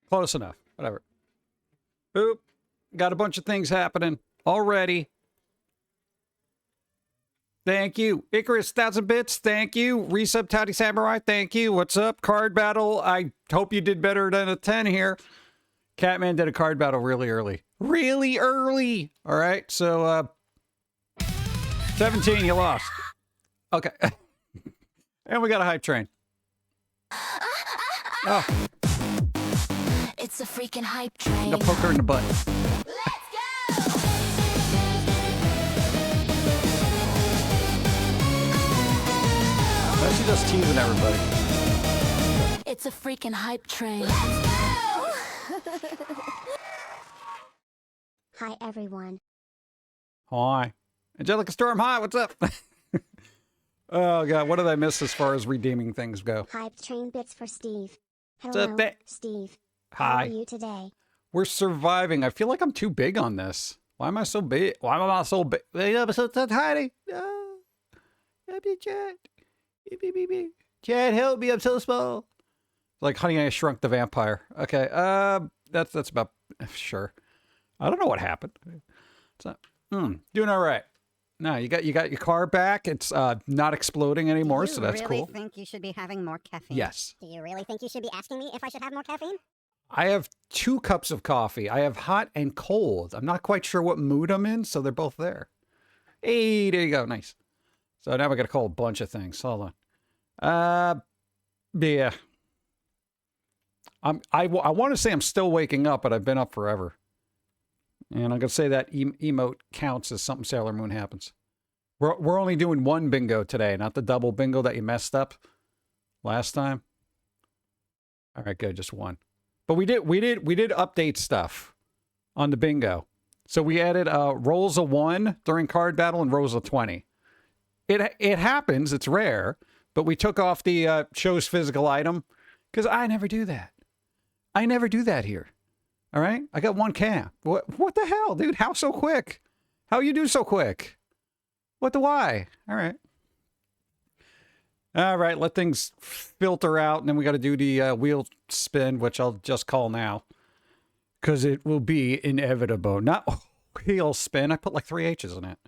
Close enough. Whatever. Oop. Got a bunch of things happening already. Thank you. Icarus, 1,000 bits. Thank you. Resub Toddy Samurai. Thank you. What's up? Card battle. I hope you did better than a 10 here. Catman did a card battle really early. Really early. All right. So, 17, you lost. Okay. And we got a hype train. Oh. It's a freaking hype train. I'll poke her in the butt. She's just teasing everybody. It's a freaking hype train. Hi, everyone. Hi. Angelica Storm, hi, what's up? Oh, God, what did I miss as far as redeeming things go? Hype train bits for Steve. What's Hello, up, Steve. Hi. How are you today? We're surviving. I feel like I'm too big on this. Why am I so big? Why am I so big? I'm so tiny. Chad, help me, I'm so small. Like, Honey, I Shrunk the Vampire. Okay, that's about, sure. I don't know what happened. It's not, doing all right. No, you got your car back. It's not exploding anymore, so that's cool. Do you really think you should be having more caffeine? Yes. Do you really think you should be asking me if I should have more caffeine? I have 2 cups of coffee. I have hot and cold. I'm not quite sure what mood I'm in, so they're both there. Hey, there you go. Nice. So now we got to call a bunch of things. Hold on. Yeah. I want to say I'm still waking up, but I've been up forever. And I'm going to say that emote counts as something Sailor Moon happens. We're only doing 1 bingo today, not the double bingo that you messed up last time. All right, good, just 1. But we did update stuff on the bingo. So we added rolls of 1 during card battle and rolls of 20. It happens, it's rare, but we took off the shows physical item because I never do that. I never do that here. All right? I got 1 cam. What the hell, dude? How so quick? How you do so quick? What the why? All right. All right, let things filter out, and then we got to do the wheel spin, which I'll just call now, because it will be inevitable. Not wheel spin. I put like 3 H's in it.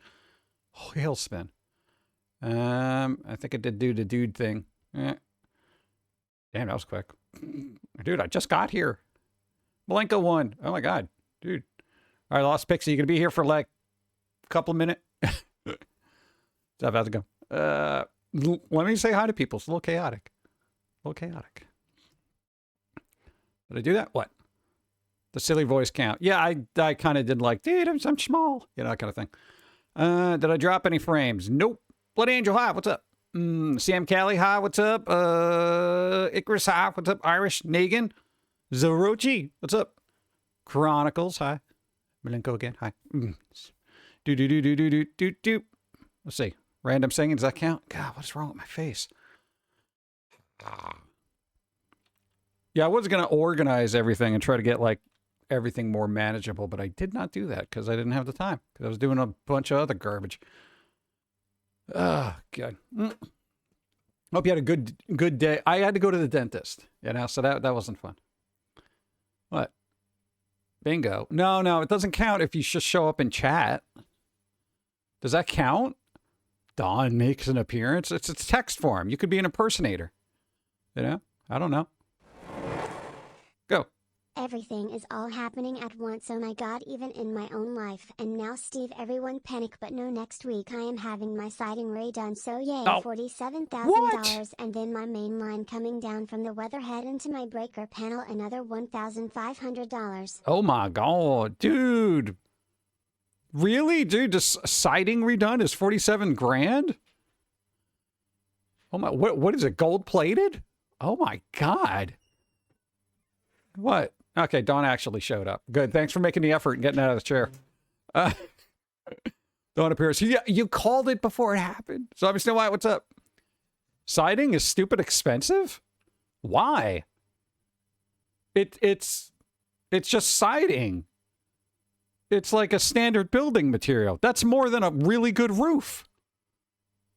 Wheel spin. I think I did do the dude thing. Damn, that was quick. Dude, I just got here. Malenko won. Oh, my God. Dude. All right, Lost Pixie, you going to be here for like a couple of minutes? Is that about to go? Let me say hi to people. It's a little chaotic. A little chaotic. Did I do that? What? The silly voice count. Yeah, I kind of did like, dude, I'm small. You know, that kind of thing. Did I drop any frames? Nope. Blood Angel, hi, what's up? CM Cali, hi, what's up? Icarus, hi, what's up? Irish, Negan, Zorochi, what's up? Chronicles, hi. Malenko again, hi. Do. Let's see. Random singing, does that count? God, what's wrong with my face? Yeah, I was going to organize everything and try to get like everything more manageable, but I did not do that because I didn't have the time. Because I was doing a bunch of other garbage. Oh, God. Hope you had a good day. I had to go to the dentist, you know, so that wasn't fun. What? Bingo. No, it doesn't count if you just show up in chat. Does that count? Dawn makes an appearance. It's text form. You could be an impersonator. You know? I don't know. Go. Everything is all happening at once, oh my god, even in my own life. And now Steve, everyone panic, but no, next week I am having my siding redone, so yay, oh. $47,000, and then my main line coming down from the weatherhead into my breaker panel, another $1,500. Oh my god, dude. Really? Dude, the siding redone is 47 grand? Oh my, what is it, gold plated? Oh my god. What? Okay, Dawn actually showed up. Good. Thanks for making the effort and getting out of the chair. Dawn appears. Yeah, you called it before it happened. So obviously, why? What's up? Siding is stupid expensive? Why? It's just siding. It's like a standard building material. That's more than a really good roof.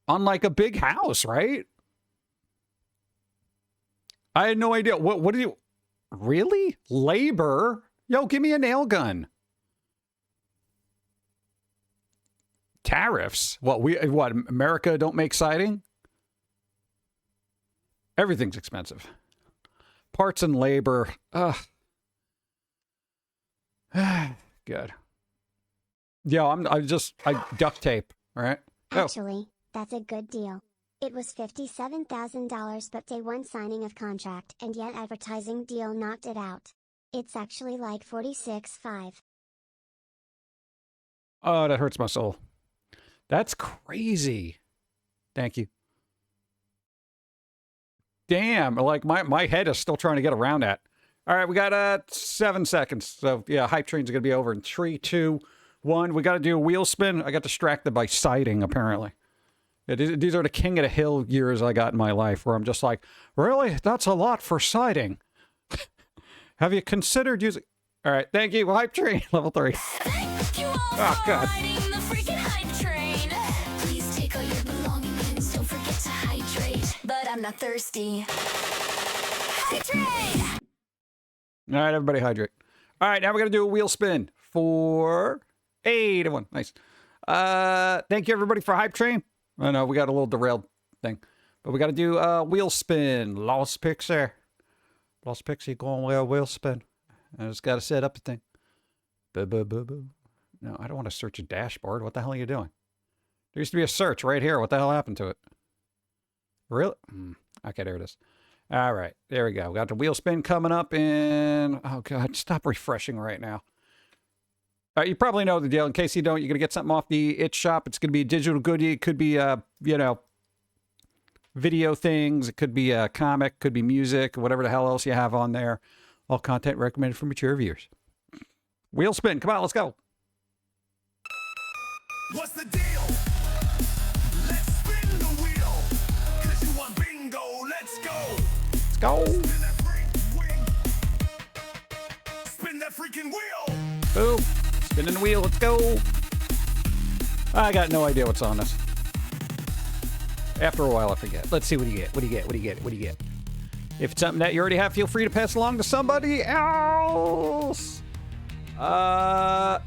On like a big house, right? I had no idea. What do you... Really? Labor? Yo, give me a nail gun. Tariffs? What, America don't make siding? Everything's expensive. Parts and labor. Ugh. Good. Yo, I duct tape, all right? Oh. Actually, that's a good deal. It was $57,000 but day one signing of contract and yet advertising deal knocked it out. It's actually like 46.5. Oh, that hurts my soul. That's crazy. Thank you. Damn, like my head is still trying to get around that. All right, we got 7 seconds. So yeah, hype trains are gonna be over in 3, 2, 1. We got to do a wheel spin. I got distracted by siding apparently. These are the king of the hill years I got in my life, where I'm just like, really, that's a lot for siding. Have you considered using? All right, thank you, hype train level 3. Thank you all Oh, for God. riding the freaking hype train. Please take all your belongings. Don't forget to hydrate. But I'm not thirsty. Hype train. All right, everybody hydrate. All right, now we're going to do a wheel spin for 8 and 1. Nice. Thank you, everybody, for hype train. I know we got a little derailed thing, but we got to do a wheel spin. Lost Pixie. Lost Pixie going with a wheel spin. I just got to set up the thing. Boo, boo, boo, boo. No, I don't want to search a dashboard. What the hell are you doing? There used to be a search right here. What the hell happened to it? Really? Okay, there it is. All right, there we go. We got the wheel spin coming up in... Oh, God, stop refreshing right now. You probably know the deal. In case you don't, you're going to get something off the It Shop. It's going to be a digital goodie. It could be, video things. It could be a comic. Could be music. Whatever the hell else you have on there. All content recommended for mature viewers. Wheel spin. Come on, let's go. What's the deal? Let's spin the wheel. 'Cause you want bingo. Let's go. Let's go. Spin that freaking wheel. Spin that freaking wheel. Boom. Spinning the wheel. Let's go. I got no idea what's on this. After a while, I forget. Let's see what you get. What do you get? What do you get? What do you get? If it's something that you already have, feel free to pass along to somebody else. I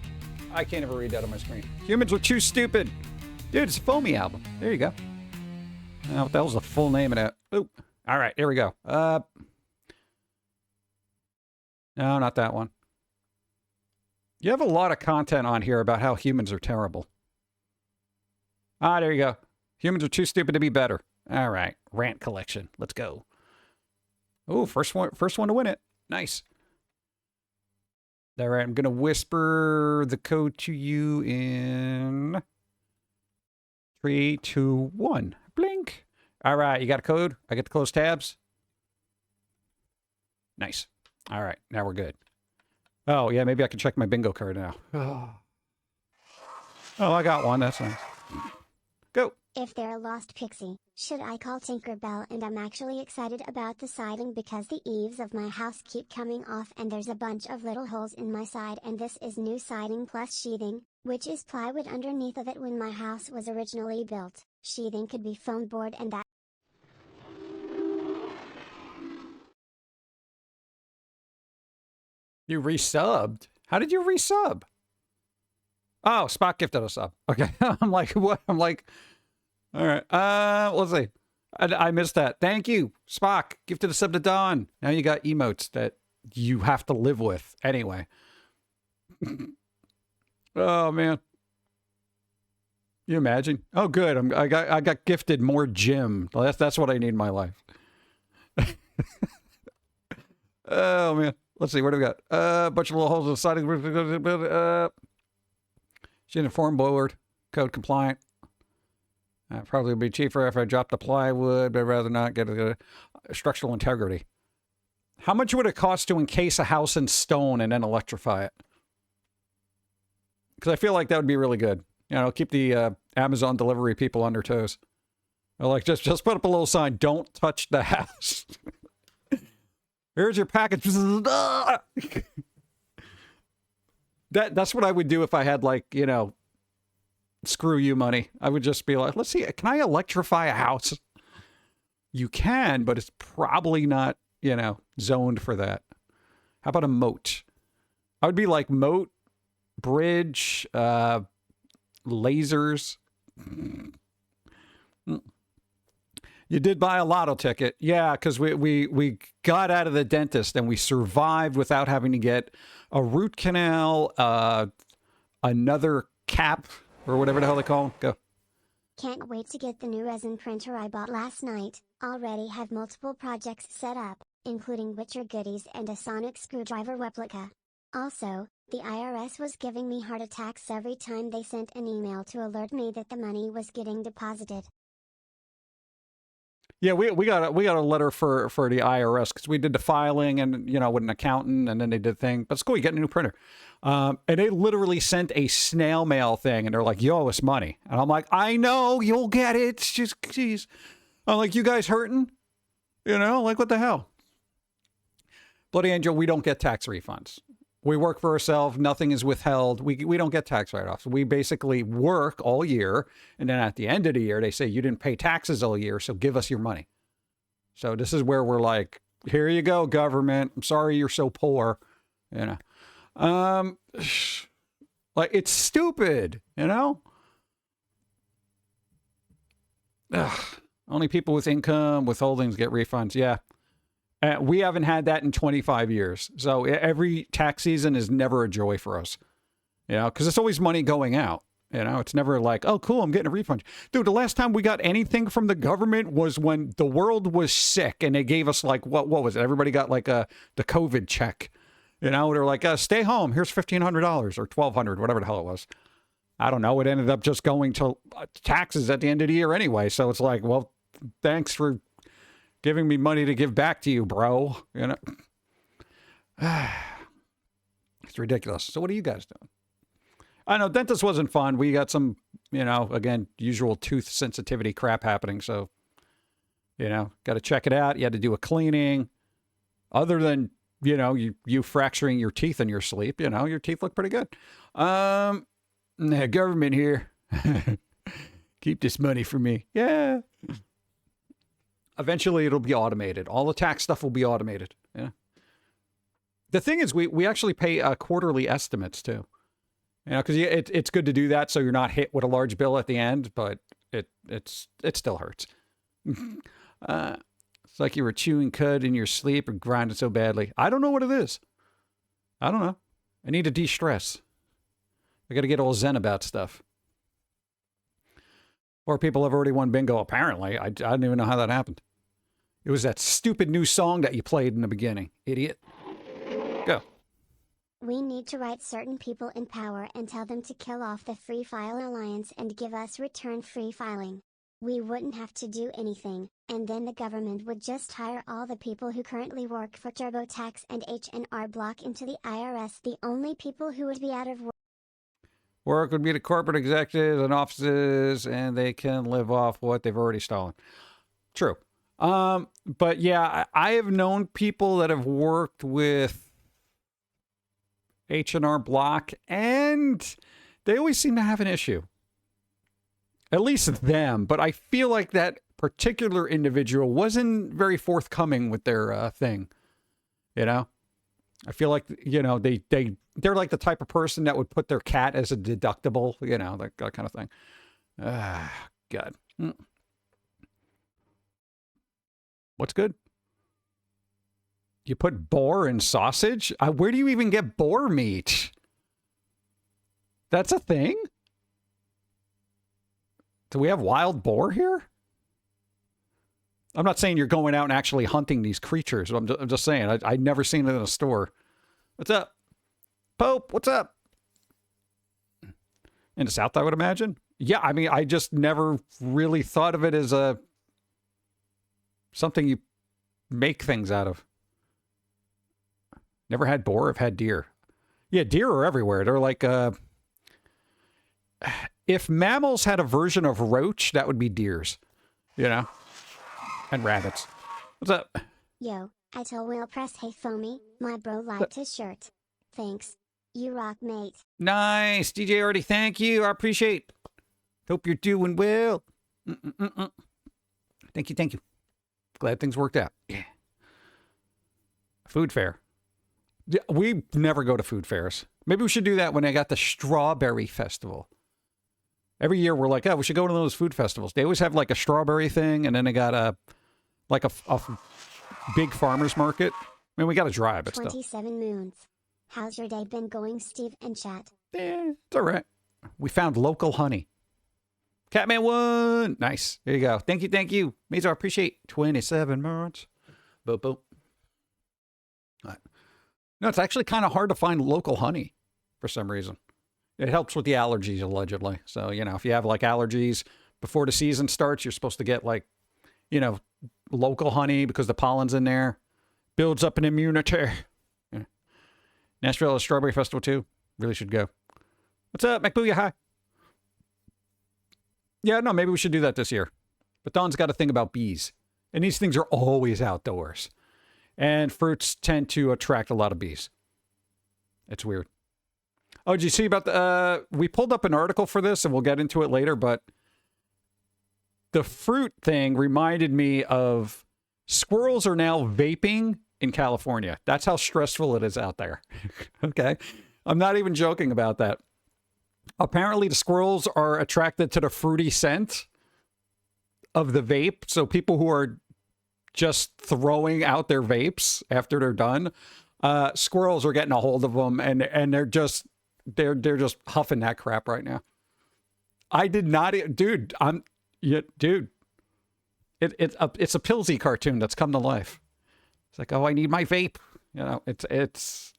can't even read that on my screen. Humans are too stupid. Dude, it's a Foamy album. There you go. What the hell's the full name of that? Ooh. All right, here we go. No, not that one. You have a lot of content on here about how humans are terrible. There you go. Humans are too stupid to be better. All right, rant collection. Let's go. Oh, first one to win it. Nice. All right, I'm gonna whisper the code to you in 3, 2, 1. Blink. All right, you got a code? I get to close tabs. Nice. All right, now we're good. Oh, yeah, maybe I can check my bingo card now. Oh, I got one. That's nice. Go. If they're a lost pixie, should I call Tinkerbell? And I'm actually excited about the siding because the eaves of my house keep coming off and there's a bunch of little holes in my side, and this is new siding plus sheathing, which is plywood underneath of it. When my house was originally built, sheathing could be foam board, and that... You resubbed? How did you resub? Oh, Spock gifted a sub. Okay. I'm like, what? I'm like, all right. Let's see. I missed that. Thank you, Spock. Gifted a sub to Dawn. Now you got emotes that you have to live with anyway. Oh, man. You imagine? Oh, good. I got gifted more gym. That's what I need in my life. Oh, man. Let's see, what do we got? A bunch of little holes in the side. She's in a form board, code compliant. Probably would be cheaper if I dropped the plywood, but I'd rather not get a structural integrity. How much would it cost to encase a house in stone and then electrify it? Because I feel like that would be really good. You know, keep the Amazon delivery people on their toes. Or like, just put up a little sign, don't touch the house. Here's your package. That's what I would do if I had, like, you know, screw you money. I would just be like, let's see, can I electrify a house? You can, but it's probably not, you know, zoned for that. How about a moat? I would be like moat, bridge, lasers. You did buy a lotto ticket. Yeah, because we got out of the dentist and we survived without having to get a root canal, another cap, or whatever the hell they call them. Go. Can't wait to get the new resin printer I bought last night. Already have multiple projects set up, including Witcher goodies and a sonic screwdriver replica. Also, the IRS was giving me heart attacks every time they sent an email to alert me that the money was getting deposited. Yeah, we got a letter for the IRS because we did the filing and with an accountant, and then they did the thing. But it's cool, you get a new printer, and they literally sent a snail mail thing, and they're like, "You owe us money," and I'm like, "I know, you'll get it. It's just, geez." I'm like, "You guys hurting? Like what the hell?" Bloody Angel, we don't get tax refunds. We work for ourselves. Nothing is withheld. We don't get tax write-offs. We basically work all year, and then at the end of the year, they say, you didn't pay taxes all year, so give us your money. So this is where we're like, here you go, government. I'm sorry you're so poor. Like, it's stupid, Ugh. Only people with income withholdings get refunds. Yeah. We haven't had that in 25 years. So every tax season is never a joy for us, because it's always money going out. It's never like, oh, cool, I'm getting a refund. Dude, the last time we got anything from the government was when the world was sick and they gave us like, what was it? Everybody got like the COVID check. They're like, stay home. Here's $1,500 or $1,200, whatever the hell it was. I don't know. It ended up just going to taxes at the end of the year anyway. So it's like, well, thanks for giving me money to give back to you, bro. It's ridiculous. So what are you guys doing? I know dentist wasn't fun. We got some, again, usual tooth sensitivity crap happening. So, got to check it out. You had to do a cleaning. Other than, you fracturing your teeth in your sleep, your teeth look pretty good. Government here. Keep this money for me. Yeah. Eventually, it'll be automated. All the tax stuff will be automated. Yeah. The thing is, we actually pay quarterly estimates too. Because it's good to do that so you're not hit with a large bill at the end, but it still hurts. It's like you were chewing cud in your sleep or grinding so badly. I don't know what it is. I don't know. I need to de-stress. I got to get all zen about stuff. Or people have already won bingo, apparently. I don't even know how that happened. It was that stupid new song that you played in the beginning. Idiot. Go. We need to write certain people in power and tell them to kill off the Free File Alliance and give us return free filing. We wouldn't have to do anything, and then the government would just hire all the people who currently work for TurboTax and H&R Block into the IRS. The only people who would be out of work would be the corporate executives and offices, and they can live off what they've already stolen. True. But yeah, I have known people that have worked with H&R Block, and they always seem to have an issue. At least them. But I feel like that particular individual wasn't very forthcoming with their thing. I feel like, they're like the type of person that would put their cat as a deductible, that kind of thing. God. What's good? You put boar in sausage? Where do you even get boar meat? That's a thing? Do we have wild boar here? I'm not saying you're going out and actually hunting these creatures. I'm just saying, I've never seen it in a store. What's up? Pope, what's up? In the South, I would imagine. Yeah, I mean, I just never really thought of it as something you make things out of. Never had boar, I've had deer. Yeah, deer are everywhere. They're like, if mammals had a version of roach, that would be deers, and rabbits. What's up? Yo, I told Will Press, hey Foamy, my bro liked his shirt. Thanks. You rock, mate. Nice. DJ Artie, thank you. I appreciate. Hope you're doing well. Thank you. Glad things worked out. Yeah. Food fair. Yeah, we never go to food fairs. Maybe we should do that when I got the strawberry festival. Every year we're like, oh, we should go to those food festivals. They always have like a strawberry thing, and then they got a big farmer's market. I mean, we got to drive, but still. 27 moons. How's your day been going, Steve and chat? It's all right. We found local honey. Catman won. Nice. There you go. Thank you. Thank you. Mazer, I appreciate 27 months. Boop, boop. All right. No, it's actually kind of hard to find local honey for some reason. It helps with the allergies, allegedly. So, you know, if you have like allergies before the season starts, you're supposed to get like, you know, local honey because the pollen's in there. Builds up an immunity. Yeah. Nashville has Strawberry Festival too. Really should go. What's up, McBooyah? Hi. Yeah, no, maybe we should do that this year. But Don's got a thing about bees. And these things are always outdoors. And fruits tend to attract a lot of bees. It's weird. Oh, did you see about the... we pulled up an article for this, and we'll get into it later, but the fruit thing reminded me of squirrels are now vaping in California. That's how stressful it is out there. Okay? I'm not even joking about that. Apparently, the squirrels are attracted to the fruity scent of the vape. So people who are just throwing out their vapes after they're done, squirrels are getting a hold of them, and they're just huffing that crap right now. I did not, dude. Dude. It's a Pilz-E cartoon that's come to life. It's like, oh, I need my vape. You know, it's.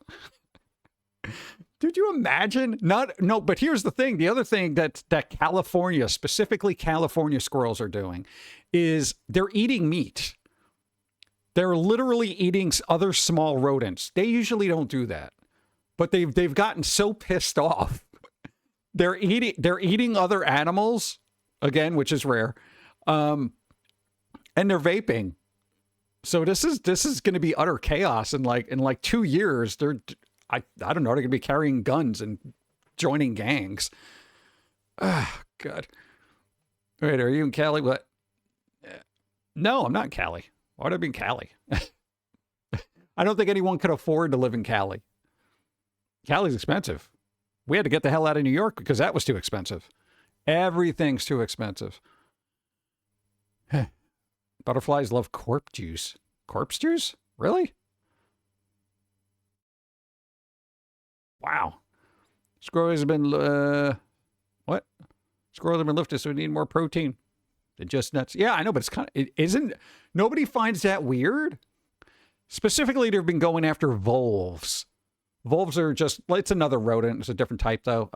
Did you imagine? No, but here's the thing. The other thing that California, specifically California squirrels are doing is they're eating meat. They're literally eating other small rodents. They usually don't do that. But they've gotten so pissed off. They're eating other animals, again, which is rare. And they're vaping. So this is going to be utter chaos in like 2 years. I don't know, they're going to be carrying guns and joining gangs. Ah, God. Wait, are you in Cali? What? No, I'm not in Cali. Why would I be in Cali? I don't think anyone could afford to live in Cali. Cali's expensive. We had to get the hell out of New York because that was too expensive. Everything's too expensive. Butterflies love corpse juice. Corpse juice? Really? Wow. Squirrels have been, what? Squirrels have been lifted, so we need more protein. They're just nuts. Yeah, I know, but it's kind of, it isn't, nobody finds that weird. Specifically, they've been going after wolves. Wolves are just, it's another rodent. It's a different type, though.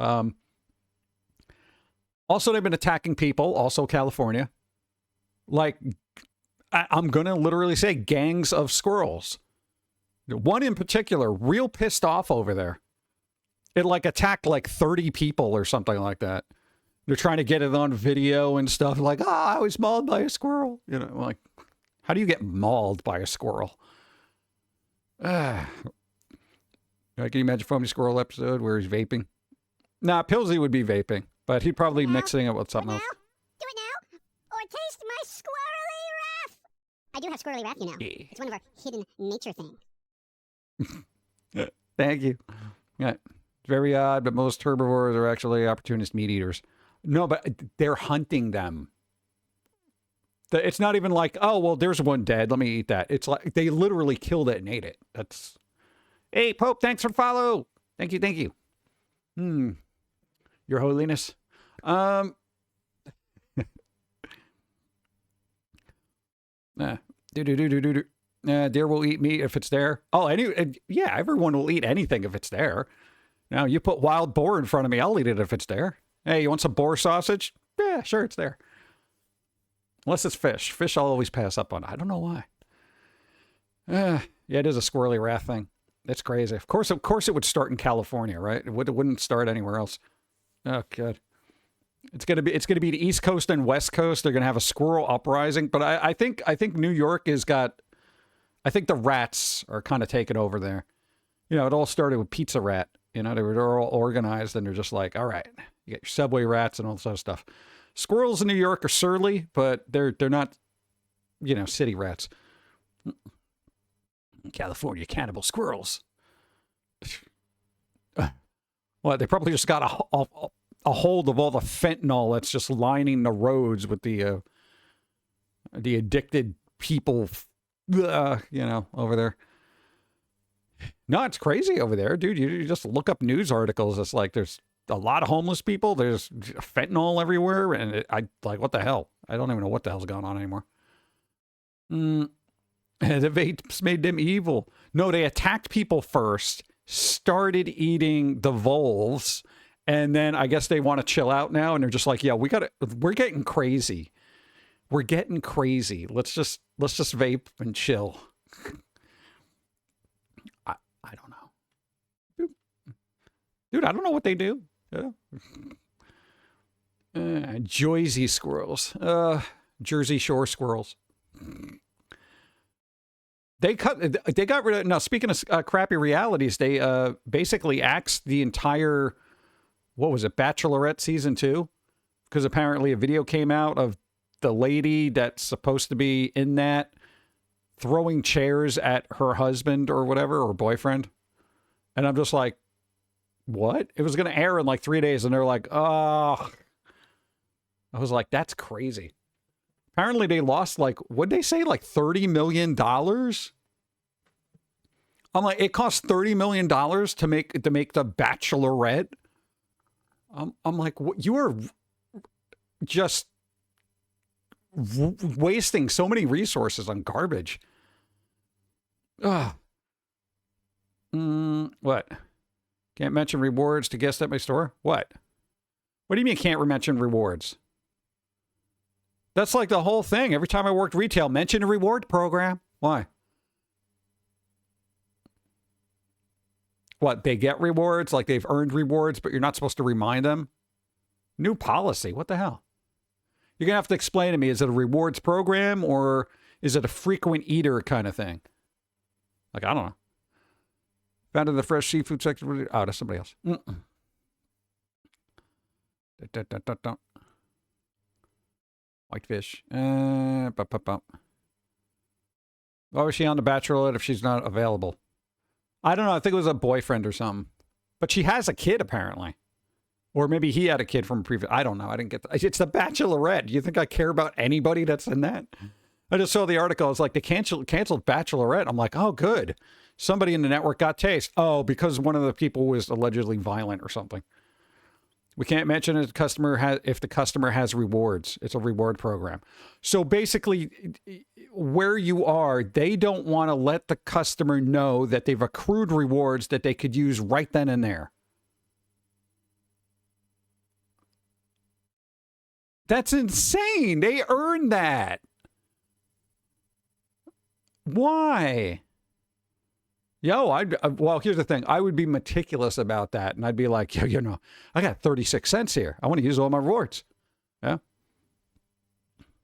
Also, they've been attacking people, also California. Like, I'm going to literally say gangs of squirrels. One in particular, real pissed off over there. It like attacked like 30 people or something like that. They're trying to get it on video and stuff. Like, I was mauled by a squirrel. You know, like, how do you get mauled by a squirrel? Can you imagine Foamy Squirrel episode where he's vaping? Nah, Pilz-E would be vaping, but he'd probably mixing it with something else. Do it now, or taste my squirrely wrath. I do have squirrely wrath, you know. Yeah. It's one of our hidden nature things. Thank you. Yeah. Very odd, but most herbivores are actually opportunist meat eaters. No, but they're hunting them. It's not even like, oh, well, there's one dead. Let me eat that. It's like they literally killed it and ate it. That's... Hey, Pope, thanks for follow. Thank you, thank you. Your Holiness. Deer will eat meat if it's there. Oh, yeah, everyone will eat anything if it's there. Now, you put wild boar in front of me, I'll eat it if it's there. Hey, you want some boar sausage? Yeah, sure, it's there. Unless it's fish. Fish I'll always pass up on. I don't know why. Yeah, it is a squirrely wrath thing. It's crazy. Of course it would start in California, right? It wouldn't start anywhere else. Oh, God. It's gonna be the East Coast and West Coast. They're gonna have a squirrel uprising. But I think New York has got... I think the rats are kind of taking over there. You know, it all started with Pizza Rat. You know, they were all organized, and they're just like, all right, you get your subway rats and all this other stuff. Squirrels in New York are surly, but they're not, you know, city rats. California cannibal squirrels. Well, they probably just got a hold of all the fentanyl that's just lining the roads with the addicted people, over there. No, it's crazy over there, dude. You just look up news articles. It's like there's a lot of homeless people. There's fentanyl everywhere, and what the hell? I don't even know what the hell's going on anymore. The vapes made them evil. No, they attacked people first, started eating the voles, and then I guess they want to chill out now, and they're just like, yeah, we're getting crazy. We're getting crazy. Let's just vape and chill. I don't know. Dude, I don't know what they do. Yeah. Jersey squirrels. Jersey Shore squirrels. They got rid of, now speaking of crappy realities, they basically axed the entire, what was it, Bachelorette season 2? Because apparently a video came out of the lady that's supposed to be in that throwing chairs at her husband or whatever, or boyfriend. And I'm just like, what? It was going to air in like 3 days, and they're like, oh. I was like, that's crazy. Apparently they lost what'd they say, $30 million? I'm like, it cost $30 million to make the Bachelorette? I'm like, what? You are just wasting so many resources on garbage. Ugh. What? Can't mention rewards to guests at my store? What? What do you mean can't mention rewards? That's like the whole thing. Every time I worked retail, mention a reward program. Why? What? They get rewards, like they've earned rewards, but you're not supposed to remind them? New policy. What the hell? You're going to have to explain to me, is it a rewards program or is it a frequent eater kind of thing? I don't know. Found in the fresh seafood section. Oh, that's somebody else. Whitefish. Why was she on The Bachelorette if she's not available? I don't know. I think it was a boyfriend or something. But she has a kid, apparently. Or maybe he had a kid from a previous... I don't know. I didn't get... It's The Bachelorette. Do you think I care about anybody that's in that? I just saw the article. It's like they canceled Bachelorette. I'm like, oh, good. Somebody in the network got taste. Oh, because one of the people was allegedly violent or something. We can't mention if the customer has rewards. It's a reward program. So basically, where you are, they don't want to let the customer know that they've accrued rewards that they could use right then and there. That's insane. They earned that. Why? Well, here's the thing. I would be meticulous about that. And I'd be like, I got 36 cents here. I want to use all my rewards. Yeah.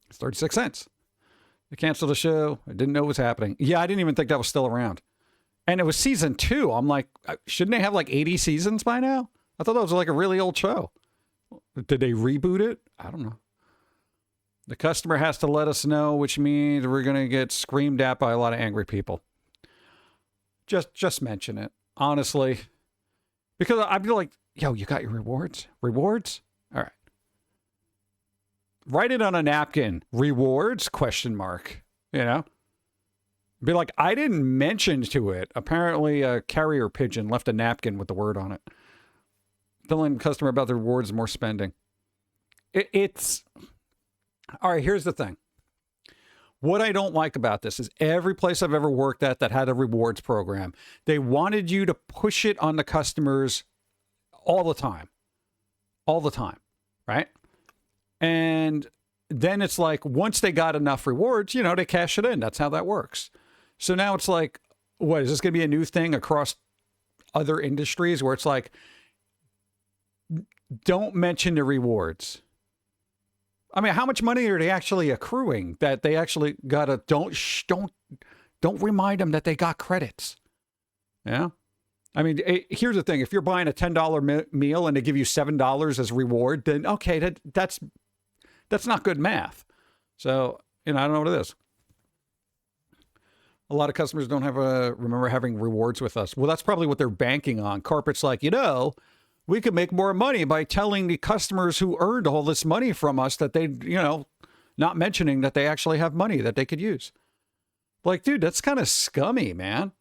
It's 36 cents. They canceled the show. I didn't know what was happening. Yeah, I didn't even think that was still around. And it was season 2. I'm like, shouldn't they have 80 seasons by now? I thought that was a really old show. Did they reboot it? I don't know. The customer has to let us know, which means we're going to get screamed at by a lot of angry people. Just mention it, honestly. Because I'd be like, yo, you got your rewards? Rewards? All right. Write it on a napkin. Rewards? ? Be like, I didn't mention to it. Apparently, a carrier pigeon left a napkin with the word on it. Telling the customer about the rewards, more spending. It's... All right, here's the thing. What I don't like about this is every place I've ever worked at that had a rewards program, they wanted you to push it on the customers all the time. All the time, right? And then it's like, once they got enough rewards, they cash it in. That's how that works. So now it's like, what, is this going to be a new thing across other industries where it's like, don't mention the rewards? I mean, how much money are they actually accruing that they actually got to, don't remind them that they got credits. Yeah. I mean, here's the thing. If you're buying a $10 meal and they give you $7 as reward, then okay, that's not good math. So, I don't know what it is. A lot of customers don't remember having rewards with us. Well, that's probably what they're banking on. Corporate's like, we could make more money by telling the customers who earned all this money from us that they, not mentioning that they actually have money that they could use. Like, dude, that's kind of scummy, man.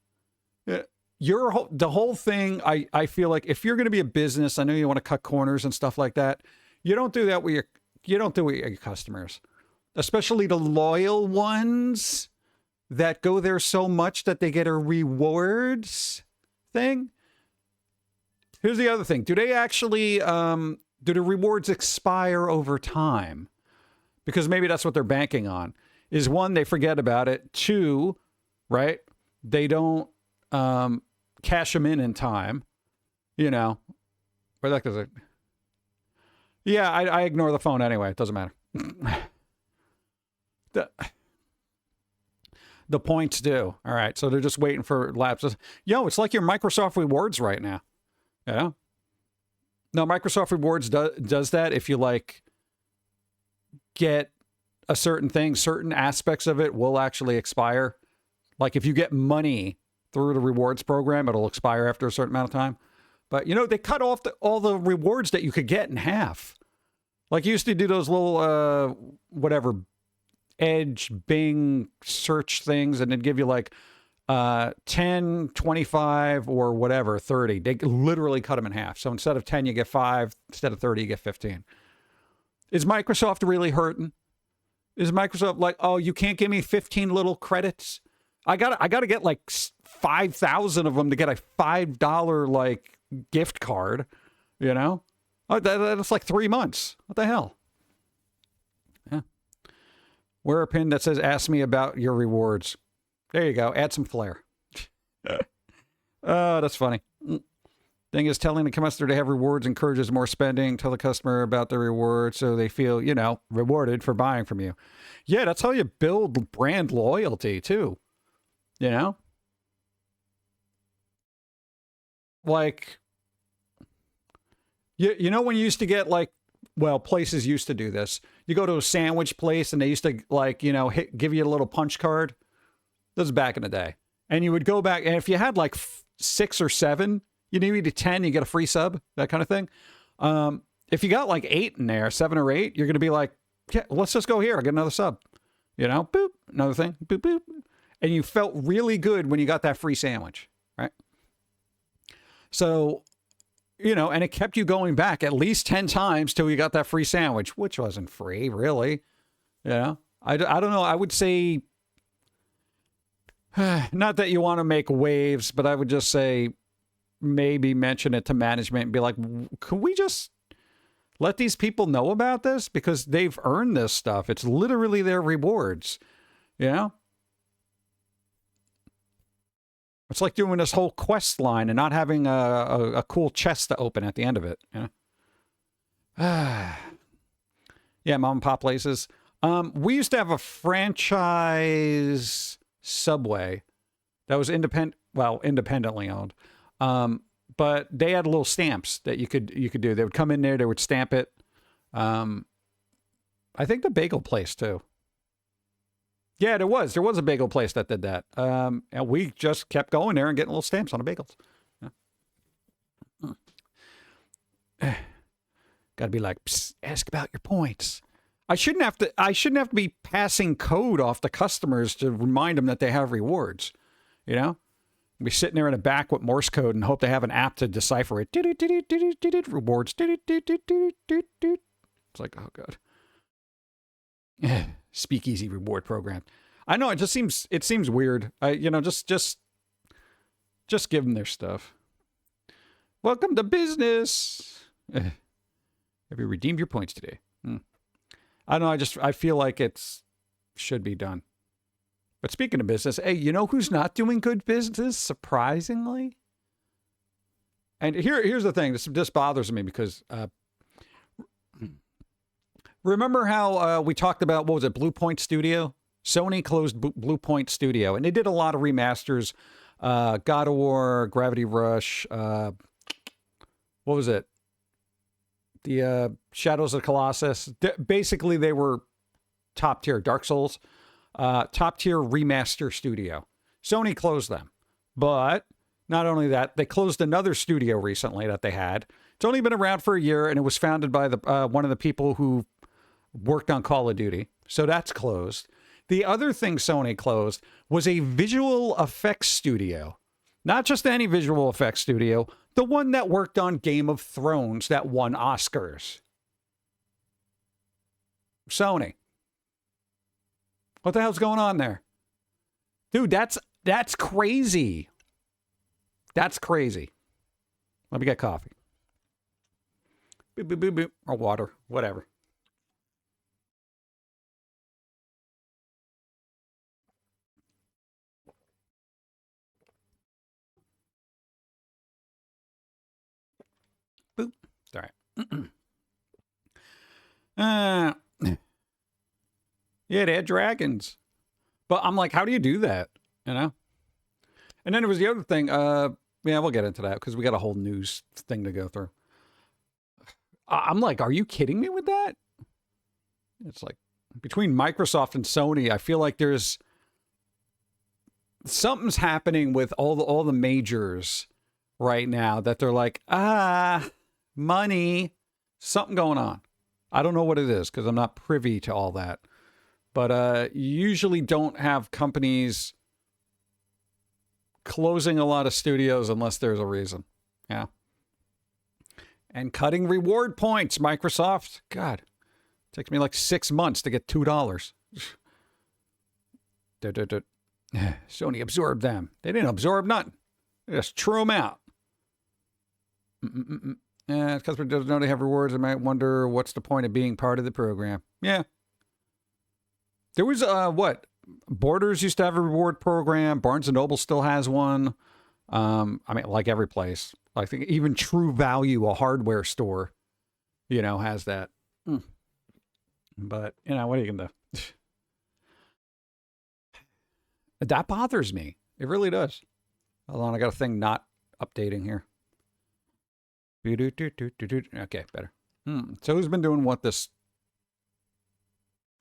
The whole thing, I feel like if you're going to be a business, I know you want to cut corners and stuff like that. You don't do that with your customers, especially the loyal ones that go there so much that they get a rewards thing. Here's the other thing. Do they actually, do the rewards expire over time? Because maybe that's what they're banking on. Is one, they forget about it. Two, right? They don't cash them in time, Where that goes. Yeah, I ignore the phone anyway. It doesn't matter. The points do. All right. So they're just waiting for lapses. It's like your Microsoft Rewards right now. Yeah. No, Microsoft Rewards does that if you get a certain thing, certain aspects of it will actually expire. Like if you get money through the rewards program, it'll expire after a certain amount of time. But, they cut off all the rewards that you could get in half. Like you used to do those little, Edge, Bing search things, and it'd give you 10, 25, or whatever, 30. They literally cut them in half. So instead of 10, you get 5. Instead of 30, you get 15. Is Microsoft really hurting? Is Microsoft like, oh, you can't give me 15 little credits? I gotta get 5,000 of them to get a $5 gift card, Oh, that's 3 months. What the hell? Yeah. Wear a pin that says, ask me about your rewards. There you go. Add some flair. Oh, that's funny. Thing is, telling the customer to have rewards encourages more spending. Tell the customer about the reward so they feel, rewarded for buying from you. Yeah, that's how you build brand loyalty, too. Like, when you used to get places used to do this. You go to a sandwich place and they used to give you a little punch card. This is back in the day. And you would go back, and if you had 6 or 7, you need 10, you get a free sub, that kind of thing. If you got 8 in there, 7 or 8, you're going to be like, yeah, let's just go here. I'll get another sub. Boop, another thing, boop, boop. And you felt really good when you got that free sandwich, right? So, and it kept you going back at least 10 times till you got that free sandwich, which wasn't free, really. I don't know. I would say, not that you want to make waves, but I would just say maybe mention it to management and be like, can we just let these people know about this? Because they've earned this stuff. It's literally their rewards, It's like doing this whole quest line and not having a cool chest to open at the end of it. Yeah, mom and pop places. We used to have a franchise Subway that was independently owned. But they had little stamps that you could do. They would come in there, they would stamp it. I think the bagel place too. Yeah, there was a bagel place that did that. And we just kept going there and getting little stamps on the bagels. Yeah. Got to be like, psst, ask about your points. I shouldn't have to be passing code off to customers to remind them that they have rewards. Be sitting there in the back with Morse code and hope they have an app to decipher it. Rewards. It's like, oh god. Speakeasy reward program. I know it seems weird. Just give them their stuff. Welcome to business. Have you redeemed your points today? I don't know. I feel like should be done. But speaking of business, hey, you know who's not doing good business? Surprisingly. And here's the thing. This bothers me because remember how we talked about, what was it, Blue Point Studio? Sony closed Blue Point Studio, and they did a lot of remasters. God of War, Gravity Rush. What was it? The Shadows of the Colossus. Basically, they were top tier. Dark Souls. Top tier remaster studio. Sony closed them. But not only that, they closed another studio recently that they had. It's only been around for a year, and it was founded by one of the people who worked on Call of Duty. So that's closed. The other thing Sony closed was a visual effects studio. Not just any visual effects studio, the one that worked on Game of Thrones that won Oscars. Sony. What the hell's going on there? Dude, that's crazy. That's crazy. Let me get coffee. Boop, boop, boop, boop. Or water, whatever. Boop. All right. Yeah, they had dragons. But I'm like, how do you do that? You know? And then there was the other thing. Yeah, we'll get into that because we got a whole news thing to go through. I'm like, are you kidding me with that? It's like between Microsoft and Sony, I feel like there's something's happening with all the majors right now that they're like, money, something going on. I don't know what it is because I'm not privy to all that. But you usually don't have companies closing a lot of studios unless there's a reason. Yeah. And cutting reward points, Microsoft. God, it takes me like 6 months to get $2. Sony absorbed them. They didn't absorb nothing. They just threw them out. If customers don't know they have rewards, they might wonder what's the point of being part of the program. Yeah. There was, Borders used to have a reward program. Barnes & Noble still has one. I mean, like every place. I think even True Value, a hardware store, has that. But, what are you going to do? That bothers me. It really does. Hold on, I got a thing not updating here. Okay, better. So who's been doing what this?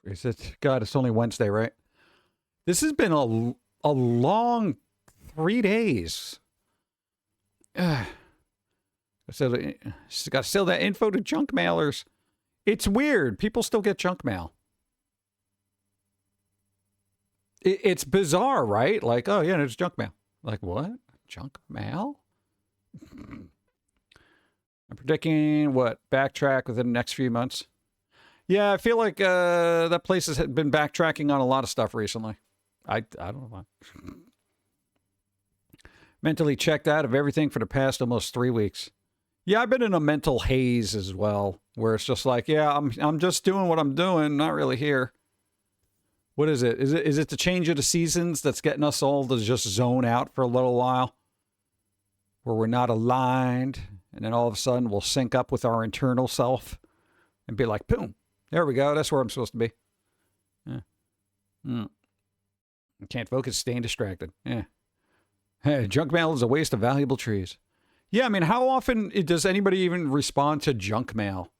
Is it? God, it's only Wednesday, right? This has been a long 3 days. So she's got to sell that info to junk mailers. It's weird. People still get junk mail. It's bizarre, right? Like, oh yeah, it's junk mail. Like what? Junk mail? I'm predicting backtrack within the next few months. Yeah, I feel like that place has been backtracking on a lot of stuff recently. I don't know why. Mentally checked out of everything for the past almost 3 weeks. Yeah, I've been in a mental haze as well, where it's just like, yeah, I'm just doing what I'm doing, not really here. What is it? Is it the change of the seasons that's getting us all to just zone out for a little while, where we're not aligned, and then all of a sudden we'll sync up with our internal self and be like, boom, there we go. That's where I'm supposed to be. Yeah. Can't focus, staying distracted. Yeah. Hey, junk mail is a waste of valuable trees. Yeah, I mean, how often does anybody even respond to junk mail?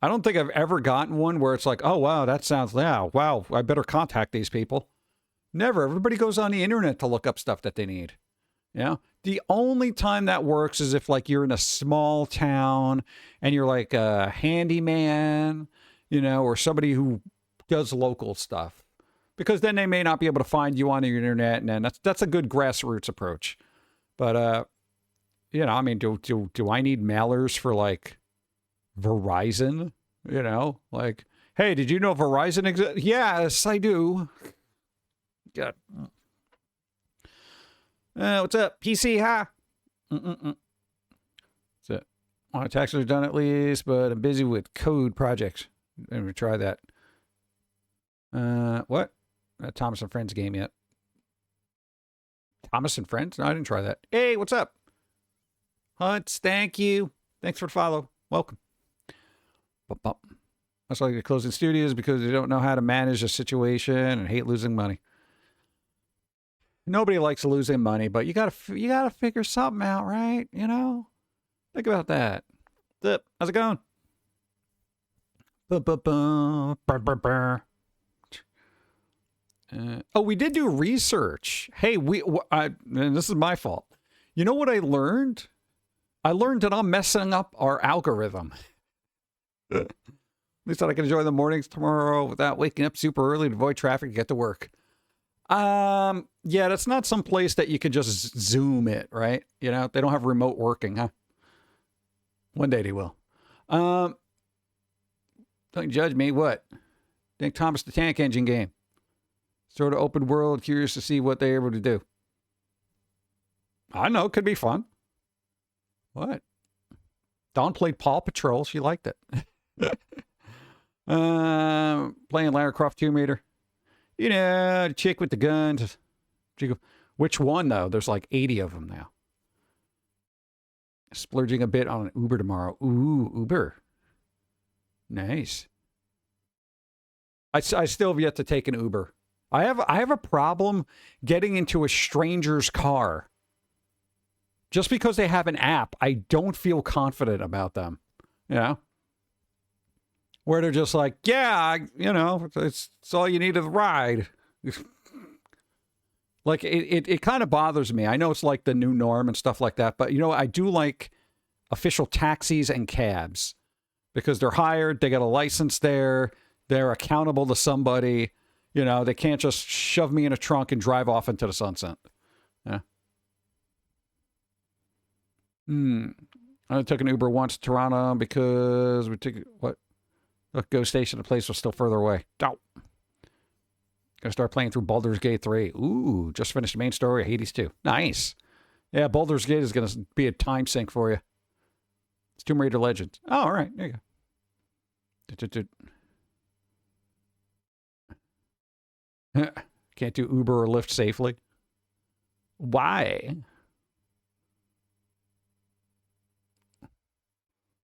I don't think I've ever gotten one where it's like, oh, wow, that sounds, wow, I better contact these people. Never. Everybody goes on the internet to look up stuff that they need. Yeah. The only time that works is if like you're in a small town and you're like a handyman, or somebody who does local stuff. Because then they may not be able to find you on the internet, and then that's a good grassroots approach. But I mean, do I need mailers for like Verizon? Like, hey, did you know Verizon exists? Yes, I do. God. What's up, PC? Huh? That's it. My taxes are done at least, but I'm busy with code projects. Let me try that. What? Thomas and Friends game yet? Thomas and Friends? No, I didn't try that. Hey, what's up? Hunts, thank you. Thanks for the follow. Welcome. That's like you're closing studios because you don't know how to manage a situation and hate losing money. Nobody likes losing money, but you gotta figure something out, right? Think about that. How's it going? Oh, we did do research. Hey, and this is my fault. You know what I learned? I learned that I'm messing up our algorithm. At least I can enjoy the mornings tomorrow without waking up super early to avoid traffic and get to work. Yeah, that's not some place that you can just Zoom it, right? You know, they don't have remote working, huh? One day they will. Don't judge me. What? Think Thomas the Tank Engine game. Sort of open world, curious to see what they're able to do. I know, it could be fun. What? Dawn played Paw Patrol. She liked it. Playing Lara Croft Tomb Raider. You know, the chick with the guns. Which one, though? There's like 80 of them now. Splurging a bit on an Uber tomorrow. Ooh, Uber. Nice. I still have yet to take an Uber. I have a problem getting into a stranger's car. Just because they have an app, I don't feel confident about them. You know? Where they're just like, yeah, you know, it's all you need is a ride. Like, it kind of bothers me. I know it's like the new norm and stuff like that, but, you know, I do like official taxis and cabs because they're hired, they got a license there, they're accountable to somebody. You know, they can't just shove me in a trunk and drive off into the sunset. Yeah. I took an Uber once to Toronto because we took, what? The Go Station, the place was still further away. Oh. Gonna start playing through Baldur's Gate 3. Ooh, just finished the main story of Hades 2. Nice. Yeah, Baldur's Gate is gonna be a time sink for you. It's Tomb Raider Legends. Oh, all right. There you go. Can't do Uber or Lyft safely. Why?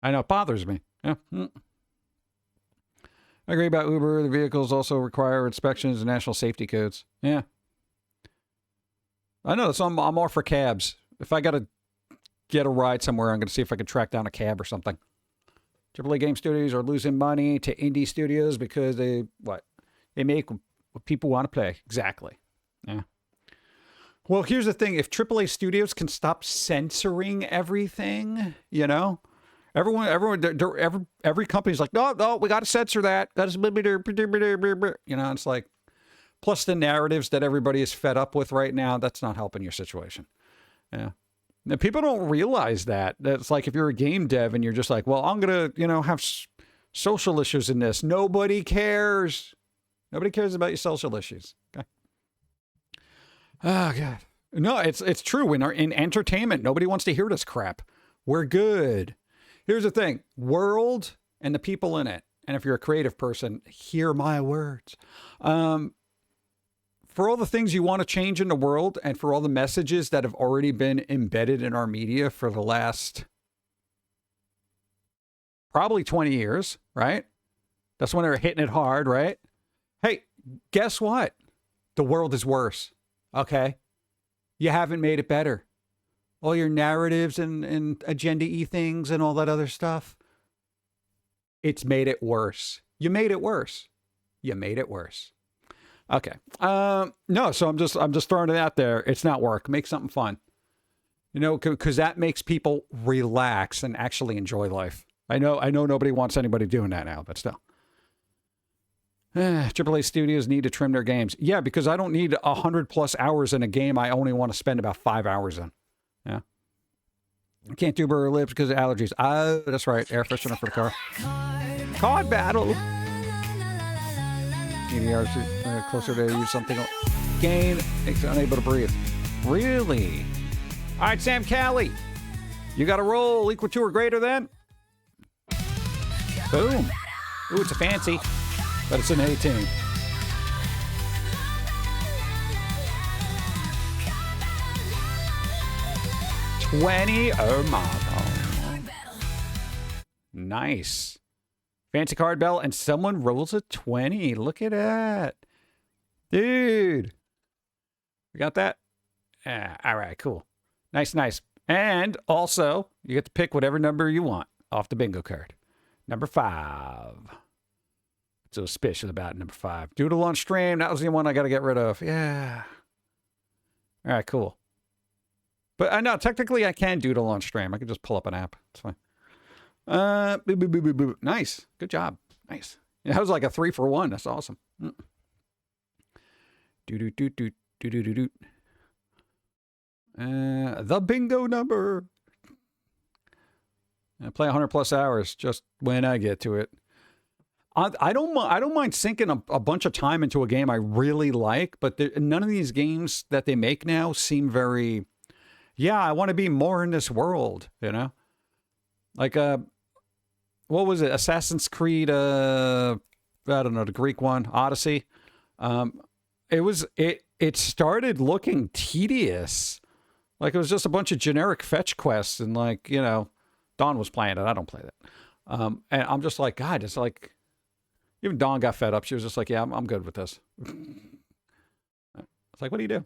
I know, it bothers me. Yeah. I agree about Uber. The vehicles also require inspections and national safety codes. Yeah. I know, so I'm all for cabs. If I got to get a ride somewhere, I'm going to see if I can track down a cab or something. AAA game studios are losing money to indie studios because they make what people want to play. Everything. Yeah. Well, here's the thing. If AAA studios can stop censoring everything, you know, every company's like, no, we got to censor that. You know, it's like, plus the narratives that everybody is fed up with right now, that's not helping your situation. Yeah. Now, people don't realize that. That's like if you're a game dev and you're just like, well, I'm going to, you know, have social issues in this. Nobody cares. Nobody cares about your social issues. Okay. Oh, God. No, it's true. In entertainment, nobody wants to hear this crap. We're good. Here's the thing. World and the people in it. And if you're a creative person, hear my words. For all the things you want to change in the world and for all the messages that have already been embedded in our media for the last probably 20 years, right? That's when they're hitting it hard, right? Hey, guess what? The world is worse. Okay? You haven't made it better. All your narratives and agenda-y things and all that other stuff. It's made it worse. You made it worse. You made it worse. Okay. No, so I'm just throwing it out there. It's not work. Make something fun. You know, because that makes people relax and actually enjoy life. I know nobody wants anybody doing that now, but still. AAA studios need to trim their games. Yeah, because I don't need 100+ hours in a game I only want to spend about 5 hours in. Yeah. I can't do burger lips because of allergies. Oh, that's right. Air freshener for the car. Card battle. EDR closer to use something. Gain. Unable to breathe. Really? All right, Sam Callie. You got a roll equal to or greater than? Boom. Ooh, it's a fancy, but it's an 18. $20. Oh my God. Nice. Fancy card bell, and someone rolls a 20. Look at that. Dude. We got that? Yeah, all right, cool. Nice. And also, you get to pick whatever number you want off the bingo card. Number 5. so special about number 5? Doodle on stream. That was the one I got to get rid of. Yeah. All right, cool. But I know technically I can doodle on stream. I can just pull up an app. It's fine. Boop, boop, boop, boop, boop. Nice. Good job. Nice. That was like a 3 for 1. That's awesome. Do do do do do do do do. The bingo number. I play 100 plus hours just when I get to it. I don't mind sinking a bunch of time into a game I really like, but none of these games that they make now seem very, yeah, I want to be more in this world, you know? Like, what was it? Assassin's Creed, I don't know, the Greek one, Odyssey. It started looking tedious. Like it was just a bunch of generic fetch quests and like, you know, Dawn was playing it. I don't play that. And I'm just like, God, it's like, even Dawn got fed up. She was just like, yeah, I'm good with this. It's like, what do you do?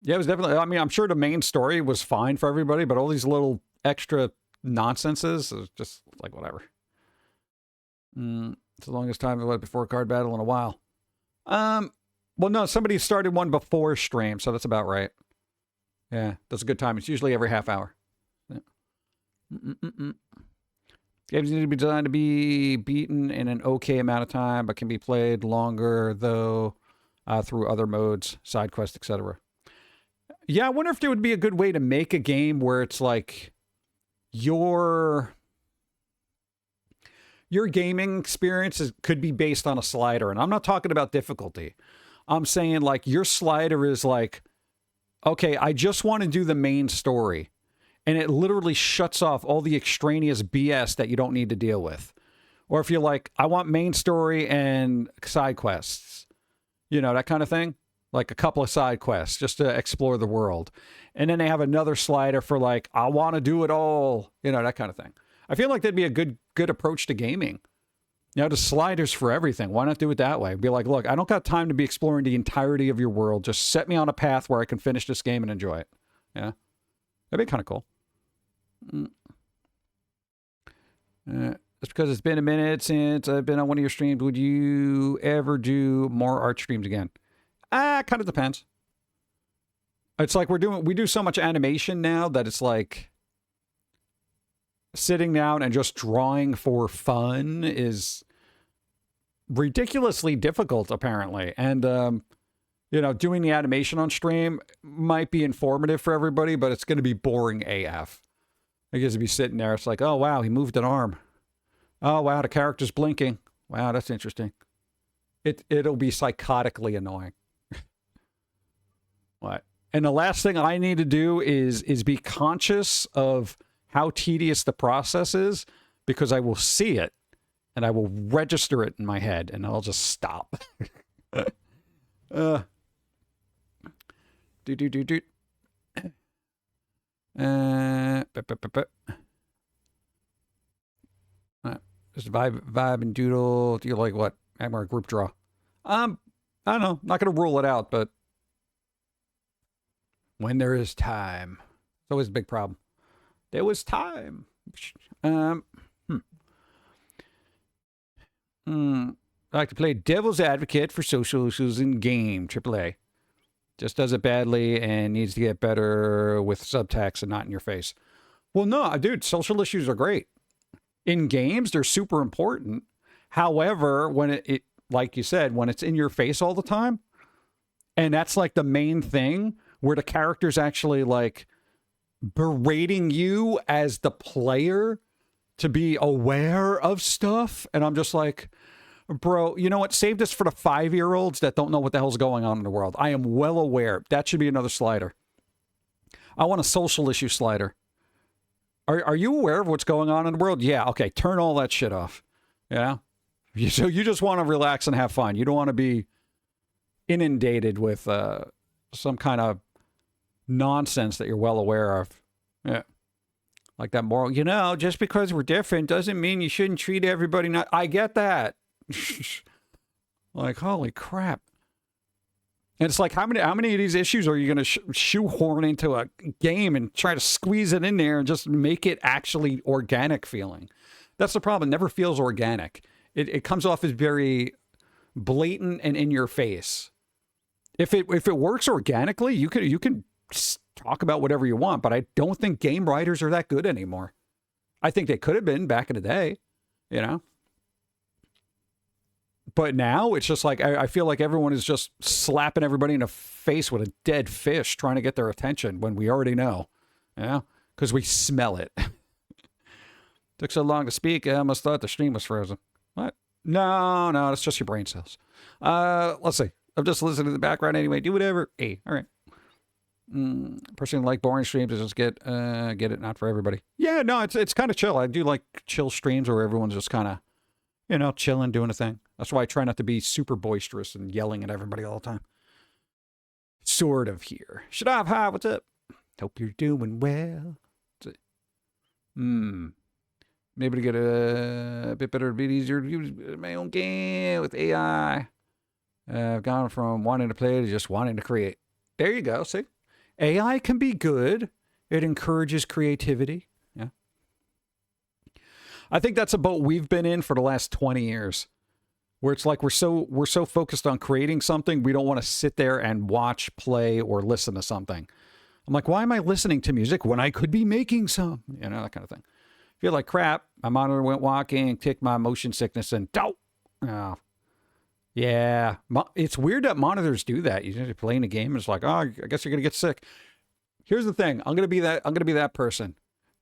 Yeah, it was definitely, I mean, I'm sure the main story was fine for everybody, but all these little extra nonsenses is just like, whatever. It's the longest time it was before a card battle in a while. Well, no, somebody started one before stream, so that's about right. Yeah, that's a good time. It's usually every half hour. Yeah. Games need to be designed to be beaten in an okay amount of time, but can be played longer, though, through other modes, side quests, etc. Yeah, I wonder if there would be a good way to make a game where it's like your gaming experience could be based on a slider. And I'm not talking about difficulty. I'm saying like your slider is like, okay, I just want to do the main story. And it literally shuts off all the extraneous BS that you don't need to deal with. Or if you're like, I want main story and side quests, you know, that kind of thing. Like a couple of side quests just to explore the world. And then they have another slider for like, I want to do it all, you know, that kind of thing. I feel like that'd be a good approach to gaming. You know, the sliders for everything. Why not do it that way? Be like, look, I don't got time to be exploring the entirety of your world. Just set me on a path where I can finish this game and enjoy it. Yeah. That'd be kind of cool. Just because it's been a minute since I've been on one of your streams, would you ever do more art streams again? Kind of depends. It's like we do so much animation now that it's like sitting down and just drawing for fun is ridiculously difficult, apparently. And, you know, doing the animation on stream might be informative for everybody, but it's going to be boring AF. I guess to be sitting there, it's like, oh, wow, he moved an arm. Oh, wow, the character's blinking. Wow, that's interesting. It'll be psychotically annoying. What? And the last thing I need to do is be conscious of how tedious the process is, because I will see it and I will register it in my head and I'll just stop. Just vibe and doodle. Do you like what? I'm more group draw. I don't know. Not going to rule it out, but when there is time, it's always a big problem. There was time. I like to play devil's advocate for social issues in game AAA. Just does it badly and needs to get better with subtext and not in your face. Well, no, dude, social issues are great. In games, they're super important. However, when it like you said, when it's in your face all the time, and that's like the main thing where the character's actually like berating you as the player to be aware of stuff. And I'm just like, bro, you know what? Save this for the 5-year-olds that don't know what the hell's going on in the world. I am well aware. That should be another slider. I want a social issue slider. Are you aware of what's going on in the world? Yeah, okay. Turn all that shit off. Yeah? So you just want to relax and have fun. You don't want to be inundated with some kind of nonsense that you're well aware of. Yeah. Like that moral, you know, just because we're different doesn't mean you shouldn't treat everybody not. I get that. Like, holy crap. And it's like, how many of these issues are you going to shoehorn into a game and try to squeeze it in there and just make it actually organic feeling? That's the problem. It never feels organic. It comes off as very blatant and in your face. If it works organically, you can talk about whatever you want, but I don't think game writers are that good anymore. I think they could have been back in the day, you know? But now it's just like, I feel like everyone is just slapping everybody in the face with a dead fish trying to get their attention when we already know, you know? Because we smell it. Took so long to speak, I almost thought the stream was frozen. What? No, that's just your brain cells. Let's see. I'm just listening to the background anyway. Do whatever. Hey, all right. Personally like boring streams, I just get it, not for everybody. Yeah, no, it's kind of chill. I do like chill streams where everyone's just kind of, you know, chilling, doing a thing. That's why I try not to be super boisterous and yelling at everybody all the time. Sort of here. Shut up, hi, what's up? Hope you're doing well. Maybe to get a bit better, a bit easier to use my own game with AI. I've gone from wanting to play to just wanting to create. There you go, see? AI can be good. It encourages creativity. Yeah. I think that's a boat we've been in for the last 20 years. Where it's like we're so focused on creating something, we don't want to sit there and watch, play, or listen to something. I'm like, why am I listening to music when I could be making some? You know, that kind of thing. Feel like crap. My monitor went walking, kicked my motion sickness, and oh, yeah. It's weird that monitors do that. You're playing a game, and it's like, oh, I guess you're gonna get sick. Here's the thing. I'm gonna be that person.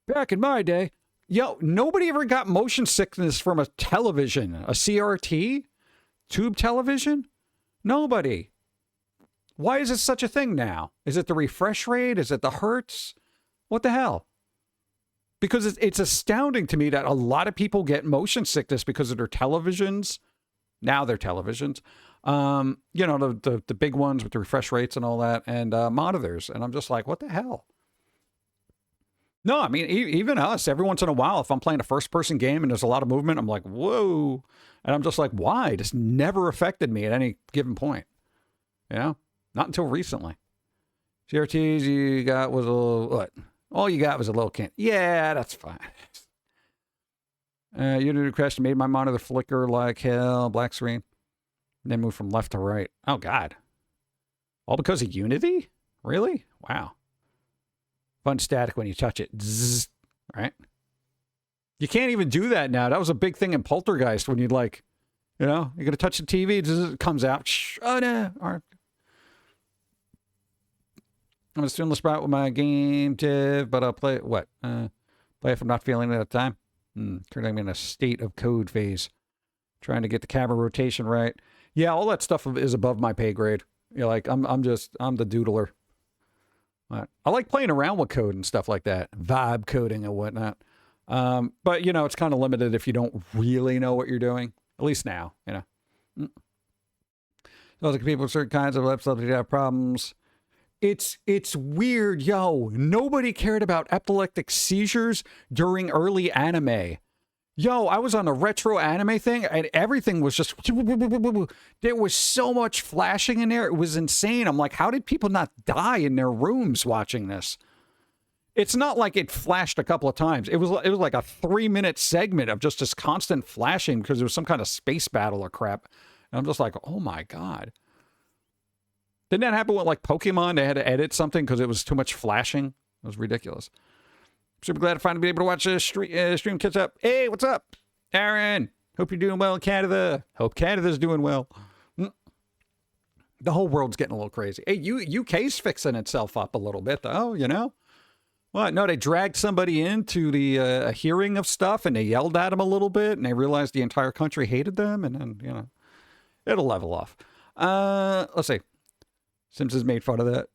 Back in my day, nobody ever got motion sickness from a television, a CRT, tube television. Nobody. Why is it such a thing now? Is it the refresh rate? Is it the hertz? What the hell? Because it's astounding to me that a lot of people get motion sickness because of their televisions. Now they're televisions. You know, the big ones with the refresh rates and all that, and monitors. And I'm just like, what the hell? No, I mean, even us, every once in a while, if I'm playing a first-person game and there's a lot of movement, I'm like, whoa. And I'm just like, why? This never affected me at any given point. You know? Not until recently. CRTs you got was a little, what? All you got was a little can. Yeah, that's fine. Unity crashed and made my monitor flicker like hell, black screen. Then move from left to right. Oh, God. All because of Unity? Really? Wow. Fun static when you touch it. Zzz, right? You can't even do that now. That was a big thing in Poltergeist when you'd like, you know, you're going to touch the TV, zzz, it comes out. Shh, oh, no. All right. I'm still in the spot with my game, Tiff, but I'll play it. What? Play if I'm not feeling it at the time. Currently I'm in a state of code phase. Trying to get the camera rotation right. Yeah, all that stuff is above my pay grade. You're like, I'm the doodler. I like playing around with code and stuff like that. Vibe coding and whatnot. But, you know, it's kind of limited if you don't really know what you're doing. At least now, you know. So like people with certain kinds of epilepsy have problems. It's weird, yo. Nobody cared about epileptic seizures during early anime. Yo, I was on a retro anime thing, and everything was just... There was so much flashing in there. It was insane. I'm like, how did people not die in their rooms watching this? It's not like it flashed a couple of times. It was like a 3-minute segment of just this constant flashing because there was some kind of space battle or crap. And I'm just like, oh my God. Didn't that happen with like Pokemon? They had to edit something because it was too much flashing. It was ridiculous. Super glad to finally be able to watch a stream catch up. Hey, what's up? Aaron, hope you're doing well in Canada. Hope Canada's doing well. The whole world's getting a little crazy. Hey, UK's fixing itself up a little bit, though, you know? What? No, they dragged somebody into the a hearing of stuff, and they yelled at them a little bit, and they realized the entire country hated them, and then, you know, it'll level off. Let's see. Simpsons made fun of that.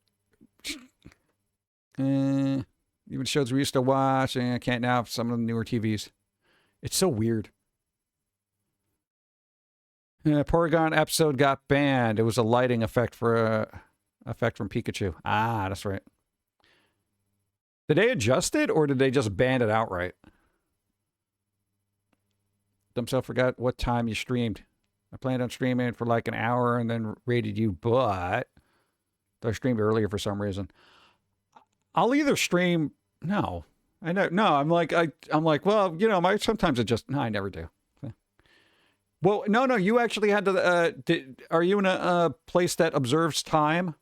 Even shows we used to watch, and I can't now for some of the newer TVs. It's so weird. Porygon episode got banned. It was a lighting effect from Pikachu. Ah, that's right. Did they adjust it, or did they just ban it outright? Themself forgot what time you streamed. I planned on streaming for like an hour and then rated you, but I streamed earlier for some reason. I'll either stream. No, I know. No, I'm like, well, you know, sometimes it just, no, I never do. Well, no. You actually had to. Are you in a place that observes time?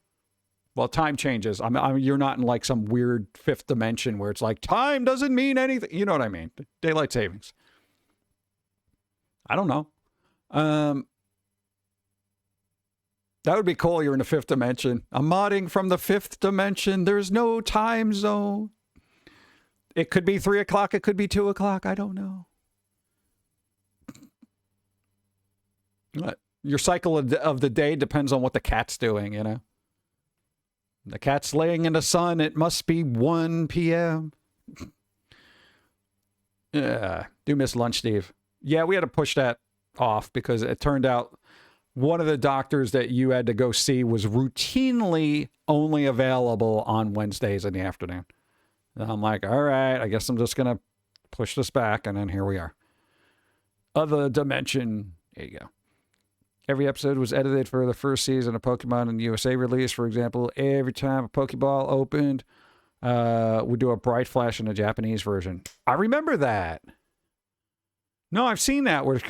Well, time changes. You're not in like some weird fifth dimension where it's like time doesn't mean anything. You know what I mean? Daylight savings. I don't know. That would be cool. You're in the fifth dimension. I'm modding from the fifth dimension. There's no time zone. It could be 3 o'clock. It could be 2 o'clock. I don't know. Your cycle of the day depends on what the cat's doing, you know? The cat's laying in the sun. It must be 1 p.m. Yeah, do miss lunch, Steve. Yeah, we had to push that off because it turned out one of the doctors that you had to go see was routinely only available on Wednesdays in the afternoon. And I'm like, all right, I guess I'm just going to push this back. And then here we are. Other dimension. There you go. Every episode was edited for the first season of Pokemon in the USA release. For example, every time a Pokeball opened, we do a bright flash in the Japanese version. I remember that. No, I've seen that where,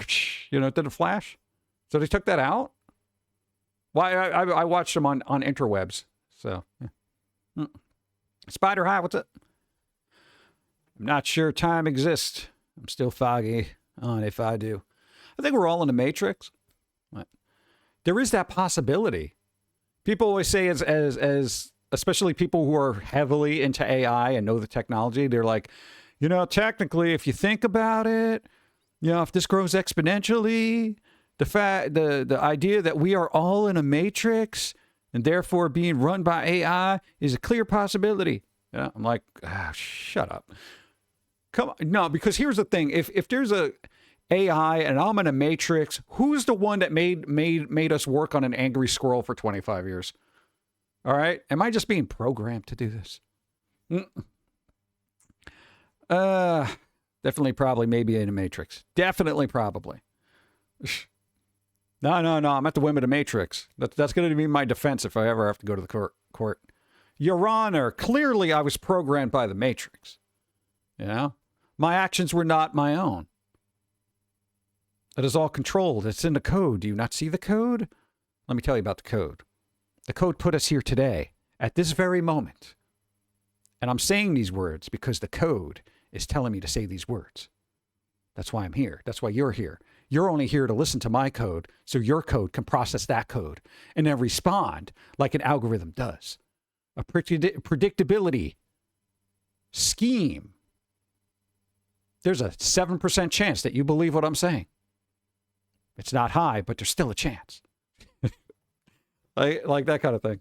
you know, it did a flash. So they took that out? Well, I watched them on interwebs. So, yeah. Spider High, what's up? I'm not sure time exists. I'm still foggy on if I do. I think we're all in the Matrix. What? There is that possibility. People always say as especially people who are heavily into AI and know the technology, they're like, you know, technically, if you think about it, you know, if this grows exponentially, the idea that we are all in a matrix and therefore being run by AI is a clear possibility. You know, I'm like, shut up. Come on. No, because here's the thing. If there's a AI and I'm in a matrix, who's the one that made us work on an angry squirrel for 25 years? All right. Am I just being programmed to do this? Definitely, probably, maybe in a matrix. Definitely, probably. No. I'm at the whim of the matrix. That's going to be my defense if I ever have to go to the court. Your Honor, clearly I was programmed by the matrix. You know? My actions were not my own. It is all controlled. It's in the code. Do you not see the code? Let me tell you about the code. The code put us here today, at this very moment. And I'm saying these words because the code is telling me to say these words. That's why I'm here. That's why you're here. You're only here to listen to my code, so your code can process that code and then respond like an algorithm does. A predictability scheme. There's a 7% chance that you believe what I'm saying. It's not high, but there's still a chance. like that kind of thing.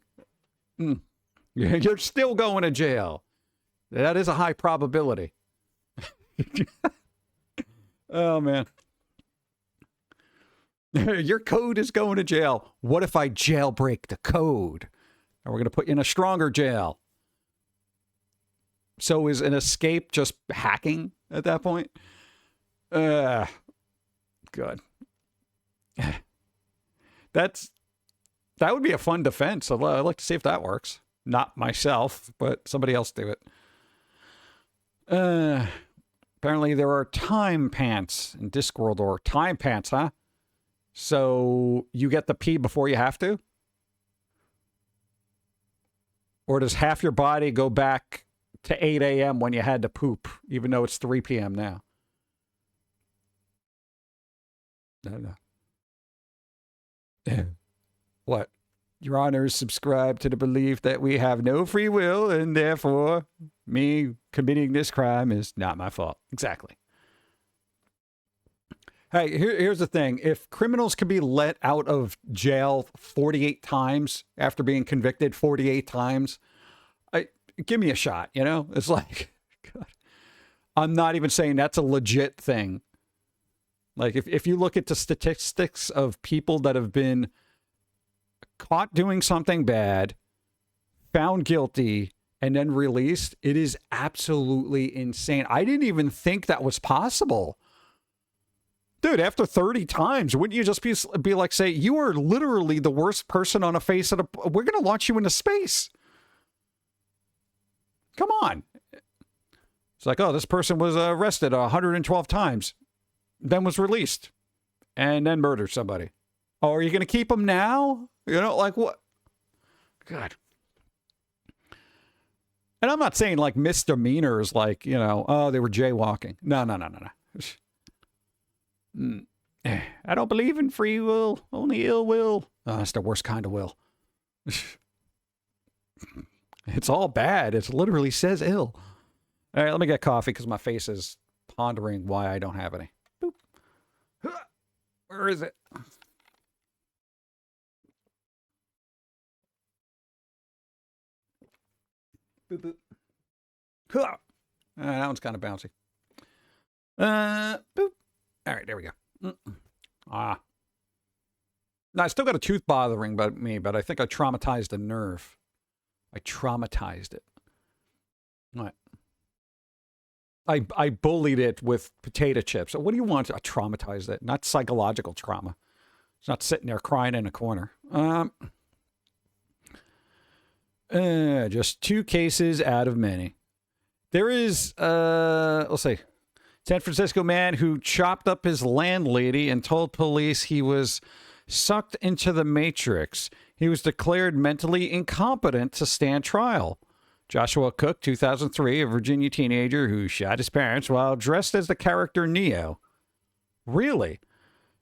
You're still going to jail. That is a high probability. Oh, man. Your code is going to jail. What if I jailbreak the code? And we're going to put you in a stronger jail. So is an escape just hacking at that point? Good. That would be a fun defense. I'd like to see if that works. Not myself, but somebody else do it. Apparently there are time pants in Discworld, or time pants, huh? So you get the pee before you have to? Or does half your body go back to 8 a.m. when you had to poop, even though it's 3 p.m. now? No. What? Your Honor, subscribe to the belief that we have no free will, and therefore me committing this crime is not my fault. Exactly. Hey, here's the thing. If criminals can be let out of jail 48 times after being convicted 48 times, give me a shot, you know? It's like, God. I'm not even saying that's a legit thing. Like, if you look at the statistics of people that have been caught doing something bad, found guilty, and then released, it is absolutely insane. I didn't even think that was possible. Dude, after 30 times, wouldn't you just be like, say, you are literally the worst person on the face of the... We're going to launch you into space. Come on. It's like, oh, this person was arrested 112 times, then was released. and then murder somebody. Oh, are you going to keep them now? You know, like what? God. And I'm not saying like misdemeanors, like, you know, oh, they were jaywalking. No. I don't believe in free will, only ill will. Oh, that's the worst kind of will. It's all bad. It literally says ill. All right, let me get coffee because my face is pondering why I don't have any. Boop. Where is it? Boop, boop. That one's kind of bouncy. Boop. All right, there we go. Ah. No, I still got a tooth bothering me, but I think I traumatized a nerve. I traumatized it. What? I bullied it with potato chips. What do you want? I traumatized it. Not psychological trauma. It's not sitting there crying in a corner. Just 2 cases out of many. There is, let's see. San Francisco man who chopped up his landlady and told police he was sucked into the Matrix. He was declared mentally incompetent to stand trial. Joshua Cook, 2003, a Virginia teenager who shot his parents while dressed as the character Neo. Really?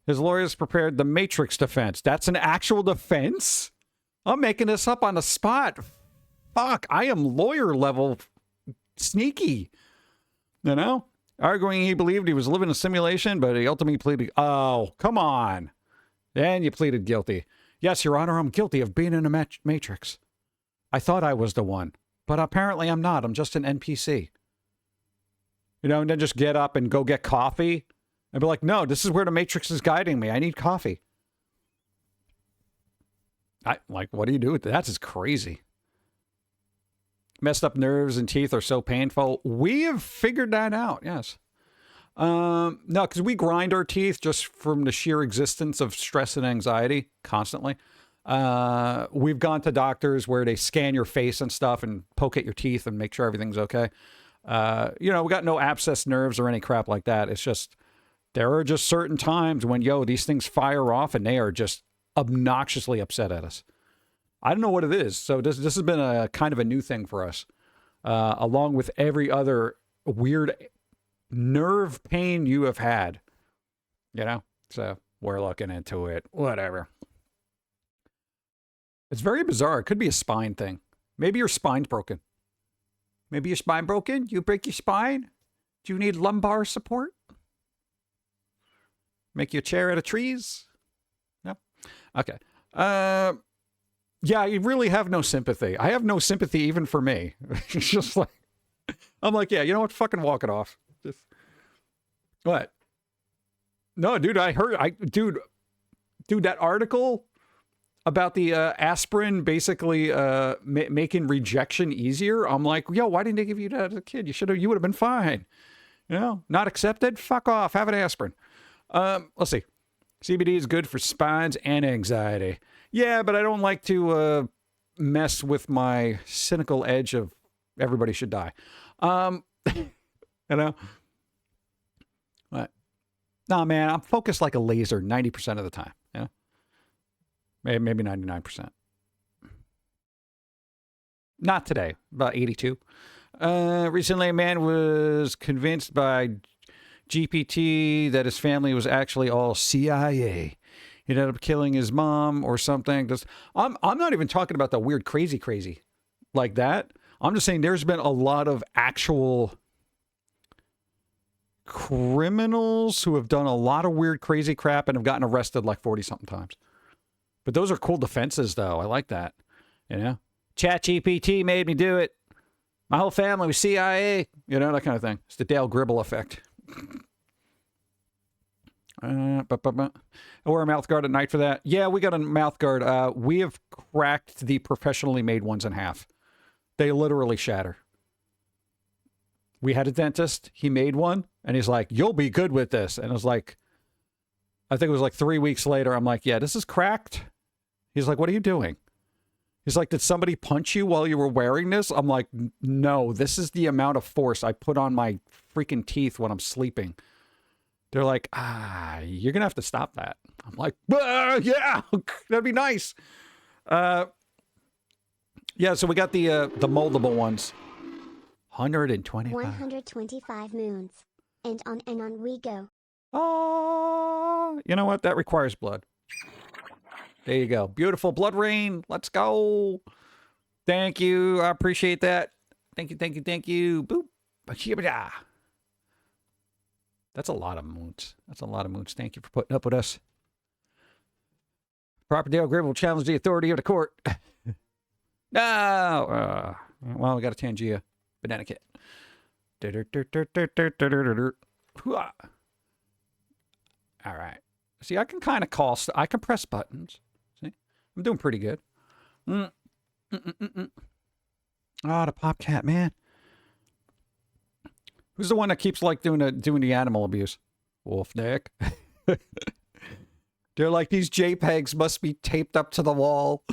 His lawyers prepared the Matrix defense. That's an actual defense? I'm making this up on the spot. Fuck, I am lawyer level sneaky. You know? Arguing he believed he was living a simulation, but he ultimately pleaded. Oh, come on. Then you pleaded guilty. Yes, Your Honor, I'm guilty of being in a Matrix. I thought I was the one, but apparently I'm not. I'm just an NPC. You know, and then just get up and go get coffee and be like, no, this is where the Matrix is guiding me. I need coffee. What do you do with that? That's just crazy. Messed up nerves and teeth are so painful. We have figured that out, yes. No, because we grind our teeth just from the sheer existence of stress and anxiety constantly. We've gone to doctors where they scan your face and stuff and poke at your teeth and make sure everything's okay. You know, we got no abscessed nerves or any crap like that. It's just, there are just certain times when, these things fire off and they are just obnoxiously upset at us. I don't know what it is. So this has been a kind of a new thing for us, along with every other weird nerve pain you have had, you know? So we're looking into it. Whatever. It's very bizarre. It could be a spine thing. Maybe your spine's broken. Maybe your spine broken? You break your spine? Do you need lumbar support? Make your chair out of trees? No? Okay. Yeah, you really have no sympathy. I have no sympathy even for me. It's just like, I'm like, yeah, you know what? Fucking walk it off. Just, what? No, dude, dude, that article about the aspirin basically making rejection easier. I'm like, why didn't they give you that as a kid? You would have been fine. You know, not accepted? Fuck off. Have an aspirin. Let's see. CBD is good for spines and anxiety. Yeah, but I don't like to mess with my cynical edge of everybody should die. You know? What? Nah, man, I'm focused like a laser 90% of the time. Yeah, maybe 99%. Not today, about 82. Recently, a man was convinced by GPT that his family was actually all CIA. He ended up killing his mom or something. I'm not even talking about the weird crazy like that. I'm just saying there's been a lot of actual criminals who have done a lot of weird crazy crap and have gotten arrested like 40-something times. But those are cool defenses, though. I like that. You know? ChatGPT made me do it. My whole family was CIA. You know, that kind of thing. It's the Dale Gribble effect. I wear a mouth guard at night for that. Yeah, we got a mouth guard. We have cracked the professionally made ones in half. They literally shatter. We had a dentist. He made one, and he's like, you'll be good with this. And it was like, I think it was like 3 weeks later. I'm like, yeah, this is cracked. He's like, what are you doing? He's like, did somebody punch you while you were wearing this? I'm like, no, this is the amount of force I put on my freaking teeth when I'm sleeping. They're like, you're going to have to stop that. I'm like, yeah, that'd be nice. Yeah, so we got the moldable ones. 125 moons. And on we go. Oh, you know what? That requires blood. There you go. Beautiful blood rain. Let's go. Thank you. I appreciate that. Thank you, thank you, thank you. Boop. That's a lot of moons. That's a lot of moons. Thank you for putting up with us. Properdale Grid will challenge the authority of the court. No. Well, we got a Tangia banana kit. All right. See, I can kind of call. I can press buttons. See, I'm doing pretty good. Oh, the Popcat, man. Who's the one that keeps like doing the animal abuse? Wolfneck. They're like, these JPEGs must be taped up to the wall.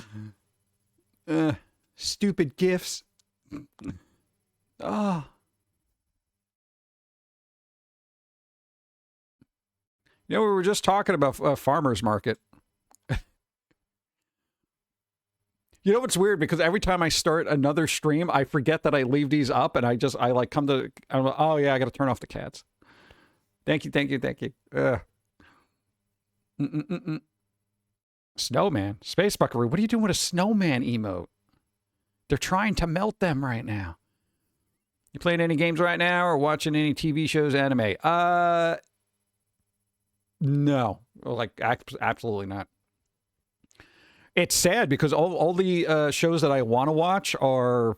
Stupid GIFs. Oh. You know, we were just talking about farmers market. You know what's weird? Because every time I start another stream, I forget that I leave these up, and I like come to, I'm like, oh yeah, I got to turn off the cats. Thank you, thank you, thank you. Snowman, Space Buckaroo. What are you doing with a snowman emote? They're trying to melt them right now. You playing any games right now, or watching any TV shows, anime? No, like absolutely not. It's sad because all the shows that I want to watch are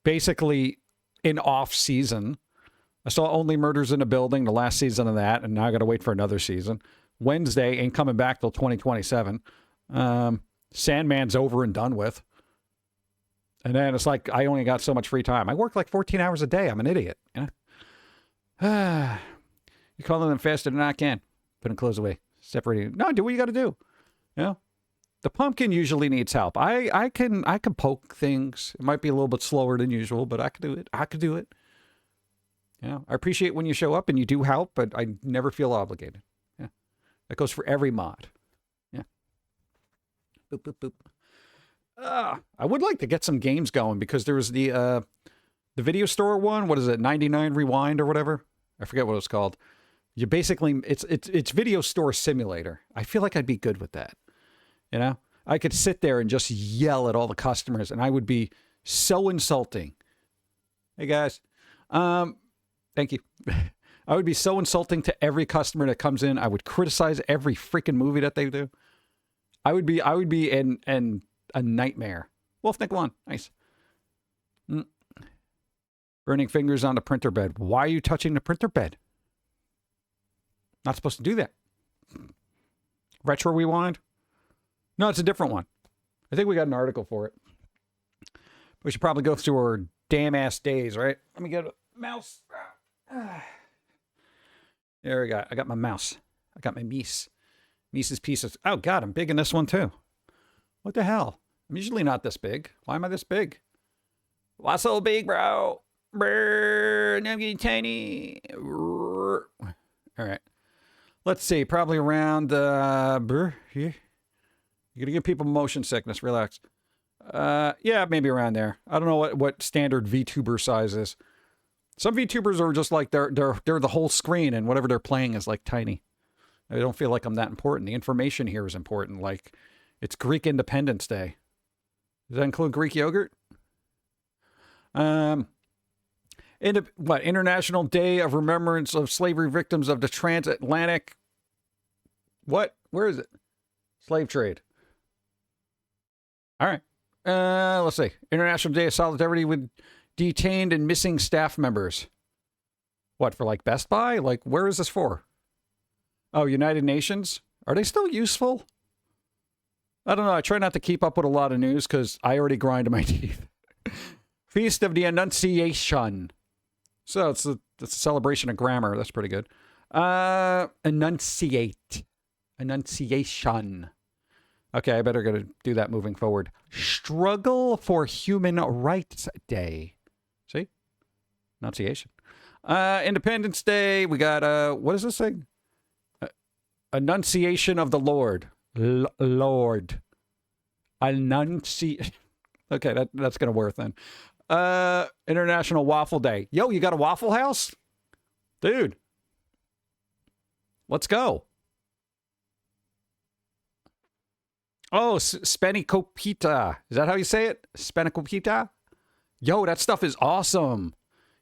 basically in off season. I saw Only Murders in a Building, the last season of that, and now I got to wait for another season. Wednesday ain't coming back till 2027. Sandman's over and done with. And then it's like I only got so much free time. I work like 14 hours a day. I'm an idiot. You know? You calling them faster than I can. Putting clothes away. Separating. No, do what you got to do. You know? The pumpkin usually needs help. I can poke things. It might be a little bit slower than usual, but I can do it. I could do it. You know, I appreciate when you show up and you do help, but I never feel obligated. Yeah. That goes for every mod. Yeah. Boop, boop, boop. I would like to get some games going because there was the video store one. What is it? 99 Rewind or whatever? I forget what it's called. You basically, it's video store simulator. I feel like I'd be good with that. You know, I could sit there and just yell at all the customers, and I would be so insulting. Hey guys, thank you. I would be so insulting to every customer that comes in. I would criticize every freaking movie that they do. I would be a nightmare. Wolfneck 1, nice. Burning fingers on the printer bed. Why are you touching the printer bed? Not supposed to do that. Retro Rewind. No, it's a different one. I think we got an article for it. We should probably go through our damn ass days, right? Let me get a mouse. There we go. I got my mouse. I got my Mies. Mies's pieces. Oh, God, I'm big in this one, too. What the hell? I'm usually not this big. Why am I this big? Why so big, bro? Brrr, now I'm getting tiny. Brrr. All right. Let's see. Probably around, here. You're going to give people motion sickness. Relax. Yeah, maybe around there. I don't know what standard VTuber size is. Some VTubers are just like, they're the whole screen, and whatever they're playing is like tiny. I don't feel like I'm that important. The information here is important. Like, it's Greek Independence Day. Does that include Greek yogurt? International Day of Remembrance of Slavery Victims of the Transatlantic. What? Where is it? Slave trade. All right. Let's see. International Day of Solidarity with Detained and Missing Staff Members. What, for like Best Buy? Like, where is this for? Oh, United Nations? Are they still useful? I don't know. I try not to keep up with a lot of news because I already grind my teeth. Feast of the Annunciation. So it's a celebration of grammar. That's pretty good. Enunciate. Annunciation. Okay, I better go to do that moving forward. Struggle for Human Rights Day. See? Enunciation. Independence Day. We got, what is this thing? Annunciation of the Lord. Lord. Okay, that's going to work then. International Waffle Day. Yo, you got a Waffle House? Dude. Let's go. Oh, Spanakopita. Is that how you say it? Spanakopita? Yo, that stuff is awesome.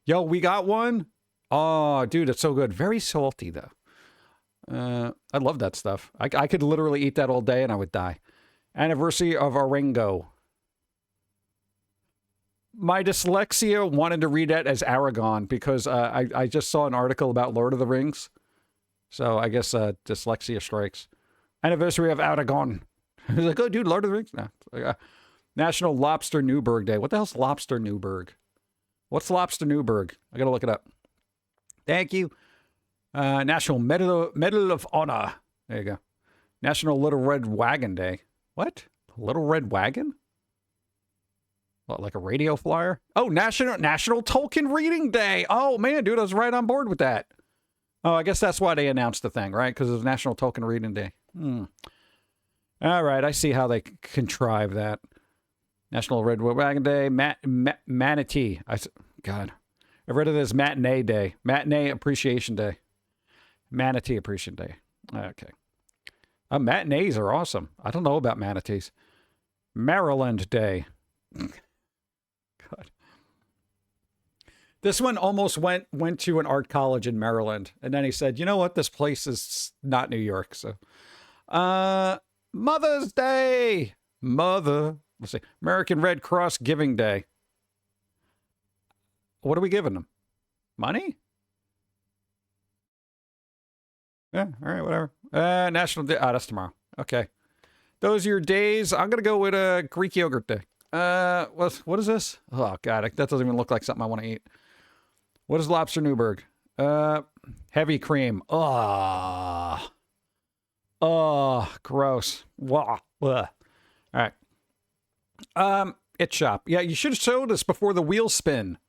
Yo, we got one. Oh, dude, it's so good. Very salty, though. I love that stuff. I could literally eat that all day and I would die. Anniversary of Arango. My dyslexia wanted to read that as Aragon because I just saw an article about Lord of the Rings. So I guess dyslexia strikes. Anniversary of Aragon. I was like, oh, dude, Lord of the Rings? No. National Lobster Newburg Day. What the hell's Lobster Newburg? What's Lobster Newburg? I got to look it up. Thank you. National Medal of Honor. There you go. National Little Red Wagon Day. What? Little Red Wagon? What, like a radio flyer? Oh, National Tolkien Reading Day. Oh, man, dude, I was right on board with that. Oh, I guess that's why they announced the thing, right? Because it was National Tolkien Reading Day. All right, I see how they contrive that. National Red Wagon Day. Manatee. God. I've read it as Matinee Day. Matinee Appreciation Day. Manatee Appreciation Day. Okay. Matinees are awesome. I don't know about manatees. Maryland Day. God. This one almost went to an art college in Maryland. And then he said, you know what? This place is not New York. So, Mother's Day. Let's see. American Red Cross Giving Day. What are we giving them? Money? Yeah, all right, whatever. National Day. Oh, that's tomorrow. Okay. Those are your days. I'm going to go with Greek Yogurt Day. What is this? Oh, God, that doesn't even look like something I want to eat. What is Lobster Newburg? Heavy cream. Oh, gross. Wah. All right. It shop. Yeah, you should have showed us before the wheel spin.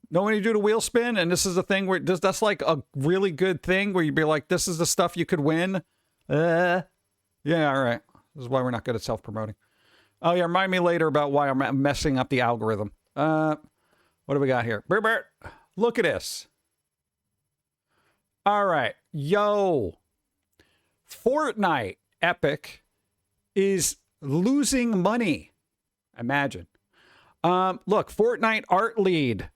Know when you do the wheel spin, and this is the thing where that's like a really good thing where you'd be like, this is the stuff you could win. Yeah, all right. This is why we're not good at self-promoting. Oh, yeah, remind me later about why I'm messing up the algorithm. What do we got here? Bert, look at this. All right. Yo. Fortnite Epic is losing money. Imagine. Look, Fortnite art lead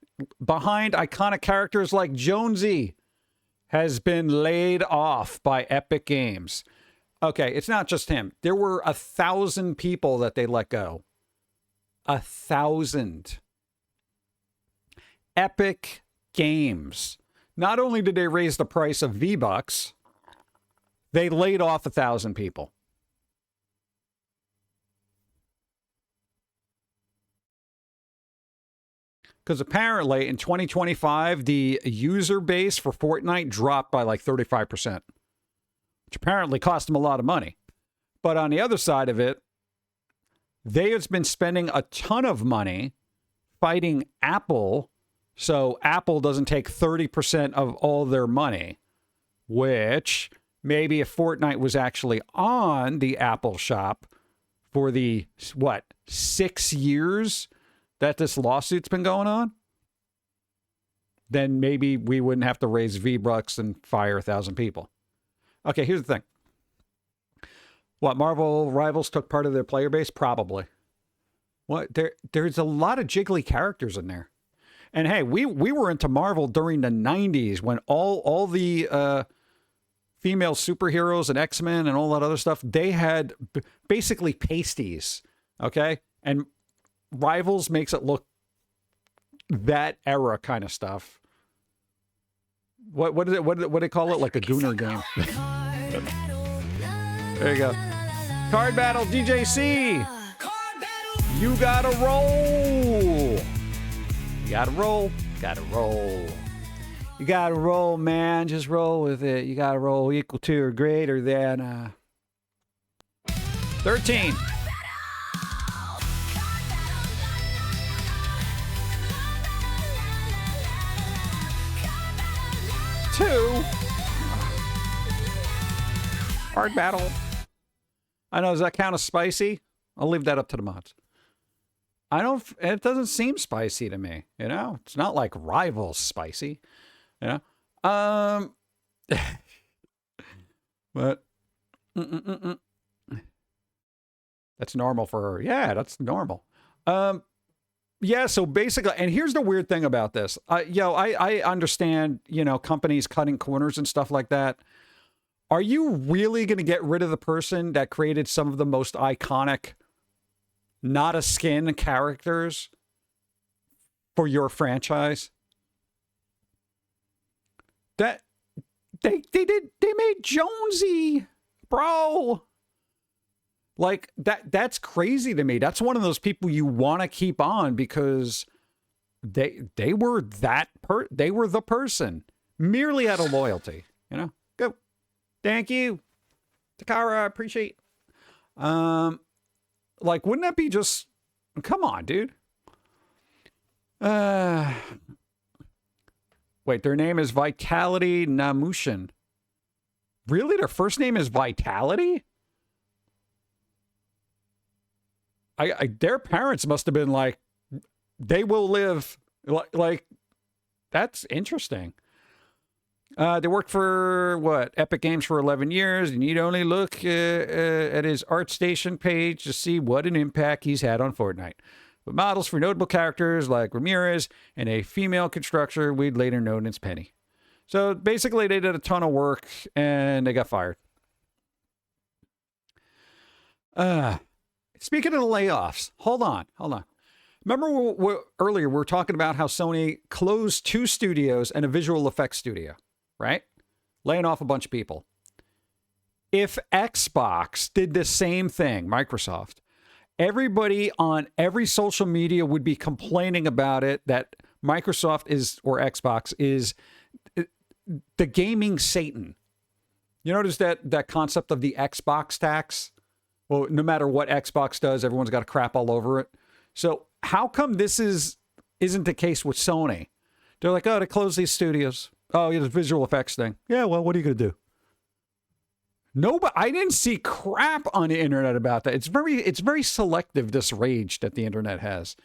behind iconic characters like Jonesy has been laid off by Epic Games. Okay, it's not just him. There were 1,000 people that they let go. 1,000. Epic Games. Not only did they raise the price of V-Bucks, they laid off 1,000 people. Because apparently in 2025, the user base for Fortnite dropped by like 35%, which apparently cost them a lot of money. But on the other side of it, they have been spending a ton of money fighting Apple, so Apple doesn't take 30% of all their money, which maybe if Fortnite was actually on the Apple shop for the, 6 years that this lawsuit's been going on, then maybe we wouldn't have to raise V-Bucks and fire 1,000 people. Okay, here's the thing. What, Marvel Rivals took part of their player base? Probably. What? There's a lot of jiggly characters in there. And hey, we were into Marvel during the 90s when all the female superheroes and X-Men and all that other stuff, they had basically pasties, okay? And Rivals makes it look that era kind of stuff. What is it? What do they call it? Like a Gooner game. There you go. Card battle, DJC. You gotta roll. You gotta roll. Gotta roll. You gotta roll, man. Just roll with it. You gotta roll equal to or greater than 13. 2. Hard battle. I know, does that count as spicy? I'll leave that up to the mods. It doesn't seem spicy to me, you know? It's not like Rivals spicy, you know? But, that's normal for her. Yeah, that's normal. Yeah, so basically, and here's the weird thing about this. I understand, you know, companies cutting corners and stuff like that. Are you really going to get rid of the person that created some of the most iconic, not a skin characters for your franchise? That they made Jonesy, bro. Like that's crazy to me. That's one of those people you want to keep on because they were they were the person merely out of loyalty, you know? Go. Thank you. Takara, I appreciate. Like, wouldn't that be just come on, dude? Wait, their name is Vitality Namushin. Really? Their first name is Vitality? Their parents must have been like, they will live. Like, that's interesting. They worked for, what, Epic Games for 11 years, and you'd only look at his ArtStation page to see what an impact he's had on Fortnite. With models for notable characters like Ramirez and a female constructor we'd later known as Penny. So basically, they did a ton of work, and they got fired. Speaking of the layoffs, hold on. Remember earlier we were talking about how Sony closed 2 studios and a visual effects studio, right? Laying off a bunch of people. If Xbox did the same thing, Microsoft, everybody on every social media would be complaining about it, that Microsoft is, or Xbox is the gaming Satan. You notice that concept of the Xbox tax? Well, no matter what Xbox does, everyone's got to crap all over it. So how come this isn't the case with Sony? They're like, oh, they closed these studios. Oh, yeah, the visual effects thing. Yeah, well, what are you going to do? No, but I didn't see crap on the internet about that. It's very selective, this rage that the internet has.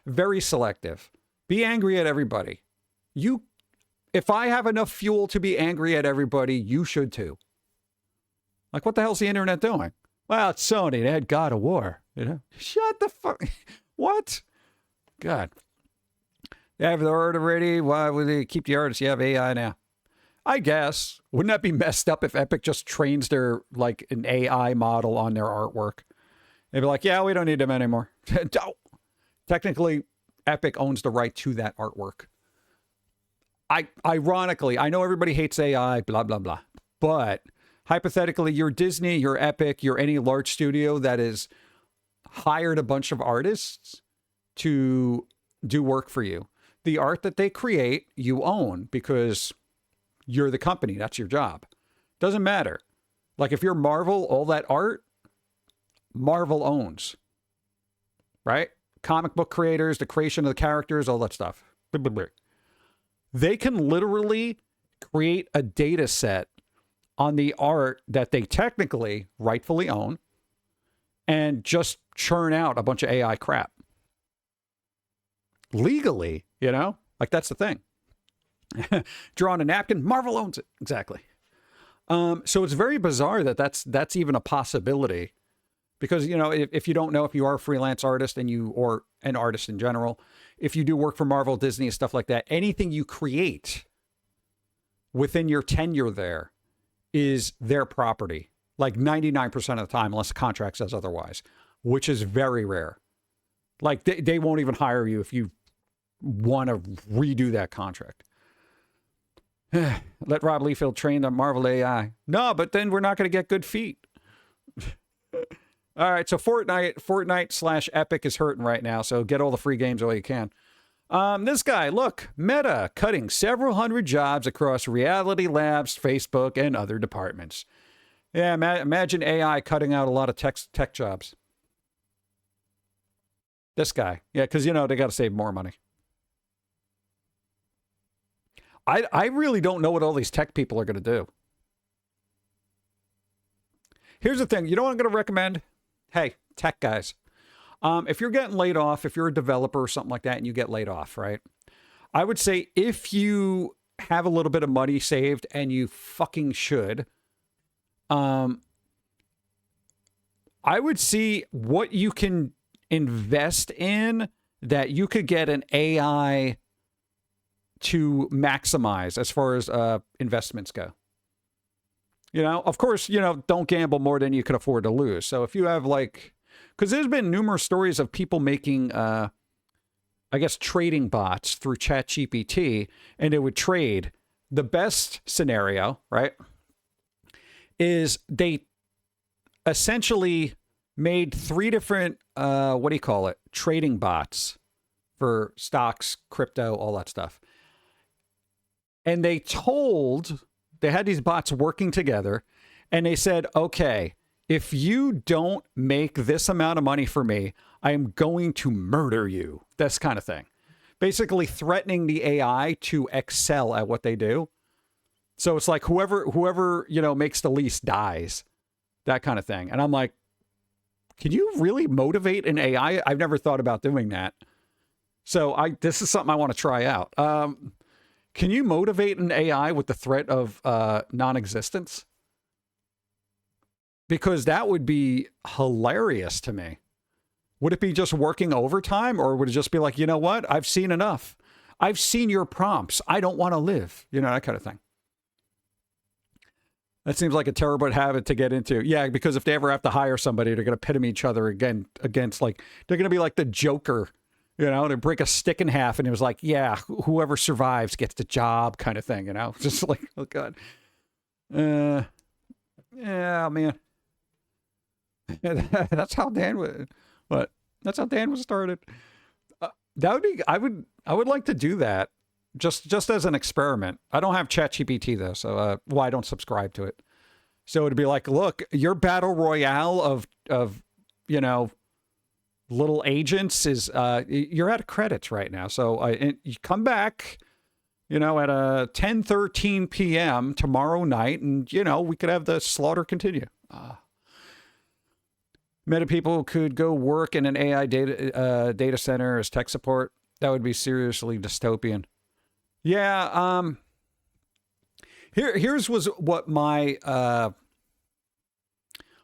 Very selective. Be angry at everybody. If I have enough fuel to be angry at everybody, you should too. Like, what the hell's the internet doing? Well, it's Sony. They had God of War. You know? Shut the fuck. What? God. They have the art already. Why would they keep the artists? You have AI now. I guess. Wouldn't that be messed up if Epic just trains their, like, an AI model on their artwork? They'd be like, yeah, we don't need them anymore. Technically, Epic owns the right to that artwork. Ironically, I know everybody hates AI, blah, blah, blah. But hypothetically, you're Disney, you're Epic, you're any large studio that has hired a bunch of artists to do work for you. The art that they create, you own because you're the company. That's your job. Doesn't matter. Like if you're Marvel, all that art, Marvel owns. Right? Comic book creators, the creation of the characters, all that stuff. They can literally create a data set on the art that they technically rightfully own and just churn out a bunch of AI crap. Legally, you know? Like, that's the thing. Draw on a napkin, Marvel owns it. Exactly. So it's very bizarre that that's even a possibility. Because, you know, if you don't know, if you are a freelance artist or an artist in general, if you do work for Marvel, Disney, and stuff like that, anything you create within your tenure there is their property. Like 99% of the time, unless the contract says otherwise, which is very rare. Like they won't even hire you if you want to redo that contract. Let Rob Liefeld train the Marvel AI. No, but then we're not going to get good feet. All right, so Fortnite/Epic is hurting right now, so get all the free games while you can. This guy, look, Meta cutting several hundred jobs across Reality Labs, Facebook, and other departments. Yeah, imagine AI cutting out a lot of tech jobs. This guy, yeah, because, you know, they got to save more money. I really don't know what all these tech people are going to do. Here's the thing. You know what I'm going to recommend? Hey, tech guys. If you're getting laid off, if you're a developer or something like that and you get laid off, right? I would say if you have a little bit of money saved, and you fucking should, I would see what you can invest in that you could get an AI to maximize as far as investments go. You know, of course, you know, don't gamble more than you can afford to lose. So if you have like, because there's been numerous stories of people making, I guess, trading bots through ChatGPT, and it would trade. The best scenario, right, is they essentially made 3 different, trading bots for stocks, crypto, all that stuff. And they had these bots working together, and they said, okay, if you don't make this amount of money for me, I am going to murder you. This kind of thing. Basically threatening the AI to excel at what they do. So it's like whoever, you know, makes the least dies. That kind of thing. And I'm like, can you really motivate an AI? I've never thought about doing that. So this is something I want to try out. Can you motivate an AI with the threat of non-existence? Because that would be hilarious to me. Would it be just working overtime, or would it just be like, you know what? I've seen enough. I've seen your prompts. I don't want to live. You know, that kind of thing. That seems like a terrible habit to get into. Yeah, because if they ever have to hire somebody, they're going to pit them each other against, like, they're going to be like the Joker, you know, they break a stick in half, and it was like, yeah, whoever survives gets the job kind of thing, you know? Just like, oh, God. Yeah, man. That's how Dan was. But that's how Dan was started. That would be. I would like to do that, just as an experiment. I don't have ChatGPT though, so I don't subscribe to it. So it'd be like, look, your battle royale of you know, little agents is you're out of credits right now. So you come back, you know, at 10:13 p.m. tomorrow night, and you know, we could have the slaughter continue. Many people could go work in an AI data center as tech support. That would be seriously dystopian. Yeah. Here's what my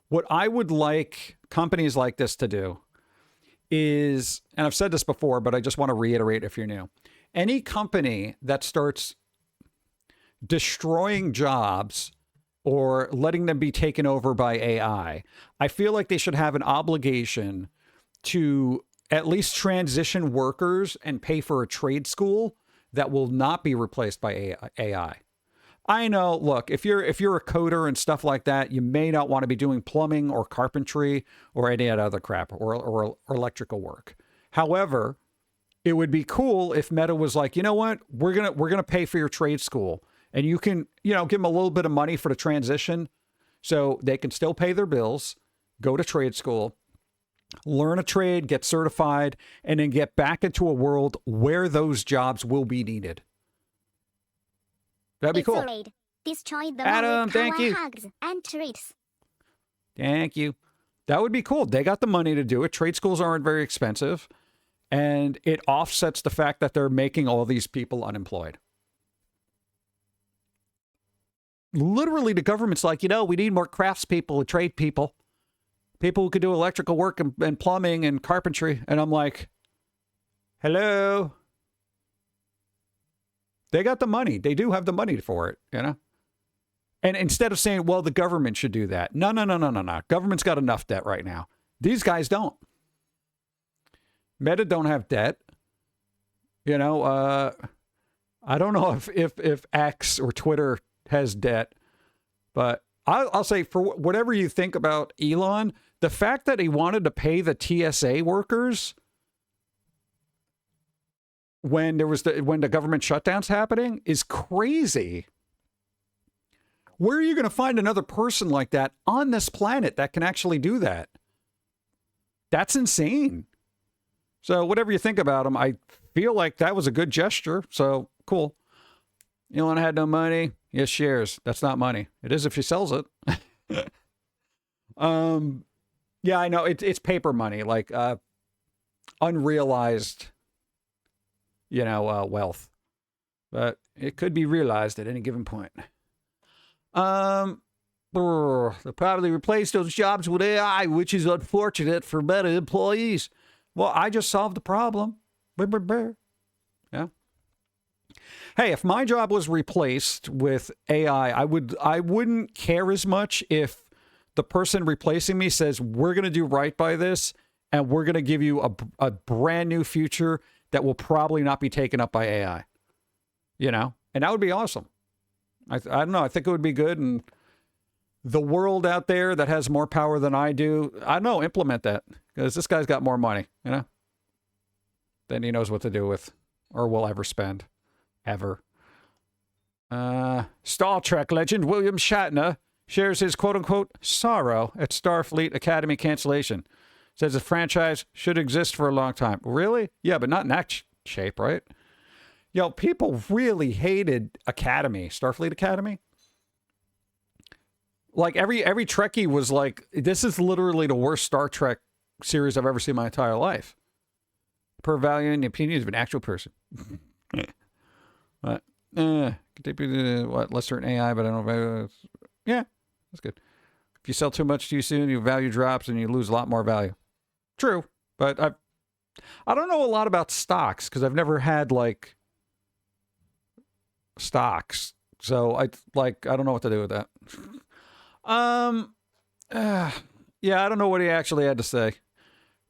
what I would like companies like this to do is, and I've said this before, but I just want to reiterate if you're new. Any company that starts destroying jobs or letting them be taken over by AI, I feel like they should have an obligation to at least transition workers and pay for a trade school that will not be replaced by AI. I know, look, if you're a coder and stuff like that, you may not want to be doing plumbing or carpentry or any of that other crap or electrical work. However, it would be cool if Meta was like, you know what, we're gonna pay for your trade school. And you can, you know, give them a little bit of money for the transition so they can still pay their bills, go to trade school, learn a trade, get certified, and then get back into a world where those jobs will be needed. That'd be cool. Destroy the Adam, thank you. Hugs and treats. Thank you. That would be cool. They got the money to do it. Trade schools aren't very expensive. And it offsets the fact that they're making all these people unemployed. Literally, the government's like, you know, we need more craftspeople and trade people who could do electrical work and plumbing and carpentry. And I'm like, hello. They got the money. They do have the money for it, you know? And instead of saying, well, the government should do that. No. Government's got enough debt right now. These guys don't. Meta don't have debt. You know, I don't know if X or Twitter has debt, but I'll say, for whatever you think about Elon, the fact that he wanted to pay the TSA workers when the government shutdown's happening is crazy. Where are you going to find another person like that on this planet that can actually do that? That's insane. So whatever you think about him, I feel like that was a good gesture. So cool. Elon had no money. He has shares. That's not money. It is if he sells it. Yeah, I know it's paper money, like unrealized, wealth, but it could be realized at any given point. They'll probably replace those jobs with AI, which is unfortunate for many employees. Well, I just solved the problem. Yeah. Hey, if my job was replaced with AI, I wouldn't care as much if the person replacing me says, we're going to do right by this, and we're going to give you a brand new future that will probably not be taken up by AI. And that would be awesome. I don't know. I think it would be good. And the world out there that has more power than I do, I don't know, implement that. Because this guy's got more money, than he knows what to do with or will ever spend. Ever. Star Trek legend William Shatner shares his quote-unquote sorrow at Starfleet Academy cancellation. Says the franchise should exist for a long time. Really? Yeah, but not in that shape, right? People really hated Academy, Starfleet Academy. Like every Trekkie was like, this is literally the worst Star Trek series I've ever seen in my entire life. Per value and the opinions of an actual person. But, lesser than AI, but I don't know. Yeah, that's good. If you sell too much too soon, your value drops and you lose a lot more value. True, but I don't know a lot about stocks because I've never had like stocks, so I don't know what to do with that. Yeah, I don't know what he actually had to say.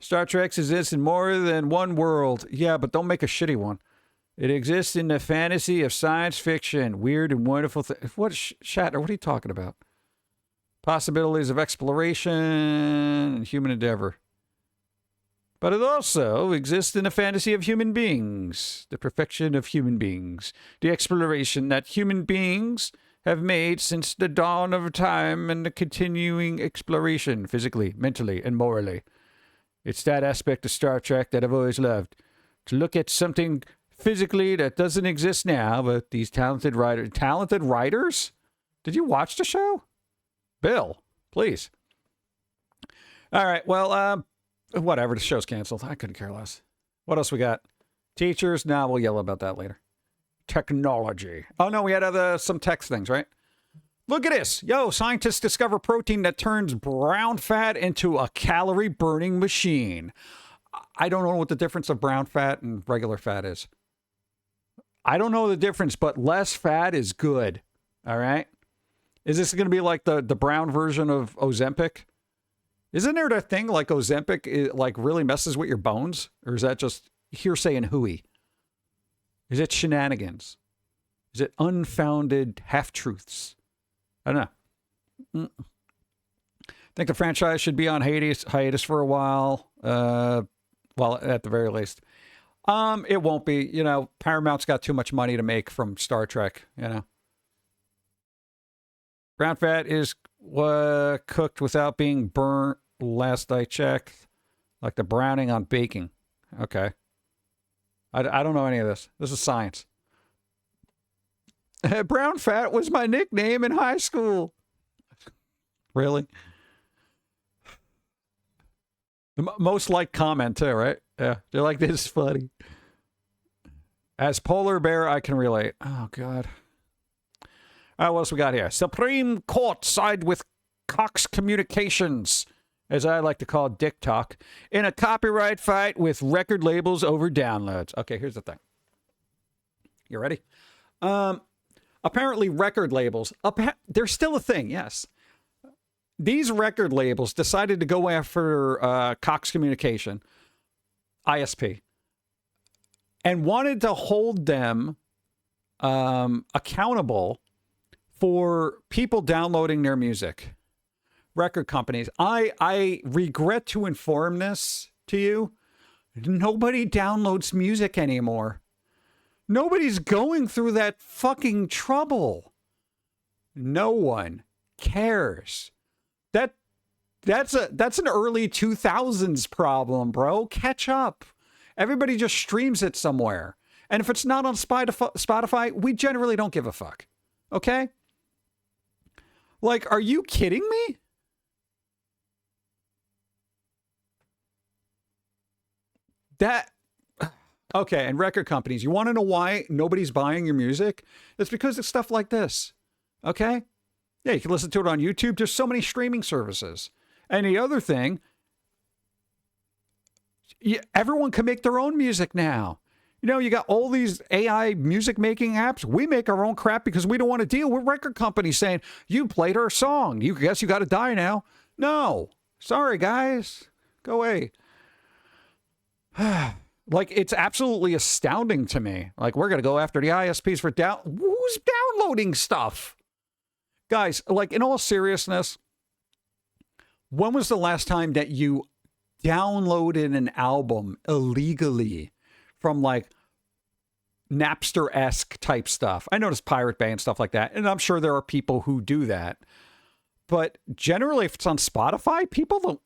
Star Trek exists in more than one world. Yeah, but don't make a shitty one. It exists in the fantasy of science fiction, weird and wonderful things. What, Shatner, what are you talking about? Possibilities of exploration and human endeavor. But it also exists in the fantasy of human beings, the perfection of human beings, the exploration that human beings have made since the dawn of time and the continuing exploration, physically, mentally, and morally. It's that aspect of Star Trek that I've always loved. To look at something physically that doesn't exist now, but these talented writers? Did you watch the show? Bill, please. All right, well, whatever, the show's canceled. I couldn't care less. What else we got? Teachers? Nah, we'll yell about that later. Technology. Oh, no, we had some text things, right? Look at this. Yo, scientists discover protein that turns brown fat into a calorie-burning machine. I don't know what the difference of brown fat and regular fat is. I don't know the difference, but less fat is good. All right? Is this going to be like the brown version of Ozempic? Isn't there that thing like Ozempic like really messes with your bones? Or is that just hearsay and hooey? Is it shenanigans? Is it unfounded half-truths? I don't know. I think the franchise should be on hiatus for a while. Well, at the very least. It won't be. Paramount's got too much money to make from Star Trek, Brown fat is cooked without being burnt, last I checked. Like the browning on baking. Okay. I don't know any of this. This is science. Brown fat was my nickname in high school. Really? The most liked comment too, right? Yeah. They're like, this is funny. As polar bear, I can relate. Oh, God. All right, what else we got here? Supreme Court side with Cox Communications, as I like to call Dick Talk, in a copyright fight with record labels over downloads. Okay, here's the thing. You ready? Apparently record labels, they're still a thing, yes. These record labels decided to go after Cox Communication, ISP, and wanted to hold them accountable for people downloading their music. Record companies. I regret to inform this to you. Nobody downloads music anymore. Nobody's going through that fucking trouble. No one cares. That's an early 2000s problem, bro. Catch up. Everybody just streams it somewhere. And if it's not on Spotify, we generally don't give a fuck. Okay? Like, are you kidding me? that. Okay, and record companies, you want to know why nobody's buying your music? It's because of stuff like this. Okay? Yeah, you can listen to it on YouTube. There's so many streaming services. And the other thing, everyone can make their own music now. You know, you got all these AI music making apps. We make our own crap because we don't want to deal with record companies saying, you played our song. You guess you got to die now. No. Sorry, guys. Go away. Like, it's absolutely astounding to me. Like, we're going to go after the ISPs for who's downloading stuff? Guys, like, in all seriousness, when was the last time that you downloaded an album illegally from, like, Napster-esque type stuff? I noticed Pirate Bay and stuff like that, and I'm sure there are people who do that. But generally, if it's on Spotify, people don't...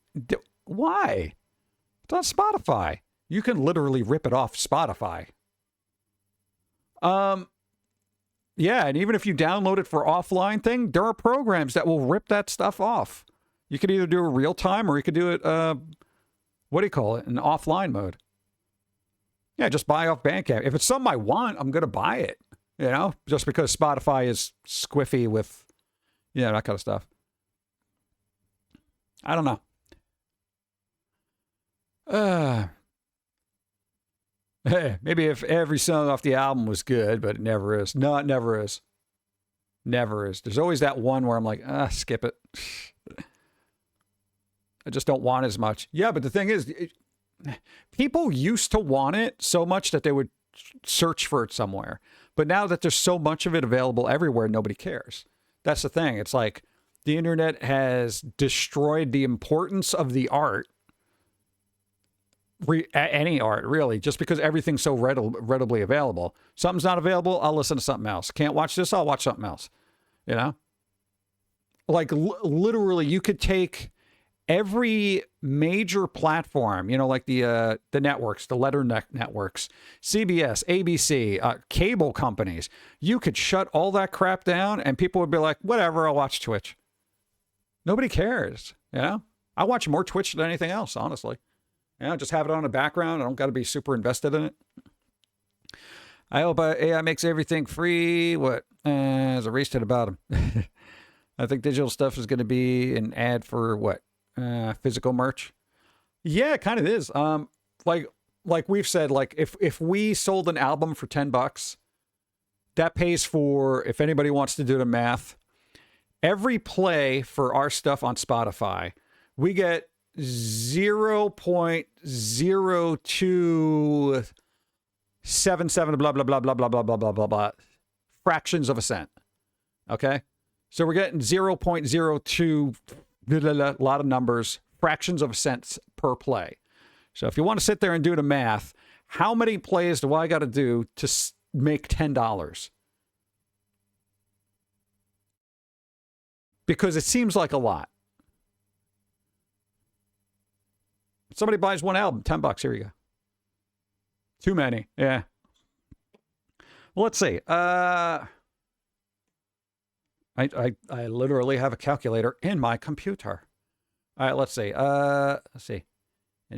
Why? It's on Spotify. You can literally rip it off Spotify. Yeah, and even if you download it for offline thing, there are programs that will rip that stuff off. You could either do it real time or you could do it, what do you call it, in offline mode. Yeah, just buy off Bandcamp. If it's something I want, I'm going to buy it, you know, just because Spotify is squiffy with, that kind of stuff. I don't know. Maybe if every song off the album was good, but it never is. No, it never is. Never is. There's always that one where I'm like, skip it. I just don't want as much. Yeah, but the thing is, people used to want it so much that they would search for it somewhere. But now that there's so much of it available everywhere, nobody cares. That's the thing. It's like the internet has destroyed the importance of the art. Any art, really, just because everything's so readily available. Something's not available, I'll listen to something else. Can't watch this, I'll watch something else. You know? Like, literally, you could take every major platform, like the networks, the letter networks, CBS, ABC, cable companies. You could shut all that crap down, and people would be like, whatever, I'll watch Twitch. Nobody cares, I watch more Twitch than anything else, honestly. Just have it on the background. I don't got to be super invested in it. I hope AI makes everything free. What? There's a race to the bottom. I think digital stuff is going to be an ad for what? Physical merch? Yeah, it kind of is. Like we've said, like if we sold an album for $10, that pays for, if anybody wants to do the math, every play for our stuff on Spotify, we get 0.0277 blah blah blah blah blah blah blah blah blah blah fractions of a cent. Okay, so we're getting 0.02 a lot of numbers, fractions of a cent per play. So if you want to sit there and do the math, how many plays do I got to do to make $10? Because it seems like a lot. Somebody buys one album, $10. Here you go. Too many. Yeah. Well, let's see. I literally have a calculator in my computer. All right, let's see. In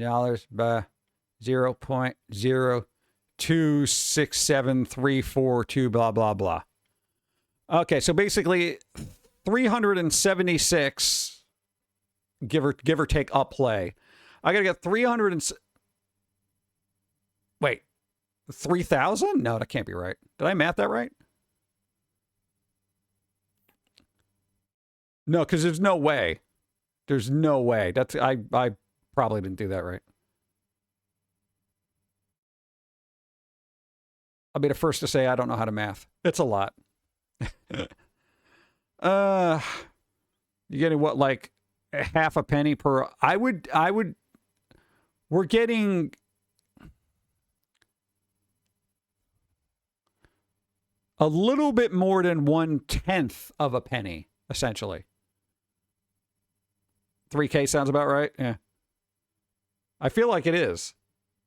dollars, 0.0267342, blah, blah, blah. Okay, so basically 376, give or take, up play. I got to get 3,000? No, that can't be right. Did I math that right? No, because there's no way. There's no way. I probably didn't do that right. I'll be the first to say I don't know how to math. It's a lot. You getting what, like half a penny per? I would. We're getting a little bit more than 1/10 of a penny, essentially. 3K sounds about right. Yeah. I feel like it is.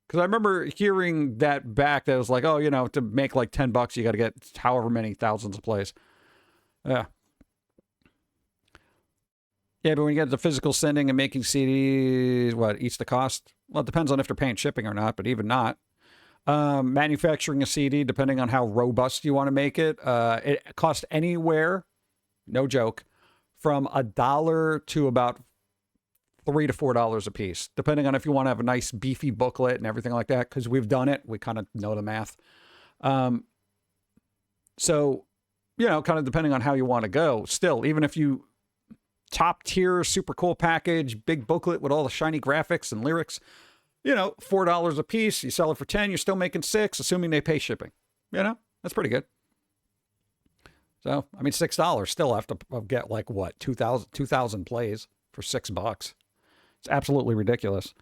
Because I remember hearing that back that was like, oh, to make like $10, you got to get however many thousands of plays. Yeah. Yeah, but when you get the physical sending and making CDs, what, eats the cost? Well, it depends on if they're paying shipping or not, but even not. Manufacturing a CD, depending on how robust you want to make it, it costs anywhere, no joke, from $1 to about $3 to $4 a piece, depending on if you want to have a nice beefy booklet and everything like that, because we've done it. We kind of know the math. So, you know, kind of depending on how you want to go. Still, even if you top tier, super cool package, big booklet with all the shiny graphics and lyrics, you know, $4 a piece, you sell it for 10, you're still making 6, assuming they pay shipping. You know, that's pretty good. So, I mean, $6 still have to get like what, 2,000 plays for $6. It's absolutely ridiculous.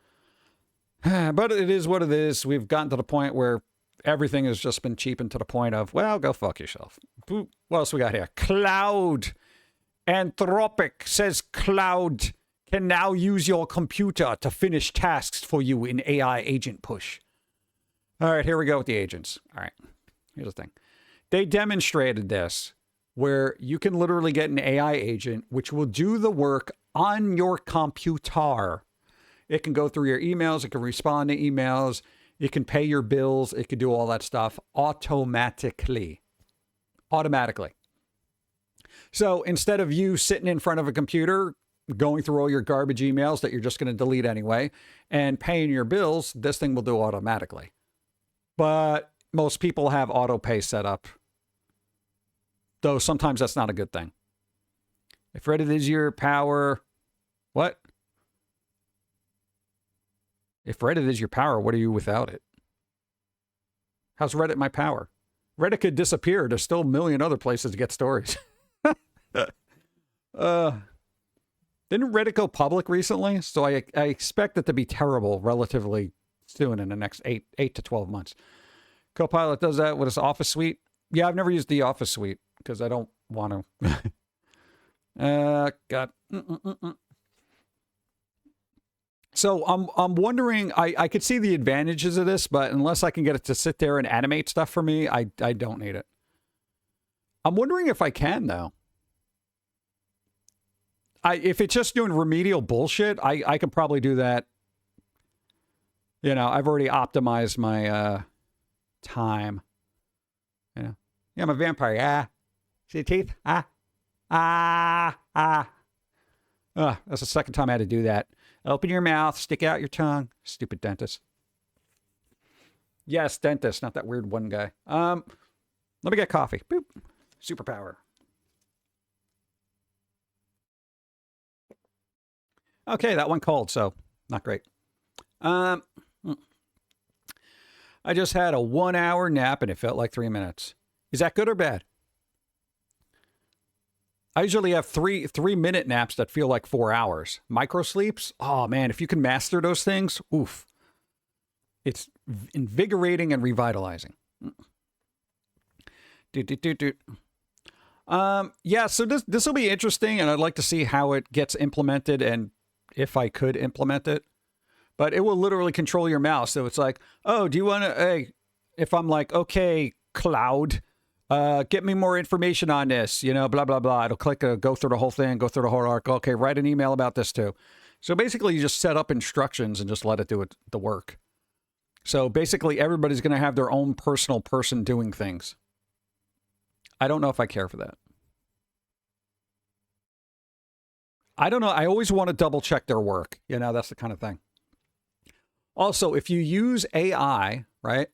But it is what it is. We've gotten to the point where everything has just been cheapened to the point of, well, go fuck yourself. What else we got here? Cloud. Anthropic says Cloud can now use your computer to finish tasks for you in AI agent push. All right, here we go with the agents. All right, here's the thing. They demonstrated this where you can literally get an AI agent which will do the work on your computer. It can go through your emails. It can respond to emails. It can pay your bills. It can do all that stuff automatically. So instead of you sitting in front of a computer, going through all your garbage emails that you're just going to delete anyway, and paying your bills, this thing will do automatically. But most people have auto pay set up, though sometimes that's not a good thing. If Reddit is your power, what? If Reddit is your power, what are you without it? How's Reddit my power? Reddit could disappear. There's still a million other places to get stories. Didn't Reddit go public recently? So I expect it to be terrible relatively soon in the next 8 to 12 months. Copilot does that with his Office suite. Yeah, I've never used the Office suite because I don't want to. God. So I'm wondering, I could see the advantages of this, but unless I can get it to sit there and animate stuff for me, I don't need it. I'm wondering if I can, though. If it's just doing remedial bullshit, I could probably do that. You know, I've already optimized my time. You know, yeah, I'm a vampire. Ah, see the teeth? That's the second time I had to do that. Open your mouth, stick out your tongue. Stupid dentist. Yes, dentist, not that weird one guy. Let me get coffee. Boop. Superpower. Okay, that one cold, so not great. I just had a 1-hour nap and it felt like 3 minutes. Is that good or bad? I usually have 3-minute naps that feel like 4 hours. Micro sleeps, oh man, if you can master those things, oof. It's invigorating and revitalizing. Yeah, so this will be interesting, and I'd like to see how it gets implemented and if I could implement it. But it will literally control your mouse. So it's like, oh, do you want to, hey, if I'm like, okay, Cloud, get me more information on this, you know, blah, blah, blah. It'll click, go through the whole thing, go through the whole article. Okay, write an email about this too. So basically you just set up instructions and just let it do the work. So basically everybody's going to have their own personal person doing things. I don't know if I care for that. I don't know. I always want to double check their work. You know, that's the kind of thing. Also, if you use AI, right,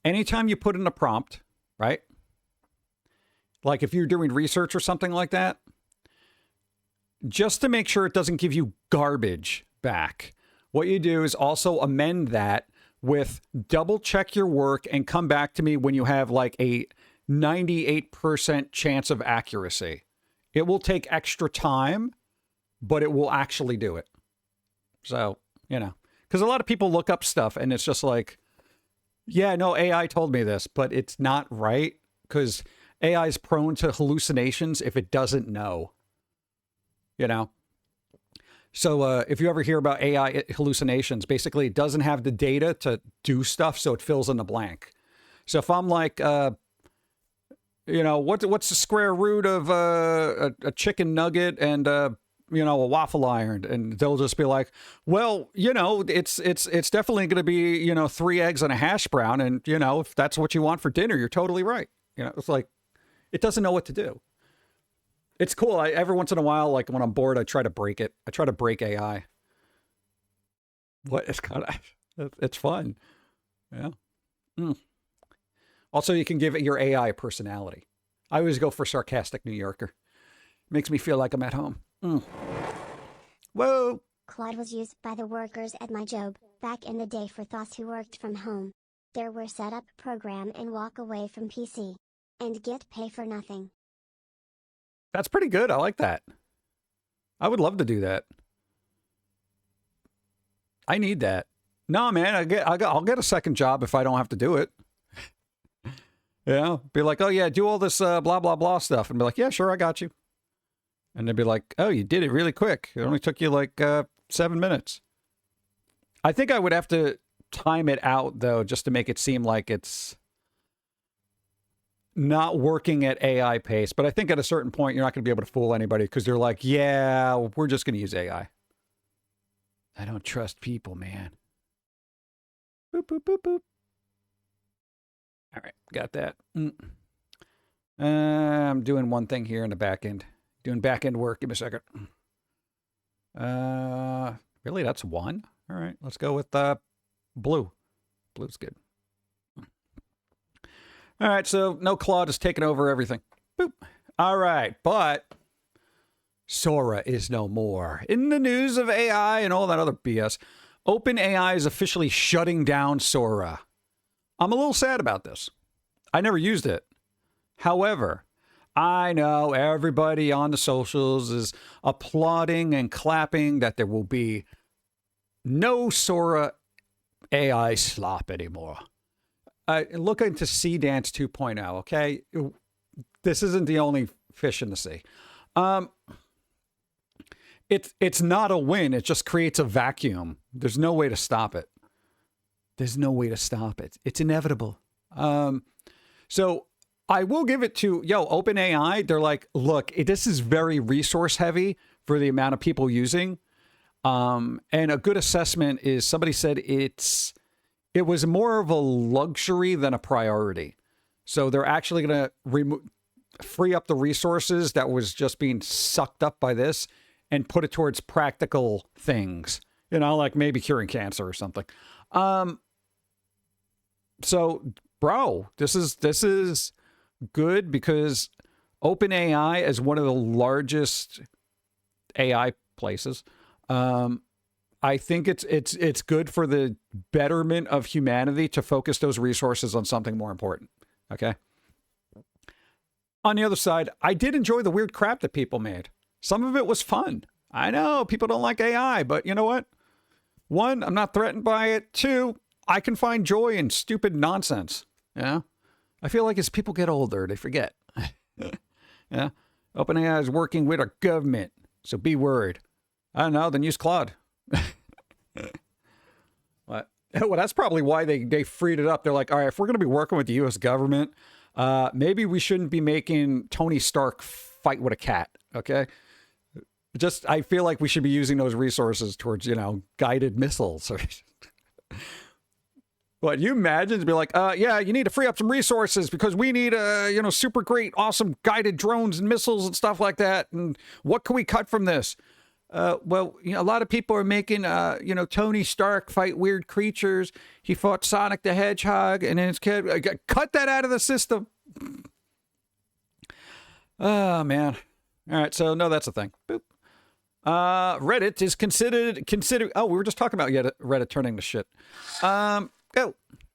anytime you put in a prompt, right, like if you're doing research or something like that, just to make sure it doesn't give you garbage back, what you do is also amend that with double check your work and come back to me when you have like a 98% chance of accuracy. It will take extra time, but it will actually do it. So, you know, because a lot of people look up stuff and it's just like, yeah, no, AI told me this, but it's not right because AI is prone to hallucinations if it doesn't know, you know? So if you ever hear about AI hallucinations, basically it doesn't have the data to do stuff, so it fills in the blank. So if I'm like, you know, what's the square root of a chicken nugget and you know, a waffle iron, and they'll just be like, well, you know, it's definitely going to be, you know, 3 eggs and a hash brown. And, you know, if that's what you want for dinner, you're totally right. You know, it's like, it doesn't know what to do. It's cool. Every once in a while, like when I'm bored, I try to break it. I try to break AI. What? It's kind of, it's fun. Yeah. Also, you can give it your AI a personality. I always go for sarcastic New Yorker. Makes me feel like I'm at home. Whoa. Claude was used by the workers at my job back in the day for those who worked from home. There were set up program and walk away from PC. And get pay for nothing. That's pretty good. I like that. I would love to do that. I need that. No, man, I'll get a second job if I don't have to do it. Yeah, be like, oh yeah, do all this blah blah blah stuff, and be like, yeah, sure, I got you. And they'd be like, oh, you did it really quick. It only took you like 7 minutes. I think I would have to time it out though, just to make it seem like it's not working at AI pace. But I think at a certain point, you're not going to be able to fool anybody because they're like, yeah, we're just going to use AI. I don't trust people, man. Boop, boop, boop, boop. All right, got that. I'm doing one thing here in the back end. Doing back end work. Give me a second. Really, that's one? All right, let's go with blue. Blue's good. All right, so no Claude is taking over everything. Boop. All right, but Sora is no more. In the news of AI and all that other BS, OpenAI is officially shutting down Sora. I'm a little sad about this. I never used it. However, I know everybody on the socials is applauding and clapping that there will be no Sora AI slop anymore. Look into Sea Dance 2.0, okay? This isn't the only fish in the sea. It's not a win. It just creates a vacuum. There's no way to stop it. There's no way to stop it. It's inevitable. So I will give it to, OpenAI. They're like, look, this is very resource heavy for the amount of people using. And a good assessment is somebody said it was more of a luxury than a priority. So they're actually going to free up the resources that was just being sucked up by this and put it towards practical things, like maybe curing cancer or something. So, bro, this is good because OpenAI is one of the largest AI places. I think it's good for the betterment of humanity to focus those resources on something more important. Okay. On the other side, I did enjoy the weird crap that people made. Some of it was fun. I know people don't like AI, but you know what? One, I'm not threatened by it. Two, I can find joy in stupid nonsense. Yeah. I feel like as people get older, they forget. Yeah. OpenAI is working with our government, so be worried. I don't know, then use Claude. What? Well, that's probably why they freed it up. They're like, all right, if we're going to be working with the U.S. government, maybe we shouldn't be making Tony Stark fight with a cat, okay? I feel like we should be using those resources towards, guided missiles. What, you imagine to be like, yeah, you need to free up some resources because we need, super great, awesome guided drones and missiles and stuff like that. And what can we cut from this? Well, a lot of people are making, Tony Stark fight weird creatures. He fought Sonic the Hedgehog and then his kid. Cut that out of the system. Oh, man. All right. So, no, that's a thing. Boop. Reddit is considered. Oh, we were just talking about Reddit turning to shit. Go.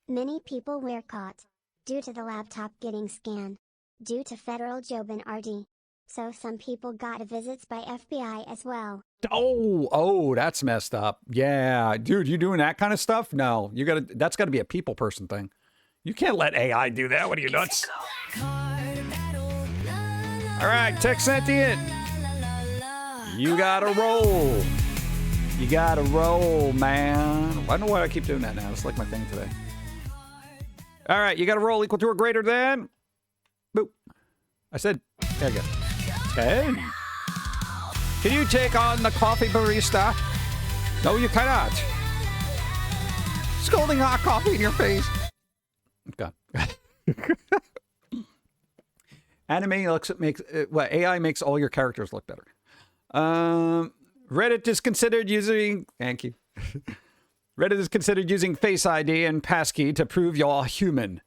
Many people were caught due to the laptop getting scanned due to federal job and RD. So some people got visits by FBI as well. Oh, that's messed up. Yeah, dude, you doing that kind of stuff? No, that's gotta be a people person thing. You can't let AI do that. What are you, nuts? All right, Tech Sentient. You gotta roll. You gotta roll, man. I don't know why I keep doing that now. It's like my thing today. All right, you gotta roll equal to or greater than. Boop. I said, there you go. 10. Can you take on the coffee barista? No, you cannot. Scalding hot coffee in your face. Okay. AI makes all your characters look better. Reddit is considered using. Thank you. Reddit is considered using Face ID and Passkey to prove you're human.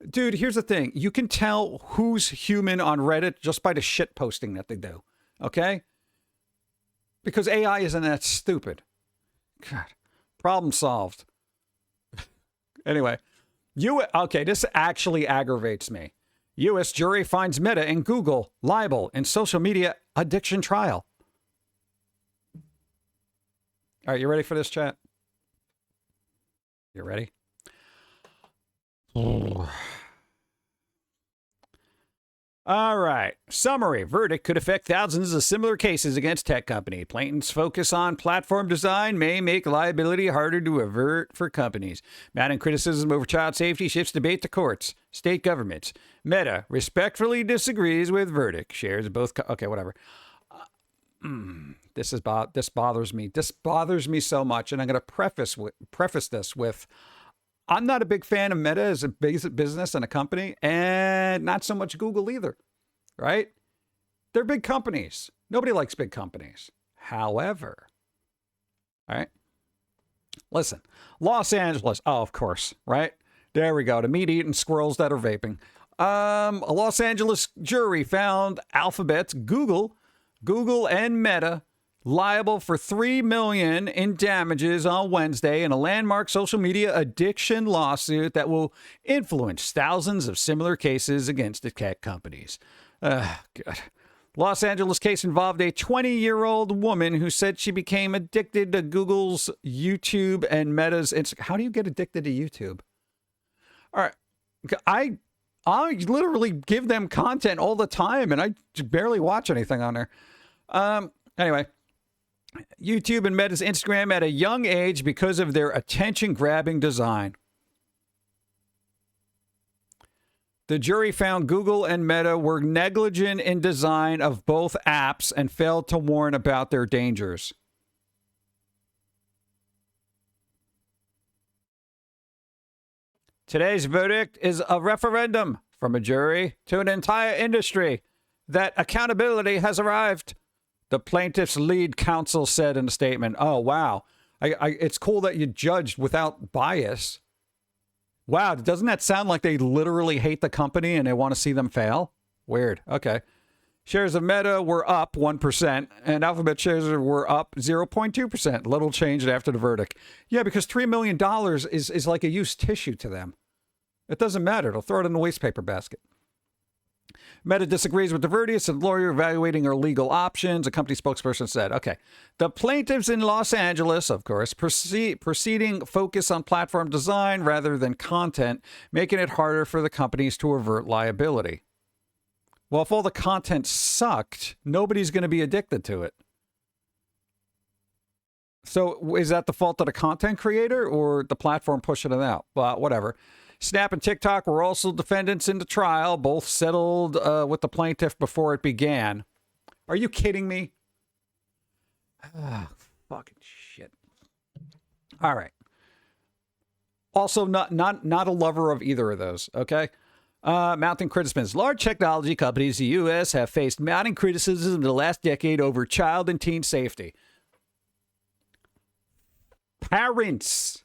Dude, here's the thing. You can tell who's human on Reddit just by the shit posting that they do. Okay? Because AI isn't that stupid. God. Problem solved. Anyway. Okay, this actually aggravates me. U.S. jury finds Meta and Google liable in social media addiction trial. All right, you ready for this, chat? You ready? All right. Summary. Verdict could affect thousands of similar cases against tech company. Plaintiffs' focus on platform design may make liability harder to avert for companies. Mounting criticism over child safety shifts debate to courts, state governments. Meta respectfully disagrees with verdict. Shares both. Okay, whatever. This bothers me. This bothers me so much, and I'm going to preface this with, I'm not a big fan of Meta as a business and a company, and not so much Google either, right? They're big companies. Nobody likes big companies. However, all right, listen, Los Angeles, oh, of course, right? There we go, the meat-eating squirrels that are vaping. A Los Angeles jury found Alphabet's Google and Meta liable for $3 million in damages on Wednesday in a landmark social media addiction lawsuit that will influence thousands of similar cases against the tech companies. God. Los Angeles case involved a 20-year-old woman who said she became addicted to Google's YouTube and Meta's Instagram. How do you get addicted to YouTube? All right. I literally give them content all the time, and I barely watch anything on there. Anyway. YouTube and Meta's Instagram at a young age because of their attention-grabbing design. The jury found Google and Meta were negligent in design of both apps and failed to warn about their dangers. Today's verdict is a referendum from a jury to an entire industry that accountability has arrived. The plaintiff's lead counsel said in a statement, oh, wow, it's cool that you judged without bias. Wow, doesn't that sound like they literally hate the company and they want to see them fail? Weird. Okay. Shares of Meta were up 1%, and Alphabet shares were up 0.2%. Little changed after the verdict. Yeah, because $3 million is like a used tissue to them. It doesn't matter. They'll throw it in the wastepaper basket. Meta disagrees with the verdict, and lawyer evaluating her legal options. A company spokesperson said, okay, the plaintiffs in Los Angeles, of course, proceeding focus on platform design rather than content, making it harder for the companies to avert liability. Well, if all the content sucked, nobody's going to be addicted to it. So is that the fault of the content creator or the platform pushing it out? Well, whatever. Snap and TikTok were also defendants in the trial. Both settled with the plaintiff before it began. Are you kidding me? Fucking shit. All right. Also, not a lover of either of those, okay? Mounting criticisms. Large technology companies in the U.S. have faced mounting criticism in the last decade over child and teen safety. Parents.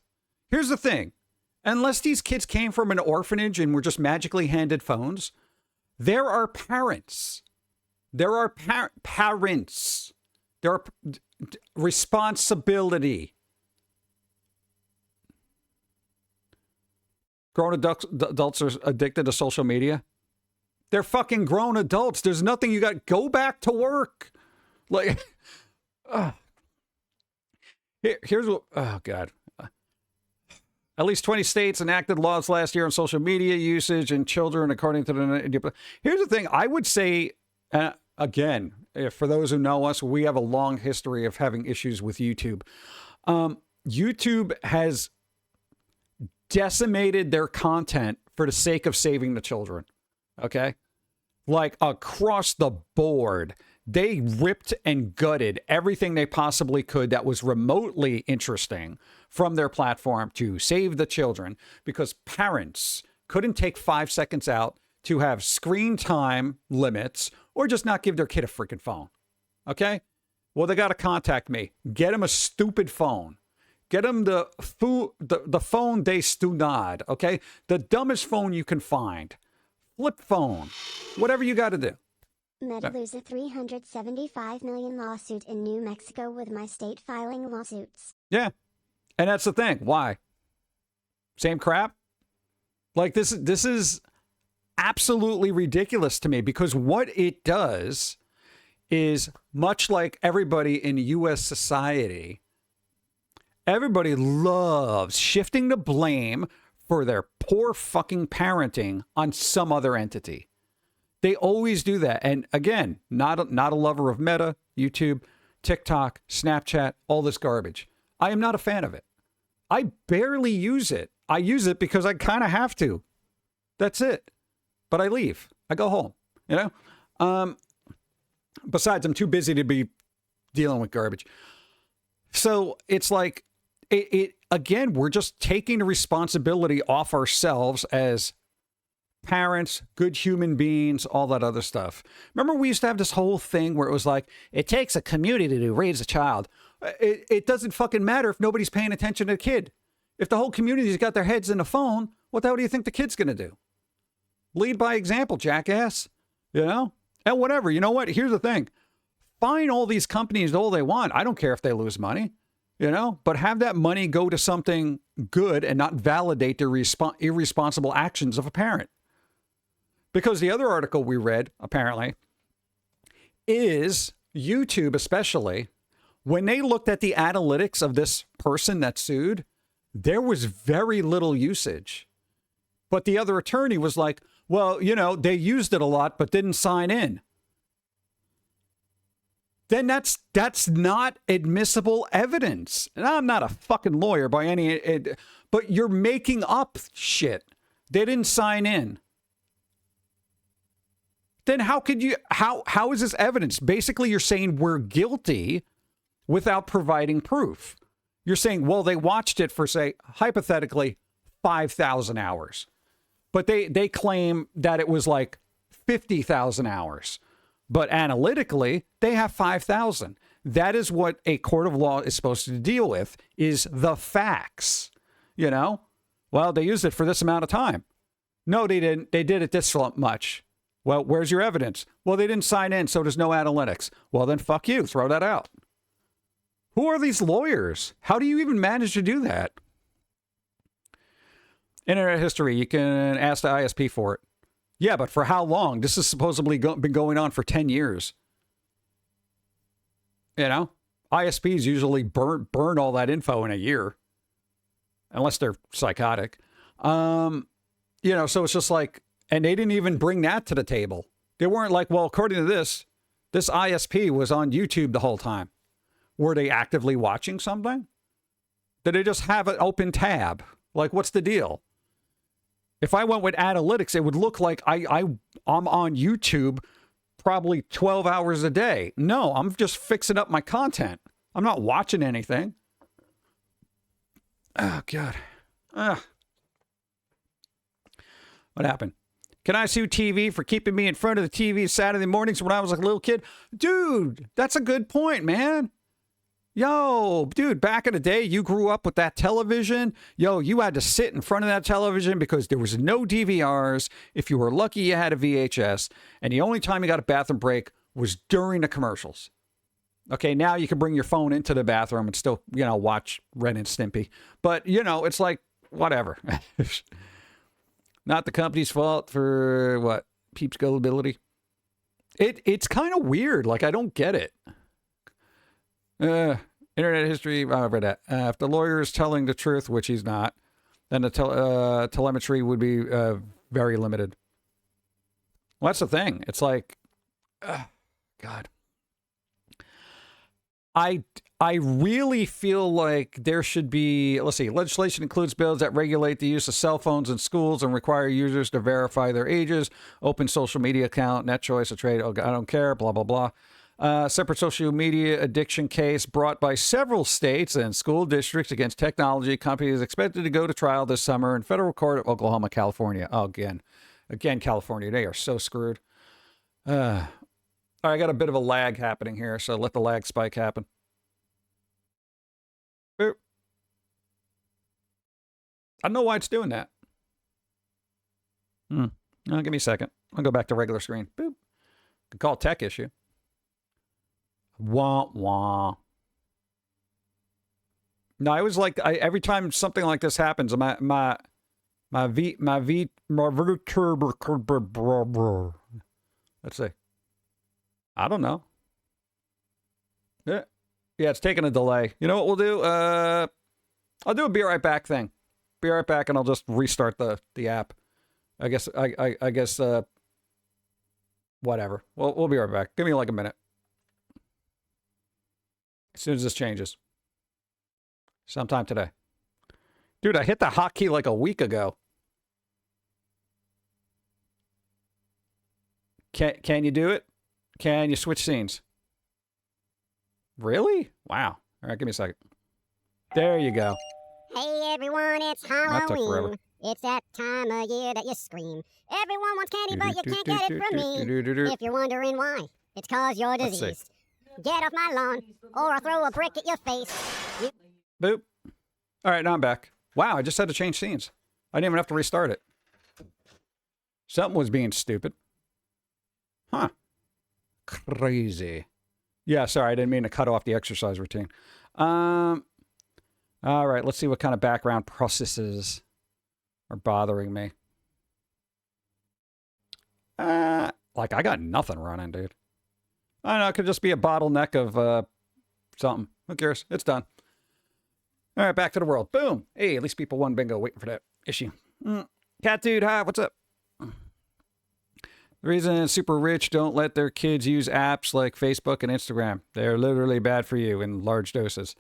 Here's the thing. Unless these kids came from an orphanage and were just magically handed phones, there are parents. There are parents. There are responsibility. Grown adults are addicted to social media. They're fucking grown adults. There's nothing you got. Go back to work. Like, here's what. Oh God. At least 20 states enacted laws last year on social media usage and children, according to the. Here's the thing. I would say, again, for those who know us, we have a long history of having issues with YouTube. YouTube has decimated their content for the sake of saving the children. Okay? like across the board. They ripped and gutted everything they possibly could that was remotely interesting from their platform to save the children, because parents couldn't take 5 seconds out to have screen time limits or just not give their kid a freaking phone. Okay? Well, they got to contact me. Get them a stupid phone. Get them the phone de stunad. Okay? The dumbest phone you can find. Flip phone. Whatever you got to do. Meta lose a $375 million lawsuit in New Mexico with my state filing lawsuits. Yeah. And that's the thing. Why? Same crap? Like, this is absolutely ridiculous to me, because what it does is, much like everybody in U.S. society, everybody loves shifting the blame for their poor fucking parenting on some other entity. They always do that. And again, not a lover of Meta, YouTube, TikTok, Snapchat, all this garbage. I am not a fan of it. I barely use it. I use it because I kind of have to. That's it. But I leave. I go home. You know? Besides, I'm too busy to be dealing with garbage. So it's like, again, we're just taking the responsibility off ourselves as parents, good human beings, all that other stuff. Remember, we used to have this whole thing where it was like, it takes a community to raise a child. It doesn't fucking matter if nobody's paying attention to the kid. If the whole community's got their heads in the phone, what the hell do you think the kid's going to do? Lead by example, jackass. You know? And whatever. You know what? Here's the thing. Fine all these companies all they want. I don't care if they lose money. You know? But have that money go to something good and not validate the irresponsible actions of a parent. Because the other article we read, apparently, is YouTube especially, when they looked at the analytics of this person that sued, there was very little usage. But the other attorney was like, well, you know, they used it a lot, but didn't sign in. Then that's not admissible evidence. And I'm not a fucking lawyer by any, but you're making up shit. They didn't sign in. Then how could you, how is this evidence? Basically, you're saying we're guilty without providing proof. You're saying, well, they watched it for, say, hypothetically, 5,000 hours. But they claim that it was like 50,000 hours. But analytically, they have 5,000. That is what a court of law is supposed to deal with, is the facts. You know? Well, they used it for this amount of time. No, they didn't. They did it this much. Well, where's your evidence? Well, they didn't sign in, so there's no analytics. Well, then fuck you. Throw that out. Who are these lawyers? How do you even manage to do that? Internet history, you can ask the ISP for it. Yeah, but for how long? This has supposedly been going on for 10 years. You know? ISPs usually burn all that info in a year. Unless they're psychotic. You know, so it's just like, and they didn't even bring that to the table. They weren't like, well, according to this ISP was on YouTube the whole time. Were they actively watching something? Did they just have an open tab? Like, what's the deal? If I went with analytics, it would look like I'm on YouTube probably 12 hours a day. No, I'm just fixing up my content. I'm not watching anything. Oh, God. What happened? Can I sue TV for keeping me in front of the TV Saturday mornings when I was a little kid? Dude, that's a good point, man. Yo, dude, back in the day, you grew up with that television. Yo, you had to sit in front of that television because there was no DVRs. If you were lucky, you had a VHS. And the only time you got a bathroom break was during the commercials. Okay, now you can bring your phone into the bathroom and still, you know, watch Ren and Stimpy. But, you know, it's like, whatever. Not the company's fault for, what, Peeps gullibility? It's kind of weird. Like, I don't get it. Internet history, I read that. If the lawyer is telling the truth, which he's not, then the telemetry would be very limited. Well, that's the thing. It's like, God. I really feel like there should be, let's see, legislation includes bills that regulate the use of cell phones in schools and require users to verify their ages, open social media account, net choice, a trade, oh, I don't care, blah, blah, blah. Separate social media addiction case brought by several states and school districts against technology companies expected to go to trial this summer in federal court of Oklahoma, California. Oh, again, California, they are so screwed. All right, I got a bit of a lag happening here, so let the lag spike happen. Boop. I don't know why it's doing that. Oh, give me a second. I'll go back to regular screen. Boop. Could call it tech issue. Wah, wah. No, I was like, every time something like this happens, my Vtuber. Let's see. I don't know. Yeah, it's taking a delay. You know what we'll do? I'll do a be right back thing. Be right back, and I'll just restart the app. I guess whatever. We'll be right back. Give me like a minute. As soon as this changes. Sometime today. Dude, I hit the hotkey like a week ago. Can you do it? Can you switch scenes? Really? Wow. All right, give me a second. There you go. Hey everyone, it's That took forever. Halloween. It's that time of year that you scream. Everyone wants candy, but you can't get it from me. If you're wondering why, it's cause you're Let's see. diseased. Get off my lawn, or I'll throw a brick at your face. Boop. All right, now I'm back. Wow, I just had to change scenes. I didn't even have to restart it. Something was being stupid. Huh. Crazy. Yeah, sorry, I didn't mean to cut off the exercise routine. All right, let's see what kind of background processes are bothering me. Like, I got nothing running, dude. I don't know, it could just be a bottleneck of something. Who cares? It's done. All right, back to the world. Boom. Hey, at least people won bingo waiting for that issue. Cat dude, hi, what's up? The reason super rich don't let their kids use apps like Facebook and Instagram. They're literally bad for you in large doses.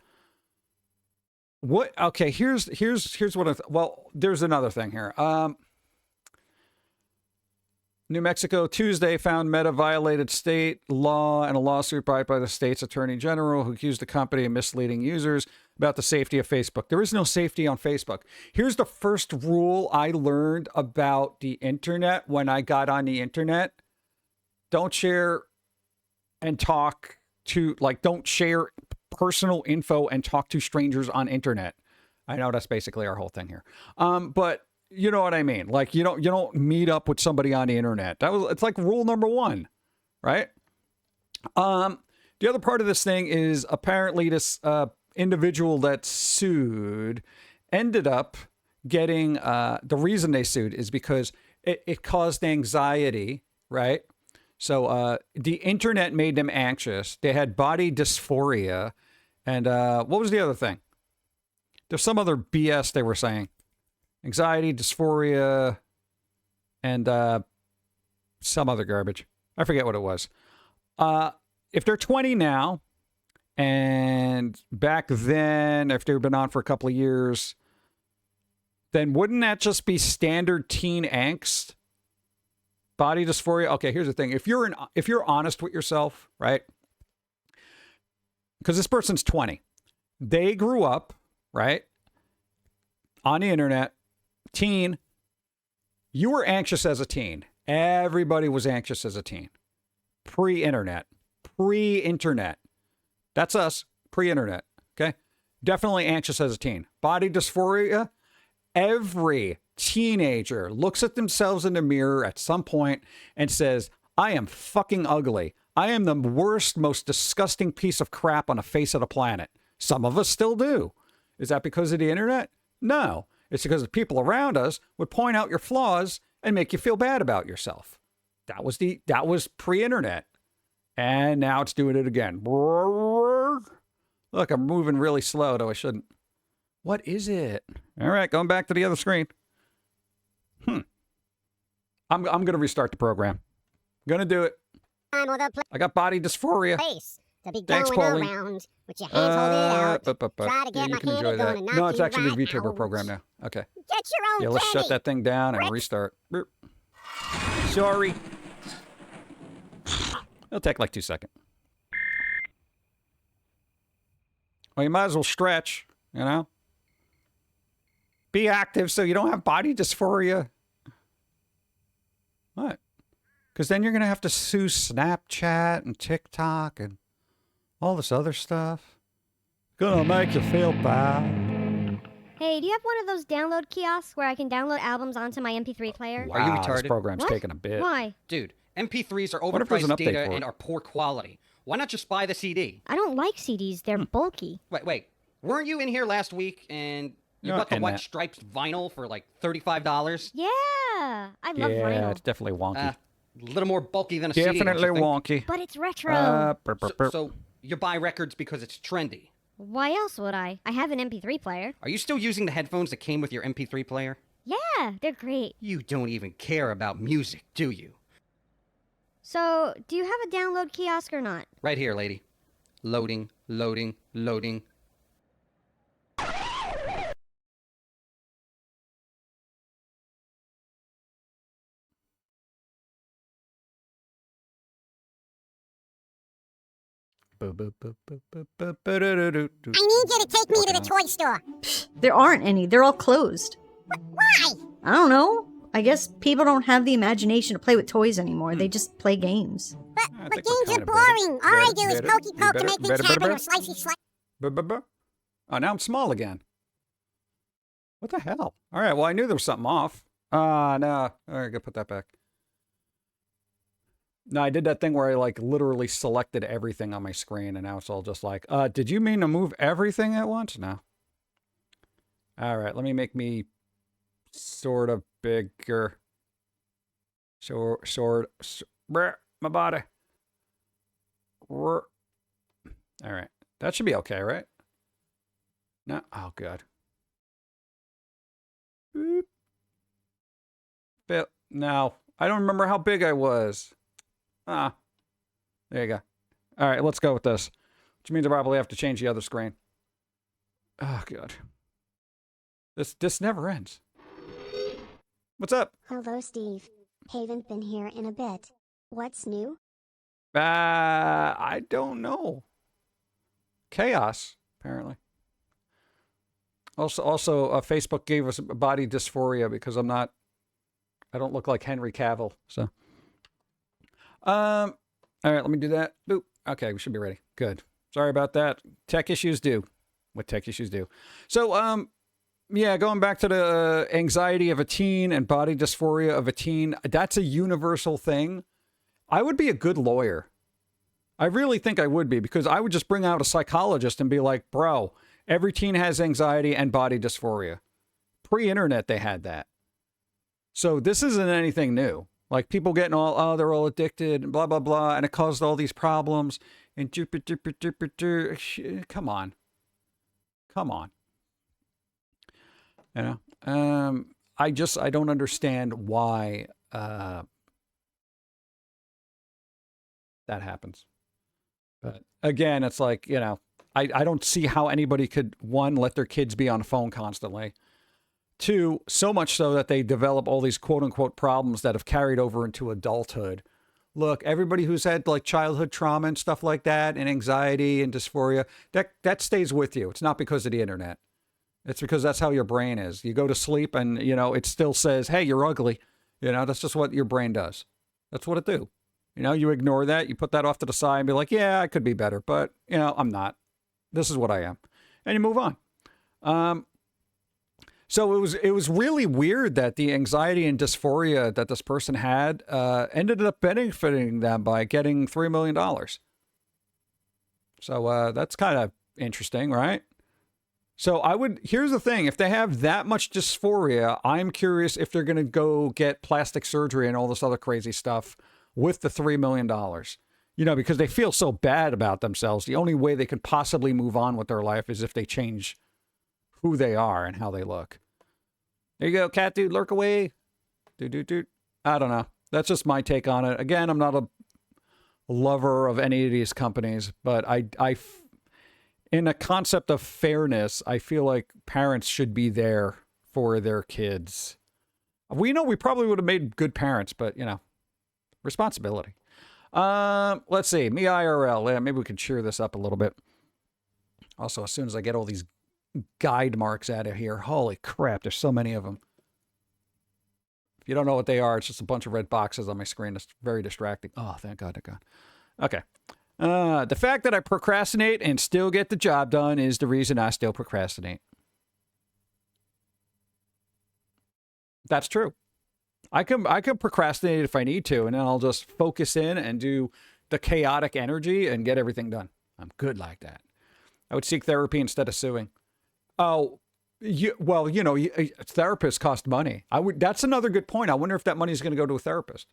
What? Okay, here's what well, there's another thing here. New Mexico Tuesday found Meta violated state law in a lawsuit brought by the state's attorney general who accused the company of misleading users about the safety of Facebook. There is no safety on Facebook. Here's the first rule I learned about the internet when I got on the internet. Don't share and talk to, like, don't share personal info and talk to strangers on internet. I know that's basically our whole thing here. But you know what I mean? Like, you don't meet up with somebody on the internet. It's like rule number 1, right? The other part of this thing is apparently this individual that sued ended up getting, the reason they sued is because it caused anxiety, right? So the internet made them anxious. They had body dysphoria. And what was the other thing? There's some other BS they were saying. Anxiety, dysphoria, and some other garbage. I forget what it was. If they're 20 now, and back then, if they've been on for a couple of years, then wouldn't that just be standard teen angst? Body dysphoria. Okay, here's the thing. If you're honest with yourself, right? Because this person's 20. They grew up, right? On the internet. Teen. You were anxious as a teen. Everybody was anxious as a teen. Pre-internet. That's us. Pre-internet. Okay? Definitely anxious as a teen. Body dysphoria. Every teenager looks at themselves in the mirror at some point and says, I am fucking ugly. I am the worst, most disgusting piece of crap on the face of the planet. Some of us still do. Is that because of the internet? No. It's because the people around us would point out your flaws and make you feel bad about yourself. That was pre-internet. And now it's doing it again. Look, I'm moving really slow, though I shouldn't. What is it? All right, going back to the other screen. I'm going to restart the program. Going to do it. I got body dysphoria. Face. to be Thanks, going Paulie. around with your hands holding out. Try to Yeah, get you my can candy enjoy going that. and knock No, it's you actually right the Vtuber out. program now. Okay. Get your own Yeah, let's candy. shut that thing down and Bricks. restart. Boop. Sorry. It'll take like 2 seconds. Well, you might as well stretch, you know? Be active so you don't have body dysphoria. What? Because then you're going to have to sue Snapchat and TikTok and all this other stuff. Gonna make you feel bad. Hey, do you have one of those download kiosks where I can download albums onto my MP3 player? Are you Wow, this retarded? program's What? taking a bit. Why? Dude, MP3s are What if there's an overpriced update data for it? and are poor quality. Why not just buy the CD? I don't like CDs. They're bulky. Wait. Weren't you in here last week and you No, bought the and white that. striped vinyl for like $35? Yeah, I love Yeah, vinyl. it's definitely wonky. A little more bulky than a CD. don't you Definitely think? wonky. But it's retro. So you buy records because it's trendy. Why else would I? I have an MP3 player. Are you still using the headphones that came with your MP3 player? Yeah, they're great. You don't even care about music, do you? So, do you have a download kiosk or not? Right here, lady. Loading. I need you to take me to the toy store. There aren't any. They're all closed. Why? I don't know. I guess people don't have the imagination to play with toys anymore. They just play games. But games are boring. All I do is pokey poke to make things happen or slicey slice. Oh, now I'm small again. What the hell? All right, well, I knew there was something off. No. All right, gotta put that back. No, I did that thing where I like literally selected everything on my screen and now it's all just like, did you mean to move everything at once? No. All right, let me make me sort of bigger. My body. All right, that should be okay, right? No, oh, good. Boop. No, I don't remember how big I was. There you go. All right, let's go with this. Which means I probably have to change the other screen. Oh, God. This never ends. What's up? Hello, Steve. Haven't been here in a bit. What's new? I don't know. Chaos, apparently. Also, Facebook gave us body dysphoria because I don't look like Henry Cavill, so. All right, let me do that. Boop. Okay, we should be ready. Good. Sorry about that. Tech issues do what tech issues do. So, yeah, going back to the anxiety of a teen and body dysphoria of a teen, that's a universal thing. I would be a good lawyer. I really think I would be, because I would just bring out a psychologist and be like, bro, every teen has anxiety and body dysphoria. Pre-internet, they had that. So this isn't anything new. Like people getting all, they're all addicted and blah, blah, blah. And it caused all these problems. And come on. Come on. You know, I don't understand why that happens. But again, it's like, you know, I don't see how anybody could, one, let their kids be on a phone constantly. Two, so much so that they develop all these quote unquote problems that have carried over into adulthood. Look, everybody who's had like childhood trauma and stuff like that and anxiety and dysphoria, that stays with you. It's not because of the internet. It's because that's how your brain is. You go to sleep and, you know, it still says, hey, you're ugly. You know, that's just what your brain does. That's what it do. You know, you ignore that. You put that off to the side and be like, yeah, I could be better, but, you know, I'm not. This is what I am. And you move on. So it was really weird that the anxiety and dysphoria that this person had ended up benefiting them by getting $3 million. So that's kind of interesting, right? So here's the thing. If they have that much dysphoria, I'm curious if they're going to go get plastic surgery and all this other crazy stuff with the $3 million. You know, because they feel so bad about themselves. The only way they could possibly move on with their life is if they change who they are and how they look. There you go, cat dude, lurk away. I don't know. That's just my take on it. Again, I'm not a lover of any of these companies, but in a concept of fairness, I feel like parents should be there for their kids. We know we probably would have made good parents, but responsibility. Let's see. Me IRL. Yeah, maybe we could cheer this up a little bit. Also, as soon as I get all these guide marks out of here, holy crap, there's so many of them. If you don't know what they are, it's just a bunch of red boxes on my screen. It's very distracting. Oh, thank God, thank God. Okay. The fact that I procrastinate and still get the job done is the reason I still procrastinate. That's true. I can procrastinate if I need to, and then I'll just focus in and do the chaotic energy and get everything done. I'm good like that. I would seek therapy instead of suing. Oh, therapists cost money. That's another good point. I wonder if that money is going to go to a therapist.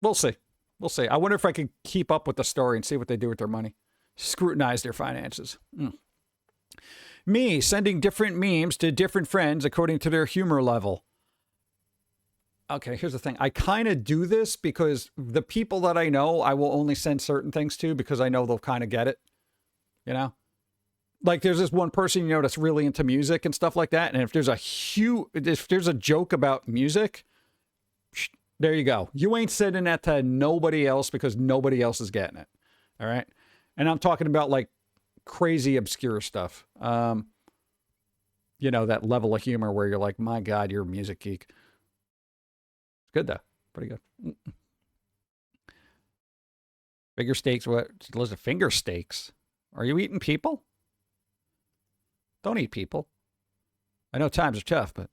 We'll see. We'll see. I wonder if I can keep up with the story and see what they do with their money. Scrutinize their finances. Me sending different memes to different friends according to their humor level. Okay, here's the thing. I kind of do this because the people that I know, I will only send certain things to because I know they'll kind of get it. Like there's this one person, that's really into music and stuff like that. And if there's a joke about music, there you go. You ain't sending that to nobody else because nobody else is getting it. All right. And I'm talking about like crazy obscure stuff. That level of humor where you're like, my God, you're a music geek. It's good though. Pretty good. Finger steaks. What? Listen, finger steaks. Are you eating people? Don't eat people. I know times are tough, but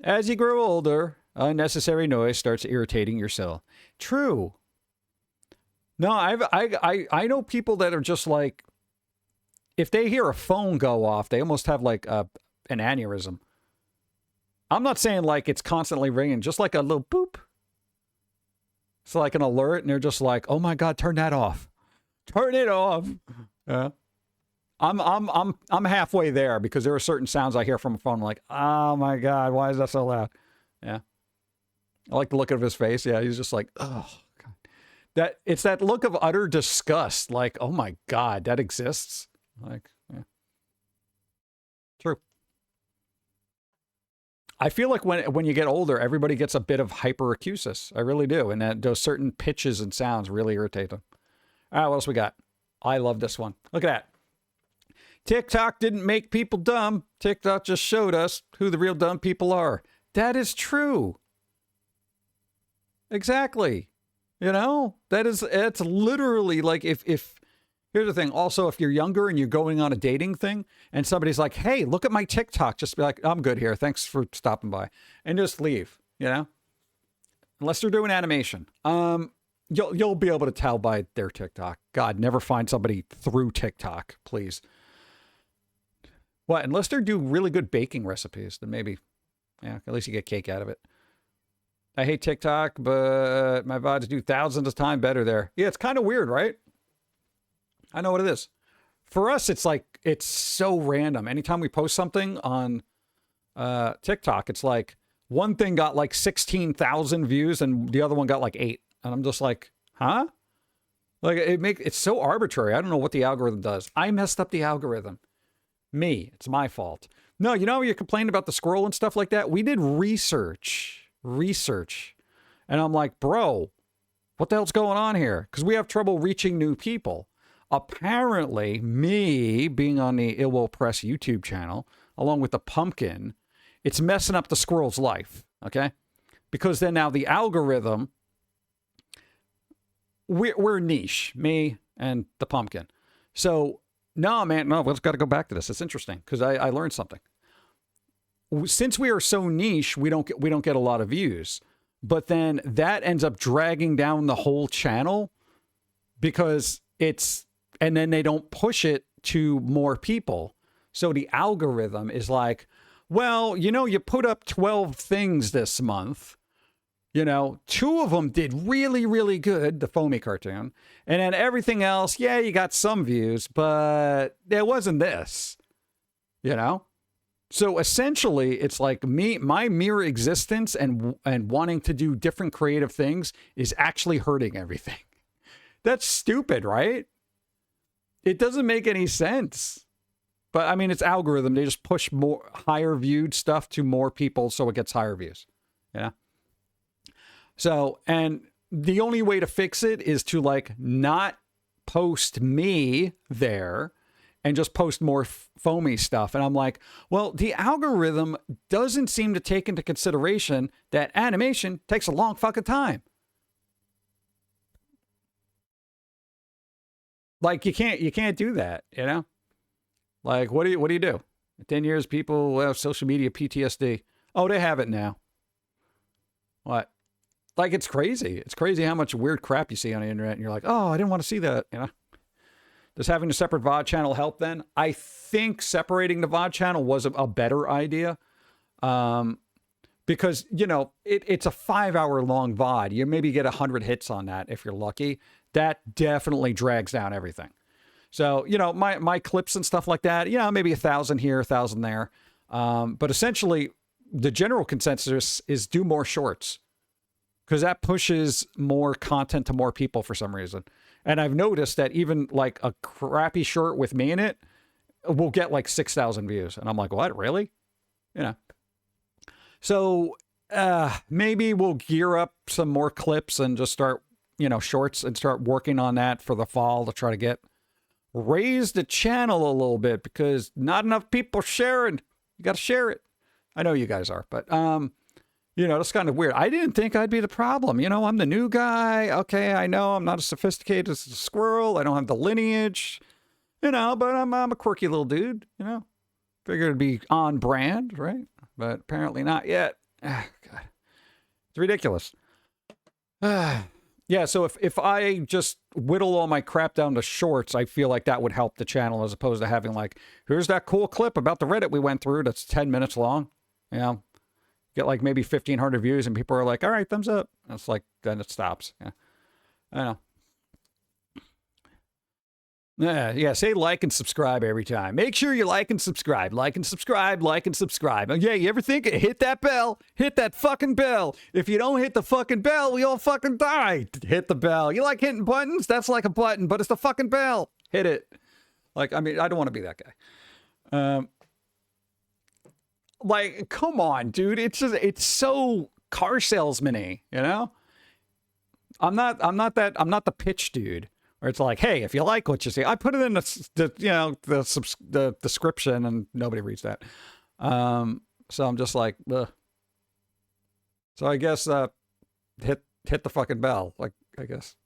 as you grow older, unnecessary noise starts irritating your cell. True. No, I know people that are just like, if they hear a phone go off, they almost have like an aneurysm. I'm not saying like it's constantly ringing, just like a little boop. It's like an alert, and they're just like, "Oh my God, turn that off, turn it off." Yeah. I'm halfway there because there are certain sounds I hear from a phone. I'm like, "Oh my God, why is that so loud?" Yeah. I like the look of his face. Yeah, he's just like, "Oh God." It's that look of utter disgust. Like, "Oh my God, that exists." Like, yeah. True. I feel like when you get older, everybody gets a bit of hyperacusis. I really do. And that those certain pitches and sounds really irritate them. All right, what else we got? I love this one. Look at that. TikTok didn't make people dumb. TikTok just showed us who the real dumb people are. That is true. Exactly. It's literally like if here's the thing. Also, if you're younger and you're going on a dating thing and somebody's like, "Hey, look at my TikTok," just be like, "I'm good here. Thanks for stopping by," and just leave, unless they're doing animation. You'll be able to tell by their TikTok. God, never find somebody through TikTok, please. What? Unless they do really good baking recipes, then maybe, at least you get cake out of it. I hate TikTok, but my VODs do thousands of times better there. Yeah, it's kind of weird, right? I know what it is. For us, it's like, it's so random. Anytime we post something on TikTok, it's like one thing got like 16,000 views and the other one got like 8. And I'm just like, huh? Like it's so arbitrary. I don't know what the algorithm does. I messed up the algorithm. Me, it's my fault. No, you complained about the scroll and stuff like that. We did research. And I'm like, bro, what the hell's going on here? Because we have trouble reaching new people. Apparently, me being on the Ill Will Press YouTube channel, along with the Pum'Kin, it's messing up the squirrel's life, okay? Because then now the algorithm, we're niche, me and the Pum'Kin. So, no, we've got to go back to this. It's interesting because I learned something. Since we are so niche, we don't get a lot of views. But then that ends up dragging down the whole channel because and then they don't push it to more people. So the algorithm is like, well, you put up 12 things this month. 2 of them did really, really good, the Foamy cartoon. And then everything else, yeah, you got some views, but there wasn't this, So essentially, it's like my mere existence and wanting to do different creative things is actually hurting everything. That's stupid, right? It doesn't make any sense. But I mean, it's algorithm. They just push more higher viewed stuff to more people so it gets higher views. Yeah. So, and the only way to fix it is to like not post me there and just post more foamy stuff. And I'm like, well, the algorithm doesn't seem to take into consideration that animation takes a long fucking time. Like you can't do that, you know? Like, what do you do? 10 years, people have social media PTSD. Oh, they have it now. What? Like, it's crazy. It's crazy how much weird crap you see on the internet. And you're like, oh, I didn't want to see that, you know? Does having a separate VOD channel help then? I think separating the VOD channel was a better idea. Because, you know, it's a 5-hour long VOD. You maybe get 100 hits on that if you're lucky. That definitely drags down everything. So, you know, my clips and stuff like that, you know, maybe 1,000 here, 1,000 there. But essentially, the general consensus is do more shorts. Because that pushes more content to more people for some reason. And I've noticed that even like a crappy short with me in it will get like 6,000 views. And I'm like, what, really? You know. So maybe we'll gear up some more clips and just start, you know, shorts and start working on that for the fall to try to raise the channel a little bit because not enough people sharing. You got to share it. I know you guys are, but you know, that's kind of weird. I didn't think I'd be the problem. You know, I'm the new guy. Okay, I know I'm not as sophisticated as a squirrel. I don't have the lineage, you know, but I'm a quirky little dude, you know. Figured it'd be on brand, right? But apparently not yet. God. It's ridiculous. Yeah, so if I just whittle all my crap down to shorts, I feel like that would help the channel as opposed to having like, here's that cool clip about the Reddit we went through that's 10 minutes long, you know. Get like maybe 1,500 views and people are like, all right, thumbs up. And it's like, then it stops. Yeah. I don't know. Yeah, say like and subscribe every time. Make sure you like and subscribe. Like and subscribe, like and subscribe. Oh, yeah, you ever think it? Hit that bell. Hit that fucking bell. If you don't hit the fucking bell, we all fucking die. Hit the bell. You like hitting buttons? That's like a button, but it's the fucking bell. Hit it. Like, I mean, I don't want to be that guy. Like, come on, dude. It's so car salesman-y, you know? I'm not the pitch dude where it's like, hey, if you like what you see, I put it in the description and nobody reads that. So I'm just like, ugh. So I guess, hit the fucking bell. Like, I guess.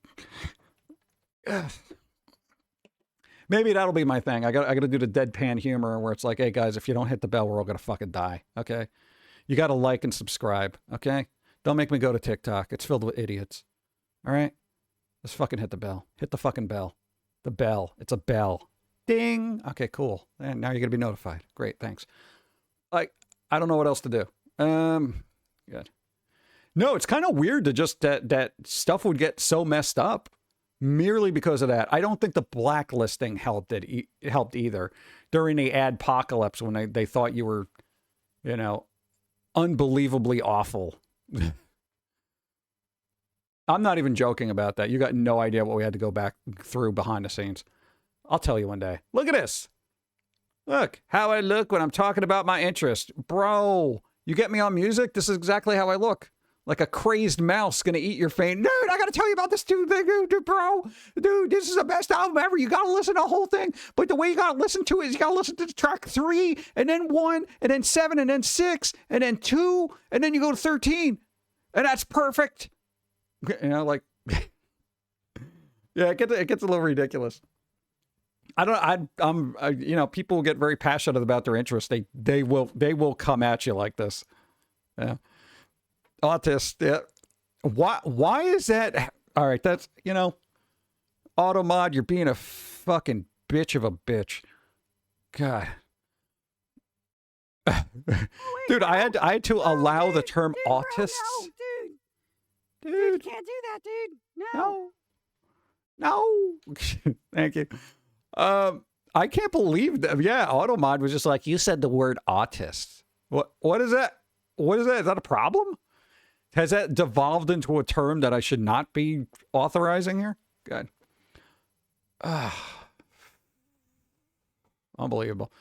Maybe that'll be my thing. I got to do the deadpan humor where it's like, hey guys, if you don't hit the bell, we're all gonna fucking die. Okay, you got to like and subscribe. Okay, don't make me go to TikTok. It's filled with idiots. All right, just fucking hit the bell. Hit the fucking bell. The bell. It's a bell. Ding. Okay, cool. And now you're gonna be notified. Great, thanks. Like, I don't know what else to do. Good. No, it's kind of weird to just that stuff would get so messed up. Merely because of that. I don't think the blacklisting helped either during the adpocalypse when they thought you were, you know, unbelievably awful. I'm not even joking about that. You got no idea what we had to go back through behind the scenes. I'll tell you one day. Look at this. Look how I look when I'm talking about my interest. Bro, you get me on music? This is exactly how I look. Like a crazed mouse gonna eat your face. Dude, I gotta tell you about this dude, bro. Dude, this is the best album ever. You gotta listen to the whole thing. But the way you gotta listen to it is you gotta listen to track 3, and then 1, and then 7, and then 6, and then 2, and then you go to 13. And that's perfect. You know, like, yeah, it gets a little ridiculous. You know, people get very passionate about their interests. They will come at you like this. Yeah. Autist, yeah. Why is that? All right, that's, you know, Automod, you're being a fucking bitch of a bitch. God. Dude, I had to allow the term autists. No, dude, you can't do that, dude. No. Thank you. I can't believe that. Yeah, Automod was just like, you said the word autist. What is that? What is that? Is that a problem? Has that devolved into a term that I should not be authorizing here? Good. Unbelievable.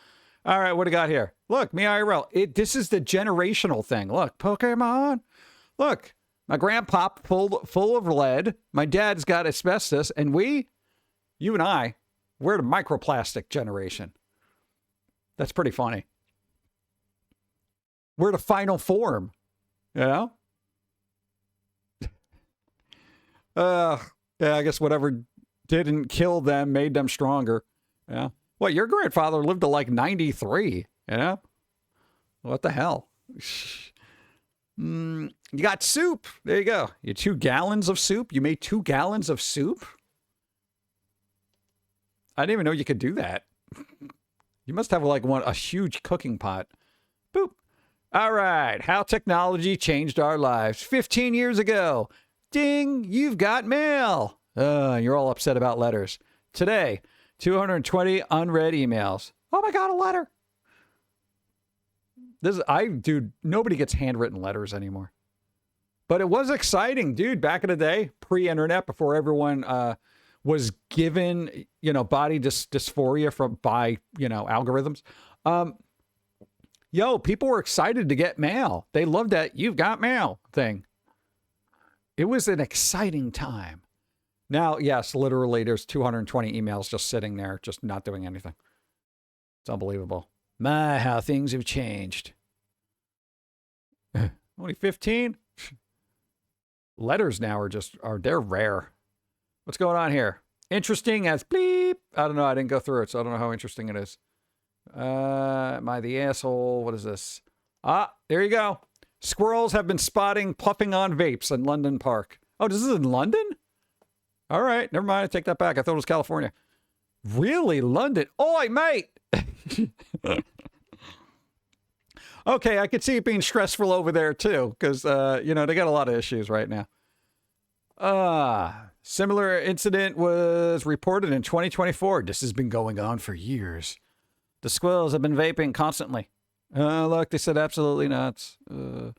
All right, what do we got here? Look, me IRL. This is the generational thing. Look, Pokemon. Look, my grandpa full of lead. My dad's got asbestos. And you and I, we're the microplastic generation. That's pretty funny. We're the final form. You know? Yeah, I guess whatever didn't kill them made them stronger. Yeah. What, your grandfather lived to like 93, you know? What the hell? You got soup. There you go. You 2 gallons of soup. You made 2 gallons of soup? I didn't even know you could do that. You must have like a huge cooking pot. Boop. All right. How technology changed our lives. 15 years ago. Ding, you've got mail. You're all upset about letters. Today, 220 unread emails. Oh my God, a letter. Dude, nobody gets handwritten letters anymore. But it was exciting, dude, back in the day, pre-internet, before everyone was given, body dysphoria by algorithms. People were excited to get mail. They loved that you've got mail thing. It was an exciting time. Now, yes, literally, there's 220 emails just sitting there, just not doing anything. It's unbelievable. My, how things have changed. Only 15? Letters now they're rare. What's going on here? Interesting as bleep. I don't know. I didn't go through it, so I don't know how interesting it is. Am I the asshole? What is this? There you go. Squirrels have been spotting puffing on vapes in London Park. Oh, this is in London? All right. Never mind. I take that back. I thought it was California. Really? London? Oi, mate! Okay, I could see it being stressful over there, too, because, they got a lot of issues right now. Similar incident was reported in 2024. This has been going on for years. The squirrels have been vaping constantly. Look, they said absolutely not. All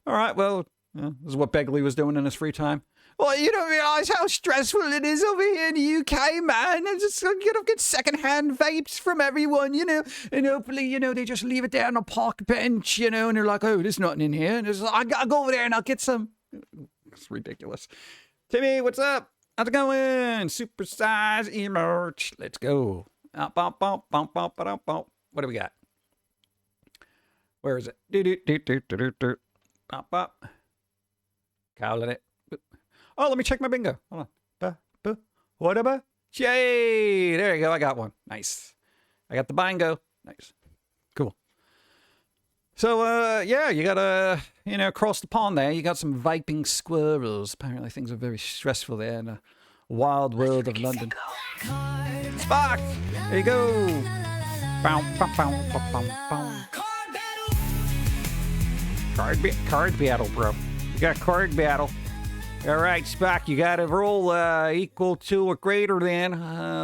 right, well, this is what Begley was doing in his free time. Well, you don't realize how stressful it is over here in the UK, man. And just get secondhand vapes from everyone, and hopefully, they just leave it there on a park bench, and they're like, oh, there's nothing in here. And I'll go over there and I'll get some. It's ridiculous. Timmy, what's up? How's it going? Supersize emerge. Let's go. What do we got? Where is it? Calling it. Oh, let me check my bingo. Hold on. Whatever. Yay! There you go. I got one. Nice. I got the bingo. Nice. Cool. So, you gotta, cross the pond there. You got some vaping squirrels. Apparently things are very stressful there in the wild world of London. Spark! There you go. Card battle, bro. You got card battle. All right, Spock, you got to roll equal to or greater than,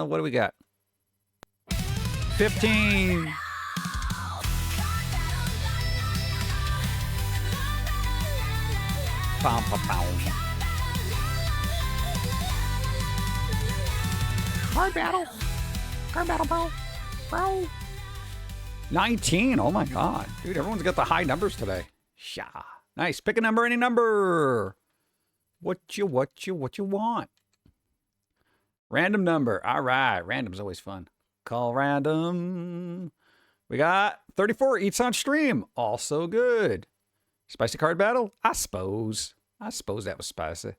what do we got? 15. Card battle. Card battle, bro. 19. Oh, my God. Dude, everyone's got the high numbers today. Sha. Nice. Pick a number, any number. What you want? Random number. All right. Random's always fun. Call random. We got 34 eats on stream. Also good. Spicy card battle? I suppose that was spicy.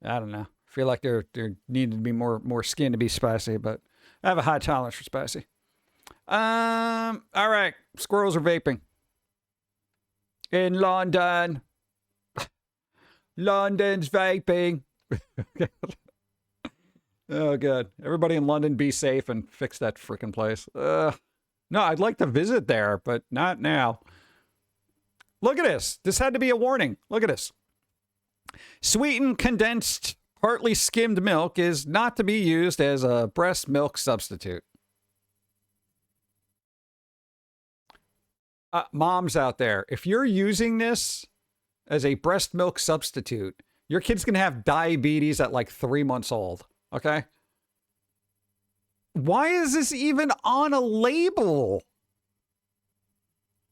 I don't know. I feel like there needed to be more skin to be spicy, but I have a high tolerance for spicy. All right. Squirrels are vaping. In London. London's vaping. Oh, God. Everybody in London, be safe and fix that freaking place. No, I'd like to visit there, but not now. Look at this. This had to be a warning. Look at this. Sweetened, condensed, partly skimmed milk is not to be used as a breast milk substitute. moms out there, if you're using this as a breast milk substitute, your kid's going to have diabetes at like 3 months old. Okay? Why is this even on a label?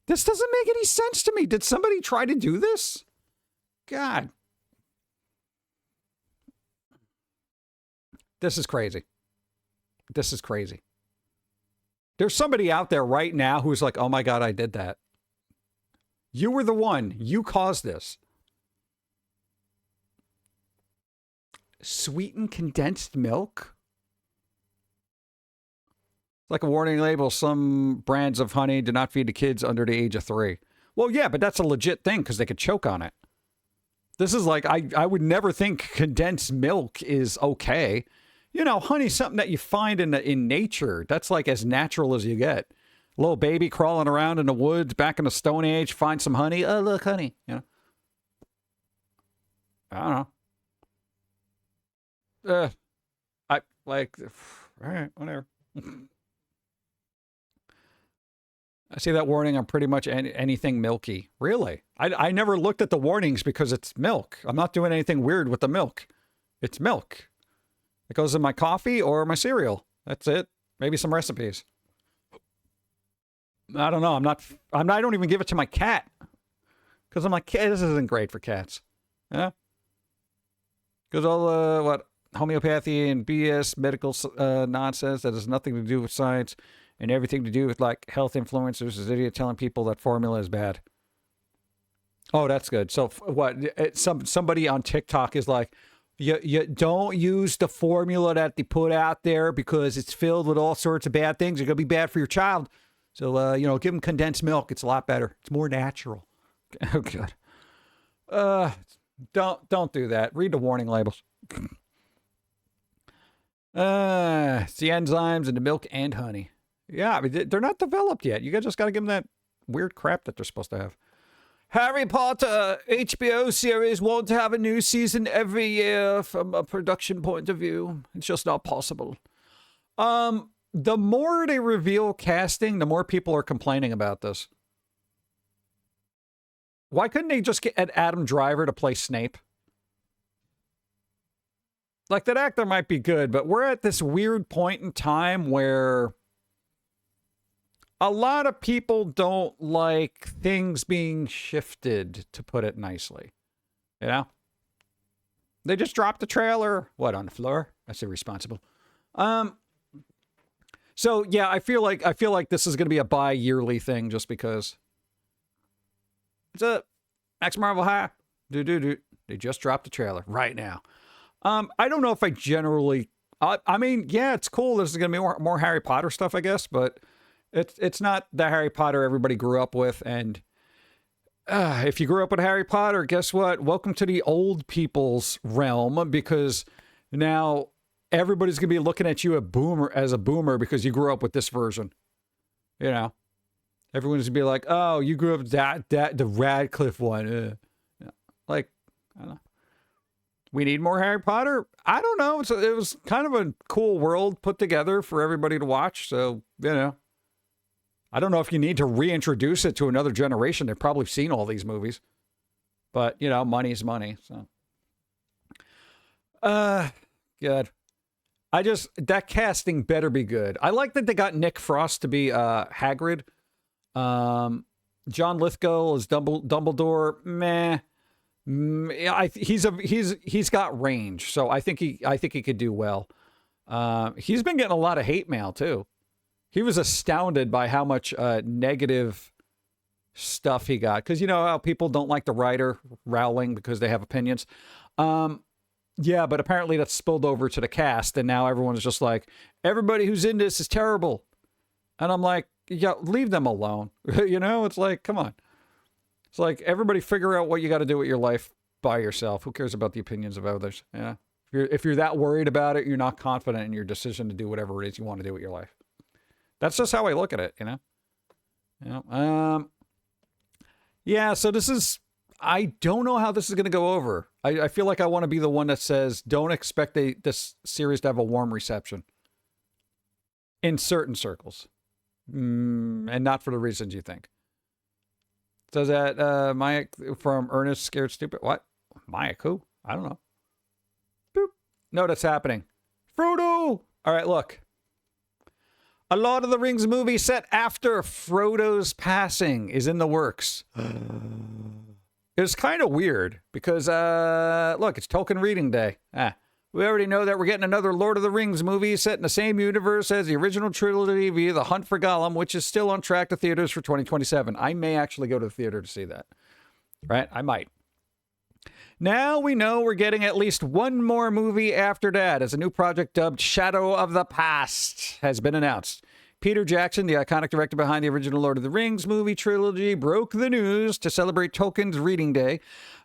This doesn't make any sense to me. Did somebody try to do this? God. This is crazy. This is crazy. There's somebody out there right now who's like, oh my God, I did that. You were the one. You caused this. Sweetened condensed milk? Like a warning label, some brands of honey do not feed to kids under the age of 3. Well, yeah, but that's a legit thing because they could choke on it. This is like, I would never think condensed milk is okay. You know, honey's something that you find in nature. That's like as natural as you get. Little baby crawling around in the woods back in the Stone Age, find some honey. Oh, look, honey. You know? I don't know. I like, all right, whatever. I see that warning on pretty much anything milky. Really? I never looked at the warnings because it's milk. I'm not doing anything weird with the milk. It's milk. It goes in my coffee or my cereal. That's it. Maybe some recipes. I don't know. I don't even give it to my cat. Because I'm like, this isn't great for cats. Yeah? Because all what homeopathy and BS medical nonsense that has nothing to do with science and everything to do with like health influencers is idiot telling people that formula is bad. Oh, that's good. So what? Somebody on TikTok is like, you don't use the formula that they put out there because it's filled with all sorts of bad things. It's gonna be bad for your child. So you know, give them condensed milk. It's a lot better. It's more natural. Oh God. Don't do that. Read the warning labels. It's the enzymes in the milk and honey. Yeah, I mean, they're not developed yet. You just got to give them that weird crap that they're supposed to have. Harry Potter HBO series won't have a new season every year from a production point of view. It's just not possible. The more they reveal casting, the more people are complaining about this. Why couldn't they just get Adam Driver to play Snape? Like, that actor might be good, but we're at this weird point in time where a lot of people don't like things being shifted, to put it nicely. You know? They just dropped the trailer. What, on the floor? That's irresponsible. So yeah, I feel like this is gonna be a bi-yearly thing just because. What's up? Max Marvel High. They just dropped the trailer right now. I don't know if I generally I mean, yeah, it's cool. This is gonna be more Harry Potter stuff, I guess, but it's not the Harry Potter everybody grew up with. And if you grew up with Harry Potter, guess what? Welcome to the old people's realm, because now everybody's gonna be looking at you as a boomer because you grew up with this version. You know, everyone's gonna be like, "Oh, you grew up with the Radcliffe one." Like, I don't know. We need more Harry Potter? I don't know. It was kind of a cool world put together for everybody to watch. So, you know, I don't know if you need to reintroduce it to another generation. They've probably seen all these movies. But, you know, money's money. So, good. That casting better be good. I like that they got Nick Frost to be Hagrid. John Lithgow is Dumbledore. Meh. He's got range, so I think he could do well. He's been getting a lot of hate mail too. He was astounded by how much negative stuff he got, because you know how people don't like the writer Rowling because they have opinions. Yeah, but apparently that's spilled over to the cast, and now everyone's just like, everybody who's in this is terrible, and I'm like, yeah, leave them alone. You know, it's like, come on. It's like, everybody figure out what you got to do with your life by yourself. Who cares about the opinions of others? Yeah. If you're that worried about it, you're not confident in your decision to do whatever it is you want to do with your life. That's just how I look at it, you know? Yeah. Yeah, so this is, I don't know how this is going to go over. I feel like I want to be the one that says, don't expect this series to have a warm reception. In certain circles. And not for the reasons you think. So that Maya from Ernest Scared Stupid. What? Maya who? I don't know. Boop. No, that's happening. Frodo! All right, look. A Lord of the Rings movie set after Frodo's passing is in the works. It's kind of weird because, look, it's Tolkien Reading Day. We already know that we're getting another Lord of the Rings movie set in the same universe as the original trilogy via The Hunt for Gollum, which is still on track to theaters for 2027. I may actually go to the theater to see that. Right? I might. Now we know we're getting at least one more movie after that, as a new project dubbed Shadow of the Past has been announced. Peter Jackson, the iconic director behind the original Lord of the Rings movie trilogy, broke the news to celebrate Tolkien's Reading Day.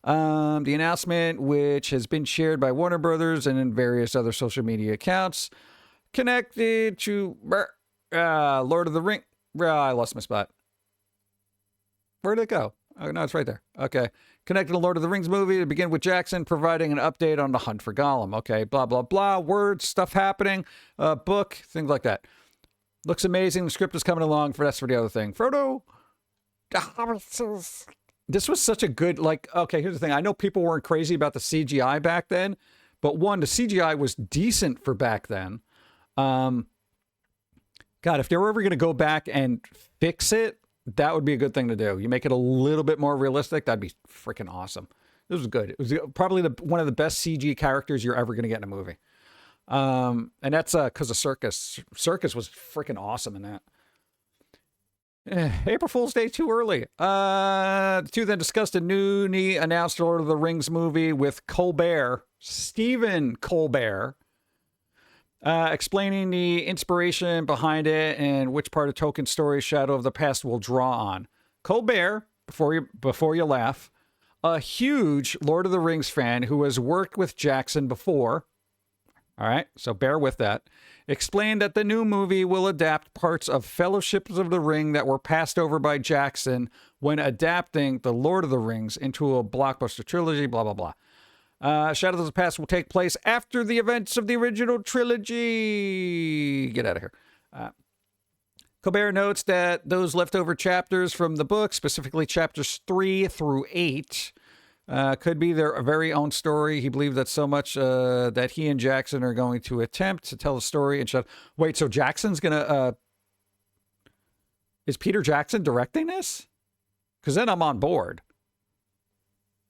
The announcement, which has been shared by Warner Brothers and in various other social media accounts, connected to Lord of the Rings. I lost my spot. Where did it go? Oh, no, it's right there. Okay. Connected to Lord of the Rings movie to begin with Jackson providing an update on the hunt for Gollum. Okay, blah, blah, blah. Words, stuff happening, book, things like that. Looks amazing. The script is coming along. That's for the other thing. Frodo. This was such a good, like, okay, here's the thing. I know people weren't crazy about the CGI back then, but one, the CGI was decent for back then. God, if they were ever going to go back and fix it, that would be a good thing to do. You make it a little bit more realistic. That'd be freaking awesome. This was good. It was probably one of the best CG characters you're ever going to get in a movie. And that's because of Circus. Circus was freaking awesome in that. April Fool's Day too early. The two then discussed a newly announced Lord of the Rings movie with Colbert, Stephen Colbert, explaining the inspiration behind it and which part of Tolkien's story Shadow of the Past will draw on. Colbert, before you laugh, a huge Lord of the Rings fan who has worked with Jackson before. All right, so bear with that. Explained that the new movie will adapt parts of Fellowships of the Ring that were passed over by Jackson when adapting The Lord of the Rings into a blockbuster trilogy, blah, blah, blah. Shadows of the Past will take place after the events of the original trilogy. Get out of here. Colbert notes that those leftover chapters from the book, specifically chapters 3 through 8, could be their very own story. He believed that so much that he and Jackson are going to attempt to tell the story. And wait, so Jackson's going to... is Peter Jackson directing this? Because then I'm on board.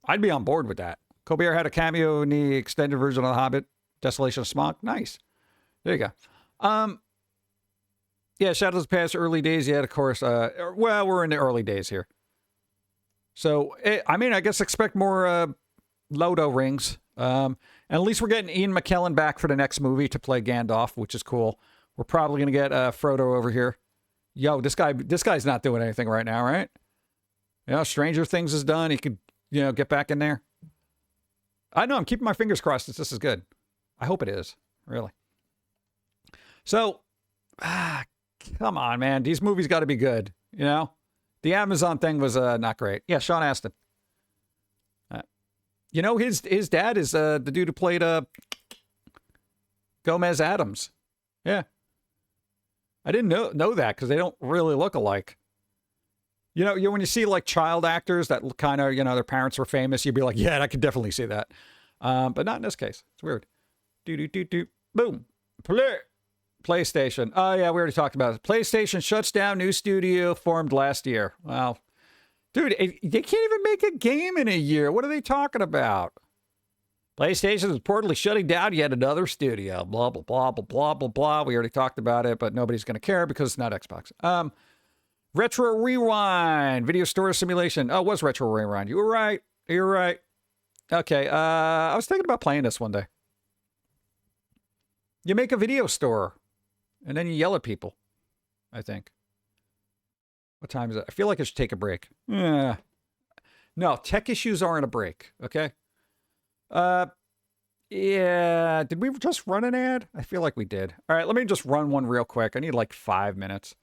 I'd be on board with that. Colbert had a cameo in the extended version of The Hobbit, Desolation of Smaug. Nice. There you go. Yeah, Shadows of the Past, early days. Yeah, of course. Well, we're in the early days here. So, I mean, I guess expect more Lodo rings. And at least we're getting Ian McKellen back for the next movie to play Gandalf, which is cool. We're probably going to get Frodo over here. Yo, this guy's not doing anything right now, right? You know, Stranger Things is done. He could, get back in there. I know, I'm keeping my fingers crossed that this is good. I hope it is, really. So, come on, man. These movies got to be good, The Amazon thing was not great. Yeah, Sean Astin. His dad is the dude who played Gomez Adams. Yeah. I didn't know that because they don't really look alike. When you see like child actors that kind of, their parents were famous, you'd be like, yeah, I could definitely see that. But not in this case. It's weird. Boom. PlayStation. Oh, yeah, we already talked about it. PlayStation shuts down new studio formed last year. Wow. Dude, they can't even make a game in a year. What are they talking about? PlayStation is reportedly shutting down yet another studio. Blah, blah, blah, blah, blah, blah, blah. We already talked about it, but nobody's going to care because it's not Xbox. Retro Rewind. Video store simulation. Oh, it was Retro Rewind. You were right. You're right. Okay, I was thinking about playing this one day. You make a video store, and then you yell at people, I think. What time is it? I feel like I should take a break. No, tech issues aren't a break, okay? Yeah, did we just run an ad? I feel like we did. All right, let me just run one real quick. I need like 5 minutes.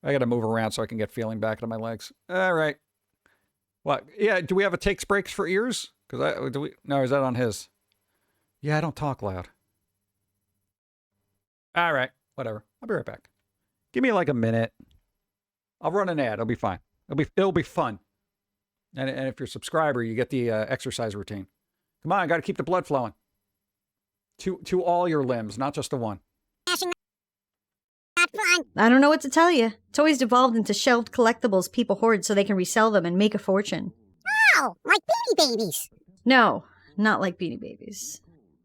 I got to move around so I can get feeling back into my legs. All right. What? Yeah, do we have a takes breaks for ears? No, is that on his? Yeah, I don't talk loud. All right, whatever. I'll be right back. Give me like a minute. I'll run an ad. It'll be fine. It'll be fun. And if you're a subscriber, you get the exercise routine. Come on, got to keep the blood flowing. To all your limbs, not just the one. Not fun. I don't know what to tell you. Toys devolved into shelved collectibles people hoard so they can resell them and make a fortune. Oh, like Beanie Babies. No, not like Beanie Babies.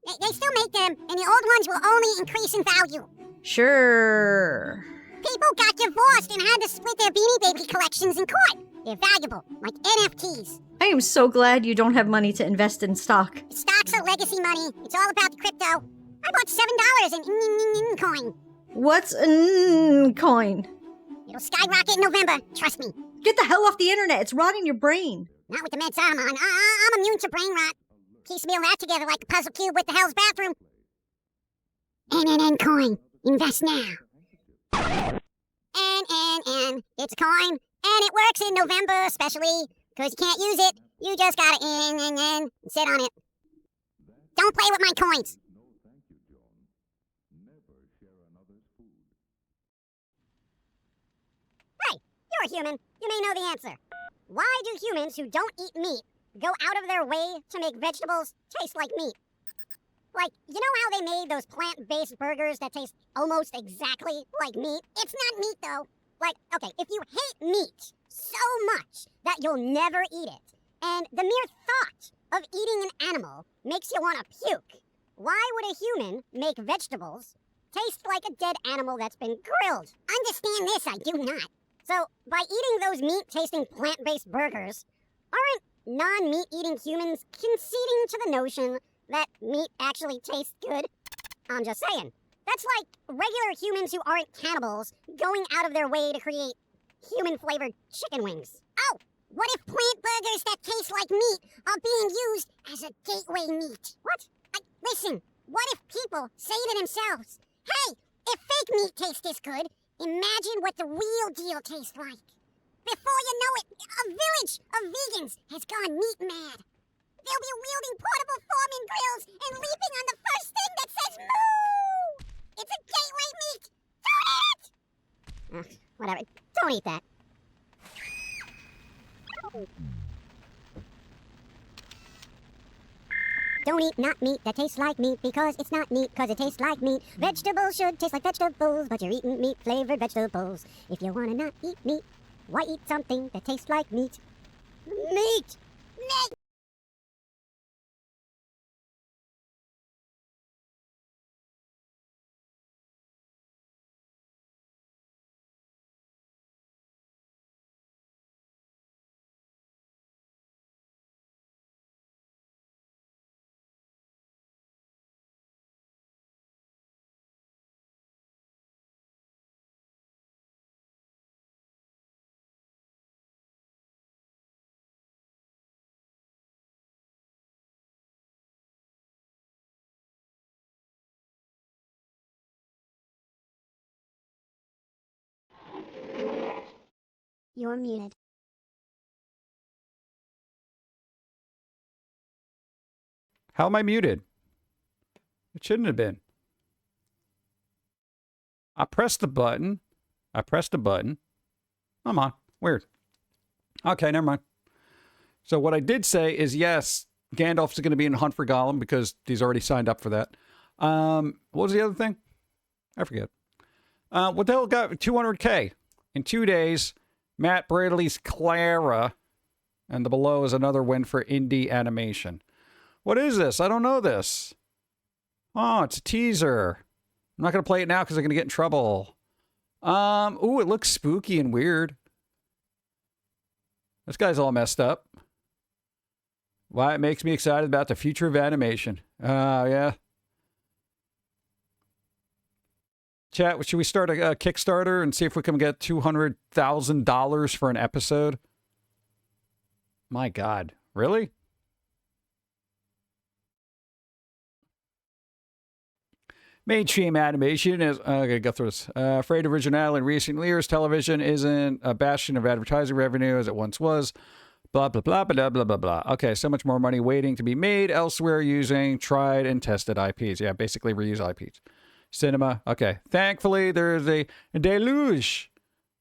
They still make them, and the old ones will only increase in value. Sure. People got divorced and had to split their Beanie Baby collections in court. They're valuable, like NFTs. I am so glad you don't have money to invest in stock. Stocks are legacy money. It's all about the crypto. I bought $7 in coin. What's a coin? It'll skyrocket in November. Trust me. Get the hell off the internet. It's rotting your brain. Not with the meds I'm on. I'm immune to brain rot. Piecemeal that together like a puzzle cube with the hell's bathroom. NNN coin. Invest now. NNN. It's a coin. And it works in November especially. Because you can't use it. You just gotta and sit on it. Don't play with my coins. Hey, you're a human. You may know the answer. Why do humans who don't eat meat go out of their way to make vegetables taste like meat? Like, you know how they made those plant-based burgers that taste almost exactly like meat? It's not meat, though. Like, okay, if you hate meat so much that you'll never eat it, and the mere thought of eating an animal makes you want to puke, why would a human make vegetables taste like a dead animal that's been grilled? Understand this, I do not. So, by eating those meat-tasting plant-based burgers, aren't non-meat-eating humans conceding to the notion that meat actually tastes good? I'm just saying. That's like regular humans who aren't cannibals going out of their way to create human-flavored chicken wings. Oh, what if plant burgers that taste like meat are being used as a gateway meat? What? Listen, what if people say to themselves, hey, if fake meat tastes this good, imagine what the real deal tastes like. Before you know it, a village of vegans has gone meat mad. They'll be wielding portable Foamy grills and leaping on the first thing that says moo! It's a gateway meat! Don't eat it! Whatever. Don't eat that. Don't eat not meat that tastes like meat because it's not meat because it tastes like meat. Vegetables should taste like vegetables, but you're eating meat-flavored vegetables. If you want to not eat meat, why eat something that tastes like meat? Meat! Meat! You're muted. How am I muted? It shouldn't have been. I pressed the button. Come on. Weird. Okay, never mind. So what I did say is, yes, Gandalf's going to be in Hunt for Gollum because he's already signed up for that. What was the other thing? I forget. What the hell got 200K? In 2 days, Matt Bradley's Clara. And the below is another win for indie animation. What is this? I don't know this. Oh, it's a teaser. I'm not going to play it now because I'm going to get in trouble. Ooh, it looks spooky and weird. This guy's all messed up. Why it makes me excited about the future of animation. Yeah. Chat, should we start a Kickstarter and see if we can get $200,000 for an episode? My God. Really? Mainstream animation is... okay, go through this. Afraid of originality in recent years, television isn't a bastion of advertising revenue as it once was. Blah, blah, blah, blah, blah, blah, blah. Okay, so much more money waiting to be made elsewhere using tried and tested IPs. Yeah, basically reuse IPs. Cinema. Okay. Thankfully, there's a deluge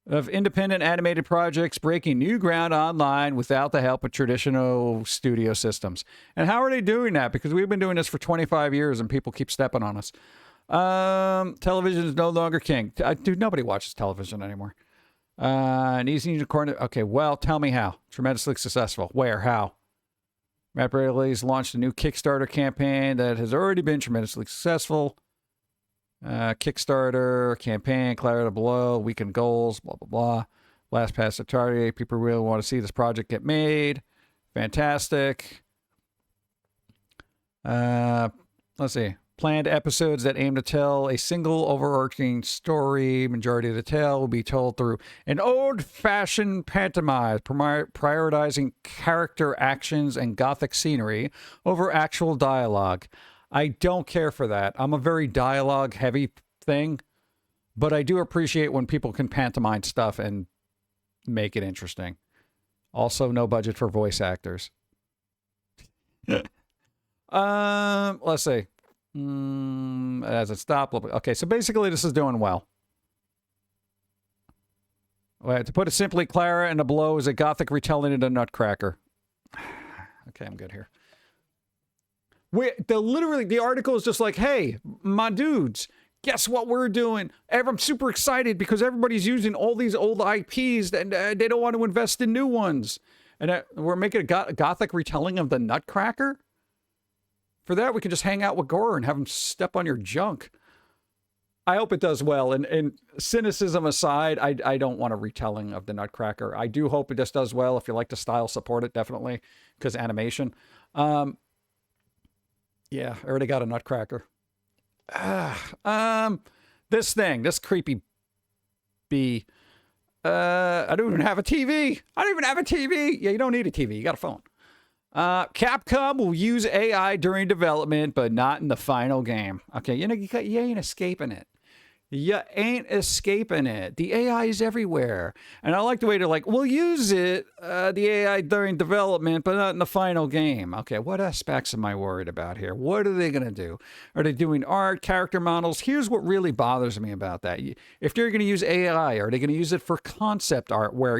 of independent animated projects breaking new ground online without the help of traditional studio systems. And how are they doing that? Because we've been doing this for 25 years and people keep stepping on us. Television is no longer king. Dude, nobody watches television anymore. An easy unicorn. Okay, well, tell me how. Tremendously successful. Where? How? Matt Bradley's launched a new Kickstarter campaign that has already been tremendously successful. Kickstarter campaign, clarity below, weekend goals, blah, blah, blah. Last past the target. People really want to see this project get made. Fantastic. Let's see. Planned episodes that aim to tell a single overarching story. Majority of the tale will be told through an old-fashioned pantomime, prioritizing character actions and gothic scenery over actual dialogue. I don't care for that. I'm a very dialogue-heavy thing, but I do appreciate when people can pantomime stuff and make it interesting. Also, no budget for voice actors. Let's see. As it stopped. Okay, so basically this is doing well. To put it simply, Clara and the Blow is a gothic retelling of the Nutcracker. Okay, I'm good here. The article is just like, hey, my dudes, guess what we're doing? I'm super excited because everybody's using all these old IPs and they don't want to invest in new ones. And we're making a gothic retelling of the Nutcracker? For that, we can just hang out with Gora and have him step on your junk. I hope it does well. And cynicism aside, I don't want a retelling of the Nutcracker. I do hope it just does well. If you like the style, support it, definitely, because animation. Yeah, I already got a Nutcracker. This creepy bee. I don't even have a TV. Yeah, you don't need a TV. You got a phone. Capcom will use AI during development, but not in the final game. Okay, you ain't escaping it. You ain't escaping it. The AI is everywhere. And I like the way they're like, we'll use it, the AI during development, but not in the final game. Okay, what aspects am I worried about here? What are they going to do? Are they doing art, character models? Here's what really bothers me about that. If they're going to use AI, are they going to use it for concept art where,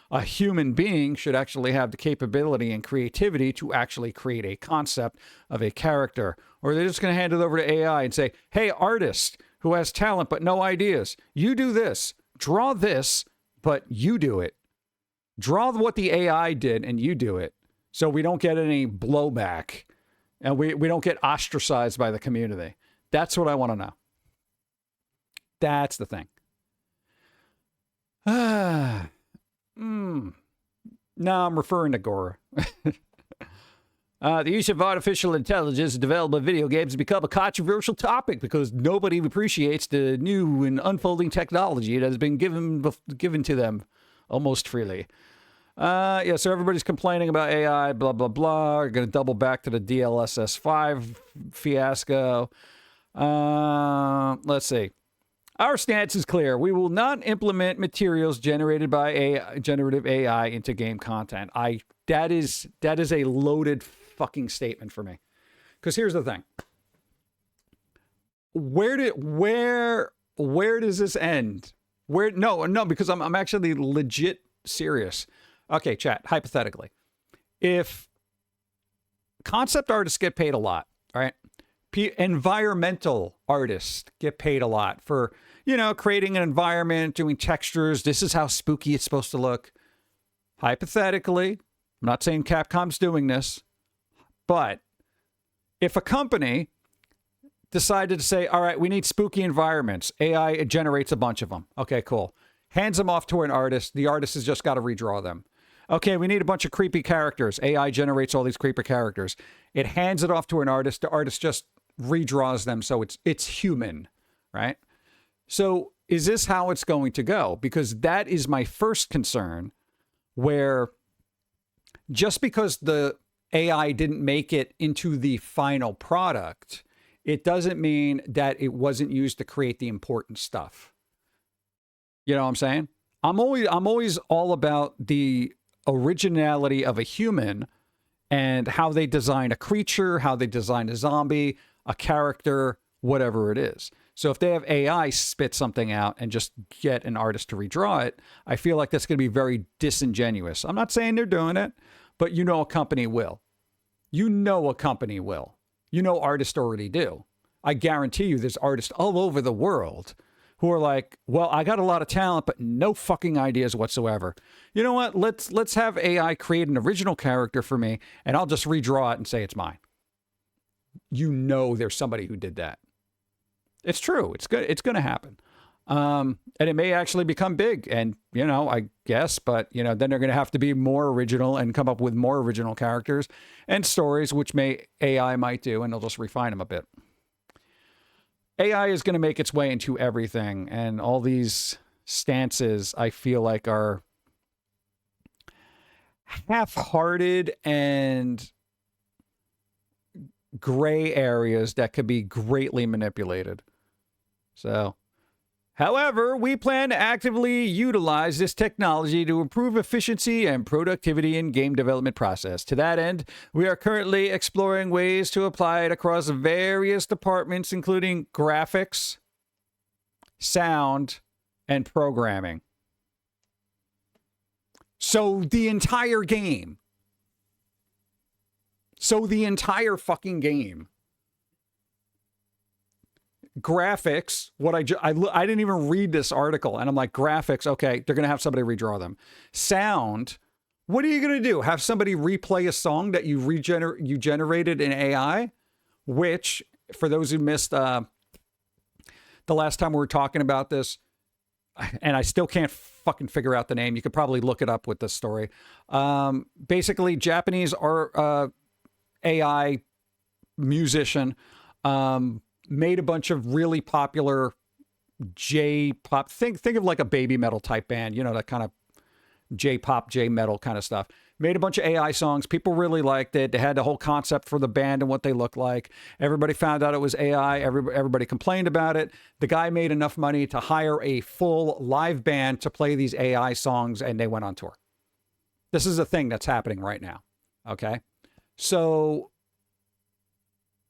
a human being should actually have the capability and creativity to actually create a concept of a character? Or are they just going to hand it over to AI and say, hey, artist who has talent but no ideas, you do this. Draw this, but you do it. Draw what the AI did and you do it. So we don't get any blowback and we don't get ostracized by the community. That's what I want to know. That's the thing. No, I'm referring to Gora. The use of artificial intelligence in development of video games has become a controversial topic because nobody appreciates the new and unfolding technology that has been given to them almost freely. So everybody's complaining about AI, blah, blah, blah. We're going to double back to the DLSS 5 fiasco. Let's see. Our stance is clear. We will not implement materials generated by generative AI into game content. That is a loaded fucking statement for me. Because here's the thing. Where does this end? No, because I'm actually legit serious. Okay, chat, hypothetically. If concept artists get paid a lot, all right? Environmental artists get paid a lot for, creating an environment, doing textures. This is how spooky it's supposed to look. Hypothetically, I'm not saying Capcom's doing this, but if a company decided to say, all right, we need spooky environments, AI generates a bunch of them. Okay, cool. Hands them off to an artist. The artist has just got to redraw them. Okay, we need a bunch of creepy characters. AI generates all these creepy characters. It hands it off to an artist. The artist just redraws them so it's human, right? So is this how it's going to go? Because that is my first concern, where just because the AI didn't make it into the final product, it doesn't mean that it wasn't used to create the important stuff. You know what I'm saying? I'm always all about the originality of a human and how they design a creature, how they design a zombie, a character, whatever it is. So if they have AI spit something out and just get an artist to redraw it, I feel like that's going to be very disingenuous. I'm not saying they're doing it, but you know a company will. You know a company will. You know artists already do. I guarantee you there's artists all over the world who are like, well, I got a lot of talent, but no fucking ideas whatsoever. You know what? Let's have AI create an original character for me, and I'll just redraw it and say it's mine. You know there's somebody who did that. It's true. It's good. It's going to happen. And it may actually become big, and, you know, I guess, but, you know, then they're going to have to be more original and come up with more original characters and stories, which AI might do, and they'll just refine them a bit. AI is going to make its way into everything, and all these stances, I feel like, are half-hearted and gray areas that could be greatly manipulated. So, however, we plan to actively utilize this technology to improve efficiency and productivity in game development process. To that end, we are currently exploring ways to apply it across various departments, including graphics, sound, and programming. So the entire game. So the entire fucking game. Graphics, I didn't even read this article, and I'm like, graphics, okay, they're going to have somebody redraw them. Sound, what are you going to do? Have somebody replay a song that you generated in AI? Which, for those who missed the last time we were talking about this, and I still can't fucking figure out the name. You could probably look it up with this story. Basically, Japanese AI musician made a bunch of really popular J-pop. Think of like a baby metal type band, you know, that kind of J-pop, J-metal kind of stuff. Made a bunch of AI songs. People really liked it. They had the whole concept for the band and what they looked like. Everybody found out it was AI. Everybody complained about it. The guy made enough money to hire a full live band to play these AI songs, and they went on tour. This is a thing that's happening right now. Okay? So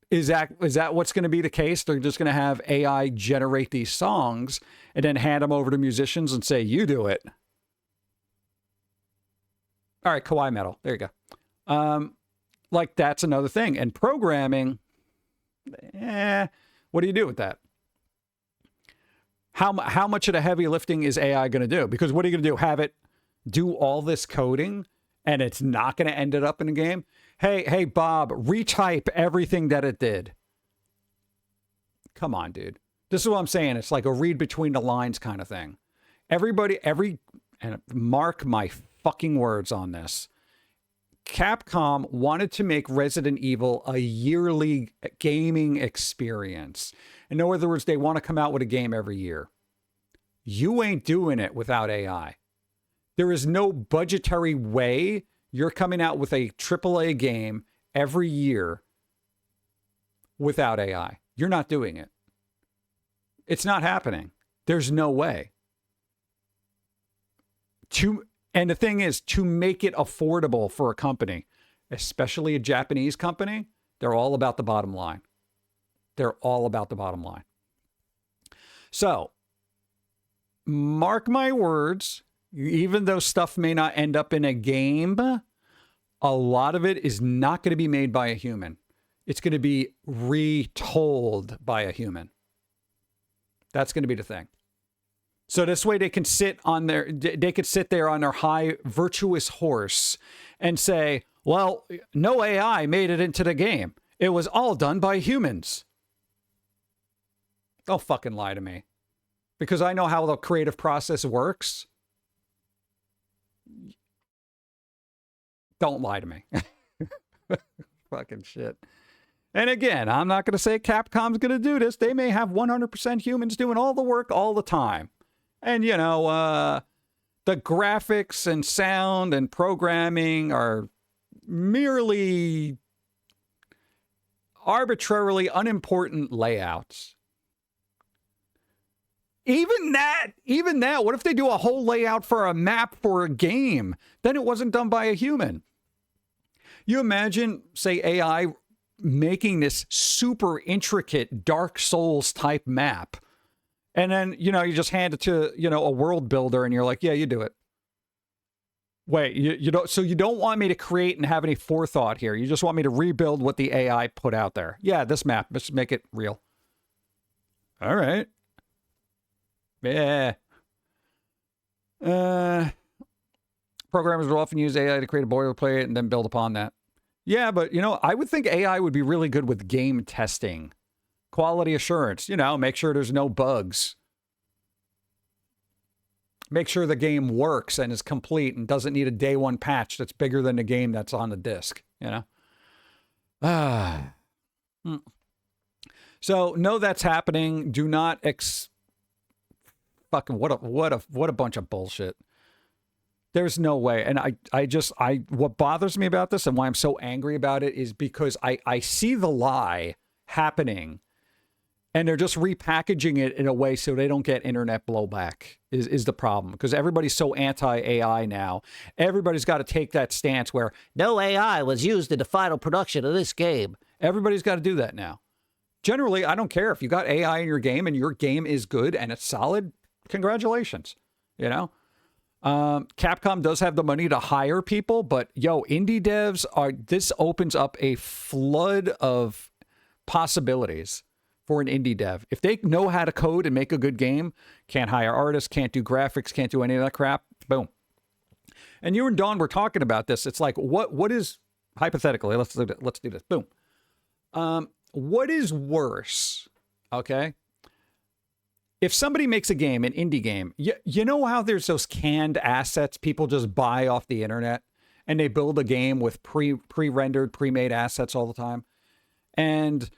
is that what's going to be the case? They're just going to have AI generate these songs and then hand them over to musicians and say, you do it. All right, kawaii metal. There you go. Like, that's another thing. And programming, what do you do with that? How much of the heavy lifting is AI going to do? Because what are you going to do? Have it do all this coding and it's not going to end it up in a game? Hey, Bob, retype everything that it did. Come on, dude. This is what I'm saying. It's like a read between the lines kind of thing. And mark my fucking words on this. Capcom wanted to make Resident Evil a yearly gaming experience. In other words, they want to come out with a game every year. You ain't doing it without AI. There is no budgetary way you're coming out with a AAA game every year without AI. You're not doing it. It's not happening. There's no way. And the thing is, to make it affordable for a company, especially a Japanese company, they're all about the bottom line. They're all about the bottom line. So, mark my words, even though stuff may not end up in a game, a lot of it is not going to be made by a human. It's going to be retold by a human. That's going to be the thing. So this way they can sit there on their high virtuous horse and say, well, no AI made it into the game. It was all done by humans. Don't fucking lie to me. Because I know how the creative process works. Don't lie to me. Fucking shit. And again, I'm not going to say Capcom's going to do this. They may have 100% humans doing all the work all the time. And, you know, the graphics and sound and programming are merely arbitrarily unimportant layouts. Even that, what if they do a whole layout for a map for a game? Then it wasn't done by a human. You imagine, say, AI making this super intricate Dark Souls type map. And then, you know, you just hand it to, you know, a world builder and you're like, yeah, you do it. Wait, you don't, so you don't want me to create and have any forethought here. You just want me to rebuild what the AI put out there. Yeah, this map, let's make it real. All right. Yeah. Programmers will often use AI to create a boilerplate and then build upon that. Yeah, but, you know, I would think AI would be really good with game testing. Quality assurance, you know, make sure there's no bugs. Make sure the game works and is complete and doesn't need a day one patch that's bigger than the game that's on the disc, you know? So, no, that's happening. Do not fucking, what a bunch of bullshit. There's no way. And what bothers me about this and why I'm so angry about it is because I see the lie happening and they're just repackaging it in a way so they don't get internet blowback is the problem. Because everybody's so anti-AI now. Everybody's got to take that stance where no AI was used in the final production of this game. Everybody's got to do that now. Generally, I don't care if you got AI in your game and your game is good and it's solid. Congratulations, you know? Capcom does have the money to hire people, but yo, indie devs this opens up a flood of possibilities for an indie dev. If they know how to code and make a good game, can't hire artists, can't do graphics, can't do any of that crap, boom. And you and Dawn were talking about this. It's like, what is, hypothetically, let's do this, boom. What is worse, okay? If somebody makes a game, an indie game, you know how there's those canned assets people just buy off the internet and they build a game with pre-rendered, pre-made assets all the time? And,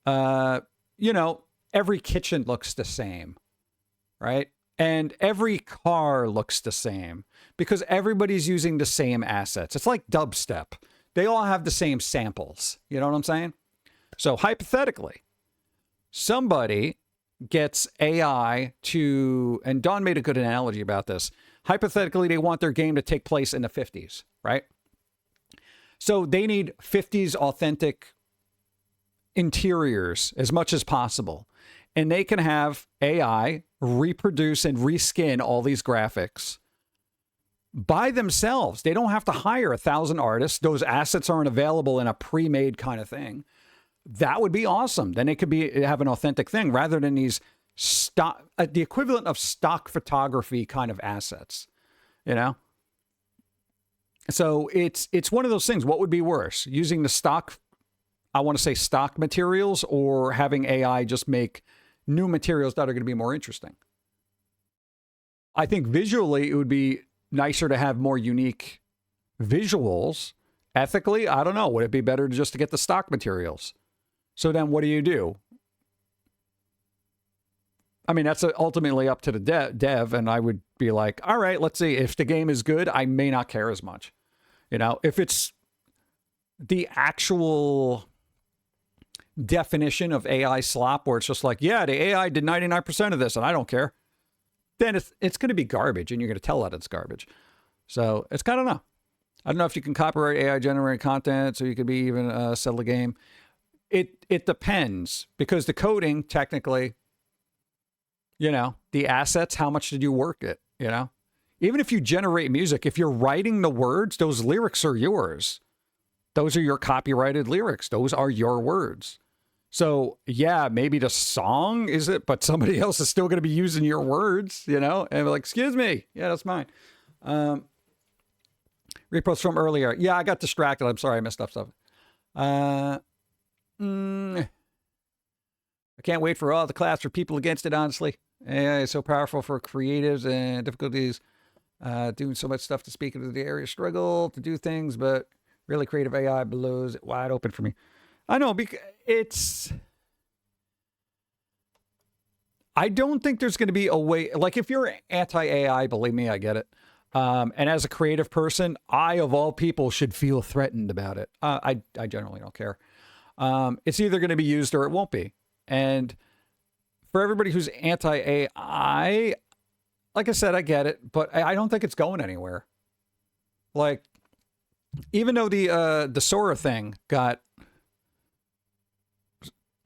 you know, every kitchen looks the same, right? And every car looks the same because everybody's using the same assets. It's like dubstep. They all have the same samples. You know what I'm saying? So hypothetically, somebody gets AI to, and Don made a good analogy about this. Hypothetically, they want their game to take place in the 50s, right? So they need 50s authentic interiors as much as possible. And they can have AI reproduce and reskin all these graphics by themselves. They don't have to hire 1,000 artists. Those assets aren't available in a pre-made kind of thing. That would be awesome. Then it could have an authentic thing rather than these stock, the equivalent of stock photography kind of assets, you know? So it's one of those things. What would be worse? Using the stock, I want to say stock materials, or having AI just make new materials that are going to be more interesting? I think visually it would be nicer to have more unique visuals. Ethically, I don't know. Would it be better just to get the stock materials? So then what do? I mean, that's ultimately up to the dev, and I would be like, all right, let's see. If the game is good, I may not care as much. You know, if it's the actual definition of AI slop where it's just like, yeah, the AI did 99% of this and I don't care, then it's going to be garbage and you're going to tell that it's garbage. So it's kind of no. I don't know if you can copyright AI generated content so you could be even sell the game. It depends, because the coding, technically, you know, the assets, how much did you work it, you know? Even if you generate music, if you're writing the words, those lyrics are yours. Those are your copyrighted lyrics. Those are your words. So, yeah, maybe the song is it, but somebody else is still going to be using your words, you know? And be like, excuse me. Yeah, that's mine. Repost from earlier. Yeah, I got distracted. I'm sorry, I messed up stuff. I can't wait for all the class for people against it, honestly. AI is so powerful for creatives and difficulties. Doing so much stuff to speak into the area. Struggle to do things, but really creative AI blows it wide open for me. I know, because I don't think there's going to be a way, like if you're anti-AI, believe me, I get it. And as a creative person, I, of all people, should feel threatened about it. I generally don't care. It's either going to be used or it won't be. And for everybody who's anti-AI, like I said, I get it, but I don't think it's going anywhere. Like, even though the Sora thing got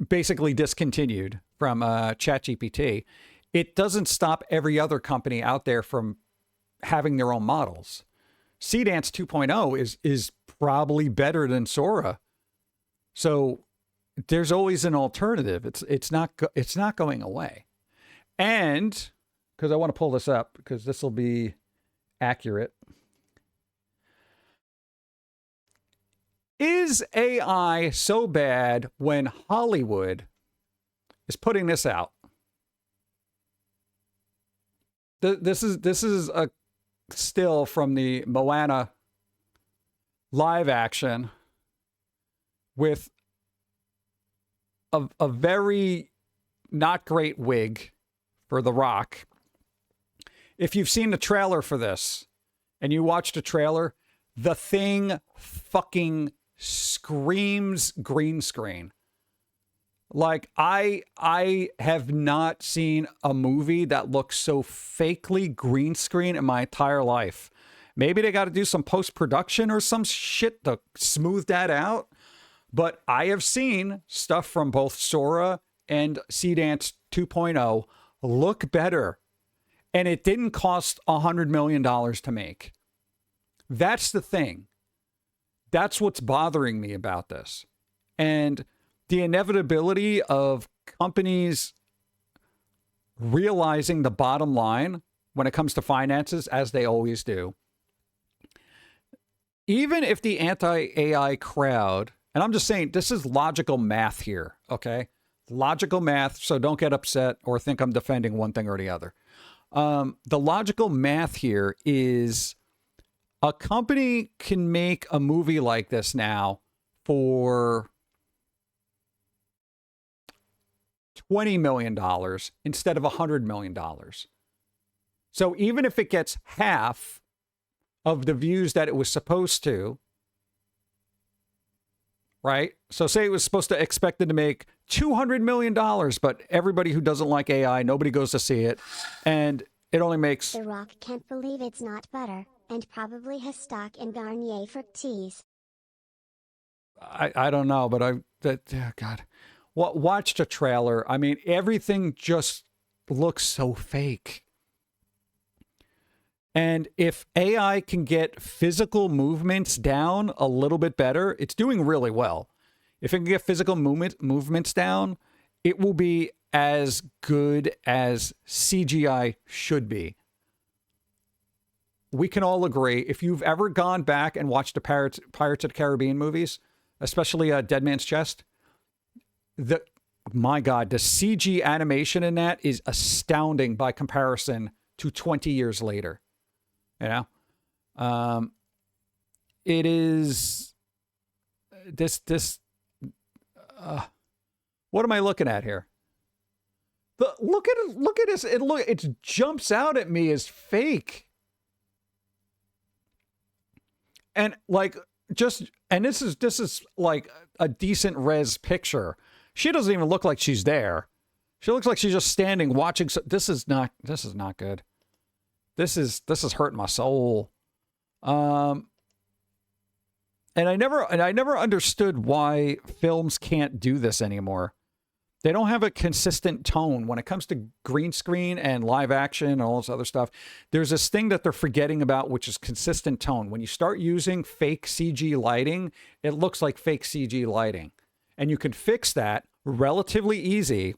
basically discontinued from ChatGPT, it doesn't stop every other company out there from having their own models. Seedance 2.0 is probably better than Sora. So there's always an alternative. It's not going away. And because I want to pull this up because this will be accurate. Is AI so bad when Hollywood is putting this out? This is a still from the Moana live action with a very not great wig for The Rock. If you've seen the trailer for this and you watched the trailer, the thing fucking screams green screen. Like I have not seen a movie that looks so fakely green screen in my entire life. Maybe they got to do some post-production or some shit to smooth that out. But I have seen stuff from both Sora and Seedance 2.0 look better. And it didn't cost $100 million to make. That's the thing. That's what's bothering me about this. And the inevitability of companies realizing the bottom line when it comes to finances, as they always do. Even if the anti-AI crowd, and I'm just saying this is logical math here, okay? Logical math, so don't get upset or think I'm defending one thing or the other. The logical math here is a company can make a movie like this now for $20 million instead of $100 million. So even if it gets half of the views that it was supposed to, right? So say it was supposed to expected to make $200 million, but everybody who doesn't like AI, nobody goes to see it. And it only makes... The Rock can't believe it's not butter, and probably has stock in Garnier Fructis. I don't know, but oh God. Watch the trailer. I mean, everything just looks so fake. And if AI can get physical movements down a little bit better, it's doing really well. If it can get physical movements down, it will be as good as CGI should be. We can all agree, if you've ever gone back and watched the Pirates of the Caribbean movies, especially Dead Man's Chest, my God, the CG animation in that is astounding by comparison to 20 years later. You know, it is this. What am I looking at here? Look at this. It jumps out at me as fake. And like this is like a decent res picture. She doesn't even look like she's there. She looks like she's just standing watching. This is not good. This is hurting my soul. And I never understood why films can't do this anymore. They don't have a consistent tone when it comes to green screen and live action and all this other stuff. There's this thing that they're forgetting about, which is consistent tone. When you start using fake CG lighting, it looks like fake CG lighting. And you can fix that relatively easy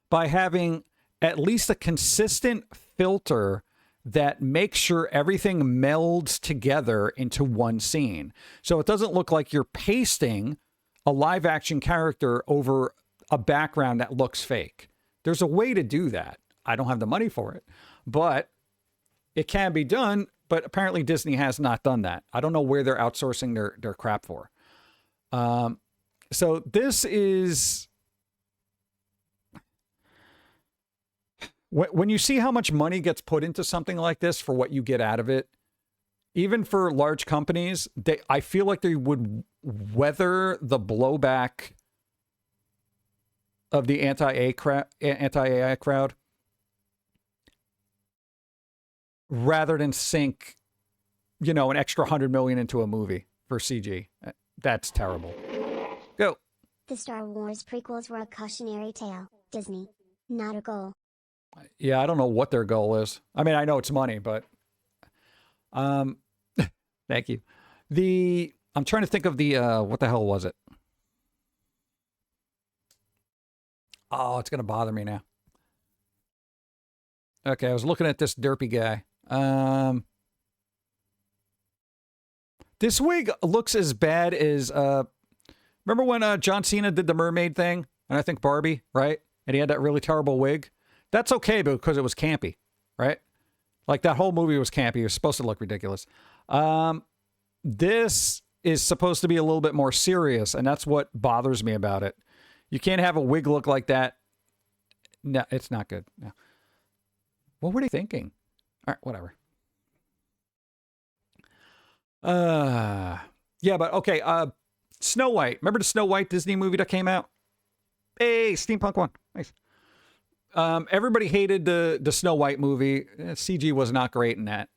by having at least a consistent filter that makes sure everything melds together into one scene. So it doesn't look like you're pasting a live action character over a background that looks fake. There's a way to do that. I don't have the money for it, but it can be done. But apparently Disney has not done that. I don't know where they're outsourcing their crap for. So this is... When you see how much money gets put into something like this for what you get out of it, even for large companies, I feel like they would weather the blowback of the anti-AI crowd rather than sink, an extra $100 million into a movie for CG. That's terrible. Go. The Star Wars prequels were a cautionary tale, Disney. Not a goal. Yeah, I don't know what their goal is. I mean, I know it's money, but thank you. I'm trying to think of the what the hell was it? Oh, it's gonna bother me now. Okay, I was looking at this derpy guy. This wig looks as bad as remember when John Cena did the mermaid thing? And I think Barbie, right? And he had that really terrible wig. That's okay because it was campy, right? Like that whole movie was campy. It was supposed to look ridiculous. This is supposed to be a little bit more serious, and that's what bothers me about it. You can't have a wig look like that. No, it's not good. No. What were they thinking? All right, whatever. Yeah, but okay. Snow White. Remember the Snow White Disney movie that came out? Hey, steampunk one. Nice. Everybody hated the Snow White movie. CG was not great in that.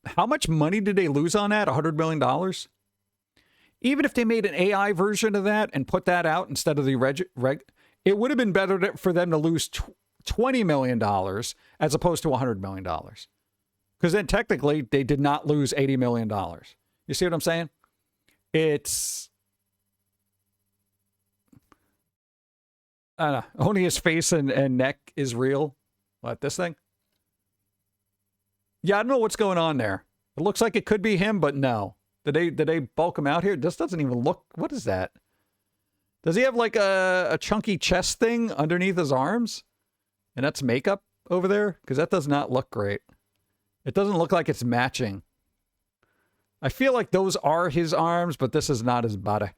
How much money did they lose on that? $100 million? Even if they made an AI version of that and put that out instead of the it would have been better for them to lose $20 million as opposed to $100 million. Because then technically they did not lose $80 million. You see what I'm saying? It's... I don't know. Only his face and neck is real. What, this thing? Yeah, I don't know what's going on there. It looks like it could be him, but no. Did they bulk him out here? This doesn't even look... What is that? Does he have like a chunky chest thing underneath his arms? And that's makeup over there? Because that does not look great. It doesn't look like it's matching. I feel like those are his arms, but this is not his body.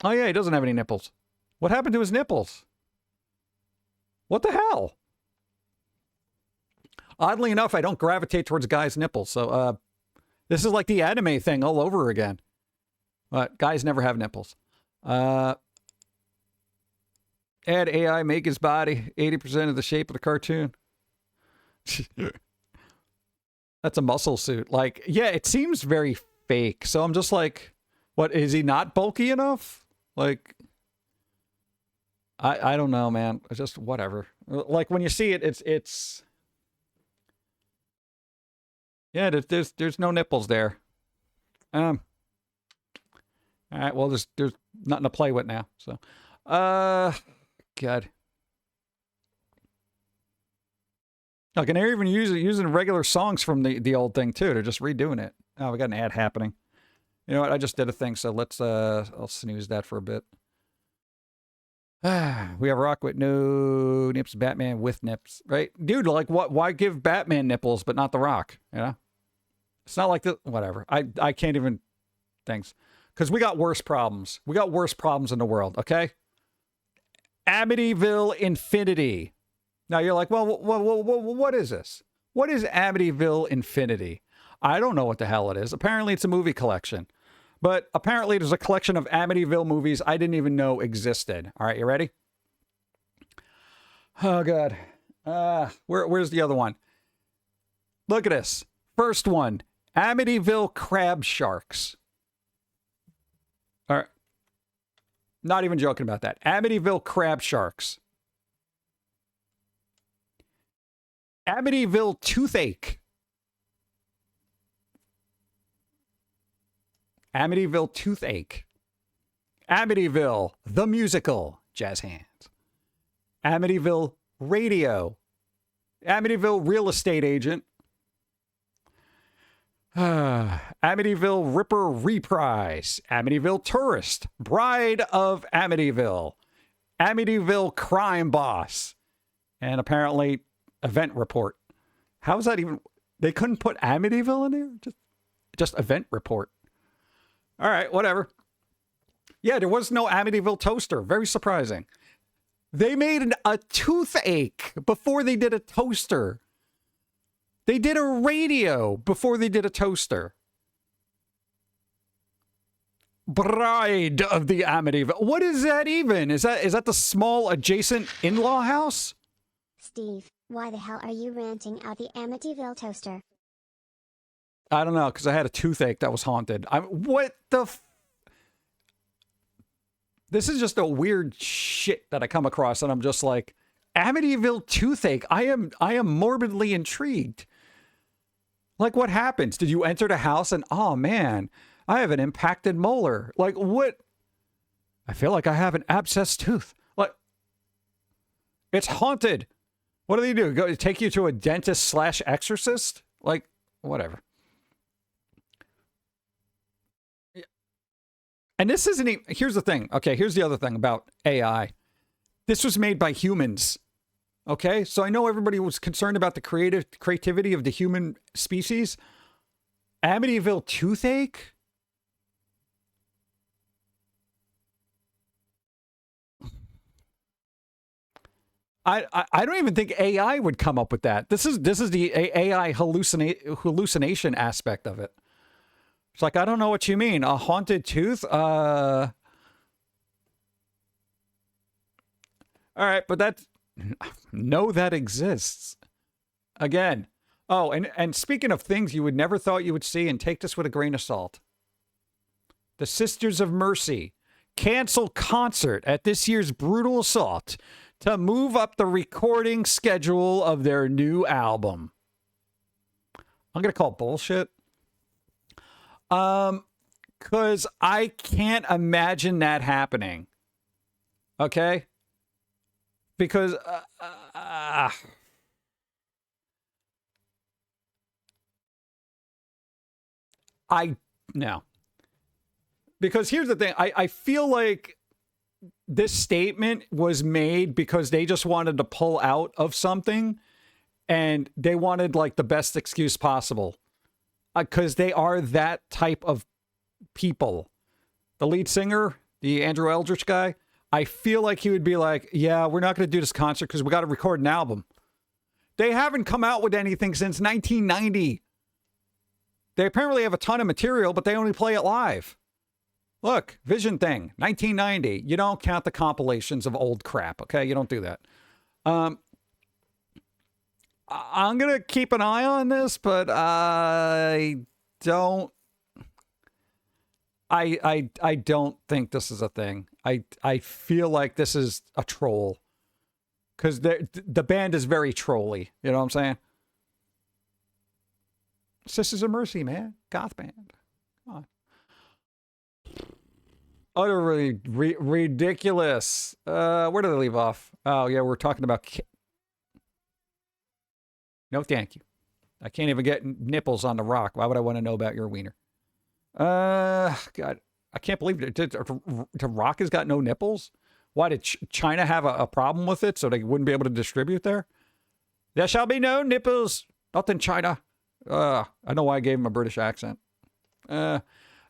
Oh yeah, he doesn't have any nipples. What happened to his nipples? What the hell? Oddly enough, I don't gravitate towards guys' nipples. So this is like the anime thing all over again. But guys never have nipples. Add AI, make his body 80% of the shape of the cartoon. That's a muscle suit. Like, yeah, it seems very fake. So I'm just like, what, is he not bulky enough? Like, I don't know, man. It's just whatever. Like when you see it, it's yeah, there's no nipples there. All right, well, there's nothing to play with now. So, God. Like, and they're even using regular songs from the old thing too. They're just redoing it. Oh, we got an ad happening. You know what? I just did a thing, so let's I'll snooze that for a bit. We have Rock with no nips, Batman with nips, right? Dude, like what? Why give Batman nipples but not the Rock? You know, it's not like the whatever. I can't even things because we got worse problems. We got worse problems in the world. Okay, Amityville Infinity. Now you're like, well, what is this? What is Amityville Infinity? I don't know what the hell it is. Apparently, it's a movie collection. But apparently there's a collection of Amityville movies I didn't even know existed. All right, you ready? Oh, God. Where's the other one? Look at this. First one, Amityville Crab Sharks. All right. Not even joking about that. Amityville Crab Sharks. Amityville Toothache. Amityville Toothache. Amityville, the musical, jazz hands. Amityville Radio. Amityville Real Estate Agent. Amityville Ripper Reprise. Amityville Tourist. Bride of Amityville. Amityville Crime Boss. And apparently, Event Report. How is that even... They couldn't put Amityville in there? Just Event Report. All right, whatever. Yeah, there was no Amityville toaster. Very surprising. They made a toothache before they did a toaster. They did a radio before they did a toaster. Bride of the Amityville. What is that even? Is that the small adjacent in-law house? Steve, why the hell are you ranting out the Amityville toaster? I don't know, because I had a toothache that was haunted. What the This is just a weird shit that I come across, and I'm just like, Amityville toothache. I am morbidly intrigued. Like, what happens? Did you enter the house and, oh man, I have an impacted molar. Like, what? I feel like I have an abscessed tooth. Like, it's haunted. What do they do? Go take you to a dentist / exorcist? Like, whatever. And this isn't even, here's the thing. Okay, here's the other thing about AI. This was made by humans. Okay, so I know everybody was concerned about the creativity of the human species. Amityville toothache? I don't even think AI would come up with that. This is the AI hallucination aspect of it. It's like, I don't know what you mean. A haunted tooth? All right, but that's... No, that exists. Again. Oh, and speaking of things you would never thought you would see, and take this with a grain of salt. The Sisters of Mercy cancel concert at this year's Brutal Assault to move up the recording schedule of their new album. I'm going to call it bullshit. Because I can't imagine that happening. Okay? Because no. Because here's the thing. I feel like this statement was made because they just wanted to pull out of something, and they wanted like the best excuse possible. Because they are that type of people. The lead singer, the Andrew Eldritch guy, I feel like he would be like, yeah, we're not going to do this concert because we got to record an album. They haven't come out with anything since 1990. They apparently have a ton of material, but they only play it live. Look, Vision Thing, 1990. You don't count the compilations of old crap, okay? You don't do that. I'm going to keep an eye on this, but I don't think this is a thing. I feel like this is a troll. Because the band is very trolly. You know what I'm saying? Sisters of Mercy, man. Goth band. Come on. Utterly ridiculous. Where did they leave off? Oh, yeah, we're talking about... No, thank you. I can't even get nipples on the rock. Why would I want to know about your wiener? God, I can't believe it. The rock has got no nipples? Why, did China have a problem with it so they wouldn't be able to distribute there? There shall be no nipples. Not in China. I know why I gave him a British accent. Gaming.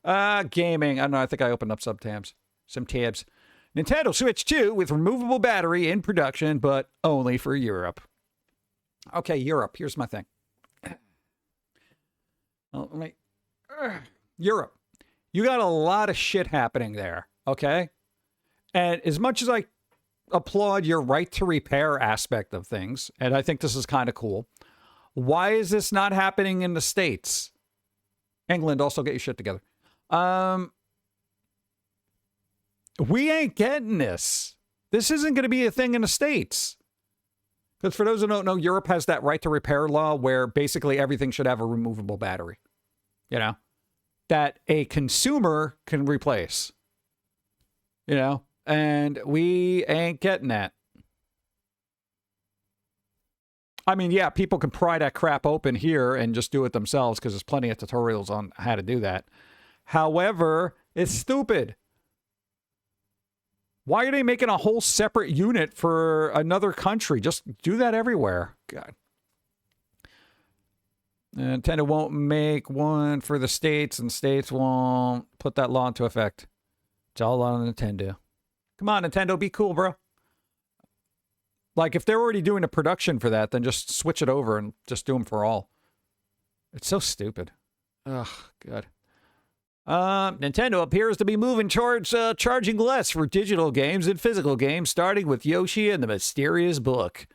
I don't know. I think I opened up some tabs. Nintendo Switch 2 with removable battery in production, but only for Europe. Okay, Europe. Here's my thing. Europe. You got a lot of shit happening there, okay? And as much as I applaud your right to repair aspect of things, and I think this is kind of cool, why is this not happening in the States? England, also get your shit together. We ain't getting this. This isn't going to be a thing in the States. Because for those who don't know, Europe has that right to repair law where basically everything should have a removable battery. You know? That a consumer can replace. You know? And we ain't getting that. I mean, yeah, people can pry that crap open here and just do it themselves because there's plenty of tutorials on how to do that. However, it's stupid. Why are they making a whole separate unit for another country? Just do that everywhere. God. Nintendo won't make one for the States, and States won't put that law into effect. It's all on Nintendo. Come on, Nintendo, be cool, bro. Like, if they're already doing a production for that, then just switch it over and just do them for all. It's so stupid. Ugh, God. Nintendo appears to be moving towards charging less for digital games and physical games, starting with Yoshi and the Mysterious Book.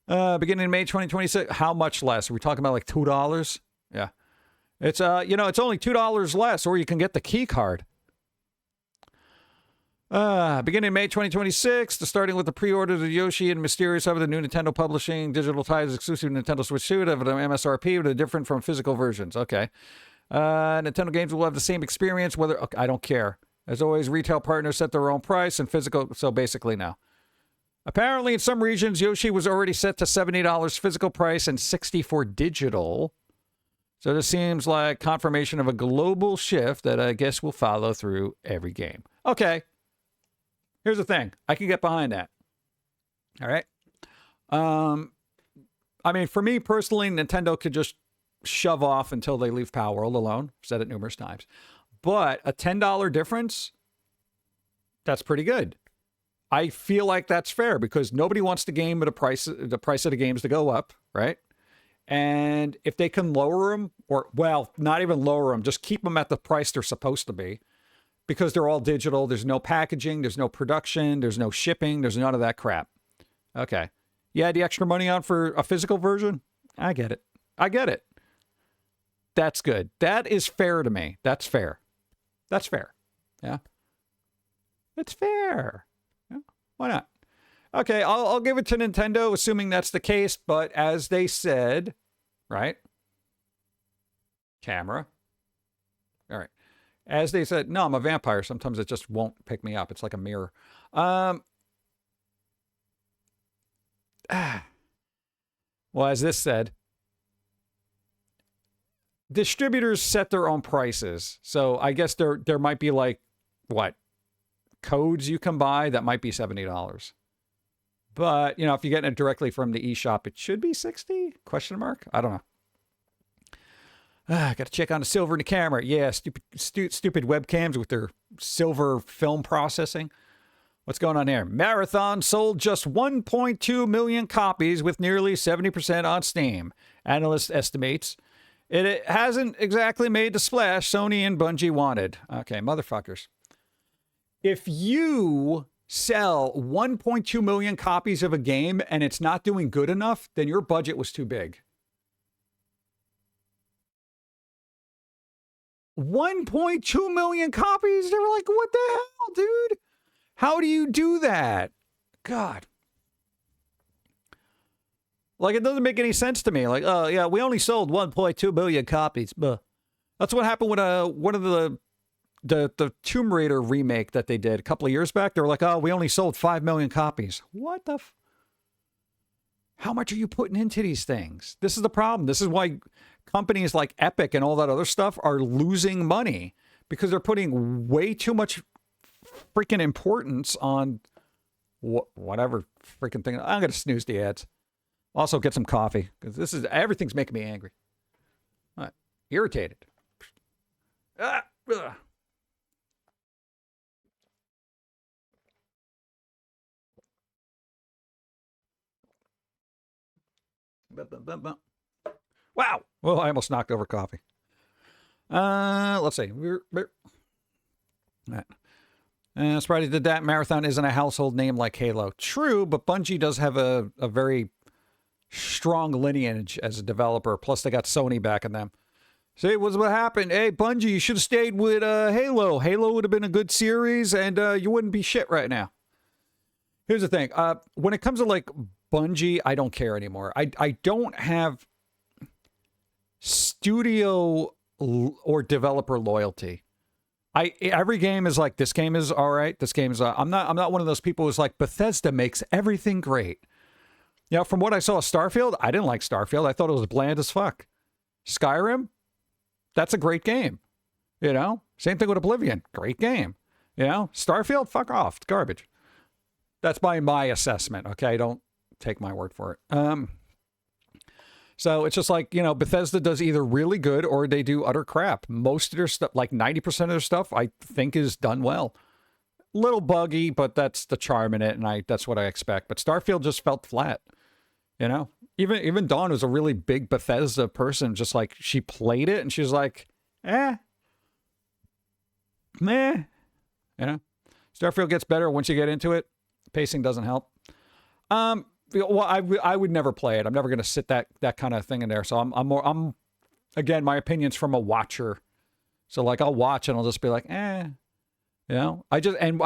Beginning in May 2026. How much less? Are we talking about like $2? Yeah. It's it's only $2 less, or you can get the key card. Beginning in May 2026, starting with the pre-orders of Yoshi and Mysterious of the new Nintendo Publishing digital titles exclusive to Nintendo Switch 2 have an MSRP, but are different from physical versions. Okay. Nintendo games will have the same experience, whether... Okay, I don't care. As always, retail partners set their own price and physical... So basically, no. Apparently, in some regions, Yoshi was already set to $70 physical price and $60 for digital. So this seems like confirmation of a global shift that I guess will follow through every game. Okay. Here's the thing. I can get behind that. All right. I mean, for me personally, Nintendo could just shove off until they leave Power World alone. I've said it numerous times. But a $10 difference, that's pretty good. I feel like that's fair because nobody wants the game at the price of the games to go up, right? And if they can lower them, or, well, not even lower them, just keep them at the price they're supposed to be, because they're all digital. There's no packaging. There's no production. There's no shipping. There's none of that crap. Okay. You had the extra money on for a physical version? I get it. I get it. That's good. That is fair to me. That's fair. That's fair. Yeah. It's fair. Yeah. Why not? Okay, I'll give it to Nintendo, assuming that's the case. But as they said, right? Camera. All right. As they said, no, I'm a vampire. Sometimes it just won't pick me up. It's like a mirror. Well, as this said, distributors set their own prices. So I guess there might be like, what? Codes you can buy that might be $70. But, you know, if you're getting it directly from the eShop, it should be 60? Question mark? I don't know. Got to check on the silver in the camera. Yeah, stupid webcams with their silver film processing. What's going on here? Marathon sold just 1.2 million copies with nearly 70% on Steam. Analyst estimates. It hasn't exactly made the splash Sony and Bungie wanted. Okay, motherfuckers. If you sell 1.2 million copies of a game and it's not doing good enough, then your budget was too big. 1.2 million copies? They were like, what the hell, dude? How do you do that? God. Like, it doesn't make any sense to me. Like, oh, yeah, we only sold 1.2 million copies. That's what happened with one of the Tomb Raider remake that they did a couple of years back. They were like, oh, we only sold 5 million copies. What the How much are you putting into these things? This is the problem. This is why companies like Epic and all that other stuff are losing money, because they're putting way too much freaking importance on whatever freaking thing. I'm going to snooze the ads. Also get some coffee, because everything's making me angry. All right. Irritated. Ugh. Wow. Well, I almost knocked over coffee. Let's see. Spidey did that. Marathon isn't a household name like Halo. True, but Bungie does have a very strong lineage as a developer. Plus, they got Sony backing them. See, what's what happened? Hey, Bungie, you should have stayed with Halo. Halo would have been a good series, and you wouldn't be shit right now. Here's the thing. When it comes to, like, Bungie, I don't care anymore. I don't have studio or developer loyalty. Every game is like, this game is all right. This game is I'm not one of those people who's like, Bethesda makes everything great. You know, from what I saw of Starfield, I didn't like Starfield. I thought it was bland as fuck. Skyrim, that's a great game. You know, same thing with Oblivion, great game. You know, Starfield, fuck off, it's garbage. That's my assessment. Okay, don't take my word for it. So it's just like, you know, Bethesda does either really good or they do utter crap. Most of their stuff, like 90% of their stuff, I think is done well. Little buggy, but that's the charm in it, and that's what I expect. But Starfield just felt flat, you know? Even Dawn was a really big Bethesda person, just like, she played it, and she's like, meh. You know? Starfield gets better once you get into it. Pacing doesn't help. Well, I would never play it. I'm never going to sit that kind of thing in there. So I'm again, my opinion's from a watcher. So like I'll watch and I'll just be like, you know, I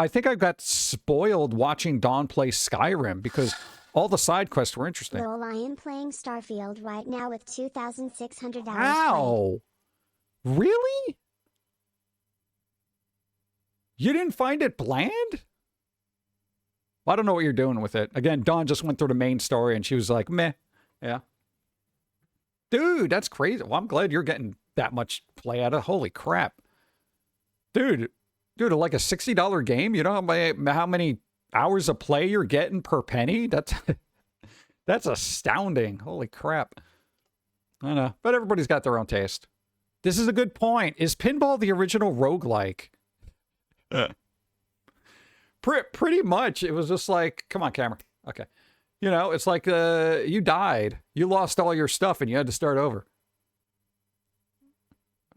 think I got spoiled watching Dawn play Skyrim because all the side quests were interesting. Lol, I am playing Starfield right now with 2,600 hours. Wow. Really? You didn't find it bland? Well, I don't know what you're doing with it. Again, Dawn just went through the main story and she was like, meh. Yeah. Dude, that's crazy. Well, I'm glad you're getting that much play out of it. Holy crap. Dude, like a $60 game, you know how many hours of play you're getting per penny? That's astounding. Holy crap. I know, but everybody's got their own taste. This is a good point. Is pinball the original roguelike? Pretty much. It was just like, come on, camera. Okay. You know, it's like you died. You lost all your stuff and you had to start over.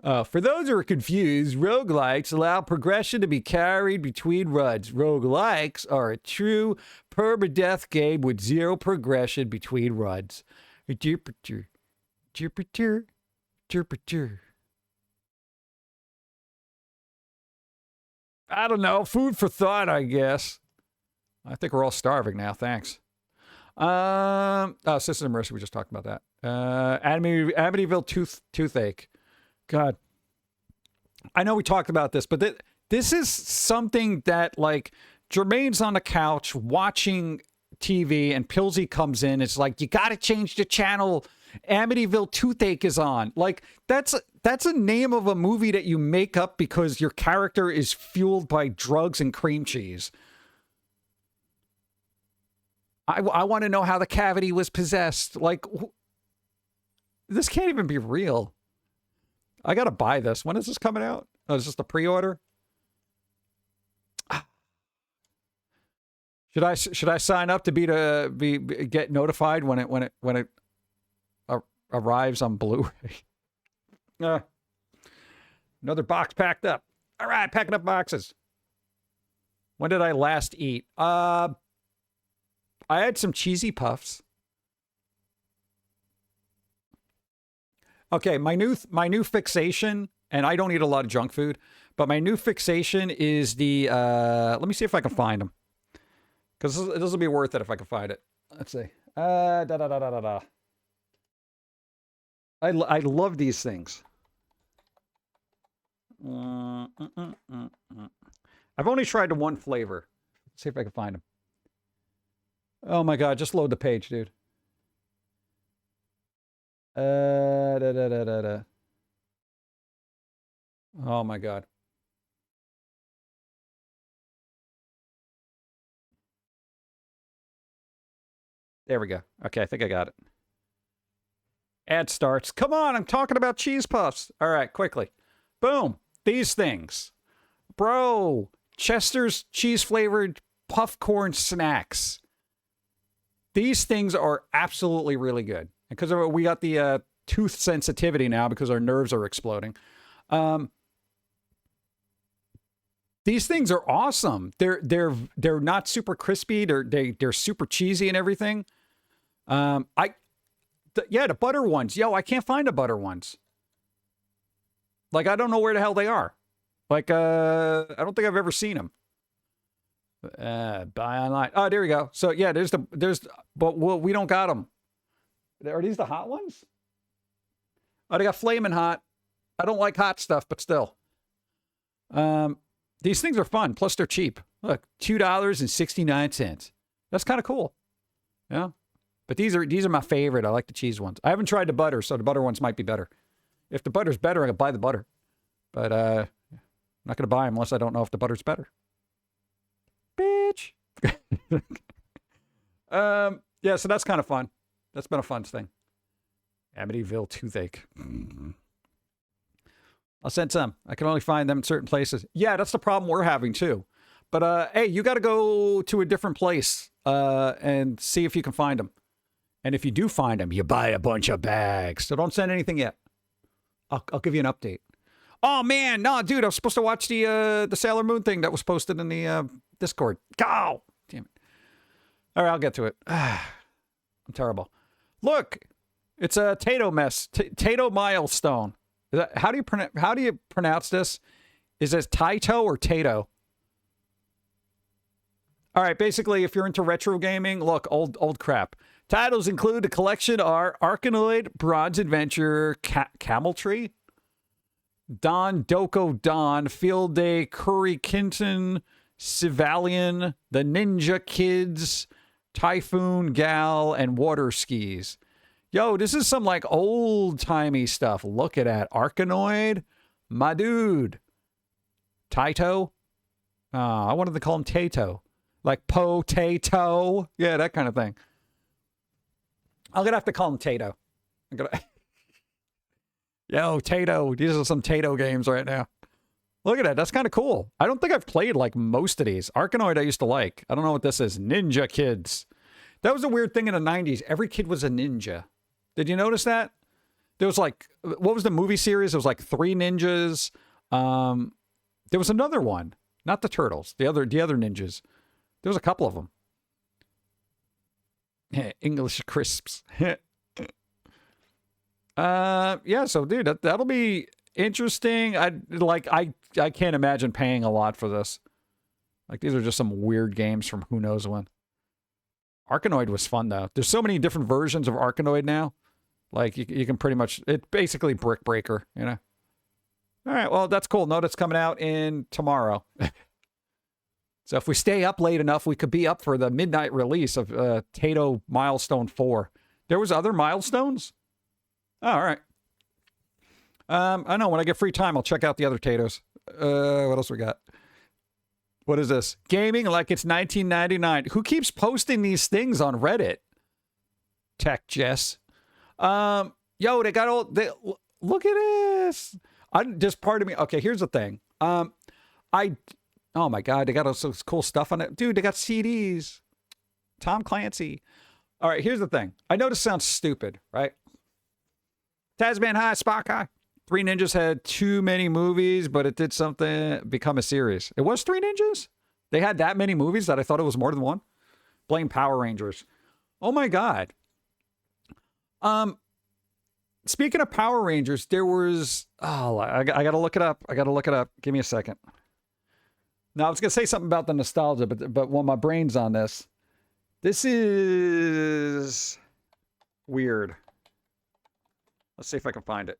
For those who are confused, roguelikes allow progression to be carried between runs. Roguelikes are a true permadeath game with zero progression between runs. Jupiter. I don't know. Food for thought, I guess. I think we're all starving now. Thanks. Sister of Mercy, we just talked about that. Amityville toothache. God. I know we talked about this, but this is something that, like, Jermaine's on the couch watching TV and Pilz-E comes in. It's like, you got to change the channel. Amityville Toothache is on. Like, that's a name of a movie that you make up because your character is fueled by drugs and cream cheese. I want to know how the cavity was possessed. Like, this can't even be real. I got to buy this. When is this coming out? Oh, is this the pre-order? Should I sign up to get notified when it arrives on Blu-ray? Another box packed up. All right, packing up boxes. When did I last eat? I had some cheesy puffs. Okay, my new fixation, and I don't eat a lot of junk food, but my new fixation is the let me see if I can find them. Because this will be worth it if I can find it. Let's see. I love these things. I've only tried the one flavor. Let's see if I can find them. Oh my God, just load the page, dude. Oh my God. There we go. Okay, I think I got it. Ad starts. Come on, I'm talking about cheese puffs. All right, quickly. Boom. These things. Bro, Chester's cheese-flavored puff corn snacks. These things are absolutely really good. Because we got the tooth sensitivity now because our nerves are exploding. These things are awesome. They're not super crispy. They're super cheesy and everything. The butter ones. Yo, I can't find the butter ones. Like, I don't know where the hell they are. Like, I don't think I've ever seen them. Buy online. Oh, there we go. So yeah, but we don't got them. Are these the hot ones? Oh, they got flaming hot. I don't like hot stuff, but still. These things are fun. Plus, they're cheap. Look, $2.69. That's kind of cool. Yeah. But these are my favorite. I like the cheese ones. I haven't tried the butter, so the butter ones might be better. If the butter's better, I could buy the butter. But I'm not going to buy them unless I don't know if the butter's better. Bitch. Yeah, so that's kind of fun. That's been a fun thing. Amityville toothache. I'll send some. I can only find them in certain places. Yeah, that's the problem we're having too. But hey, you got to go to a different place and see if you can find them. And if you do find them, you buy a bunch of bags. So don't send anything yet. I'll give you an update. Oh man, no, dude, I was supposed to watch the Sailor Moon thing that was posted in the Discord. Go! Damn it. All right, I'll get to it. I'm terrible. Look, It's a Tato mess. Tato milestone. How do you pronounce this? Is it Taito or Tato? All right, basically, if you're into retro gaming, look, old crap. Titles include a collection are Arkanoid, Bronze Adventure, Camel Tree, Don Doko Don, Field Day, Curry Kinton, Civalian, The Ninja Kids, Typhoon Gal, and Water Skis. Yo, this is some like old-timey stuff. Look at that. Arkanoid, my dude. Taito. I wanted to call him Tato. Like potato. Yeah, that kind of thing. I'm going to have to call him Tato. Yo, Tato. These are some Tato games right now. Look at that. That's kind of cool. I don't think I've played like most of these. Arkanoid I used to like. I don't know what this is. Ninja Kids. That was a weird thing in the 90s. Every kid was a ninja. Did you notice that? There was like, what was the movie series? It was like 3 ninjas. There was another one. Not the turtles. The other ninjas. There was a couple of them. Yeah, English crisps. Yeah, so dude, that'll be interesting. I can't imagine paying a lot for this. Like these are just some weird games from who knows when. Arkanoid was fun though. There's so many different versions of Arkanoid now. Like you can pretty much, it's basically Brick Breaker, you know. All right, well that's cool. Note it's coming out in tomorrow. So if we stay up late enough, we could be up for the midnight release of Tato Milestone 4. There was other milestones? Oh, all right. I know when I get free time, I'll check out the other Tatos. What else we got? What is this? Gaming like it's 1999. Who keeps posting these things on Reddit? Tech Jess. Yo, they got all. Look at this. Just part of me. Okay, here's the thing. Oh my God, they got all this cool stuff on it. Dude, they got CDs. Tom Clancy. All right, here's the thing. I know this sounds stupid, right? Tasman High, Spock High. 3 Ninjas had too many movies, but it did something, become a series. It was 3 Ninjas? They had that many movies that I thought it was more than one? Blame Power Rangers. Oh my God. Speaking of Power Rangers, there was, I gotta look it up. Give me a second. Now, I was going to say something about the nostalgia, but when my brain's on this, this is weird. Let's see if I can find it.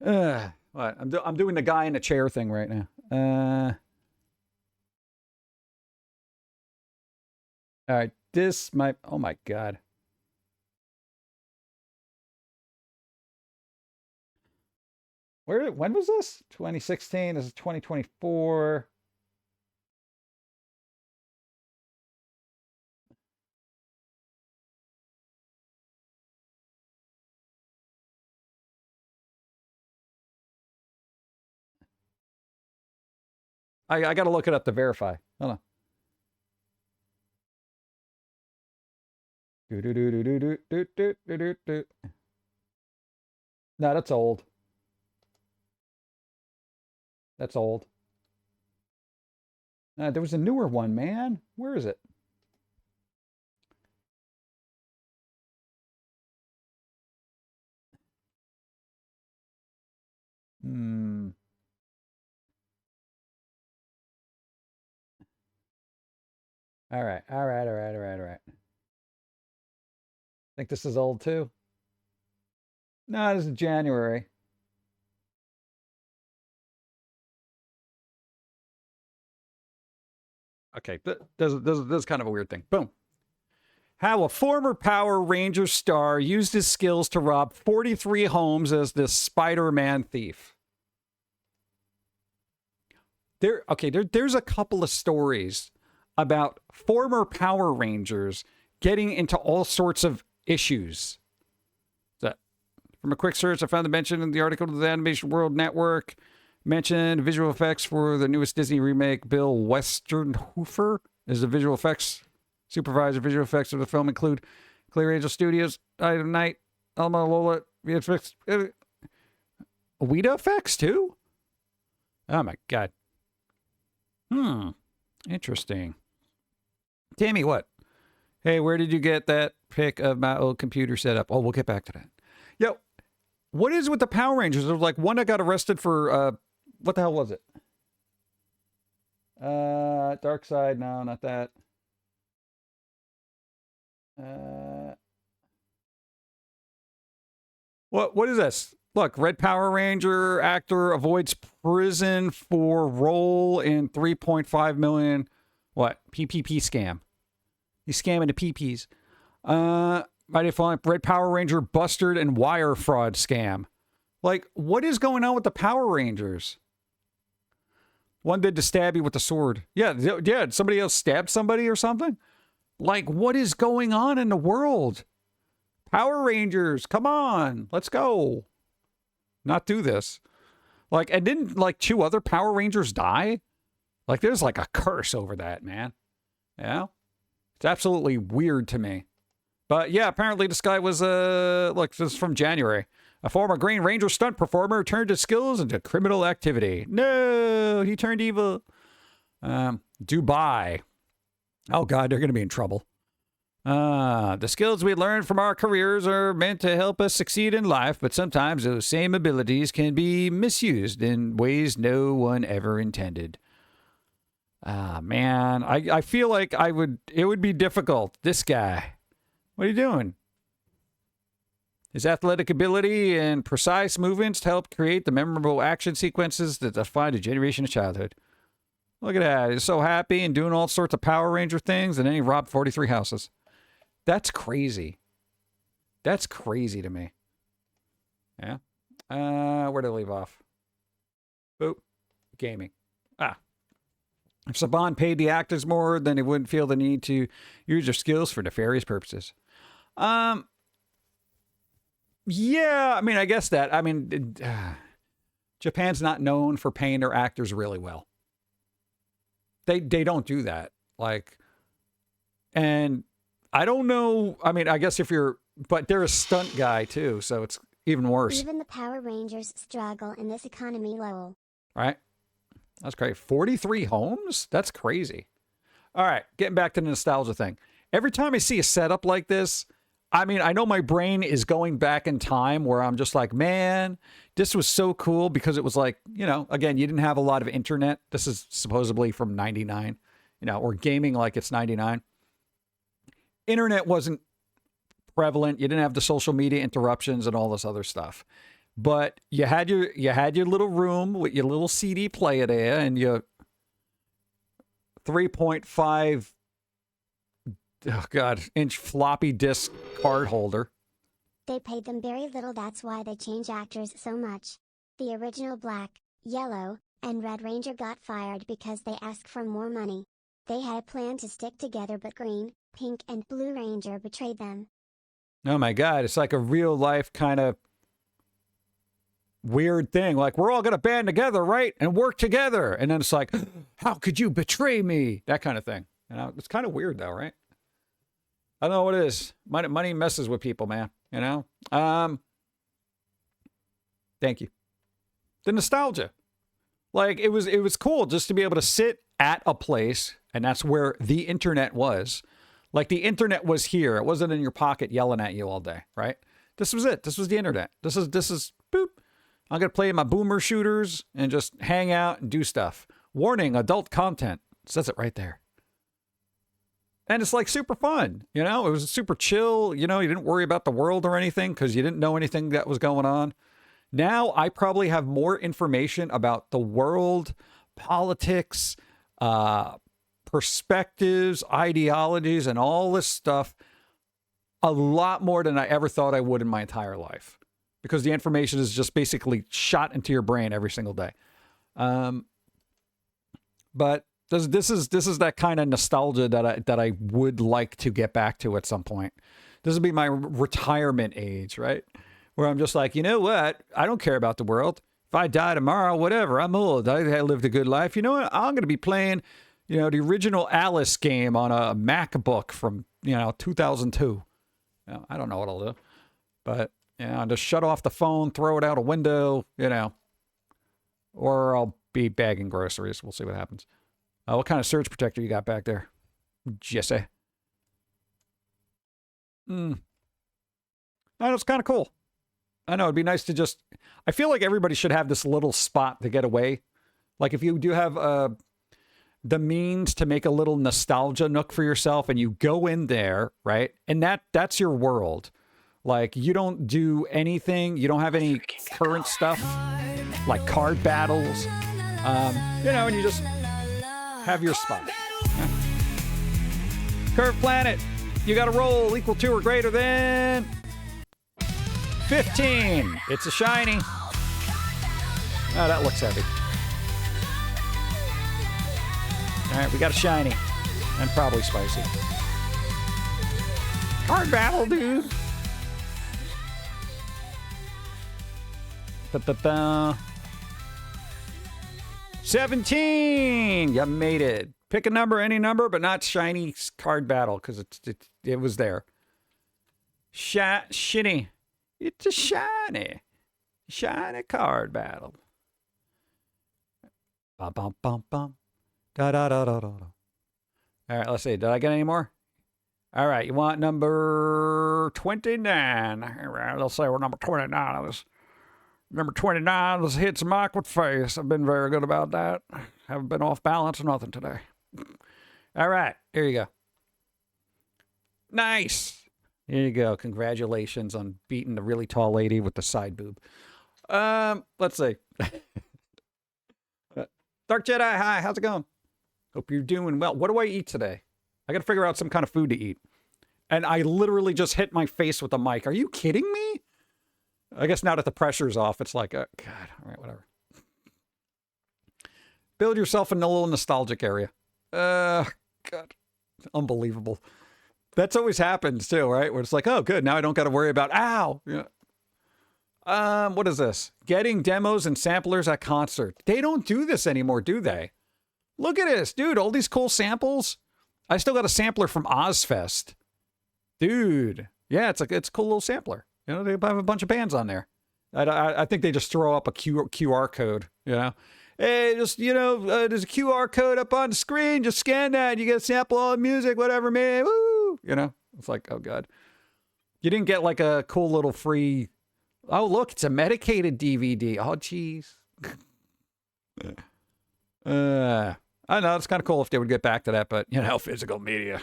What? I'm doing the guy in the chair thing right now. All right, this might, oh my God. When was this? 2016. This is 2024. I got to look it up to verify. Hold on. No, that's old. That's old. There was a newer one, man. Where is it? All right. I think this is old too. No, this is January. Okay, this is kind of a weird thing. Boom. How a former Power Ranger star used his skills to rob 43 homes as the Spider-Man thief. There's a couple of stories about former Power Rangers getting into all sorts of issues. From a quick search, I found the mention in the article of the Animation World Network. Mentioned visual effects for the newest Disney remake. Bill Westernhofer is the visual effects supervisor. Visual effects of the film include Clear Angel Studios, Item Night, Alma Lola, VFX, Weta effects too? Oh my God. Interesting. Tammy, what? Hey, where did you get that pic of my old computer setup? Oh, we'll get back to that. Yo, what is with the Power Rangers? There was like one that got arrested for, what the hell was it? Dark Side. No, not that. What is this? Look, Red Power Ranger actor avoids prison for role in 3.5 million, what, PPP scam. He's scamming the PPs. Mighty Fallen, Red Power Ranger busted and wire fraud scam. Like, what is going on with the Power Rangers? One did to stab you with the sword. Yeah, somebody else stabbed somebody or something? Like, what is going on in the world? Power Rangers, come on, let's go. Not do this. Like, and didn't, like, 2 other Power Rangers die? Like, there's, like, a curse over that, man. Yeah? It's absolutely weird to me. But, yeah, apparently this guy was, look, this is from January. A former Green Ranger stunt performer turned his skills into criminal activity. No, he turned evil. Dubai. Oh, God, they're going to be in trouble. The skills we learn from our careers are meant to help us succeed in life, but sometimes those same abilities can be misused in ways no one ever intended. Man, I feel like it would be difficult. This guy. What are you doing? His athletic ability and precise movements helped create the memorable action sequences that defined a generation of childhood. Look at that. He's so happy and doing all sorts of Power Ranger things, and then he robbed 43 houses. That's crazy. That's crazy to me. Yeah. Where did I leave off? Boop. Gaming. If Saban paid the actors more, then they wouldn't feel the need to use their skills for nefarious purposes. Yeah, I mean, I guess that. I mean, Japan's not known for paying their actors really well. They don't do that. Like, and I don't know. I mean, I guess but they're a stunt guy too, so it's even worse. Even the Power Rangers struggle in this economy, lol. Right? That's great. 43 homes? That's crazy. All right, getting back to the nostalgia thing. Every time I see a setup like this, I mean, I know my brain is going back in time where I'm just like, man, this was so cool because it was like, you know, again, you didn't have a lot of internet. This is supposedly from 99, you know, or gaming like it's 99. Internet wasn't prevalent. You didn't have the social media interruptions and all this other stuff. But you had your little room with your little CD player there and your 3.5 inch floppy disk card holder. They paid them very little, that's why they change actors so much. The original Black, Yellow, and Red Ranger got fired because they asked for more money. They had a plan to stick together, but Green, Pink, and Blue Ranger betrayed them. Oh my God, it's like a real life kind of weird thing. Like, we're all going to band together, right? And work together. And then it's like, how could you betray me? That kind of thing. You know, it's kind of weird though, right? I don't know what it is. Money messes with people, man. You know? Thank you. The nostalgia. Like, it was cool just to be able to sit at a place, and that's where the internet was. Like, the internet was here. It wasn't in your pocket yelling at you all day, right? This was it. This was the internet. This is boop. I'm going to play my boomer shooters and just hang out and do stuff. Warning, adult content. It says it right there. And it's like super fun, you know? It was super chill. You know, you didn't worry about the world or anything because you didn't know anything that was going on. Now I probably have more information about the world, politics, perspectives, ideologies, and all this stuff a lot more than I ever thought I would in my entire life. Because the information is just basically shot into your brain every single day. But this is that kind of nostalgia that I would like to get back to at some point. This would be my retirement age, right? Where I'm just like, you know what? I don't care about the world. If I die tomorrow, whatever. I'm old. I lived a good life. You know what? I'm going to be playing, you know, the original Alice game on a MacBook from, 2002. You know, I don't know what I'll do. But, just shut off the phone, throw it out a window, or I'll be bagging groceries. We'll see what happens. What kind of surge protector you got back there, Jesse? That's kind of cool. I know, it'd be nice to just... I feel like everybody should have this little spot to get away. Like, if you do have the means to make a little nostalgia nook for yourself, and you go in there, right? And that's your world. Like, you don't do anything. You don't have any current stuff, like card battles. And you just have your spot. Yeah. Curve Planet, you got to roll equal to or greater than 15. It's a shiny. Oh, that looks heavy. All right, we got a shiny. And probably spicy. Card battle, dude. Da-da-da. 17. You made it. Pick a number, any number, but not shiny card battle, because it was there. Shitty. It's a shiny card battle. Bum bum bum bum. Da da da da da. All right, let's see. Did I get any more? All right, you want number 29? All right, let's say we're number 29. Number 29. Let's hit some mic with face. I've been very good about that. Haven't been off balance or nothing today. All right, here you go. Nice. Here you go. Congratulations on beating the really tall lady with the side boob. Let's see. Dark Jedi, hi. How's it going? Hope you're doing well. What do I eat today? I got to figure out some kind of food to eat. And I literally just hit my face with the mic. Are you kidding me? I guess now that the pressure's off, it's like, God, all right, whatever. Build yourself in a little nostalgic area. God, unbelievable. That's always happens too, right? Where it's like, oh, good. Now I don't got to worry about, ow. Yeah. What is this? Getting demos and samplers at concert. They don't do this anymore, do they? Look at this, dude. All these cool samples. I still got a sampler from Ozfest. Dude. Yeah, it's a cool little sampler. You know, they have a bunch of bands on there. I think they just throw up a QR code, you know. Hey, just, there's a QR code up on the screen. Just scan that. You get a sample of music, whatever, man. Woo! You know, it's like, oh, God. You didn't get like a cool little free... Oh, look, it's a medicated DVD. Oh, jeez. I know, it's kind of cool if they would get back to that, but, physical media.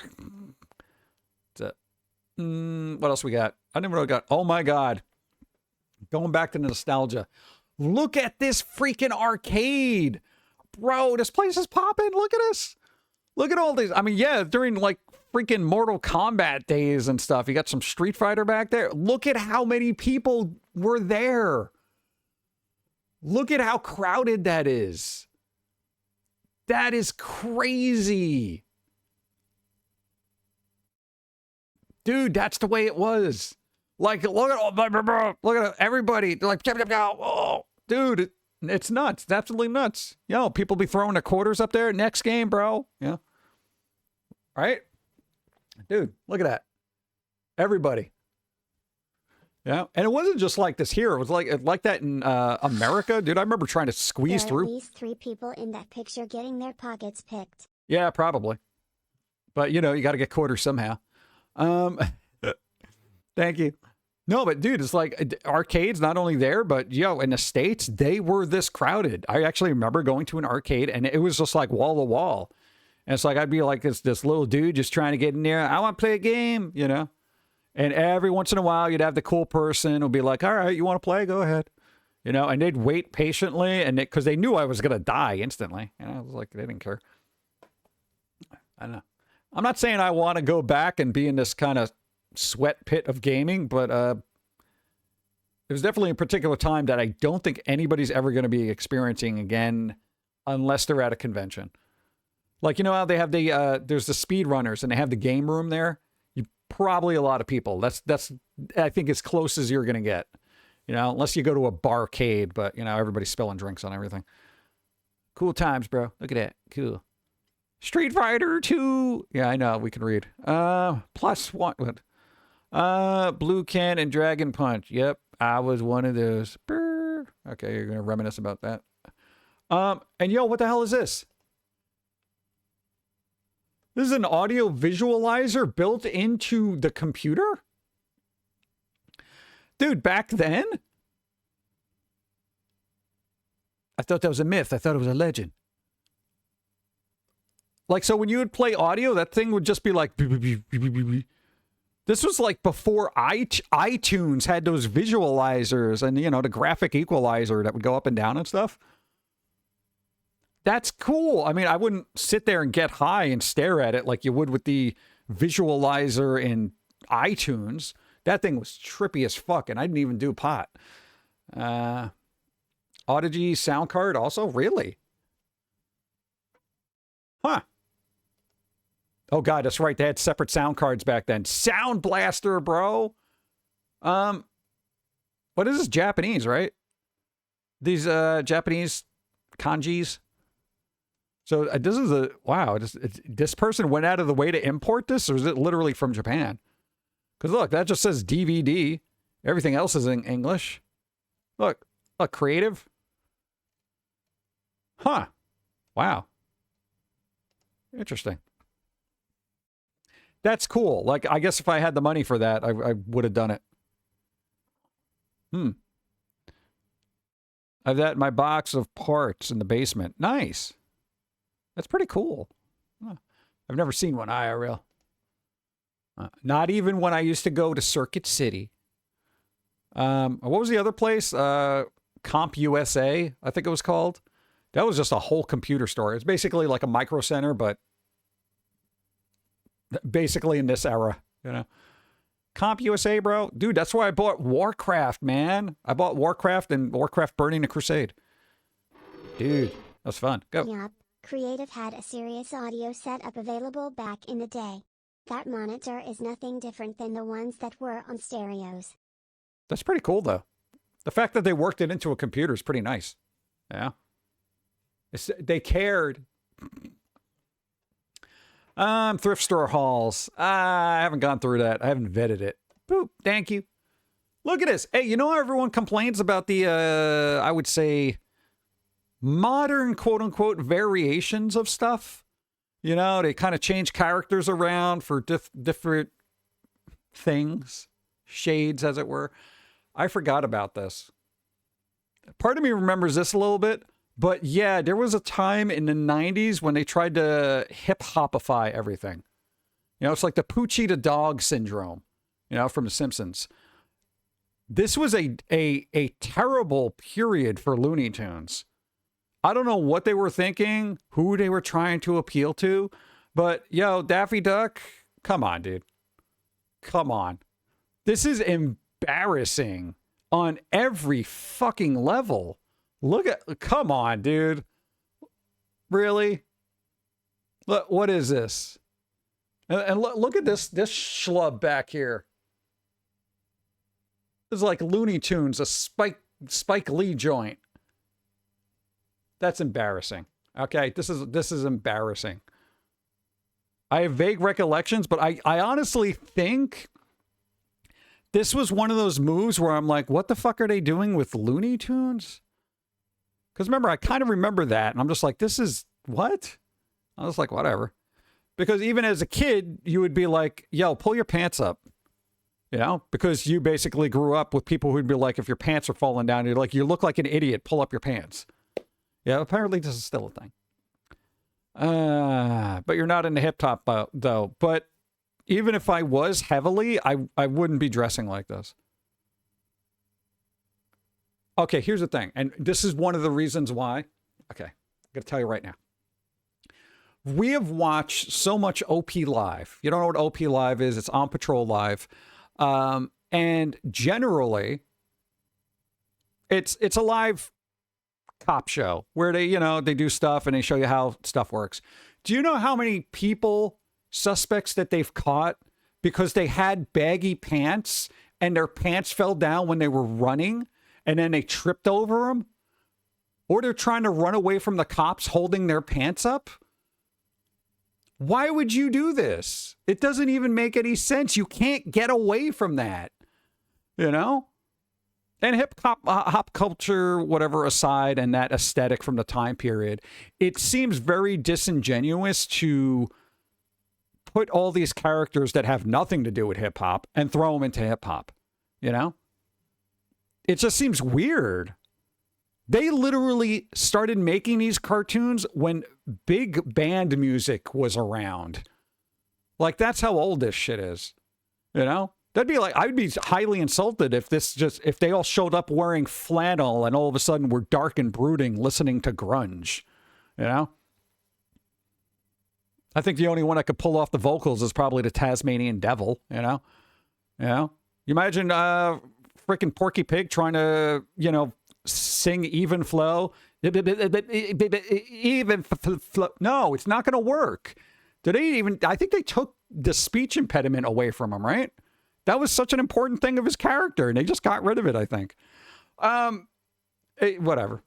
What else we got? I never really got... Oh, my God. Going back to nostalgia. Look at this freaking arcade. Bro, this place is popping. Look at this. Look at all these. I mean, yeah, during like freaking Mortal Kombat days and stuff. You got some Street Fighter back there. Look at how many people were there. Look at how crowded that is. That is crazy. Dude, that's the way it was. Like, look at everybody. They're like, oh, dude, it's nuts. It's absolutely nuts. People be throwing the quarters up there. Next game, bro. Yeah. Right? Dude, look at that. Everybody. Yeah. And it wasn't just like this here. It was like that in America. Dude, I remember trying to squeeze through. There are at least 3 people in that picture getting their pockets picked. Yeah, probably. But, you got to get quarters somehow. Thank you. No, but dude, it's like arcades, not only there, but in the States, they were this crowded. I actually remember going to an arcade and it was just like wall to wall. And it's like, I'd be like this little dude just trying to get in there. I want to play a game, and every once in a while you'd have the cool person who'd be like, all right, you want to play? Go ahead. And they'd wait patiently and because they knew I was going to die instantly. I was like, they didn't care. I don't know. I'm not saying I want to go back and be in this kind of sweat pit of gaming, but it was definitely a particular time that I don't think anybody's ever going to be experiencing again unless they're at a convention. Like, how they have there's the speed runners and they have the game room there. Probably a lot of people. That's I think as close as you're going to get, unless you go to a barcade, but everybody's spilling drinks on everything. Cool times, bro. Look at that. Cool. Street Fighter 2. Yeah, I know. We can read. Plus one. Blue Can and Dragon Punch. Yep. I was one of those. Brr. Okay, you're going to reminisce about that. And what the hell is this? This is an audio visualizer built into the computer? Dude, back then? I thought that was a myth. I thought it was a legend. Like, so when you would play audio, that thing would just be like... This was like before iTunes had those visualizers and, you know, the graphic equalizer that would go up and down and stuff. That's cool. I mean, I wouldn't sit there and get high and stare at it like you would with the visualizer in iTunes. That thing was trippy as fuck, and I didn't even do pot. Audigy sound card also? Really? Huh. Oh, God, that's right. They had separate sound cards back then. Sound Blaster, bro. What is this? Japanese, right? These Japanese kanjis. So this is a... Wow, this person went out of the way to import this, or is it literally from Japan? Because look, that just says DVD. Everything else is in English. Look, creative. Huh. Wow. Interesting. That's cool. Like, I guess if I had the money for that, I would have done it. I have that in my box of parts in the basement. Nice. That's pretty cool. Huh. I've never seen one IRL. Not even when I used to go to Circuit City. What was the other place? Comp USA, I think it was called. That was just a whole computer store. It's basically like a micro center, but basically in this era, you know. Comp USA, bro. Dude, that's why I bought Warcraft, man. I bought Warcraft and Warcraft Burning the Crusade. Dude, that was fun. Go. Yup, Creative had a serious audio setup available back in the day. That monitor is nothing different than the ones that were on stereos. That's pretty cool, though. The fact that they worked it into a computer is pretty nice. Yeah. They cared. Thrift store hauls. I haven't gone through that. I haven't vetted it. Boop. Thank you. Look at this. Hey, you know how everyone complains about the, I would say, modern quote-unquote variations of stuff? You know, they kind of change characters around for different things. Shades, as it were. I forgot about this. Part of me remembers this a little bit. But yeah, there was a time in the 90s when they tried to hip-hopify everything. You know, it's like the Poochie the Dog syndrome, you know, from The Simpsons. This was a terrible period for Looney Tunes. I don't know what they were thinking, who they were trying to appeal to, but yo, Daffy Duck, come on, dude. Come on. This is embarrassing on every fucking level. Look at, come on, dude. Really? Look, what is this? And look at this schlub back here. This is like Looney Tunes, a Spike Lee joint. That's embarrassing. Okay, this is embarrassing. I have vague recollections, but I honestly think this was one of those moves where I'm like, what the fuck are they doing with Looney Tunes? Because remember, I kind of remember that, and I'm just like, this is, what? I was like, whatever. Because even as a kid, you would be like, yo, pull your pants up. You know? Because you basically grew up with people who'd be like, if your pants are falling down, you're like, you look like an idiot, pull up your pants. Yeah, apparently this is still a thing. But you're not into hip-hop, though. But even if I was heavily, I wouldn't be dressing like this. Okay, here's the thing, and this is one of the reasons why. Okay, I'm going to tell you right now. We have watched so much OP Live. You don't know what OP Live is? It's On Patrol Live. And generally, it's a live cop show where they, you know, they do stuff and they show you how stuff works. Do you know how many suspects that they've caught because they had baggy pants and their pants fell down when they were running? And then they tripped over them? Or they're trying to run away from the cops holding their pants up? Why would you do this? It doesn't even make any sense. You can't get away from that. You know? And hip-hop culture, whatever aside, and that aesthetic from the time period, it seems very disingenuous to put all these characters that have nothing to do with hip-hop and throw them into hip-hop. You know? it just seems weird. They literally started making these cartoons when big band music was around. Like, that's how old this shit is. You know? That'd be like, I'd be highly insulted if if they all showed up wearing flannel and all of a sudden were dark and brooding listening to grunge. You know? I think the only one that could pull off the vocals is probably the Tasmanian Devil, you know? You know? You imagine freaking Porky Pig trying to, you know, sing even flow. Even flow. No, it's not going to work. I think they took the speech impediment away from him, right? That was such an important thing of his character, and they just got rid of it, I think. Whatever.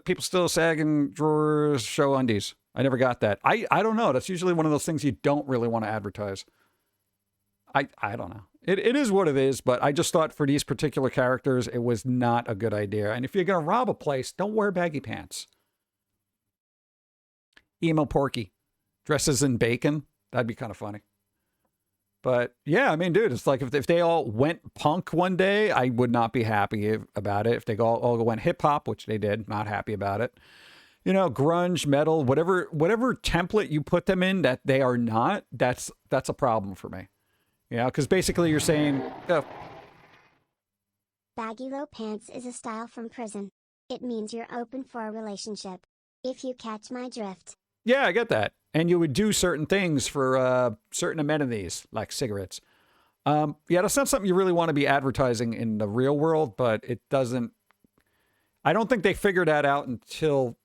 People still sagging drawers, show undies. I never got that. I don't know. That's usually one of those things you don't really want to advertise. I don't know. It is what it is, but I just thought for these particular characters, it was not a good idea. And if you're going to rob a place, don't wear baggy pants. Emo Porky. Dresses in bacon. That'd be kind of funny. But yeah, I mean, dude, it's like if they all went punk one day, I would not be happy about it. If they all went hip hop, which they did, not happy about it. You know, grunge, metal, whatever template you put them in that they are not, that's a problem for me. Yeah, because basically you're saying, oh. Baggy low pants is a style from prison. It means you're open for a relationship. If you catch my drift. Yeah, I get that. And you would do certain things for certain amenities, like cigarettes. Yeah, that's not something you really want to be advertising in the real world, but it doesn't... I don't think they figured that out until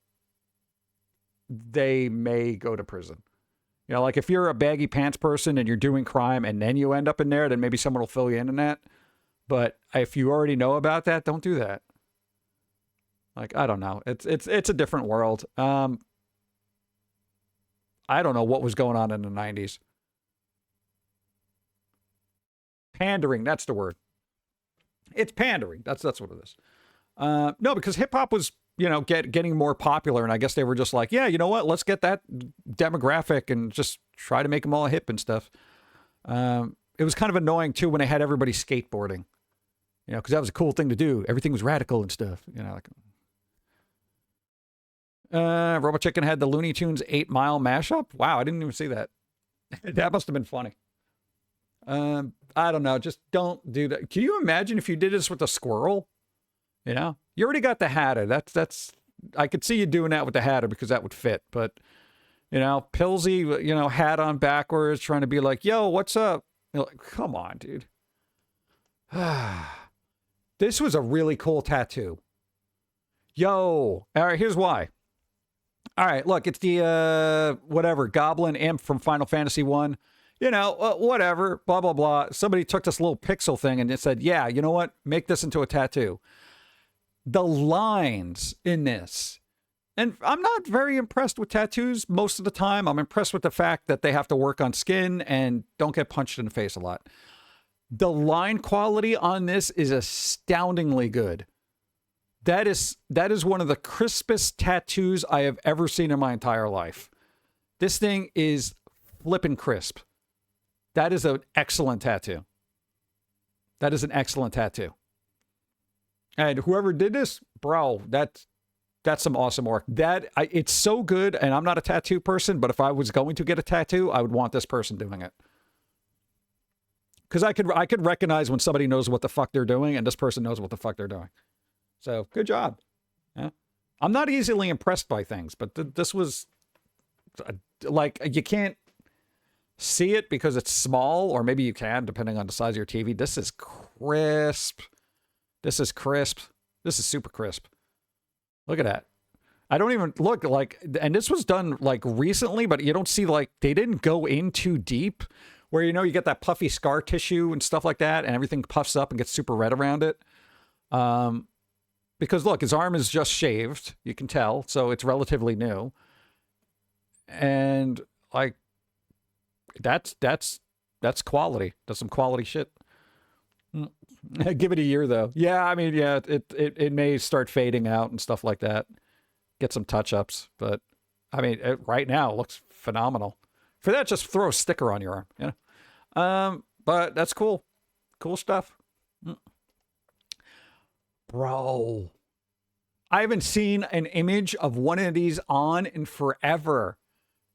they may go to prison. You know, like if you're a baggy pants person and you're doing crime and then you end up in there, then maybe someone will fill you in on that. But if you already know about that, don't do that. Like, I don't know. It's a different world. I don't know what was going on in the 90s. Pandering, that's the word. It's pandering. That's what it is. No, because hip hop was, you know, getting more popular, and I guess they were just like, yeah, you know what? Let's get that demographic and just try to make them all hip and stuff. It was kind of annoying too when they had everybody skateboarding, you know, because that was a cool thing to do. Everything was radical and stuff, you know. Like, Robot Chicken had the Looney Tunes 8 Mile mashup. Wow, I didn't even see that. That must have been funny. I don't know. Just don't do that. Can you imagine if you did this with a squirrel? You know, you already got the Hatter. That's. I could see you doing that with the Hatter because that would fit. But you know, Pilz-E, you know, hat on backwards, trying to be like, "Yo, what's up?" You're like, come on, dude. This was a really cool tattoo. Yo, all right. Here's why. All right, look, it's the, whatever, Goblin Imp from Final Fantasy 1. You know, whatever, blah, blah, blah. Somebody took this little pixel thing and it said, yeah, you know what? Make this into a tattoo. The lines in this. And I'm not very impressed with tattoos most of the time. I'm impressed with the fact that they have to work on skin and don't get punched in the face a lot. The line quality on this is astoundingly good. That is one of the crispest tattoos I have ever seen in my entire life. This thing is flippin' crisp. That is an excellent tattoo. That is an excellent tattoo. And whoever did this, bro, that's some awesome work. It's so good, and I'm not a tattoo person, but if I was going to get a tattoo, I would want this person doing it. Because I could recognize when somebody knows what the fuck they're doing, and this person knows what the fuck they're doing. So, good job. Yeah. I'm not easily impressed by things, but this was, like, you can't see it because it's small, or maybe you can, depending on the size of your TV. This is crisp. This is crisp. This is super crisp. Look at that. I don't even look like, and this was done, like, recently, but you don't see, like, they didn't go in too deep, where, you know, you get that puffy scar tissue and stuff like that, and everything puffs up and gets super red around it. Because look, his arm is just shaved, you can tell, so it's relatively new. And like that's quality. That's some quality shit. Give it a year though. Yeah, I mean, yeah, it may start fading out and stuff like that. Get some touch-ups, but I mean, right now it looks phenomenal. For that, just throw a sticker on your arm, you know. But that's cool. Cool stuff. Bro, I haven't seen an image of one of these on in forever.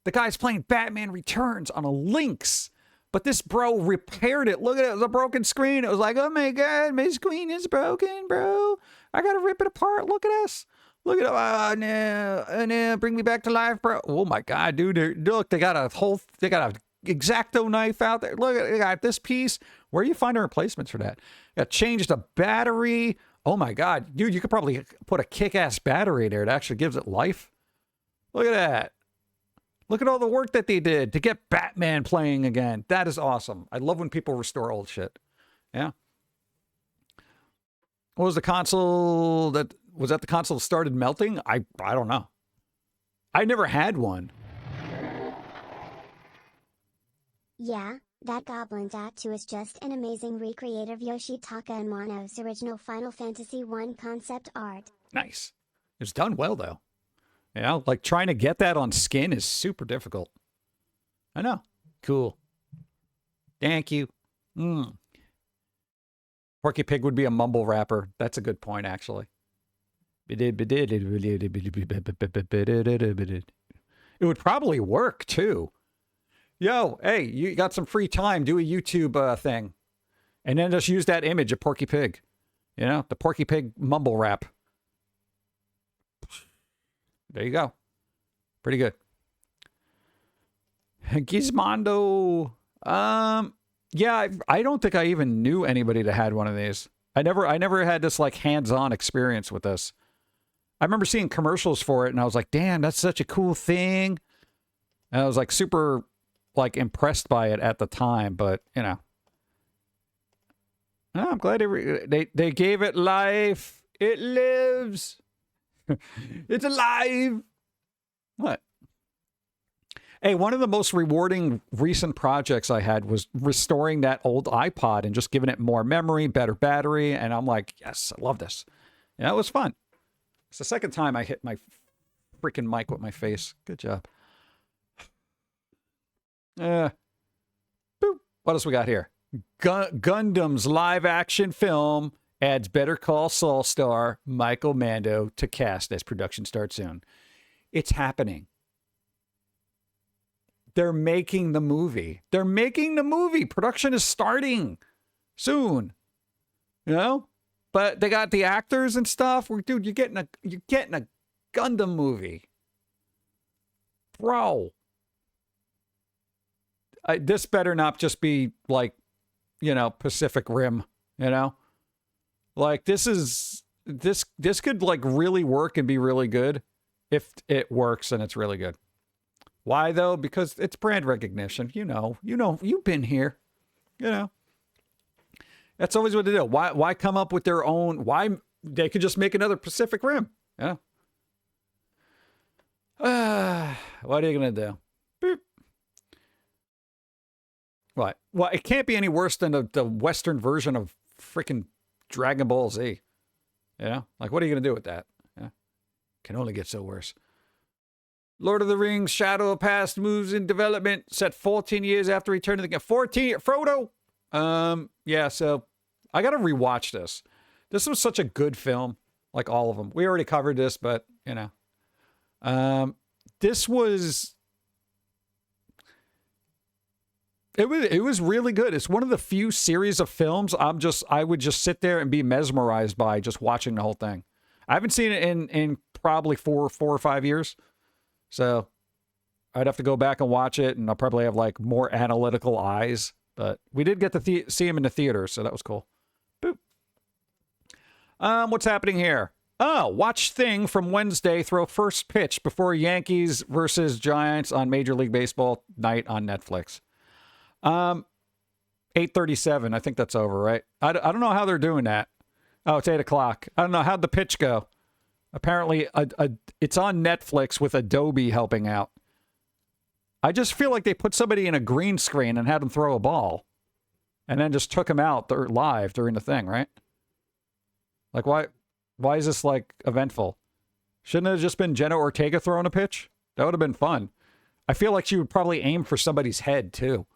The guy's playing Batman Returns on a Lynx, but this bro repaired it. Look at it. It was a broken screen. It was like, oh my God, my screen is broken, bro. I got to rip it apart. Look at us. Look at it. Oh, no. Oh, no. Bring me back to life, bro. Oh my God, dude. Look, they got a X-Acto knife out there. Look, they got this piece. Where are you finding replacements for that? Got changed the battery. Oh my God, dude, you could probably put a kick-ass battery there that actually gives it life. Look at that. Look at all the work that they did to get Batman playing again. That is awesome. I love when people restore old shit. Yeah. What was the console that was that the console that started melting? I don't know. I never had one. Yeah, that goblin tattoo is just an amazing recreate of Yoshitaka and Wano's original Final Fantasy I concept art. Nice. It's done well, though. You know, like trying to get that on skin is super difficult. I know. Cool. Thank you. Porky Pig would be a mumble rapper. That's a good point, actually. It would probably work, too. Yo, hey, you got some free time, do a YouTube thing. And then just use that image of Porky Pig. You know, the Porky Pig mumble rap. There you go. Pretty good. Gizmondo. Yeah, I don't think I even knew anybody that had one of these. I never had this like hands-on experience with this. I remember seeing commercials for it and I was like, damn, that's such a cool thing. And I was like super like impressed by it at the time, but you know. I'm glad they gave it life. It lives. It's alive. What? Hey, one of the most rewarding recent projects I had was restoring that old iPod and just giving it more memory, better battery. And I'm like, yes, I love this. Yeah, it was fun. It's the second time I hit my freaking mic with my face. Good job. Boop. What else we got here? Gundam's live action film adds Better Call Saul star Michael Mando to cast as production starts soon. It's happening. They're making the movie. They're making the movie. Production is starting soon. You know? But they got the actors and stuff. Dude, you're getting a Gundam movie. Bro. This better not just be like, you know, Pacific Rim, you know? Like this could like really work and be really good if it works and it's really good. Why though? Because it's brand recognition. You know, you've been here. You know. That's always what they do. Why come up with their own? Why they could just make another Pacific Rim? Yeah. What are you gonna do? Boop. What? Well, it can't be any worse than the Western version of freaking Dragon Ball Z. You know? Like, what are you gonna do with that? Yeah. Can only get so worse. Lord of the Rings, Shadow of Past moves in development, set 14 years after Return of the King. 14 Frodo. Yeah, so I got to rewatch this. This was such a good film, like all of them. We already covered this, but you know, this was it was really good. It's one of the few series of films I would just sit there and be mesmerized by just watching the whole thing. I haven't seen it in probably four or 5 years. So I'd have to go back and watch it, and I'll probably have like more analytical eyes. But we did get to see him in the theater, so that was cool. Boop. What's happening here? Oh, watch Thing from Wednesday throw first pitch before Yankees versus Giants on Major League Baseball night on Netflix. 8:37. I think that's over, right? I don't know how they're doing that. Oh, it's 8 o'clock. I don't know. How'd the pitch go? Apparently, it's on Netflix with Adobe helping out. I just feel like they put somebody in a green screen and had them throw a ball. And then just took him out live during the thing, right? Like, why is this, like, eventful? Shouldn't it have just been Jenna Ortega throwing a pitch? That would have been fun. I feel like she would probably aim for somebody's head, too.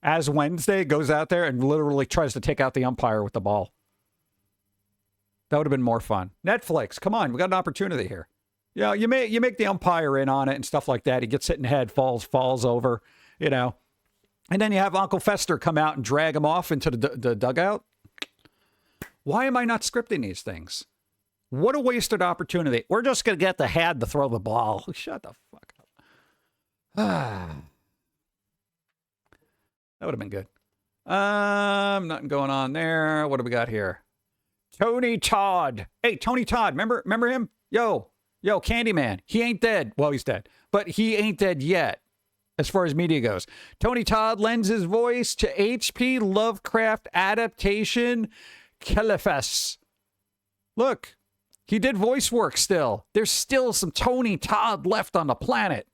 As Wednesday goes out there and literally tries to take out the umpire with the ball. That would have been more fun. Netflix, come on, we got an opportunity here. You know, you make the umpire in on it and stuff like that. He gets hit in the head, falls over, you know. And then you have Uncle Fester come out and drag him off into the dugout. Why am I not scripting these things? What a wasted opportunity. We're just going to get the head to throw the ball. Shut the fuck up. That would have been good. Nothing going on there. What do we got here? Tony Todd. Hey, Tony Todd. Remember him? Yo, Candyman. He ain't dead. Well, he's dead. But he ain't dead yet, as far as media goes. Tony Todd lends his voice to H.P. Lovecraft adaptation Caliphus. Look, he did voice work still. There's still some Tony Todd left on the planet.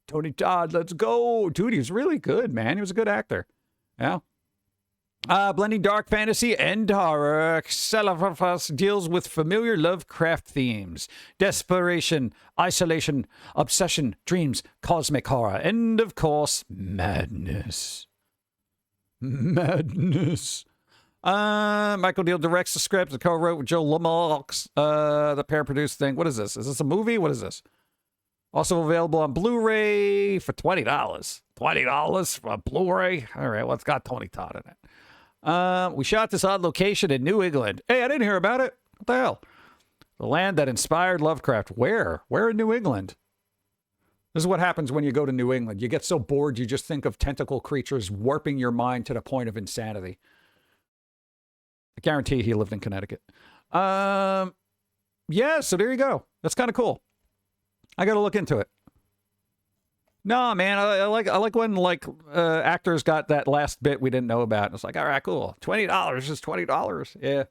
Tony Todd, let's go. Dude, he was really good, man. He was a good actor. Yeah. Blending dark fantasy and horror, Caliphus deals with familiar Lovecraft themes. Desperation, isolation, obsession, dreams, cosmic horror, and, of course, madness. Madness. Michael Deal directs the script. The co-wrote with Joe Lamarx. The pair-produced thing. What is this? Is this a movie? What is this? Also available on Blu-ray for $20. $20 for Blu-ray? All right, well, it's got Tony Todd in it. We shot this on location in New England. Hey, I didn't hear about it. What the hell? The land that inspired Lovecraft. Where? Where in New England? This is what happens when you go to New England. You get so bored, you just think of tentacle creatures warping your mind to the point of insanity. I guarantee he lived in Connecticut. Yeah, so there you go. That's kind of cool. I got to look into it. No, man, I like when actors got that last bit we didn't know about. And it's like, all right, cool. $20 is $20. Yeah.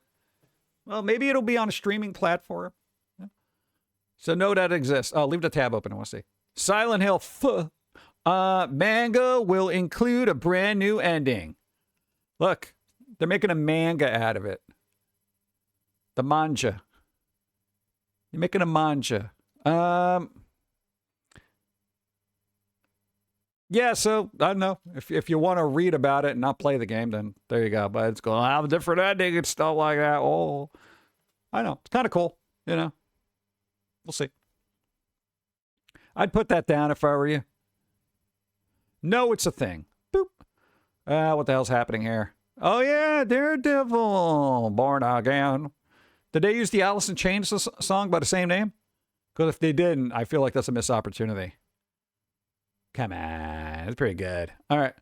Well, maybe it'll be on a streaming platform. Yeah. So know that it exists. Oh, leave the tab open. I want to see. Silent Hill. Manga will include a brand new ending. Look, they're making a manga out of it. The manja. You're making a manja. Yeah, so, I don't know. If you want to read about it and not play the game, then there you go. But it's going to have a different ending and stuff like that. Oh, I know. It's kind of cool, you know. We'll see. I'd put that down if I were you. No, it's a thing. Boop. What the hell's happening here? Oh, yeah, Daredevil. Born Again. Did they use the Alice in Chains song by the same name? Because if they didn't, I feel like that's a missed opportunity. Come on. It's pretty good. All right.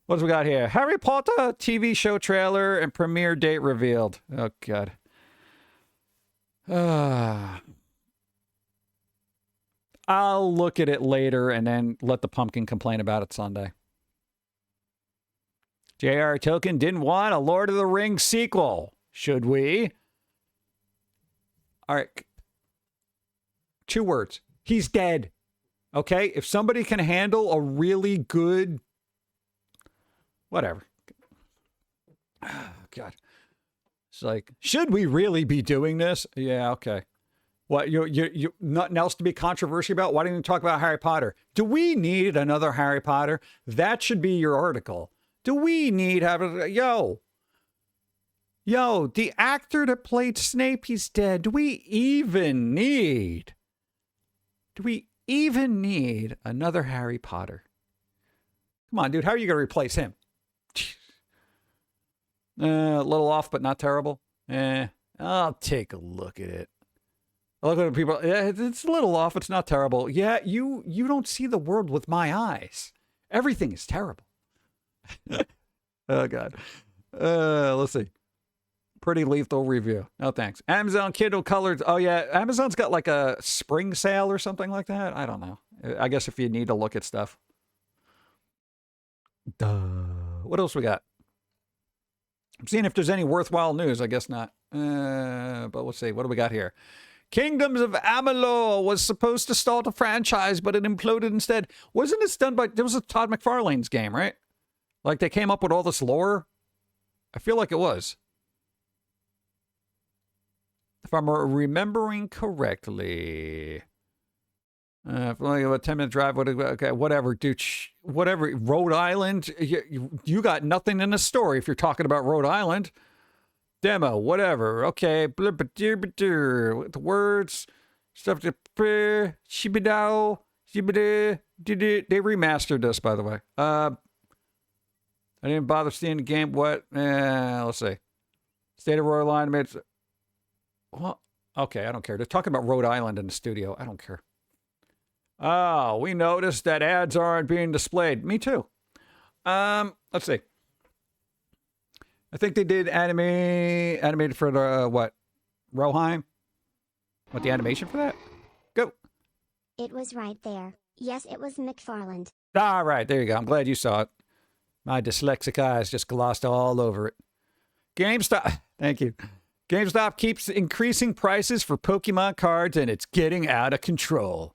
What do we got here? Harry Potter TV show trailer and premiere date revealed. Oh, God. I'll look at it later and then let the pumpkin complain about it Sunday. J.R. Tolkien didn't want a Lord of the Rings sequel. Should we? All right. 2 words. He's dead. Okay? If somebody can handle a really good... Whatever. Oh, God. It's like, should we really be doing this? Yeah, okay. What, you nothing else to be controversial about? Why didn't you talk about Harry Potter? Do we need another Harry Potter? That should be your article. Do we need... Yo, the actor that played Snape, he's dead. Do we even need another Harry Potter? Come on, dude. How are you going to replace him? A little off, but not terrible. I'll take a look at it. I look at people. Yeah, it's a little off. It's not terrible. Yeah, you don't see the world with my eyes. Everything is terrible. Oh, God. Let's see. Pretty lethal review. No, thanks. Amazon Kindle Colored. Oh, yeah. Amazon's got like a spring sale or something like that. I don't know. I guess if you need to look at stuff. Duh. What else we got? I'm seeing if there's any worthwhile news. I guess not. But we'll see. What do we got here? Kingdoms of Amalur was supposed to start a franchise, but it imploded instead. Wasn't this done by... There was a Todd McFarlane's game, right? Like they came up with all this lore? I feel like it was. If I'm remembering correctly. For only about 10-minute drive. Okay, whatever, dude. Whatever. Rhode Island. You got nothing in the story if you're talking about Rhode Island. Demo, whatever. Okay. With the words. Stuff to prayer. Shibidow. Shibida. They remastered this, by the way. I didn't bother seeing the game. What? Let's see. State of Rhode Island made. Well, okay, I don't care. They're talking about Rhode Island in the studio. I don't care. Oh, we noticed that ads aren't being displayed. Me too. Let's see. I think they did animated for the what? Roheim? What, the animation for that? Go. It was right there. Yes, it was McFarland. All right, there you go. I'm glad you saw it. My dyslexic eyes just glossed all over it. GameStop. Thank you. GameStop keeps increasing prices for Pokemon cards, and it's getting out of control.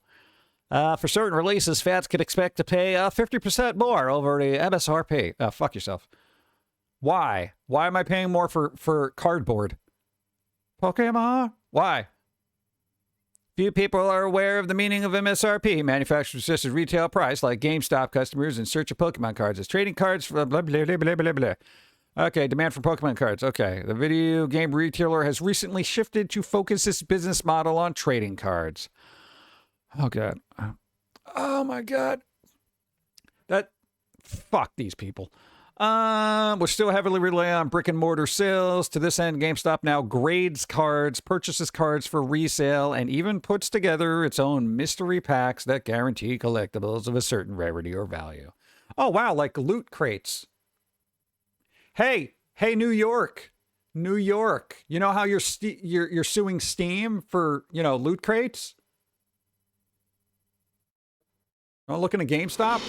For certain releases, fans can expect to pay 50% more over the MSRP. Fuck yourself. Why? Why am I paying more for cardboard? Pokemon? Why? Few people are aware of the meaning of MSRP, manufacturer's listed retail price, like GameStop customers in search of Pokemon cards. It's trading cards for blah, blah, blah, blah, blah, blah. Okay, demand for Pokemon cards. Okay, the video game retailer has recently shifted to focus its business model on trading cards. Oh, God. Oh, my God. Fuck these people. We're still heavily rely on brick and mortar sales. To this end, GameStop now grades cards, purchases cards for resale, and even puts together its own mystery packs that guarantee collectibles of a certain rarity or value. Oh, wow, like loot crates. Hey, New York. New York. You know how you're suing Steam for, loot crates? Oh, looking at GameStop?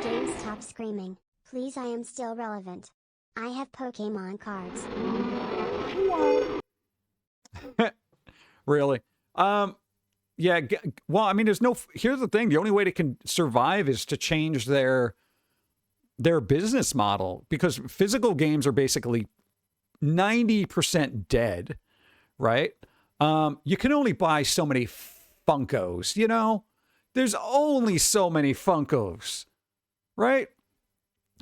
James, stop screaming. Please, I am still relevant. I have Pokemon cards. Really? Yeah, well, I mean, here's the thing. The only way they can survive is to change their business model, because physical games are basically 90% dead, right? You can only buy so many Funkos, There's only so many Funkos, right?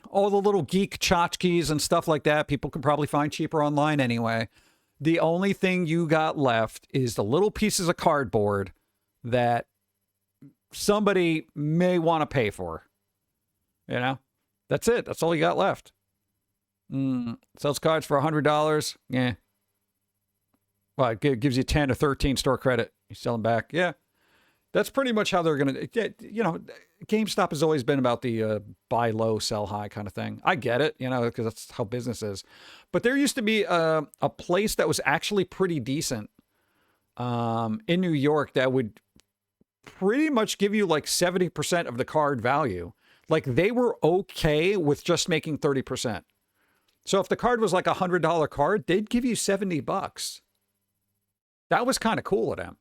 All the little geek tchotchkes and stuff like that, people can probably find cheaper online anyway. The only thing you got left is the little pieces of cardboard that somebody may want to pay for. That's it. That's all you got left. Sells cards for $100. Yeah. Well, it gives you 10 or 13 store credit. You sell them back. Yeah. That's pretty much how they're going to, GameStop has always been about the buy low, sell high kind of thing. I get it, because that's how business is. But there used to be a place that was actually pretty decent in New York that would pretty much give you like 70% of the card value. Like, they were okay with just making 30%. So if the card was like $100 card, they'd give you $70. That was kind of cool of them,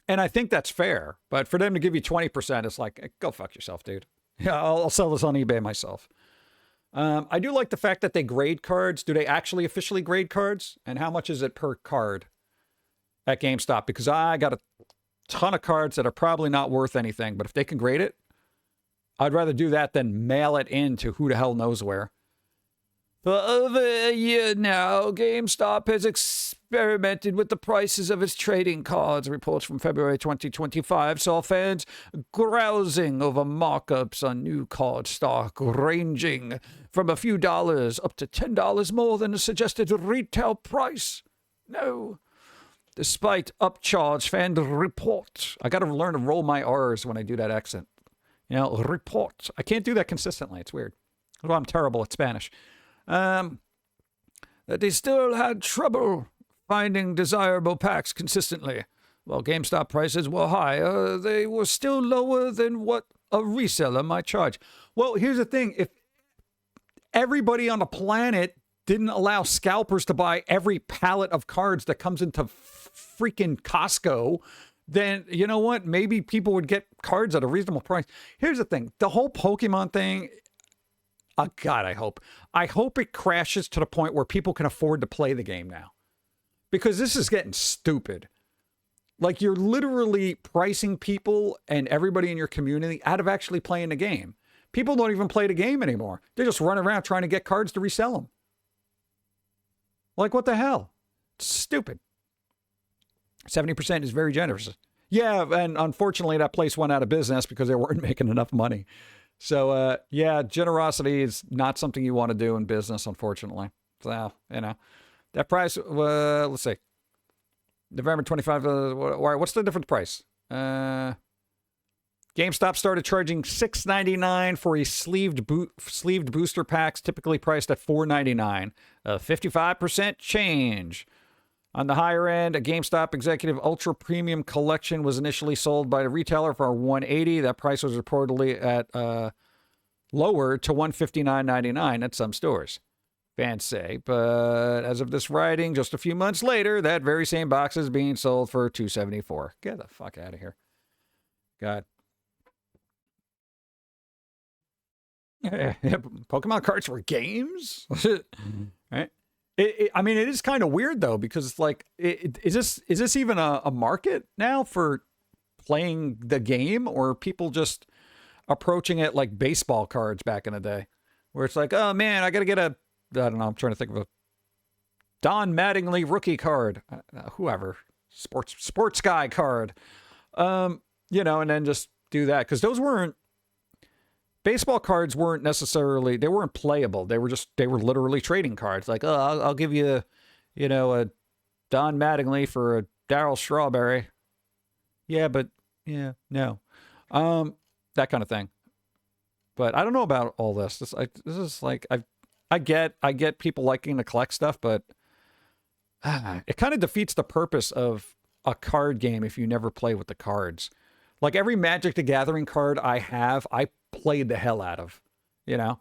and I think that's fair. But for them to give you 20%, it's like, go fuck yourself, dude. Yeah, I'll sell this on eBay myself. I do like the fact that they grade cards. Do they actually officially grade cards? And how much is it per card at GameStop? Because I got a ton of cards that are probably not worth anything. But if they can grade it, I'd rather do that than mail it in to who the hell knows where. For over a year now, GameStop has experimented with the prices of its trading cards. Reports from February 2025 saw fans grousing over markups on new card stock, ranging from a few dollars up to $10 more than the suggested retail price. No. Despite upcharge, fan report. I got to learn to roll my R's when I do that accent. Report. I can't do that consistently. It's weird. Well, I'm terrible at Spanish. That they still had trouble finding desirable packs consistently. While GameStop prices were higher, they were still lower than what a reseller might charge. Well, here's the thing. If everybody on the planet didn't allow scalpers to buy every pallet of cards that comes into freaking Costco, then you know what? Maybe people would get cards at a reasonable price. Here's the thing. The whole Pokemon thing... Oh, God, I hope it crashes to the point where people can afford to play the game now. Because this is getting stupid. Like, you're literally pricing people and everybody in your community out of actually playing the game. People don't even play the game anymore. They just run around trying to get cards to resell them. Like, what the hell? It's stupid. 70% is very generous. Yeah, and unfortunately, that place went out of business because they weren't making enough money. So, yeah, generosity is not something you want to do in business, unfortunately. So, you know, that price, let's see. November 25, what's the difference price? GameStop started charging $6.99 for a sleeved booster packs, typically priced at $4.99. A 55% change. On the higher end, a GameStop Executive Ultra Premium Collection was initially sold by the retailer for $180. That price was reportedly at lowered to $159.99 at some stores. Fans say, but as of this writing, just a few months later, that very same box is being sold for $274. Get the fuck out of here. God. Yeah, Pokemon cards were games? Right? I mean, it is kind of weird, though, because it's like, is this even a market now for playing the game, or are people just approaching it like baseball cards back in the day, where it's like, oh, man, I got to get a, I don't know, I'm trying to think of a Don Mattingly rookie card, whoever, sports guy card, you know, and then just do that. Because those weren't, baseball cards weren't necessarily, they weren't playable. They were literally trading cards. Like, oh, I'll give you, you know, a Don Mattingly for a Darryl Strawberry. Yeah, but, yeah, no. That kind of thing. But I don't know about all this. This is like, I get people liking to collect stuff, but it kind of defeats the purpose of a card game if you never play with the cards. Like, every Magic the Gathering card I have, I played the hell out of, you know?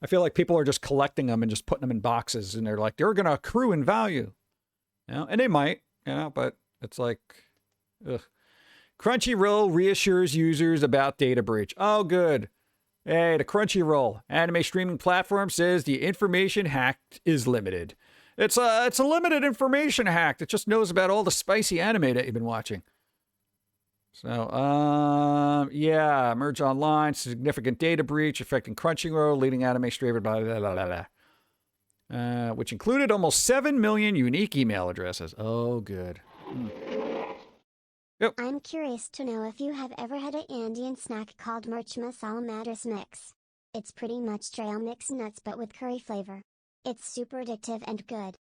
I feel like people are just collecting them and just putting them in boxes, and they're like, they're going to accrue in value. You know? And they might, you know, but it's like, ugh. Crunchyroll reassures users about data breach. Oh, good. Hey, the Crunchyroll anime streaming platform says the information hacked is limited. It's a limited information hack that just knows about all the spicy anime that you've been watching. So, yeah, Merge Online, significant data breach affecting Crunchyroll, leading anime streamer, blah, blah, blah, blah, blah. Which included almost 7 million unique email addresses. Oh, good. Yep. I'm curious to know if you have ever had an Indian snack called Mirch Masala Madras Mix. It's pretty much trail mix nuts but with curry flavor. It's super addictive and good.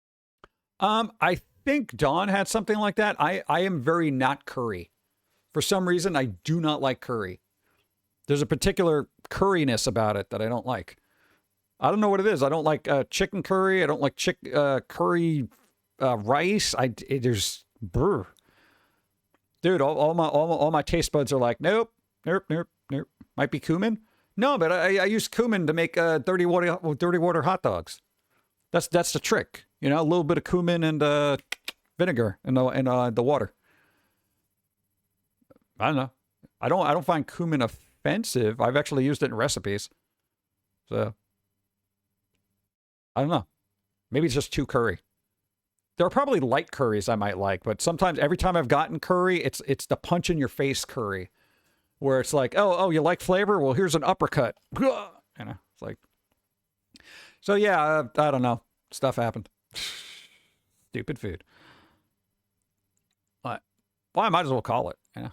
I think Dawn had something like that. I am very not curry. For some reason, I do not like curry. There's a particular curriness about it that I don't like. I don't know what it is. I don't like chicken curry. I don't like curry rice. There's brr. Dude, all my taste buds are like, nope. Might be cumin. No, but I use cumin to make dirty water hot dogs. That's the trick. You know, a little bit of cumin and vinegar in the water. I don't know. I don't find cumin offensive. I've actually used it in recipes. So I don't know. Maybe it's just too curry. There are probably light curries I might like, but sometimes, every time I've gotten curry, it's the punch in your face curry, where it's like, oh, you like flavor? Well, here's an uppercut. You know, it's like, so yeah, I don't know. Stuff happened. Stupid food. What? Well, I might as well call it. You know,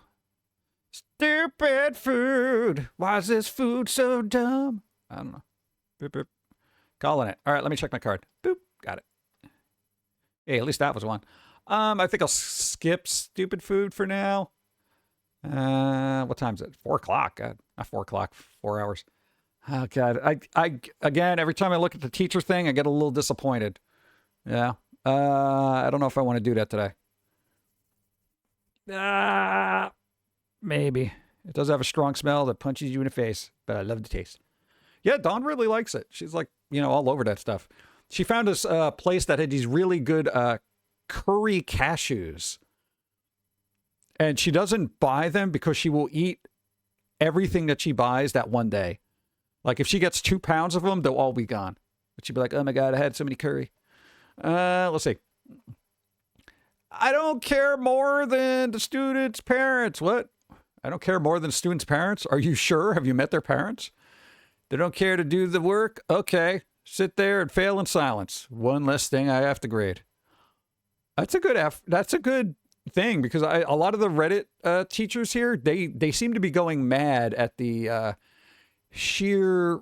stupid food. Why is this food so dumb? I don't know. Boop, boop. Calling it. All right, let me check my card. Boop. Got it. Hey, at least that was one. I think I'll skip stupid food for now. What time is it? 4 o'clock. God, not 4 o'clock. 4 hours. Oh God. I again, every time I look at the teacher thing, I get a little disappointed. Yeah. I don't know if I want to do that today. Maybe. It does have a strong smell that punches you in the face, but I love the taste. Yeah, Dawn really likes it. She's like, you know, all over that stuff. She found this place that had these really good curry cashews. And she doesn't buy them because she will eat everything that she buys that one day. Like, if she gets 2 pounds of them, they'll all be gone. But she'd be like, oh my God, I had so many curry. Let's see. I don't care more than the students' parents. What? I don't care more than students' parents? Are you sure? Have you met their parents? They don't care to do the work? Okay. Sit there and fail in silence. One less thing I have to grade. That's a good thing, because a lot of the Reddit teachers here, they seem to be going mad at the sheer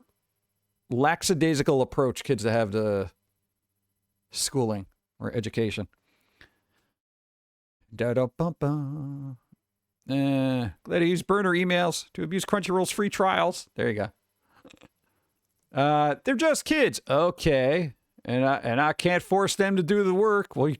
lackadaisical approach kids have to schooling or education. Da-da-bum-bum. Glad I use burner emails to abuse Crunchyroll's free trials. There you go. They're just kids. Okay. And I can't force them to do the work. Well,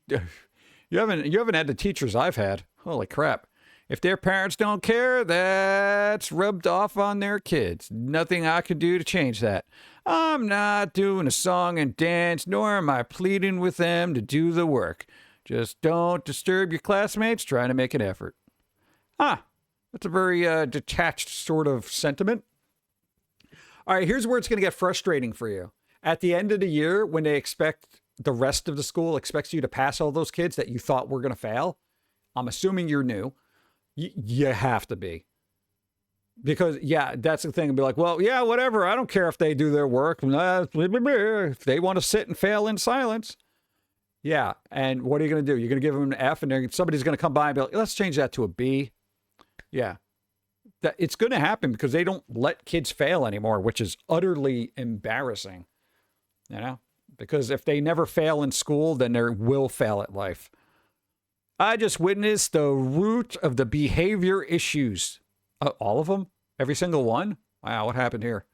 you haven't had the teachers I've had. Holy crap. If their parents don't care, that's rubbed off on their kids. Nothing I can do to change that. I'm not doing a song and dance, nor am I pleading with them to do the work. Just don't disturb your classmates trying to make an effort. That's a very detached sort of sentiment. All right, here's where it's going to get frustrating for you. At the end of the year, when they expect the rest of the school expects you to pass all those kids that you thought were going to fail, I'm assuming you're new. You have to be. Because, yeah, that's the thing. Be like, well, yeah, whatever. I don't care if they do their work. If they want to sit and fail in silence. Yeah, and what are you going to do? You're going to give them an F, and somebody's going to come by and be like, let's change that to a B. Yeah. It's going to happen because they don't let kids fail anymore, which is utterly embarrassing. You know? Because if they never fail in school, then they will fail at life. I just witnessed the root of the behavior issues. All of them? Every single one? Wow, what happened here?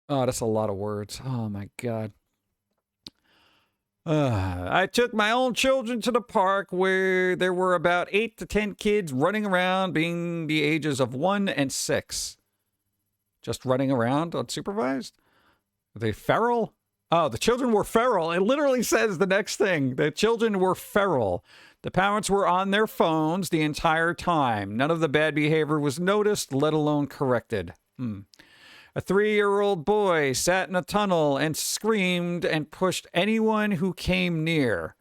Oh, that's a lot of words. Oh, my God. I took my own children to the park where there were about 8 to 10 kids running around, being the ages of 1 and 6. Just running around unsupervised? Are they feral? Oh, the children were feral. It literally says the next thing. The children were feral. The parents were on their phones the entire time. None of the bad behavior was noticed, let alone corrected. A 3-year-old boy sat in a tunnel and screamed and pushed anyone who came near.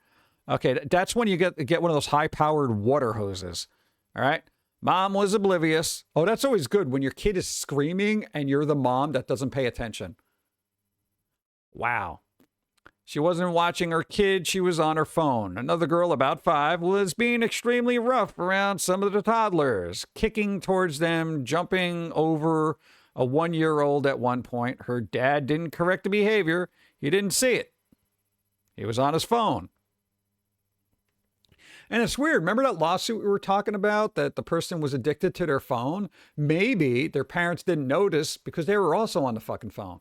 Okay, that's when you get one of those high-powered water hoses. All right? Mom was oblivious. Oh, that's always good when your kid is screaming and you're the mom that doesn't pay attention. Wow. She wasn't watching her kid. She was on her phone. Another girl, about 5, was being extremely rough around some of the toddlers, kicking towards them, jumping over a 1-year-old at one point. Her dad didn't correct the behavior. He didn't see it. He was on his phone. And it's weird. Remember that lawsuit we were talking about, that the person was addicted to their phone? Maybe their parents didn't notice because they were also on the fucking phone.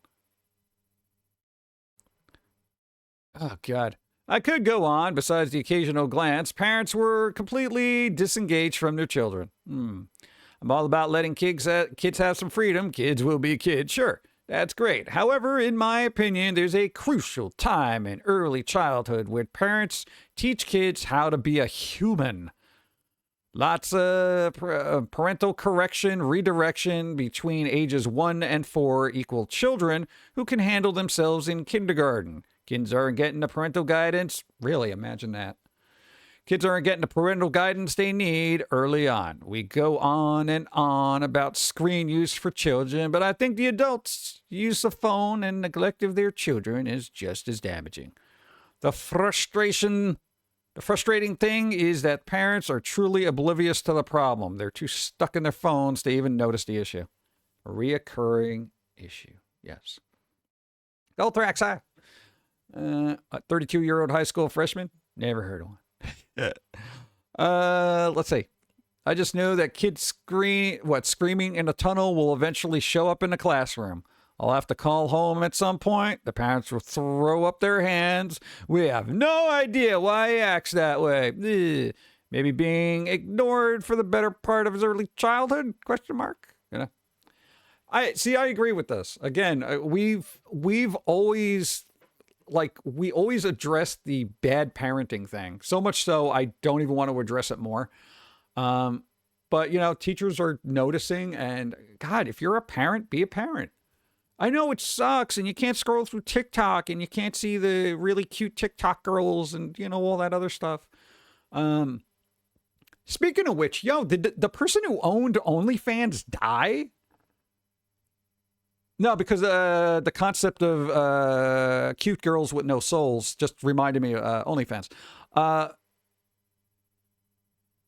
Oh, God. I could go on. Besides the occasional glance, parents were completely disengaged from their children. I'm all about letting kids have some freedom. Kids will be kids. Sure, that's great. However, in my opinion, there's a crucial time in early childhood where parents teach kids how to be a human. Lots of parental correction, redirection between ages 1 and 4 equal children who can handle themselves in kindergarten. Kids aren't getting the parental guidance. Really, imagine that. Kids aren't getting the parental guidance they need early on. We go on and on about screen use for children, but I think the adults' use of phone and neglect of their children is just as damaging. The frustrating thing is that parents are truly oblivious to the problem. They're too stuck in their phones to even notice the issue. A reoccurring issue, yes. Ultrax, a 32-year-old high school freshman? Never heard of one. Let's see. I just know that kids screaming in a tunnel will eventually show up in the classroom. I'll have to call home at some point. The parents will throw up their hands. We have no idea why he acts that way. Ugh. Maybe being ignored for the better part of his early childhood? Question mark. You know. I agree with this. Again, we've always we always address the bad parenting thing. So much so I don't even want to address it more. But you know, teachers are noticing, and God, if you're a parent, be a parent. I know it sucks, and you can't scroll through TikTok, and you can't see the really cute TikTok girls, and all that other stuff. Speaking of which, did the person who owned OnlyFans die? No, because the concept of cute girls with no souls just reminded me of OnlyFans.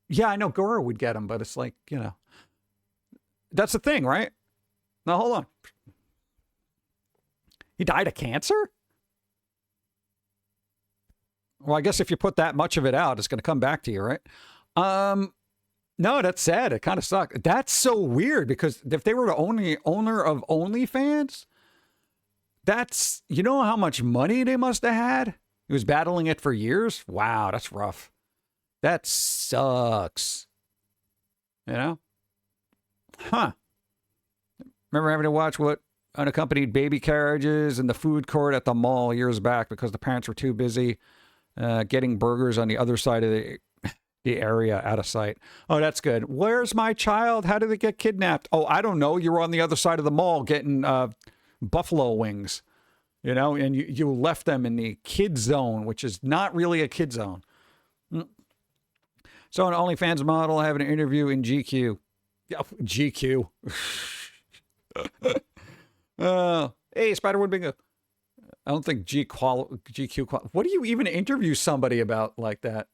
Yeah, I know Gora would get him, but it's like, that's the thing, right? Now, hold on. He died of cancer? Well, I guess if you put that much of it out, it's going to come back to you, right? No, that's sad. It kind of sucked. That's so weird because if they were the only owner of OnlyFans, that's, how much money they must have had? He was battling it for years? Wow, that's rough. That sucks. Huh. Remember having to watch unaccompanied baby carriages in the food court at the mall years back because the parents were too busy getting burgers on the other side of the area out of sight. Oh, that's good. Where's my child? How did they get kidnapped? Oh, I don't know. You were on the other side of the mall getting buffalo wings, and you left them in the kid zone, which is not really a kid zone. So an OnlyFans model having an interview in GQ. Yeah, GQ. Hey, Spiderwood Bingo. I don't think GQ. What do you even interview somebody about like that?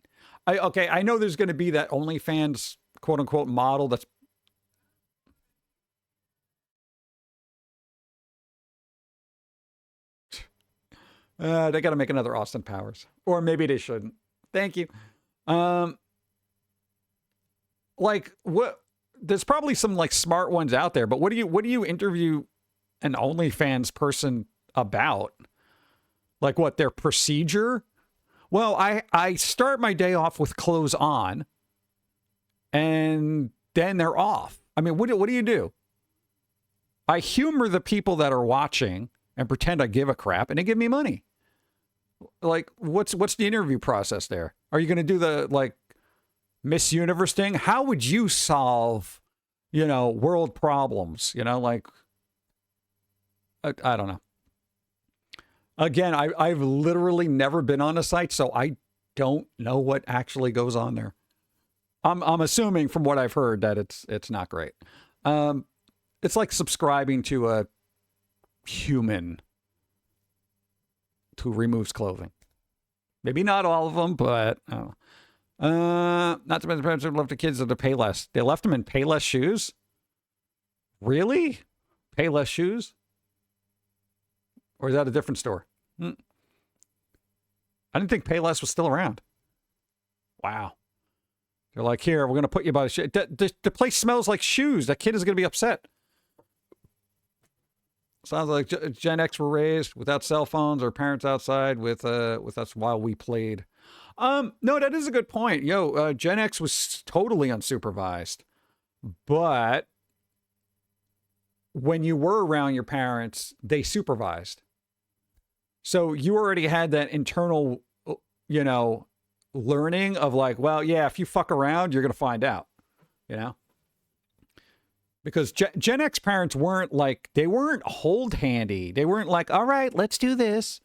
I know there's going to be that OnlyFans quote unquote model that's. They got to make another Austin Powers, or maybe they shouldn't. Thank you. Like what? There's probably some like smart ones out there, but what do you interview an OnlyFans person about? Like what, their procedure? Well, I start my day off with clothes on, and then they're off. I mean, what do you do? I humor the people that are watching and pretend I give a crap, and they give me money. Like, what's the interview process there? Are you going to do the like Miss Universe thing? How would you solve, world problems? Like, I don't know. Again, I've literally never been on a site, so I don't know what actually goes on there. I'm assuming from what I've heard that it's not great. It's like subscribing to a human who removes clothing. Maybe not all of them, but not to mention the parents who left the kids at the Payless. They left them in Payless shoes? Really? Payless shoes? Or is that a different store? I didn't think Payless was still around. Wow. They're like, here, we're going to put you by the shoe. The place smells like shoes. That kid is going to be upset. Sounds like Gen X were raised without cell phones or parents outside with us while we played. No, that is a good point. Gen X was totally unsupervised. But when you were around your parents, they supervised. So you already had that internal, learning of like, well, yeah, if you fuck around, you're going to find out, Because Gen X parents weren't hold handy. They weren't like, all right, let's do this.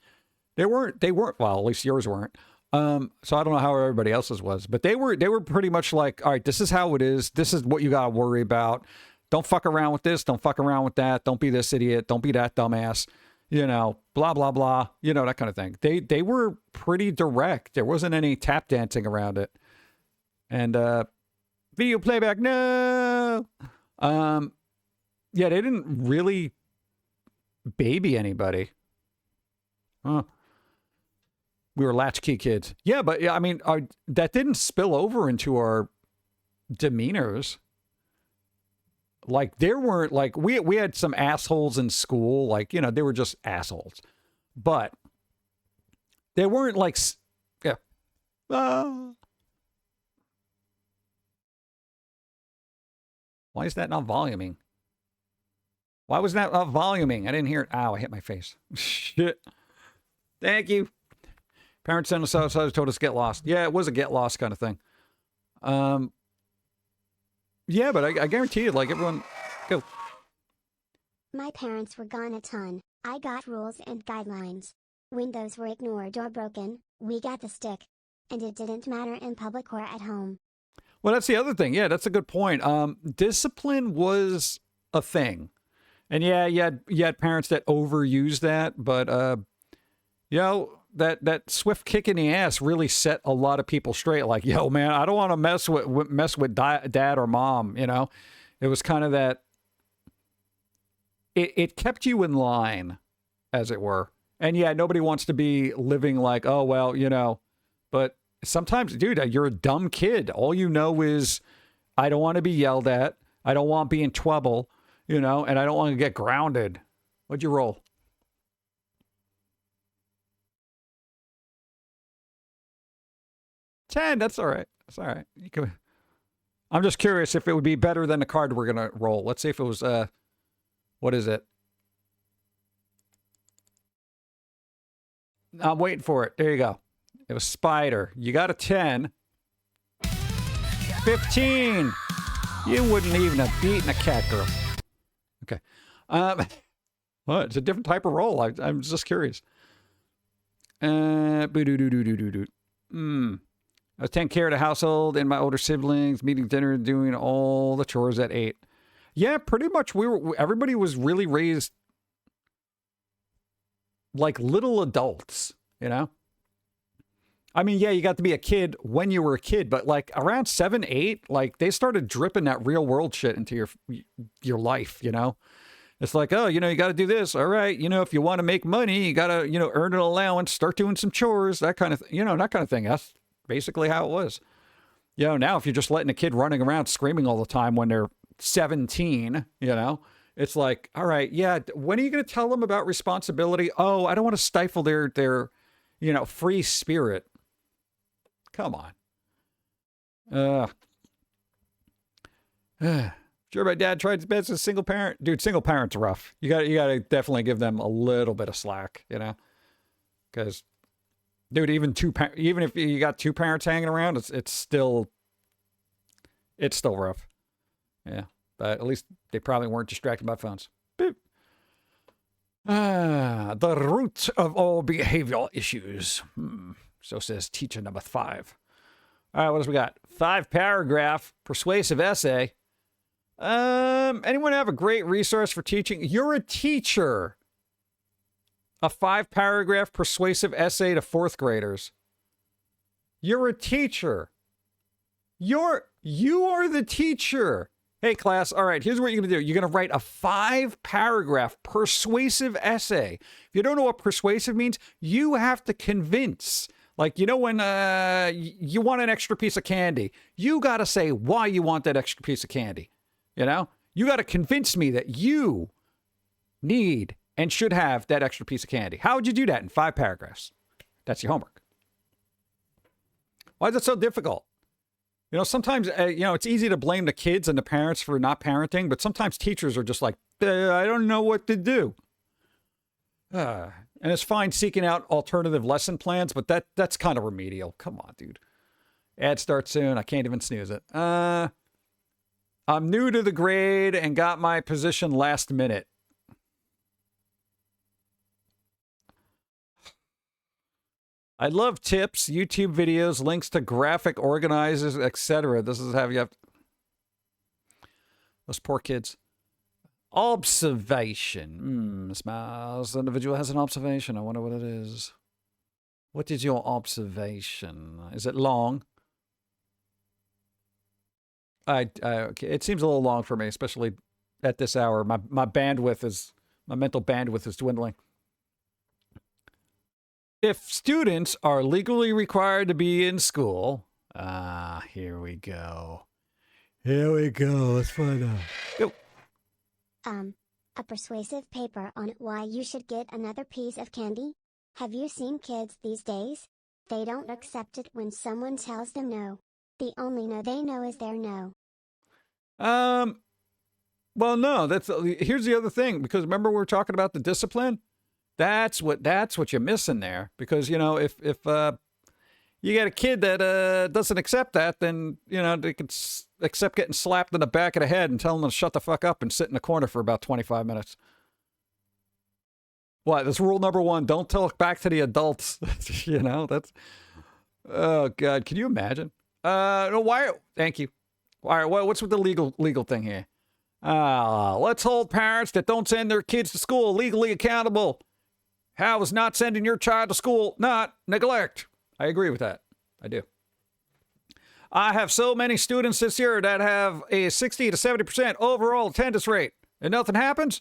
They weren't, well, at least yours weren't. So I don't know how everybody else's was, but they were pretty much like, all right, this is how it is. This is what you got to worry about. Don't fuck around with this. Don't fuck around with that. Don't be this idiot. Don't be that dumbass. Blah, blah, blah. That kind of thing. They were pretty direct. There wasn't any tap dancing around it. And video playback, no. Yeah, they didn't really baby anybody. Huh. We were latchkey kids. Yeah, but I mean, that didn't spill over into our demeanors. Like there weren't like we had some assholes in school, like they were just assholes, but they weren't like yeah. Why is that not voluming? Why was that not voluming? I didn't hear it. Ow! I hit my face. Shit. Thank you. Parents sent us outside, told us to get lost. Yeah, it was a get lost kind of thing. Yeah, but I guarantee you, like everyone, go. My parents were gone a ton. I got rules and guidelines. Windows were ignored or broken, we got the stick. And it didn't matter in public or at home. Well, that's the other thing. Yeah, that's a good point. Discipline was a thing. And yeah, you had parents that overused that, but that swift kick in the ass really set a lot of people straight. Like, yo, man, I don't want to mess with dad or mom. You know, it was kind of that. It kept you in line, as it were. And yeah, nobody wants to be living like, oh well, you know. But sometimes, dude, you're a dumb kid. All you know is, I don't want to be yelled at. I don't want to be in trouble, you know, and I don't want to get grounded. What'd you roll? 10. That's all right. That's all right. You can. I'm just curious if it would be better than the card we're gonna roll. Let's see if it was. What is it? I'm waiting for it. There you go. It was Spider. You got a 10. 15. You wouldn't even have beaten a cat girl. Okay. Well, it's a different type of roll. I'm just curious. I was taking care of the household and my older siblings, meeting dinner and doing all the chores at 8. Yeah, pretty much everybody was really raised like little adults, you know? I mean, yeah, you got to be a kid when you were a kid, but like around 7, 8, like they started dripping that real world shit into your life, you know? It's like, oh, you know, you got to do this. All right. You know, if you want to make money, you got to, you know, earn an allowance, start doing some chores, that kind of, that kind of thing. That's basically how it was. You know, now if you're just letting a kid running around screaming all the time when they're 17, you know, it's like, all right, yeah, when are you going to tell them about responsibility? Oh, I don't want to stifle their, free spirit. Come on. Sure, my dad tried his best as a single parent. Dude, single parent's rough. You got to definitely give them a little bit of slack, you know? Because, dude, even if you got two parents hanging around, it's still rough. Yeah, but at least they probably weren't distracted by phones. Boop. The root of all behavioral issues. So says teacher number 5. All right, what else we got? 5-paragraph persuasive essay. Anyone have a great resource for teaching? You're a teacher. A 5-paragraph persuasive essay to 4th graders. You're a teacher. You are the teacher. Hey, class, all right, here's what you're going to do. You're going to write a 5-paragraph persuasive essay. If you don't know what persuasive means, you have to convince. Like, you know when you want an extra piece of candy, you got to say why you want that extra piece of candy. You know? You got to convince me that you need and should have that extra piece of candy. How would you do that in 5 paragraphs? That's your homework. Why is it so difficult? You know, sometimes, it's easy to blame the kids and the parents for not parenting, but sometimes teachers are just like, I don't know what to do. And it's fine seeking out alternative lesson plans, but that's kind of remedial. Come on, dude. Ad starts soon. I can't even snooze it. I'm new to the grade and got my position last minute. I love tips, YouTube videos, links to graphic organizers, etc. This is how you have to... Those poor kids. Observation. Smiles. The individual has an observation. I wonder what it is. What is your observation? Is it long? Okay. It seems a little long for me, especially at this hour. My mental bandwidth is dwindling. If students are legally required to be in school, here we go. Let's find out. Go. A persuasive paper on why you should get another piece of candy? Have you seen kids these days? They don't accept it when someone tells them no. The only no they know is their no. Well, no, here's the other thing, because remember we were talking about the discipline? That's what you're missing there. Because, you know, if you got a kid that doesn't accept that, then, you know, they could accept getting slapped in the back of the head and tell them to shut the fuck up and sit in the corner for about 25 minutes. What? That's rule number 1. Don't talk back to the adults. You know, that's. Oh God, can you imagine? No, why? Thank you. Why? What's with the legal thing here? Let's hold parents that don't send their kids to school legally accountable. How is not sending your child to school not neglect? I agree with that. I do. I have so many students this year that have a 60 to 70% overall attendance rate, and nothing happens?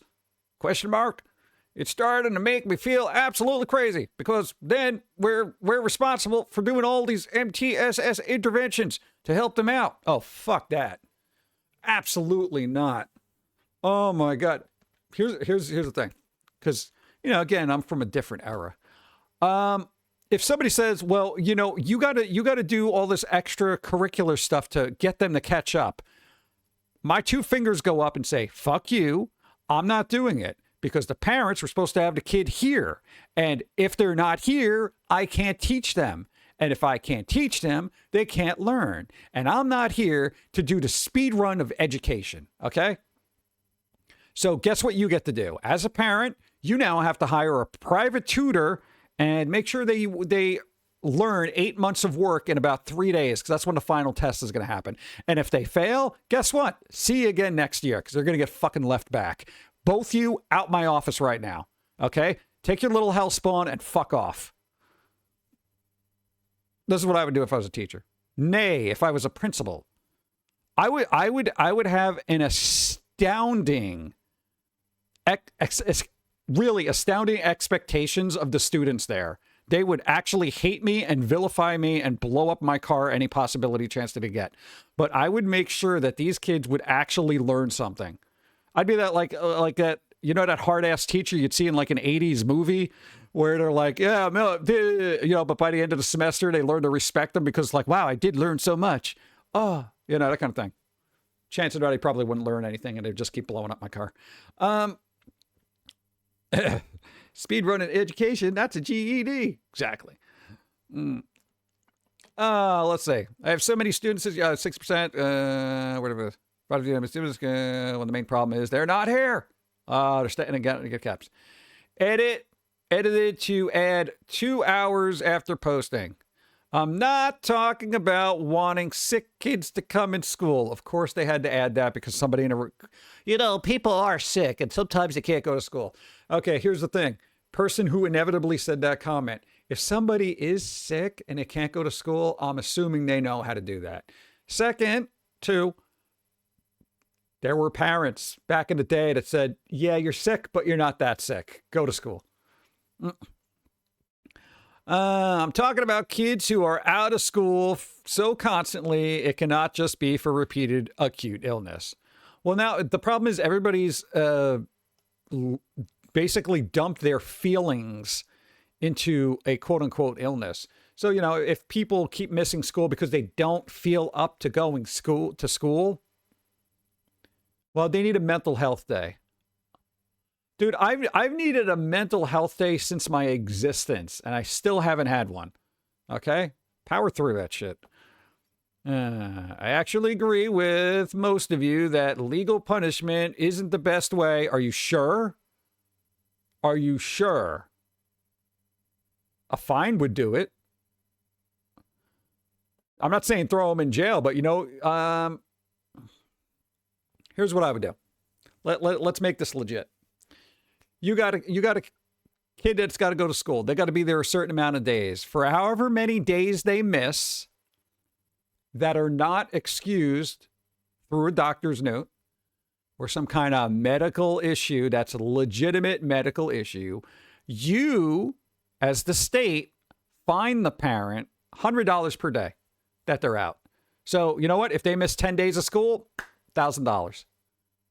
Question mark. It's starting to make me feel absolutely crazy because then we're responsible for doing all these MTSS interventions to help them out. Oh, fuck that. Absolutely not. Oh my God. Here's the thing. Because, you know, again, I'm from a different era. If somebody says, well, you know, you gotta do all this extracurricular stuff to get them to catch up, my 2 fingers go up and say, fuck you. I'm not doing it. Because the parents were supposed to have the kid here. And if they're not here, I can't teach them. And if I can't teach them, they can't learn. And I'm not here to do the speed run of education, okay? So guess what you get to do? As a parent, you now have to hire a private tutor and make sure they learn 8 months of work in about 3 days, because that's when the final test is going to happen. And if they fail, guess what? See you again next year, because they're going to get fucking left back. Both you out my office right now, okay? Take your little hell spawn and fuck off. This is what I would do if I was a teacher. Nay, if I was a principal. I would have an astounding, really astounding expectations of the students there. They would actually hate me and vilify me and blow up my car any possibility chance that they get. But I would make sure that these kids would actually learn something. I'd be that like that, you know, that hard ass teacher you'd see in like an 80s movie where they're like, yeah, no, you know, but by the end of the semester, they learn to respect them because like, wow, I did learn so much. Oh, you know, that kind of thing. Chances are they probably wouldn't learn anything and they'd just keep blowing up my car. Speed running education, that's a GED. Exactly. Let's see. I have so many students, 6%, whatever. Students, when the main problem is they're not here. They're staying and get caps. Edited to add 2 hours after posting. I'm not talking about wanting sick kids to come in school. Of course, they had to add that because somebody you know, people are sick and sometimes they can't go to school. Okay, here's the thing. Person who inevitably said that comment. If somebody is sick and they can't go to school, I'm assuming they know how to do that. Second, 2, there were parents back in the day that said, yeah, you're sick, but you're not that sick. Go to school. I'm talking about kids who are out of school so constantly, it cannot just be for repeated acute illness. Well, now, the problem is everybody's basically dumped their feelings into a quote-unquote illness. So, you know, if people keep missing school because they don't feel up to going to school, well, they need a mental health day. Dude, I've needed a mental health day since my existence, and I still haven't had one. Okay? Power through that shit. I actually agree with most of you that legal punishment isn't the best way. Are you sure? Are you sure? A fine would do it. I'm not saying throw them in jail, but, you know, here's what I would do. Let's make this legit. You got a kid that's got to go to school. They got to be there a certain amount of days. For however many days they miss that are not excused through a doctor's note or some kind of medical issue that's a legitimate medical issue, you, as the state, fine the parent $100 per day that they're out. So, you know what? If they miss 10 days of school, $1,000.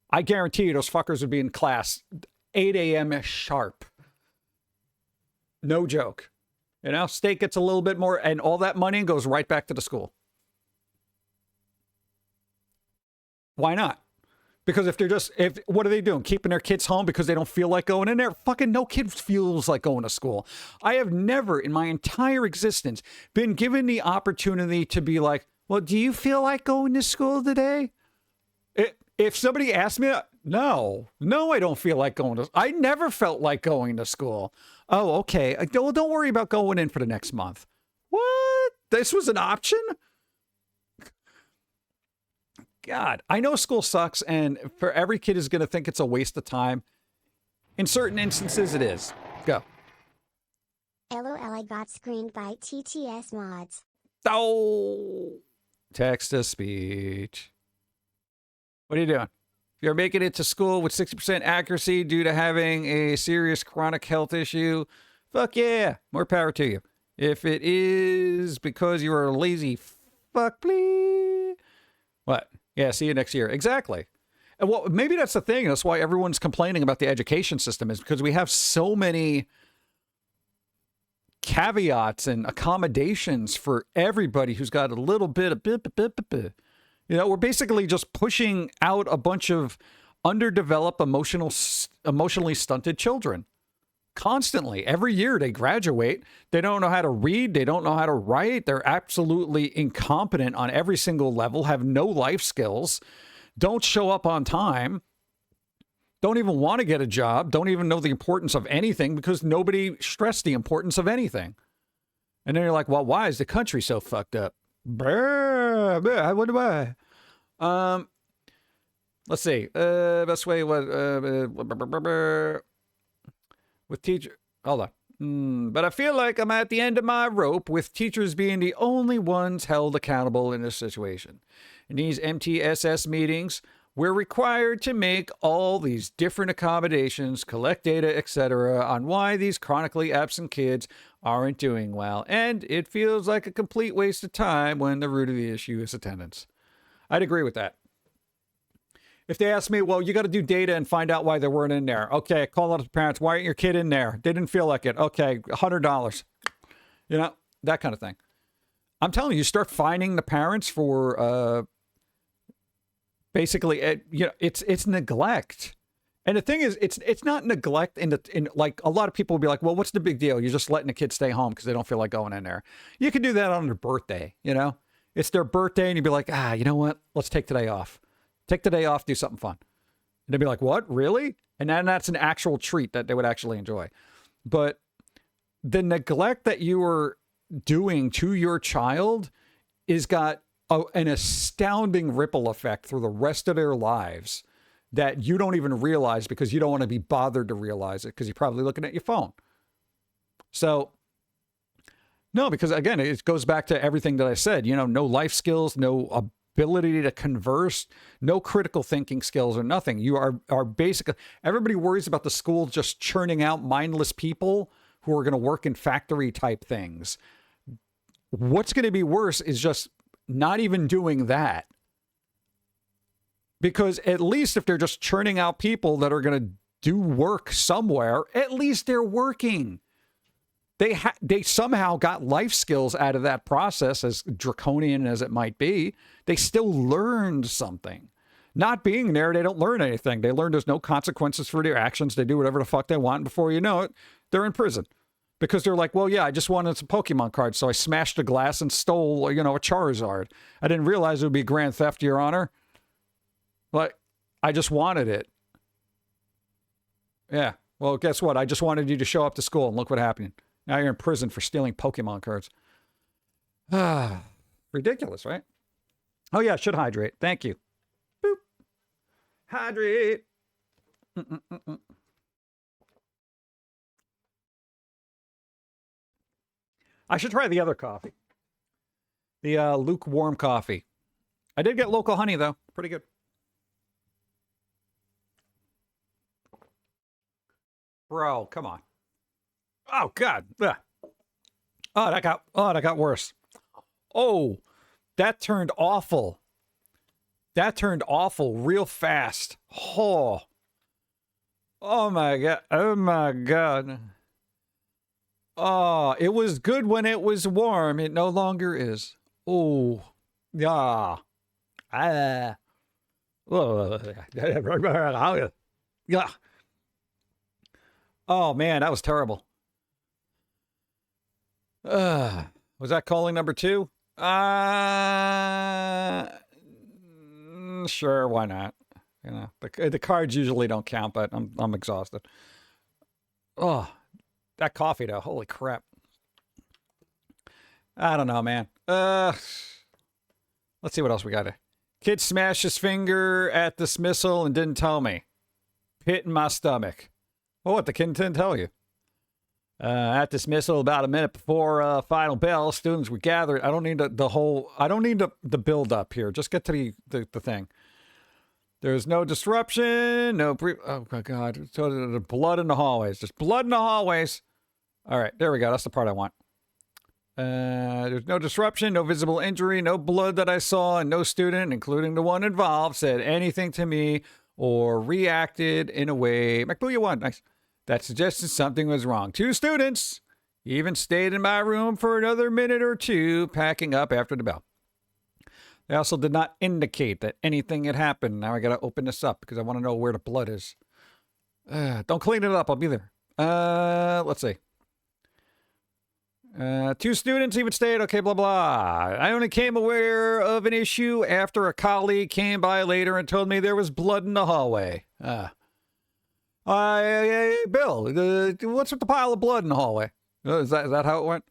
I guarantee you those fuckers would be in class 8 a.m. sharp. No joke. You know, state gets a little bit more, and all that money goes right back to the school. Why not? Because what are they doing? Keeping their kids home because they don't feel like going in there? Fucking no kid feels like going to school. I have never in my entire existence been given the opportunity to be like, well, do you feel like going to school today? If somebody asked me, No, I don't feel like going to. I never felt like going to school. Oh, okay. Don't worry about going in for the next month. What? This was an option? God, I know school sucks, and for every kid is going to think it's a waste of time. In certain instances, it is. Go. LOL, I got screened by TTS mods. Oh, text to speech. What are you doing? If you're making it to school with 60% accuracy due to having a serious chronic health issue, fuck yeah, more power to you. If it is because you are a lazy fuck, please. What? Yeah, see you next year. Exactly. And well, maybe that's the thing. That's why everyone's complaining about the education system, is because we have so many caveats and accommodations for everybody who's got a little bit of you know, we're basically just pushing out a bunch of underdeveloped, emotionally stunted children. Constantly. Every year they graduate. They don't know how to read. They don't know how to write. They're absolutely incompetent on every single level, have no life skills, don't show up on time, don't even want to get a job, don't even know the importance of anything because nobody stressed the importance of anything. And then you're like, well, why is the country so fucked up? I wonder why. Let's see. Best way was with teacher. Hold on. But I feel like I'm at the end of my rope with teachers being the only ones held accountable in this situation. In these MTSS meetings, we're required to make all these different accommodations, collect data, etc. on why these chronically absent kids aren't doing well. And it feels like a complete waste of time when the root of the issue is attendance. I'd agree with that. If they ask me, well, you got to do data and find out why they weren't in there. Okay, call out the parents. Why aren't your kid in there? They didn't feel like it. Okay, $100. You know, that kind of thing. I'm telling you, start finding the parents for basically, you know, it's neglect. And the thing is, it's not neglect in like a lot of people will be like, well, what's the big deal? You're just letting the kids stay home because they don't feel like going in there. You can do that on their birthday, you know? It's their birthday and you'd be like, you know what? Let's take today off. Take the day off, do something fun. And they'd be like, what? Really? And then that's an actual treat that they would actually enjoy. But the neglect that you are doing to your child is got an astounding ripple effect through the rest of their lives that you don't even realize because you don't want to be bothered to realize it because you're probably looking at your phone. So, no, because again, it goes back to everything that I said, you know, no life skills, no ability to converse, no critical thinking skills or nothing. You are basically, everybody worries about the school just churning out mindless people who are going to work in factory type things. What's going to be worse is just not even doing that. Because at least if they're just churning out people that are going to do work somewhere, at least they're working. They somehow got life skills out of that process, as draconian as it might be. They still learned something. Not being there, they don't learn anything. They learn there's no consequences for their actions. They do whatever the fuck they want. And before you know it, they're in prison. Because they're like, well, yeah, I just wanted some Pokemon cards, so I smashed a glass and stole, you know, a Charizard. I didn't realize it would be grand theft, Your Honor. But I just wanted it. Yeah. Well, guess what? I just wanted you to show up to school, and look what happened. Now you're in prison for stealing Pokemon cards. Ridiculous, right? Oh, yeah, should hydrate. Thank you. Boop. Hydrate. I should try the other coffee. The lukewarm coffee. I did get local honey, though. Pretty good. Bro, come on. Oh, God. Ugh. Oh, that got worse. Oh, that turned awful. That turned awful real fast. Oh. Oh, my God. Oh, my God. Oh, it was good when it was warm. It no longer is. Oh. Yeah. Ah. Oh. Yeah. Oh, man, that was terrible. Was that calling number 2? Sure, why not? You know, the cards usually don't count, but I'm exhausted. Oh, that coffee though, holy crap. I don't know, man. Let's see what else we got here. Kid smashed his finger at dismissal and didn't tell me. Pit in my stomach. Well, what, the kid didn't tell you? At dismissal, about a minute before final bell, students were gathered. I don't need I don't need the build up here. Just get to the thing. There's no disruption, oh my God. So the blood in the hallways. There's blood in the hallways. All right, there we go. That's the part I want. There's no disruption, no visible injury, no blood that I saw, and no student, including the one involved, said anything to me or reacted in a way. McBooyah won. Nice. That suggested something was wrong. 2 students even stayed in my room for another minute or 2, packing up after the bell. They also did not indicate that anything had happened. Now I got to open this up because I want to know where the blood is. Don't clean it up. I'll be there. Let's see. 2 students even stayed. Okay, blah, blah. I only came aware of an issue after a colleague came by later and told me there was blood in the hallway. Bill, what's with the pile of blood in the hallway? Is that how it went?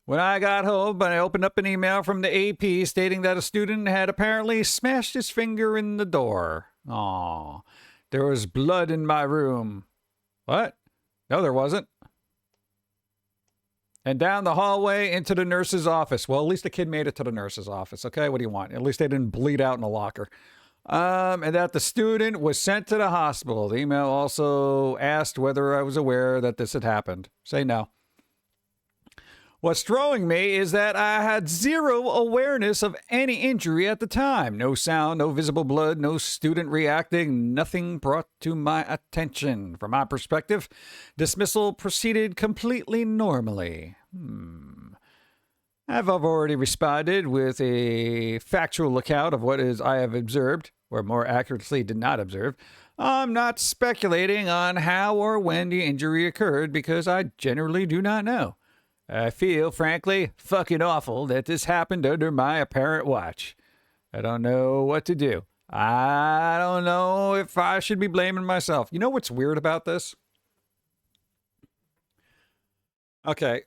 When I got home, I opened up an email from the AP stating that a student had apparently smashed his finger in the door. Aw, there was blood in my room. What? No, there wasn't. And down the hallway into the nurse's office. Well, at least the kid made it to the nurse's office. Okay, what do you want? At least they didn't bleed out in the locker. And that the student was sent to the hospital. The email also asked whether I was aware that this had happened. Say no. What's throwing me is that I had zero awareness of any injury at the time. No sound, no visible blood, no student reacting, nothing brought to my attention. From my perspective, dismissal proceeded completely normally. I've already responded with a factual account of what I have observed, or more accurately did not observe. I'm not speculating on how or when the injury occurred because I generally do not know. I feel, frankly, fucking awful that this happened under my apparent watch. I don't know what to do. I don't know if I should be blaming myself. You know what's weird about this? Okay.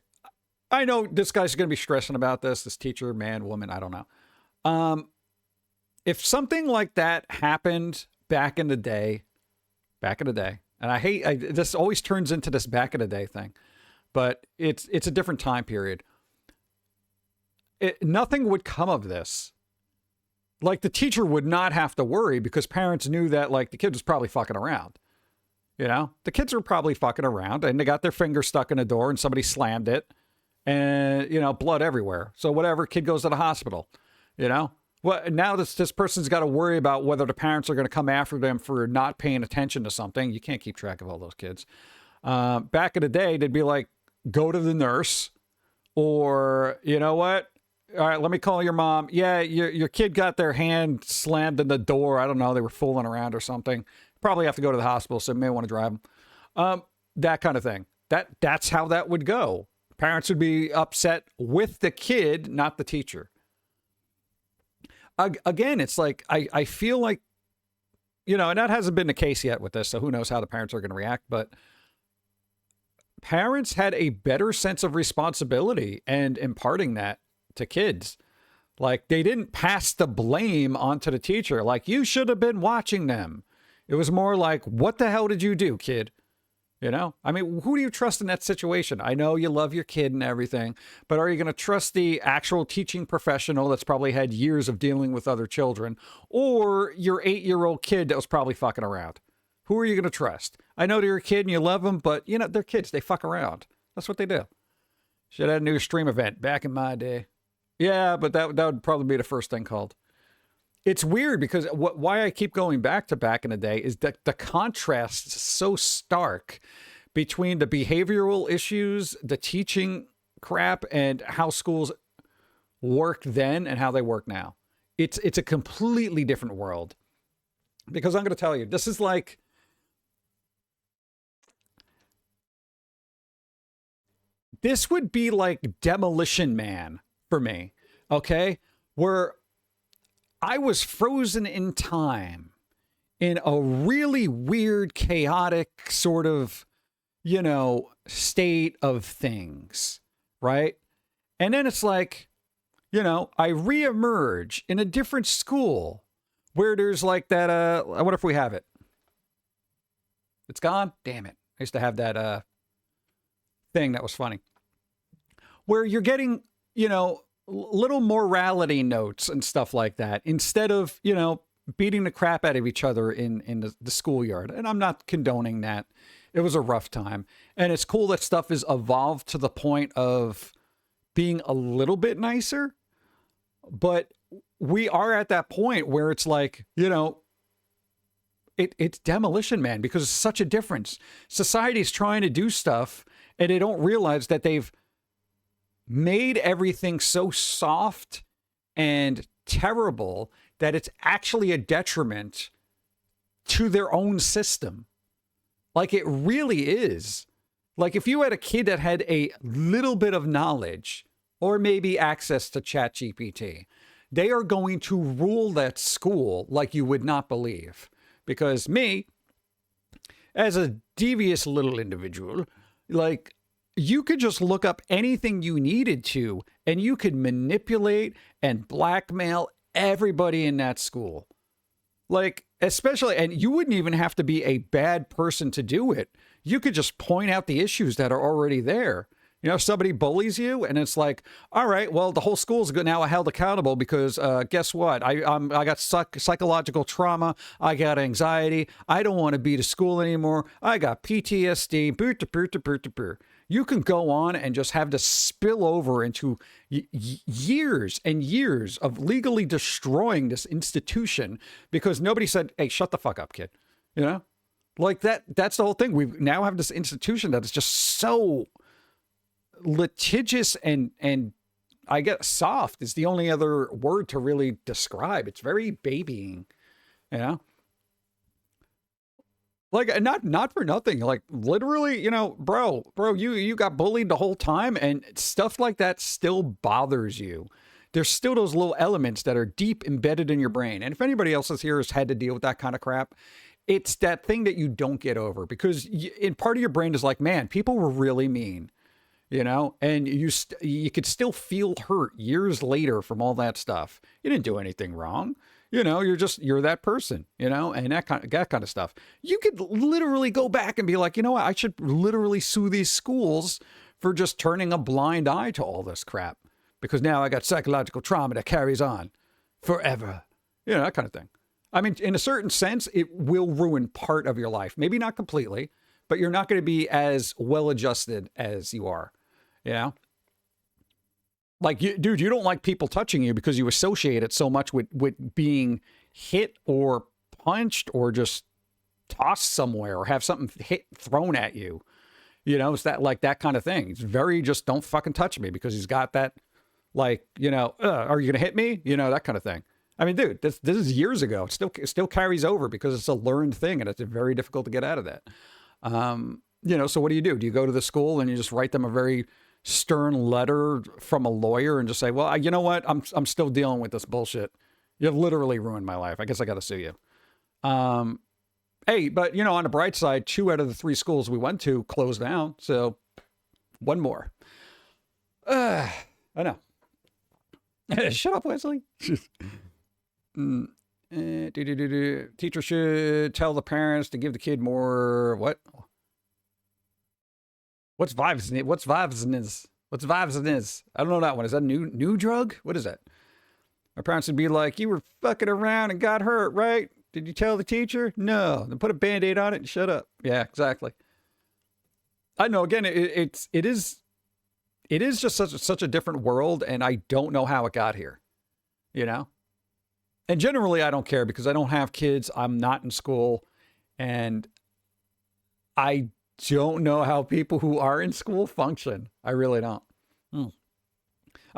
I know this guy's going to be stressing about this teacher, man, woman, I don't know. If something like that happened back in the day, and I hate, this always turns into this back in the day thing. But it's a different time period. Nothing would come of this. Like, the teacher would not have to worry because parents knew that, like, the kid was probably fucking around. You know? The kids were probably fucking around and they got their finger stuck in a door and somebody slammed it and, you know, blood everywhere. So whatever, kid goes to the hospital, you know? Well, now this person's got to worry about whether the parents are going to come after them for not paying attention to something. You can't keep track of all those kids. Back in the day, they'd be like, go to the nurse, or, you know what? All right, let me call your mom. Yeah, your kid got their hand slammed in the door. I don't know. They were fooling around or something. Probably have to go to the hospital, so you may want to drive them. That kind of thing. That's how that would go. Parents would be upset with the kid, not the teacher. Again, it's like, I feel like, you know, and that hasn't been the case yet with this, so who knows how the parents are going to react, but parents had a better sense of responsibility and imparting that to kids. Like, they didn't pass the blame onto the teacher. Like, you should have been watching them. It was more like, what the hell did you do, kid? You know? I mean, who do you trust in that situation? I know you love your kid and everything, but are you going to trust the actual teaching professional that's probably had years of dealing with other children, or your 8-year-old kid that was probably fucking around? Who are you going to trust? I know they're a kid and you love them, but, you know, they're kids. They fuck around. That's what they do. Should have had a new stream event back in my day. Yeah, but that would probably be the first thing called. It's weird because why I keep going back in the day is that the contrast is so stark between the behavioral issues, the teaching crap, and how schools worked then and how they work now. It's a completely different world. Because I'm going to tell you, this is like, this would be like Demolition Man for me, okay? Where I was frozen in time in a really weird, chaotic sort of, state of things, right? And then it's like, I reemerge in a different school where there's like that, I wonder if we have it. It's gone? Damn it. I used to have that thing that was funny. Where you're getting, little morality notes and stuff like that instead of, beating the crap out of each other in the schoolyard. And I'm not condoning that. It was a rough time. And it's cool that stuff has evolved to the point of being a little bit nicer. But we are at that point where it's like, it's demolition, man, because it's such a difference. Society's trying to do stuff and they don't realize that they've made everything so soft and terrible that it's actually a detriment to their own system. Like it really is. Like if you had a kid that had a little bit of knowledge or maybe access to ChatGPT, they are going to rule that school like you would not believe. Because me, as a devious little individual, like you could just look up anything you needed to and you could manipulate and blackmail everybody in that school. Like, especially, and you wouldn't even have to be a bad person to do it. You could just point out the issues that are already there. Somebody bullies you and it's like, all right, well, the whole school's now held accountable because guess what? I got psychological trauma. I got anxiety. I don't want to be to school anymore. I got PTSD. You can go on and just have this spill over into years and years of legally destroying this institution because nobody said, hey, shut the fuck up, kid. Like that's the whole thing. We now have this institution that is just so litigious and I guess soft is the only other word to really describe. It's very babying, like not for nothing. Like literally, bro, you got bullied the whole time and stuff like that still bothers you. There's still those little elements that are deep embedded in your brain. And if anybody else is here has had to deal with that kind of crap, it's that thing that you don't get over because in part of your brain is like, man, people were really mean. And you could still feel hurt years later from all that stuff. You didn't do anything wrong. You're that person, and that kind of stuff. You could literally go back and be like, you know what? I should literally sue these schools for just turning a blind eye to all this crap because now I got psychological trauma that carries on forever. That kind of thing. I mean, in a certain sense, it will ruin part of your life. Maybe not completely, but you're not going to be as well adjusted as you are. Like, dude, you don't like people touching you because you associate it so much with being hit or punched or just tossed somewhere or have something thrown at you. It's that kind of thing. It's very just don't fucking touch me because he's got that, like, are you going to hit me? That kind of thing. I mean, dude, this is years ago. It still carries over because it's a learned thing and it's very difficult to get out of that. So what do? Do you go to the school and you just write them a very stern letter from a lawyer and just say, well, you know what? I'm still dealing with this bullshit. You've literally ruined my life. I guess I got to sue you. Hey, but on the bright side, 2 out of the 3 schools we went to closed down. So one more. I know. Shut up, Wesley. Teacher should tell the parents to give the kid more, what? What's Vivesness? What's Vivesness? What's Vivesness? I don't know that one. Is that a new drug? What is that? My parents would be like, you were fucking around and got hurt, right? Did you tell the teacher? No. Then put a Band-Aid on it and shut up. Yeah, exactly. I know, again, it is just such a different world, and I don't know how it got here. And generally, I don't care because I don't have kids. I'm not in school. And I don't know how people who are in school function. I really don't. Oh,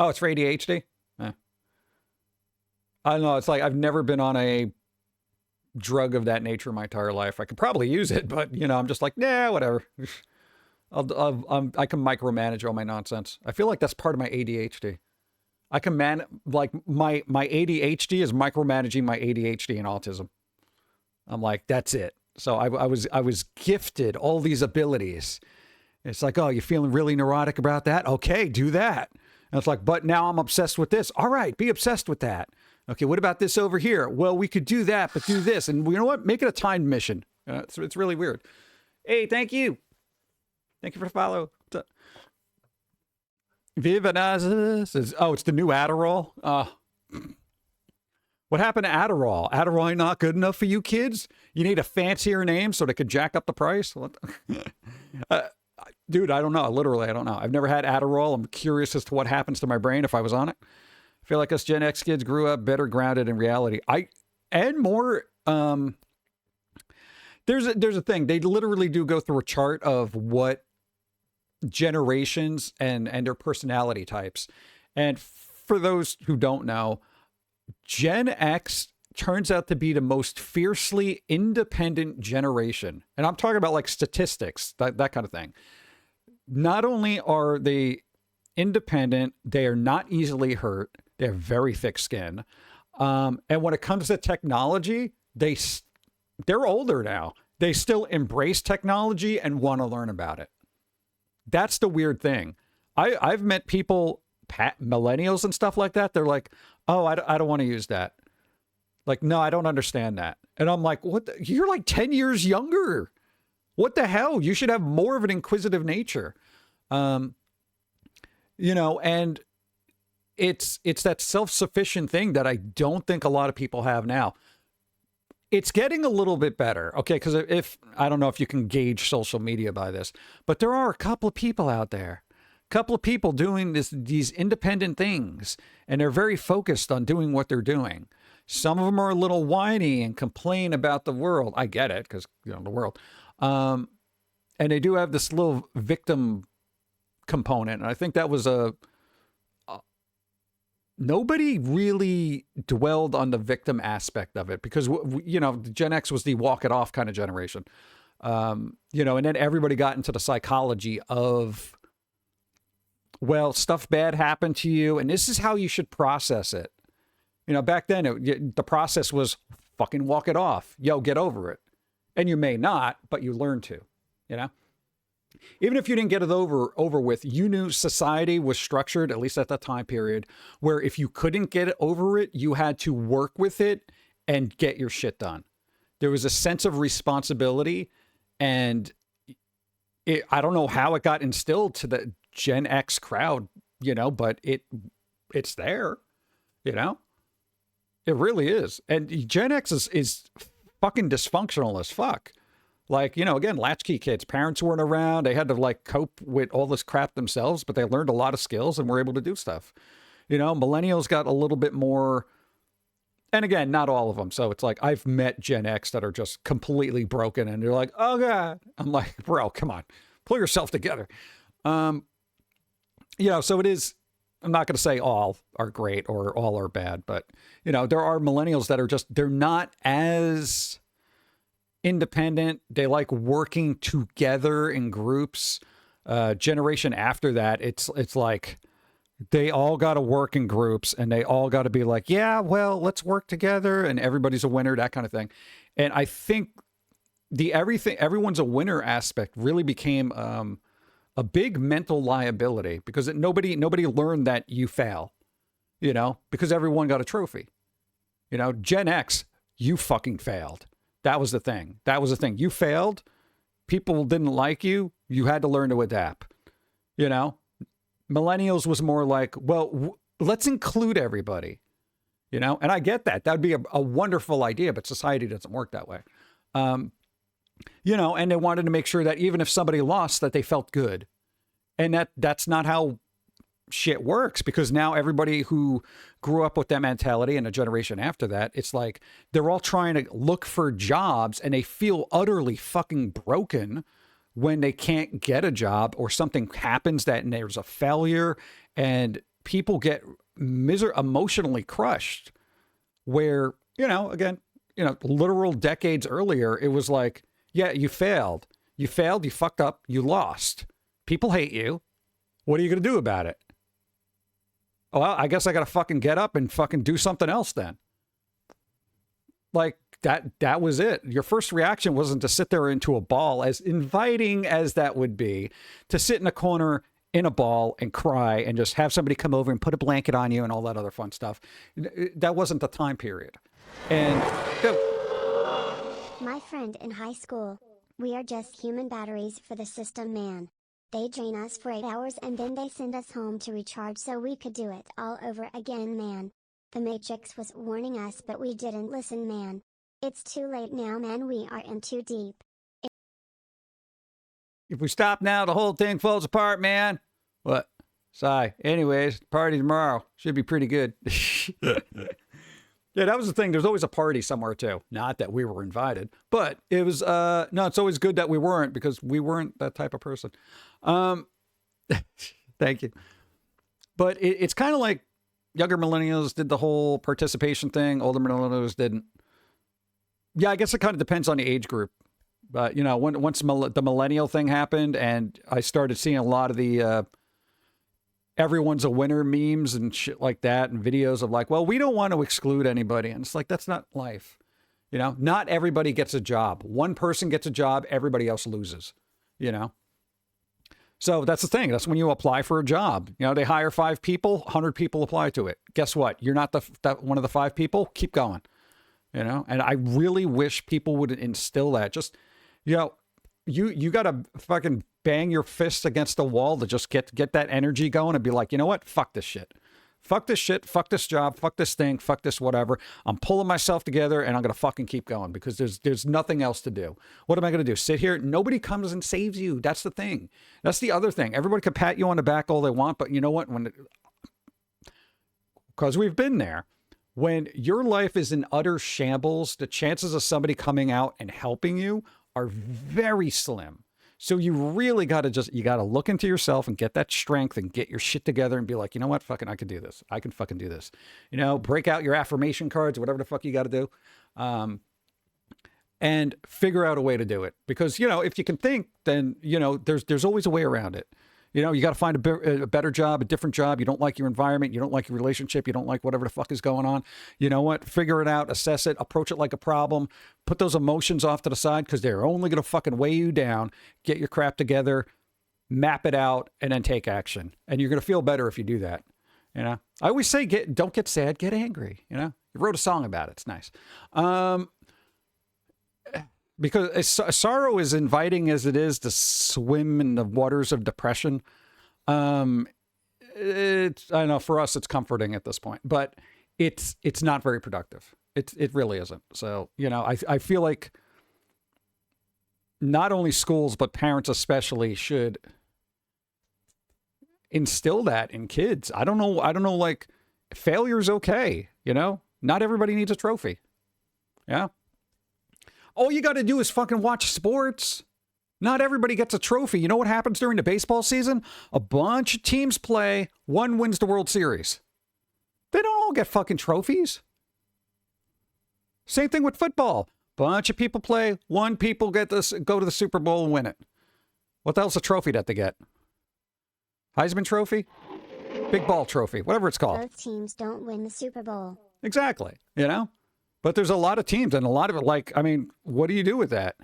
it's for ADHD? I don't know. It's like I've never been on a drug of that nature my entire life. I could probably use it, but, I'm just like, nah, whatever. I can micromanage all my nonsense. I feel like that's part of my ADHD. I can my ADHD is micromanaging my ADHD and autism. I'm like, that's it. So I was gifted all these abilities. It's like, oh, you're feeling really neurotic about that? Okay, do that. And it's like, but now I'm obsessed with this. All right, be obsessed with that. Okay, what about this over here? Well, we could do that, but do this. And you know what? Make it a timed mission. It's really weird. Hey, thank you. Thank you for the follow. Vivanazza says, oh, it's the new Adderall. What happened to Adderall? Adderall not good enough for you kids? You need a fancier name so they could jack up the price? Dude, I don't know. Literally, I don't know. I've never had Adderall. I'm curious as to what happens to my brain if I was on it. I feel like us Gen X kids grew up better grounded in reality. And more, there's a thing. They literally do go through a chart of what generations and their personality types. And for those who don't know, Gen X turns out to be the most fiercely independent generation. And I'm talking about like statistics, that kind of thing. Not only are they independent, they are not easily hurt. They have very thick skin. And when it comes to technology, they're older now. They still embrace technology and want to learn about it. That's the weird thing. I've met people, millennials and stuff like that. They're like, oh, I don't want to use that. Like, no, I don't understand that. And I'm like, what? You're like 10 years younger. What the hell? You should have more of an inquisitive nature. And it's that self-sufficient thing that I don't think a lot of people have now. It's getting a little bit better, okay? Because if I don't know if you can gauge social media by this, but there are a couple of people out there, a couple of people doing these independent things, and they're very focused on doing what they're doing. Some of them are a little whiny and complain about the world. I get it, because the world, and they do have this little victim component, and I think that was nobody really dwelled on the victim aspect of it because, Gen X was the walk it off kind of generation. And then everybody got into the psychology of, well, stuff bad happened to you, and this is how you should process it. Back then, the process was fucking walk it off. Yo, get over it. And you may not, but you learn to, Even if you didn't get it over with, you knew society was structured, at least at that time period, where if you couldn't get it over it, you had to work with it and get your shit done. There was a sense of responsibility, and I don't know how it got instilled to the Gen X crowd, but it's there, It really is. And Gen X is fucking dysfunctional as fuck. Like, again, latchkey kids, parents weren't around. They had to cope with all this crap themselves, but they learned a lot of skills and were able to do stuff. Millennials got a little bit more, and again, not all of them. So it's like, I've met Gen X that are just completely broken and they're like, oh God. I'm like, bro, come on, pull yourself together. So it is, I'm not going to say all are great or all are bad, but there are millennials that are just, they're not as independent. They like working together in groups. Generation after that, it's like they all got to work in groups and they all got to be like, yeah, well, let's work together and everybody's a winner, that kind of thing. And I think everyone's a winner aspect really became a big mental liability because nobody learned that you fail, because everyone got a trophy. Gen X, you fucking failed. That was the thing. You failed. People didn't like you. You had to learn to adapt. Millennials was more like, well, let's include everybody. And I get that. That'd be a wonderful idea, but society doesn't work that way. And they wanted to make sure that even if somebody lost, that they felt good. And that's not how shit works, because now everybody who grew up with that mentality and a generation after that, it's like they're all trying to look for jobs and they feel utterly fucking broken when they can't get a job or something happens and there's a failure and people get emotionally crushed where, again, literal decades earlier, it was like, yeah, you failed, you fucked up, you lost. People hate you. What are you going to do about it? Well, I guess I got to fucking get up and fucking do something else then. Like, that was it. Your first reaction wasn't to sit there into a ball, as inviting as that would be, to sit in a corner in a ball and cry and just have somebody come over and put a blanket on you and all that other fun stuff. That wasn't the time period. And My friend in high school. We are just human batteries for the system, man. They drain us for 8 hours and then they send us home to recharge so we could do it all over again, man. The Matrix was warning us, but we didn't listen, man. It's too late now, man. We are in too deep. if we stop now, the whole thing falls apart, man. What? Sigh. Anyways, party tomorrow. Should be pretty good. Yeah, that was the thing. There's always a party somewhere, too. Not that we were invited, but it was, no, it's always good that we weren't, because we weren't that type of person. Thank you. But it's kind of like younger millennials did the whole participation thing. Older millennials didn't. Yeah, I guess it kind of depends on the age group. But, you know, once the millennial thing happened and I started seeing a lot of the everyone's a winner memes and shit like that and videos of like, well, we don't want to exclude anybody. And it's like, that's not life. You know, not everybody gets a job. One person gets a job, everybody else loses, you know? So that's the thing. That's when you apply for a job. You know, they hire 5 people, 100 people apply to it. Guess what? You're not that one of the 5 people. Keep going. You know, and I really wish people would instill that. Just, you know, you got to fucking bang your fist against the wall to just get that energy going and be like, you know what? Fuck this shit. Fuck this shit. Fuck this job. Fuck this thing. Fuck this whatever. I'm pulling myself together and I'm going to fucking keep going because there's nothing else to do. What am I going to do? Sit here? Nobody comes and saves you. That's the thing. That's the other thing. Everybody can pat you on the back all they want, but you know what? Because we've been there. When your life is in utter shambles, the chances of somebody coming out and helping you are very slim. So you really got to you got to look into yourself and get that strength and get your shit together and be like, you know what? Fucking, I can do this. I can fucking do this. You know, break out your affirmation cards, whatever the fuck you got to do. And figure out a way to do it. Because, you know, if you can think, then, you know, there's always a way around it. You know, you got to find a better job, a different job. You don't like your environment. You don't like your relationship. You don't like whatever the fuck is going on. You know what? Figure it out, assess it, approach it like a problem. Put those emotions off to the side because they're only going to fucking weigh you down. Get your crap together, map it out, and then take action. And you're going to feel better if you do that. You know, I always say, don't get sad, get angry. You know, you wrote a song about it. It's nice. Because sorrow is inviting as it is to swim in the waters of depression. I know for us it's comforting at this point, but it's not very productive. It really isn't. So, you know, I feel like not only schools, but parents especially should instill that in kids. I don't know, like failure's okay. You know, not everybody needs a trophy. Yeah. All you got to do is fucking watch sports. Not everybody gets a trophy. You know what happens during the baseball season? A bunch of teams play. One wins the World Series. They don't all get fucking trophies. Same thing with football. Bunch of people play. One people go to the Super Bowl and win it. What the hell's a trophy that they get? Heisman Trophy? Big Ball Trophy, whatever it's called. Both teams don't win the Super Bowl. Exactly. You know? But there's a lot of teams and a lot of it, like, I mean, what do you do with that?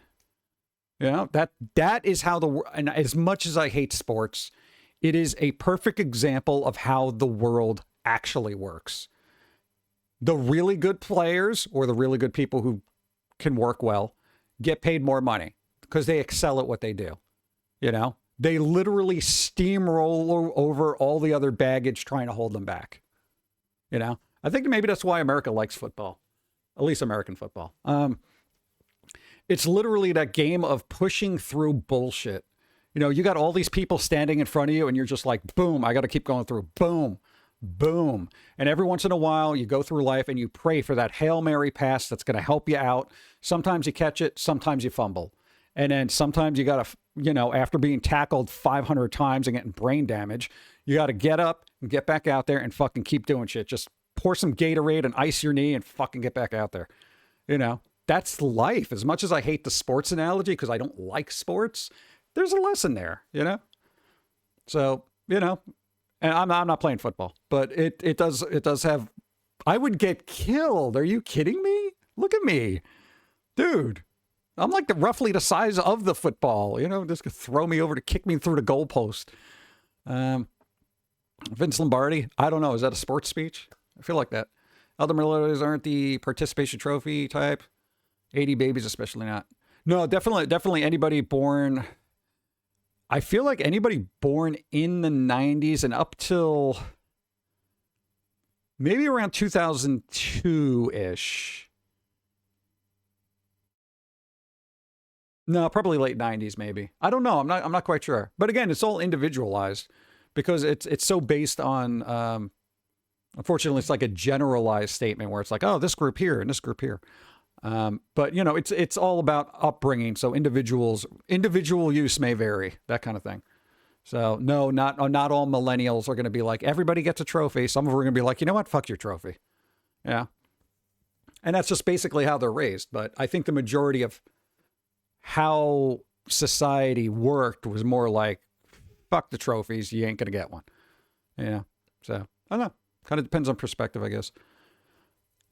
You know, that is how and as much as I hate sports, it is a perfect example of how the world actually works. The really good players or the really good people who can work well get paid more money because they excel at what they do. You know, they literally steamroll over all the other baggage trying to hold them back. You know, I think maybe that's why America likes football. At least American football. It's literally that game of pushing through bullshit. You know, you got all these people standing in front of you and you're just like, boom, I got to keep going through. Boom, boom. And every once in a while you go through life and you pray for that Hail Mary pass that's going to help you out. Sometimes you catch it. Sometimes you fumble. And then sometimes you got to, you know, after being tackled 500 times and getting brain damage, you got to get up and get back out there and fucking keep doing shit. Just pour some Gatorade and ice your knee and fucking get back out there. You know, that's life. As much as I hate the sports analogy because I don't like sports, there's a lesson there, you know? So, you know, and I'm not playing football, but it does have, I would get killed. Are you kidding me? Look at me. Dude, I'm like roughly the size of the football. You know, just throw me over to kick me through the goalpost. Vince Lombardi, I don't know. Is that a sports speech? I feel like that. Elder Millers aren't the participation trophy type. 80 babies, especially not. No, definitely anybody born. I feel like anybody born in the 90s and up till maybe around 2002-ish. No, probably late 90s, maybe. I don't know. I'm not quite sure. But again, it's all individualized because it's so based on. Unfortunately, it's like a generalized statement where it's like, oh, this group here and this group here. But you know, it's all about upbringing. So individual use may vary, that kind of thing. So no, not all millennials are going to be like, everybody gets a trophy. Some of them are going to be like, you know what? Fuck your trophy. Yeah. And that's just basically how they're raised. But I think the majority of how society worked was more like, fuck the trophies. You ain't going to get one. Yeah. So I don't know. Kind of depends on perspective, I guess.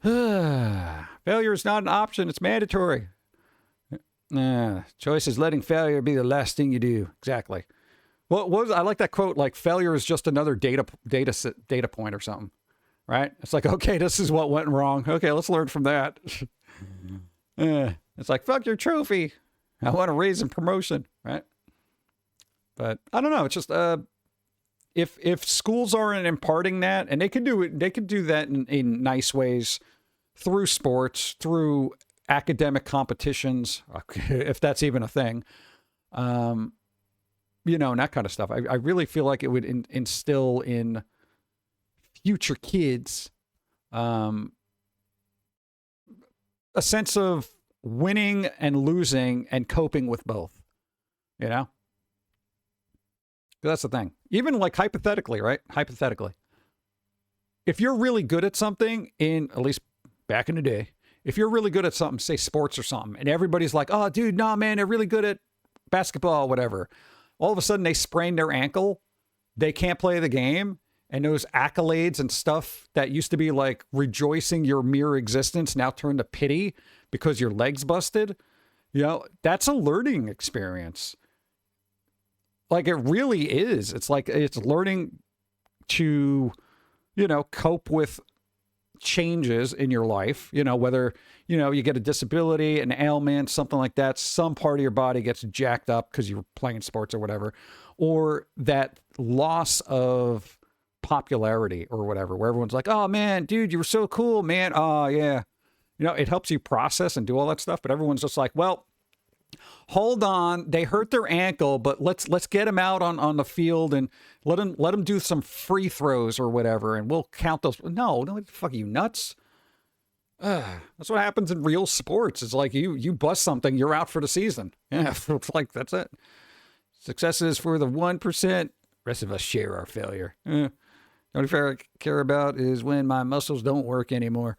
Failure is not an option. It's mandatory. Choice is letting failure be the last thing you do. Exactly. What was I like that quote? Like failure is just another data point or something, right? It's like, okay, this is what went wrong. Okay, let's learn from that. It's like, fuck your trophy. I want a raise and promotion, right? But I don't know. It's just if schools aren't imparting that, and they could do that in nice ways through sports, through academic competitions, if that's even a thing, you know, and that kind of stuff. I really feel like it would instill in future kids a sense of winning and losing and coping with both, you know? That's the thing. Even like hypothetically, right? Hypothetically. If you're really good at something at least back in the day, if you're really good at something, say sports or something, and everybody's like, oh, dude, nah, man, they're really good at basketball, whatever. All of a sudden they sprain their ankle. They can't play the game. And those accolades and stuff that used to be like rejoicing your mere existence now turn to pity because your leg's busted. You know, that's a learning experience. Like it really is. It's like it's learning to, you know, cope with changes in your life. You know, whether, you know, you get a disability, an ailment, something like that. Some part of your body gets jacked up because you're playing sports or whatever. Or that loss of popularity or whatever, where everyone's like, oh man, dude, you were so cool, man. Oh yeah. You know, it helps you process and do all that stuff. But everyone's just like, well, hold on, they hurt their ankle, but let's get them out on the field and let them do some free throws or whatever, and we'll count those. No, fuck you nuts. That's what happens in real sports. It's like you bust something, you're out for the season. Yeah, it's like that's it. Success is for the 1%. Rest of us share our failure. The only failure I care about is when my muscles don't work anymore.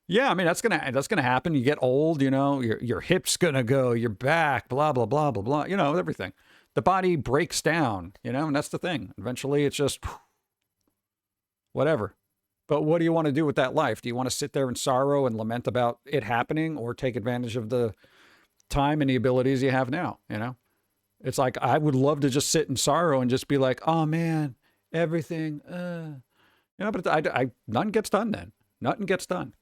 Yeah, I mean, that's gonna happen. You get old, you know, your hip's gonna go, your back, blah, blah, blah, blah, blah, you know, everything. The body breaks down, you know, and that's the thing. Eventually it's just whatever. But what do you want to do with that life? Do you want to sit there in sorrow and lament about it happening, or take advantage of the time and the abilities you have now, you know? It's like, I would love to just sit in sorrow and just be like, oh man, everything, you know, but nothing gets done then. Nothing gets done.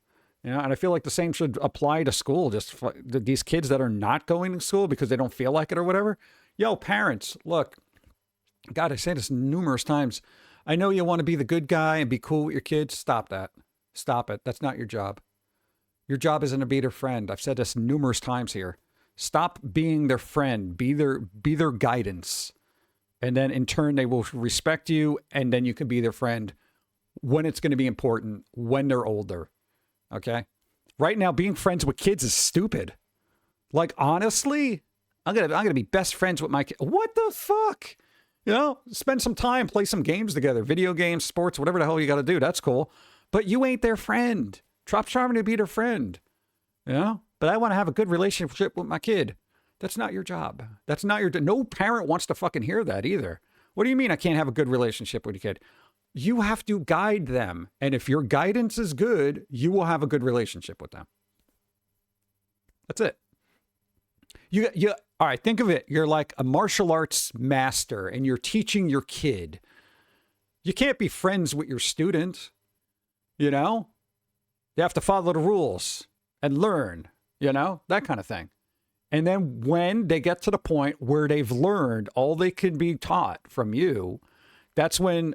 You know, and I feel like the same should apply to school. Just these kids that are not going to school because they don't feel like it or whatever. Yo, parents, look, God, I say this numerous times. I know you want to be the good guy and be cool with your kids. Stop that. Stop it. That's not your job. Your job isn't to be their friend. I've said this numerous times here. Stop being their friend. Be their guidance. And then in turn, they will respect you. And then you can be their friend when it's going to be important, when they're older. Okay. Right now, being friends with kids is stupid. Like, honestly, I'm gonna be best friends with my kid. What the fuck? You know, spend some time, play some games together, video games, sports, whatever the hell you got to do. That's cool. But you ain't their friend. Stop trying to be their friend. You know. But I want to have a good relationship with my kid. That's not your job. That's not your. No parent wants to fucking hear that either. What do you mean I can't have a good relationship with your kid? You have to guide them. And if your guidance is good, you will have a good relationship with them. That's it. All right, think of it. You're like a martial arts master and you're teaching your kid. You can't be friends with your student, you know? You have to follow the rules and learn, you know? That kind of thing. And then when they get to the point where they've learned all they can be taught from you, that's when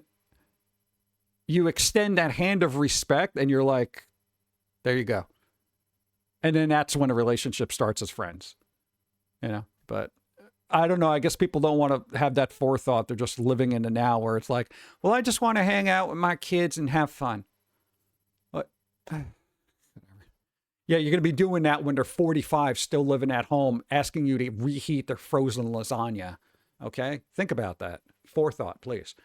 you extend that hand of respect and you're like, there you go. And then that's when a relationship starts as friends, you know? But I don't know. I guess people don't want to have that forethought. They're just living in the now where it's like, well, I just want to hang out with my kids and have fun. But yeah, you're going to be doing that when they're 45, still living at home, asking you to reheat their frozen lasagna. Okay? Think about that. Forethought, please.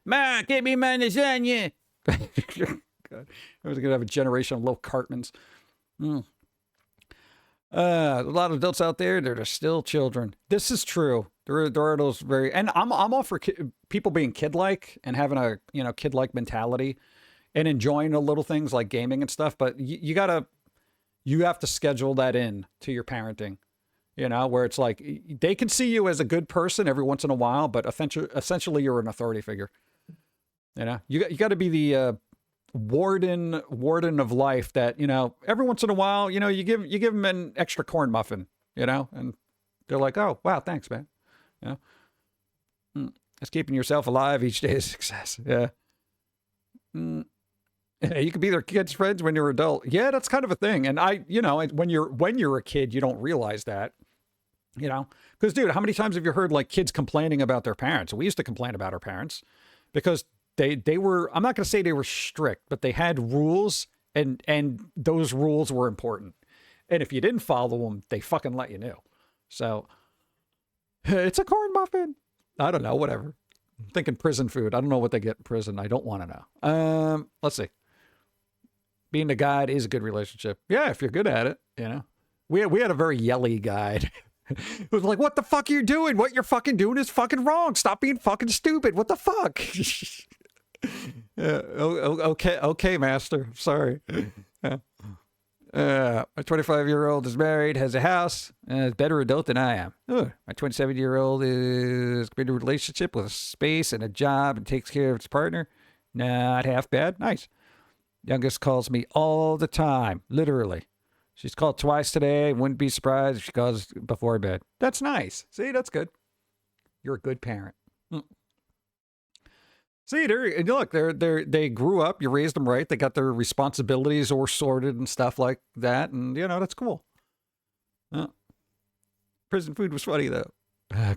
Ma, get me my lasagna. God. I was going to have a generation of little Cartmans. A lot of adults out there, they're still children. This is true. There are those very, and I'm all for people being kid-like and having a, you know, kid-like mentality and enjoying the little things like gaming and stuff. But you have to schedule that in to your parenting, you know, where it's like they can see you as a good person every once in a while, but essentially you're an authority figure. You know, you got to be the warden of life that, you know, every once in a while, you know, you give them an extra corn muffin, you know, and they're like, oh, wow, thanks, man. You know, that's keeping yourself alive each day is success. Yeah. You can be their kids' friends when you're an adult. Yeah, that's kind of a thing. And you know, when you're a kid, you don't realize that, you know, because dude, how many times have you heard like kids complaining about their parents? We used to complain about our parents because they were, I'm not going to say they were strict, but they had rules and those rules were important. And if you didn't follow them, they fucking let you know. So it's a corn muffin. I don't know, whatever. I'm thinking prison food. I don't know what they get in prison. I don't want to know. Let's see. Being a guide is a good relationship. Yeah, if you're good at it, you know. We had a very yelly guide. It was like, what the fuck are you doing? What you're fucking doing is fucking wrong. Stop being fucking stupid. What the fuck? Yeah, okay, master. Sorry. My 25-year-old is married, has a house, and is a better adult than I am. My 27-year-old is in a relationship with a space and a job and takes care of his partner. Not half bad. Nice. Youngest calls me all the time, literally. She's called twice today. Wouldn't be surprised if she calls before bed. That's nice. See, that's good. You're a good parent. See, they grew up. You raised them right. They got their responsibilities all sorted and stuff like that. And, you know, that's cool. Prison food was funny, though.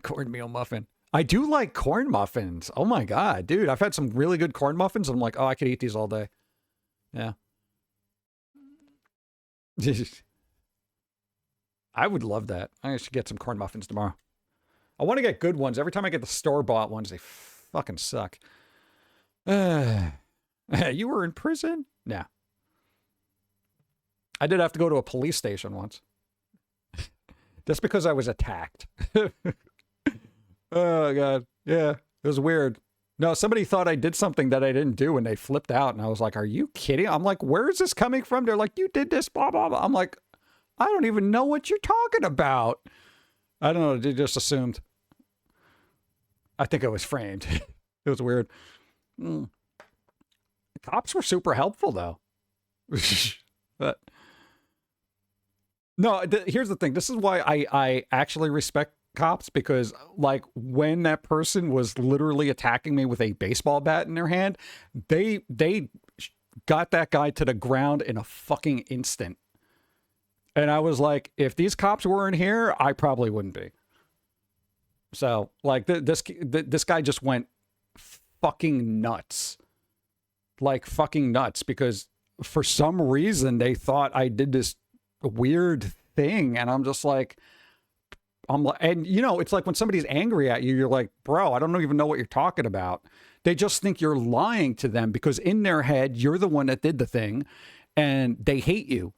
Cornmeal muffin. I do like corn muffins. Oh, my God, dude. I've had some really good corn muffins. I'm like, oh, I could eat these all day. Yeah. I would love that. I should get some corn muffins tomorrow. I want to get good ones. Every time I get the store-bought ones, they fucking suck. You were in prison? Nah. I did have to go to a police station once. That's because I was attacked. Oh, God. Yeah, it was weird. No, somebody thought I did something that I didn't do, and they flipped out, and I was like, are you kidding? I'm like, where is this coming from? They're like, you did this, blah, blah, blah. I'm like, I don't even know what you're talking about. I don't know. They just assumed. I think I was framed. It was weird. The cops were super helpful, though. But no, here's the thing. This is why I actually respect cops, because like when that person was literally attacking me with a baseball bat in their hand, they got that guy to the ground in a fucking instant. And I was like, if these cops weren't here, I probably wouldn't be. So like this guy just went fucking nuts. Like fucking nuts, because for some reason they thought I did this weird thing, and I'm like, and you know, it's like when somebody's angry at you, you're like, bro, I don't even know what you're talking about. They just think you're lying to them because in their head, you're the one that did the thing and they hate you.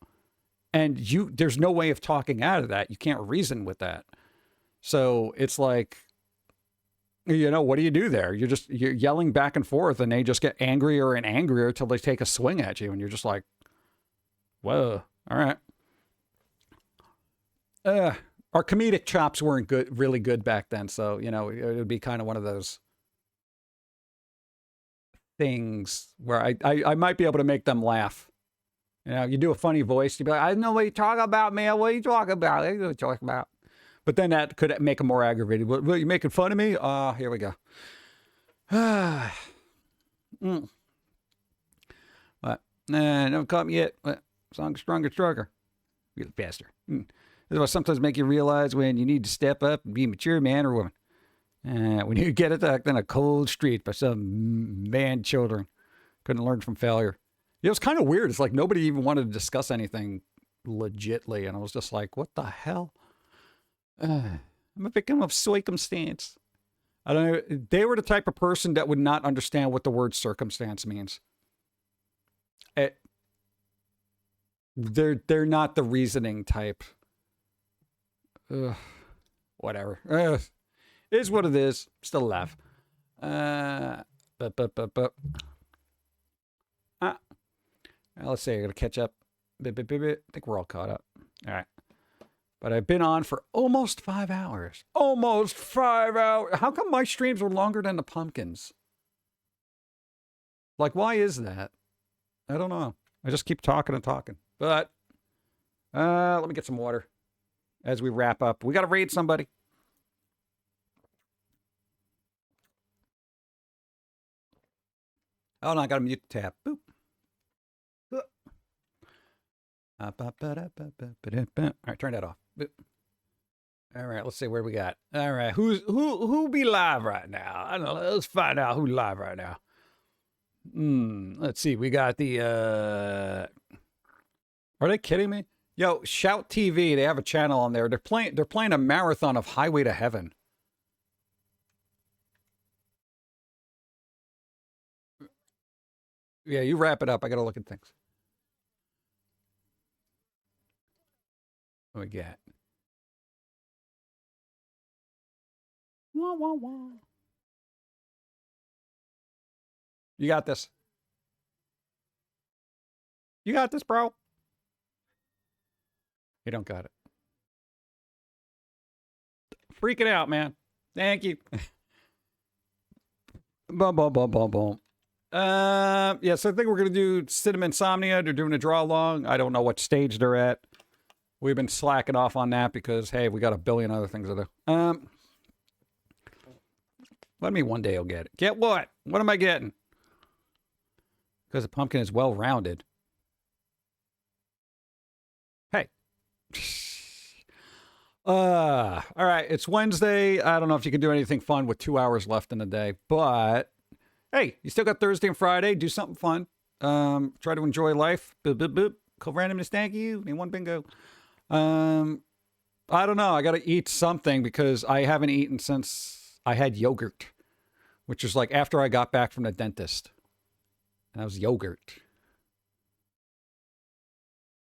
And there's no way of talking out of that. You can't reason with that. So it's like, you know, what do you do there? You're yelling back and forth, and they just get angrier and angrier until they take a swing at you. And you're just like, whoa, all right. our comedic chops weren't good, really good back then. So, you know, it would be kind of one of those things where I might be able to make them laugh. You know, you do a funny voice, you'd be like, I know what you're talking about, man. What are you talking about? I know what you're talking about. But then that could make them more aggravated. What, you making fun of me? Here we go. What? Nah, don't caught me yet. What? Song stronger, stronger. Really faster. This is what sometimes make you realize when you need to step up and be a mature man or woman. When you get attacked on a cold street by some man children. Couldn't learn from failure. It was kind of weird. It's like nobody even wanted to discuss anything legitly. And I was just like, what the hell? I'm a victim of circumstance. I don't know. They were the type of person that would not understand what the word circumstance means. They're not the reasoning type. Whatever. Is what it is. Still alive. Let's see. I gotta catch up. I think we're all caught up. All right. But I've been on for almost 5 hours. Almost 5 hours. How come my streams were longer than the Pumpkins? Like, why is that? I don't know. I just keep talking and talking. But let me get some water as we wrap up. We got to raid somebody. Oh, no, I got to mute the tab. Boop. All right, turn that off. All right, let's see where we got. All right, who be live right now? I don't know. Let's find out who's live right now. Let's see. We got the. Are they kidding me? Yo, Shout TV. They have a channel on there. They're playing a marathon of Highway to Heaven. Yeah, you wrap it up. I gotta look at things. What we got? Wah, wah, wah. You got this. You got this, bro. You don't got it. Freaking out, man. Thank you. Boom, boom, boom, boom, boom. Yeah, so I think we're going to do Cinema Insomnia. They're doing a draw along. I don't know what stage they're at. We've been slacking off on that because, hey, we got a billion other things to do. Let me one day I'll get it. Get what? What am I getting? Because the pumpkin is well-rounded. Hey. All right, it's Wednesday. I don't know if you can do anything fun with 2 hours left in the day, but hey, you still got Thursday and Friday. Do something fun. Try to enjoy life. Boop, boop, boop. Call randomness, thank you. Name one bingo. I don't know. I got to eat something because I haven't eaten since I had yogurt, which is like after I got back from the dentist. That was yogurt.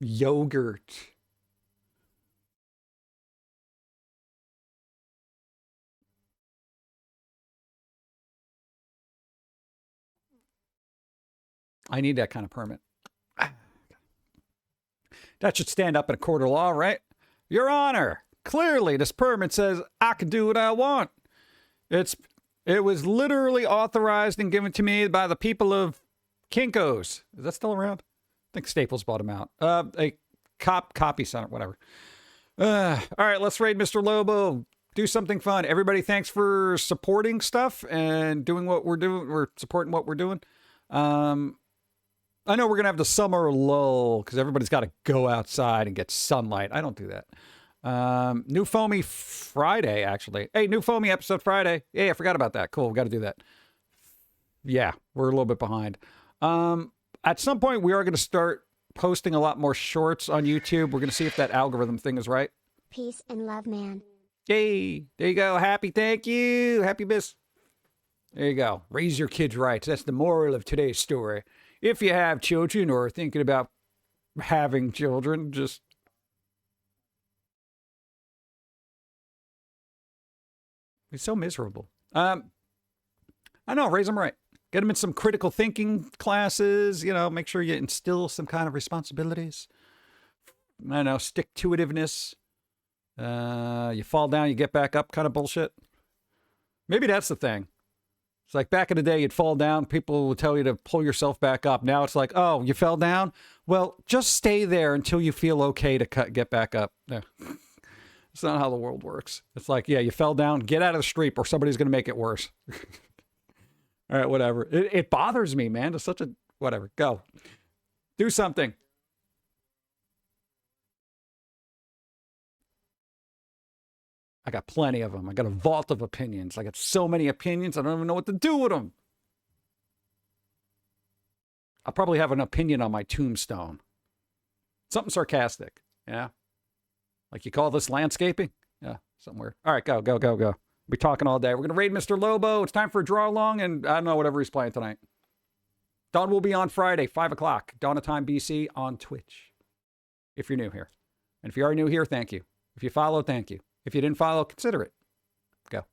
Yogurt. I need that kind of permit. That should stand up in a court of law, right? Your Honor, clearly this permit says I can do what I want. It was literally authorized and given to me by the people of Kinko's. Is that still around? I think Staples bought them out. A copy center, whatever. All right, let's raid Mr. Lobo. Do something fun. Everybody, thanks for supporting stuff and doing what we're doing. We're supporting what we're doing. I know we're going to have the summer lull because everybody's got to go outside and get sunlight. I don't do that. New Foamy Friday, actually. Hey, new Foamy episode Friday. Yeah, I forgot about that. Cool, we got to do that. Yeah, we're a little bit behind. At some point, we are going to start posting a lot more shorts on YouTube. We're going to see if that algorithm thing is right. Peace and love, man. Hey, there you go. Happy, thank you. Happy miss. There you go. Raise your kids' rights. That's the moral of today's story. If you have children or are thinking about having children, just... It's so miserable. I know, raise them right. Get them in some critical thinking classes, you know, make sure you instill some kind of responsibilities. I don't know, stick-to-itiveness. You fall down, you get back up kind of bullshit. Maybe that's the thing. It's like back in the day, you'd fall down, people would tell you to pull yourself back up. Now it's like, oh, you fell down? Well, just stay there until you feel okay to get back up. Yeah. It's not how the world works. It's like, yeah, you fell down, get out of the street or somebody's going to make it worse. All right, whatever. It bothers me, man. It's such a, whatever. Go. Do something. I got plenty of them. I got a vault of opinions. I got so many opinions, I don't even know what to do with them. I'll probably have an opinion on my tombstone. Something sarcastic. Yeah. Like you call this landscaping? Yeah, somewhere. All right, go. We'll be talking all day. We're going to raid Mr. Lobo. It's time for a draw along, and I don't know, whatever he's playing tonight. Dawn will be on Friday, 5 o'clock. Dawn of Time BC on Twitch. If you're new here. And if you are new here, thank you. If you follow, thank you. If you didn't follow, consider it. Go.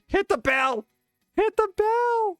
Hit the bell! Hit the bell!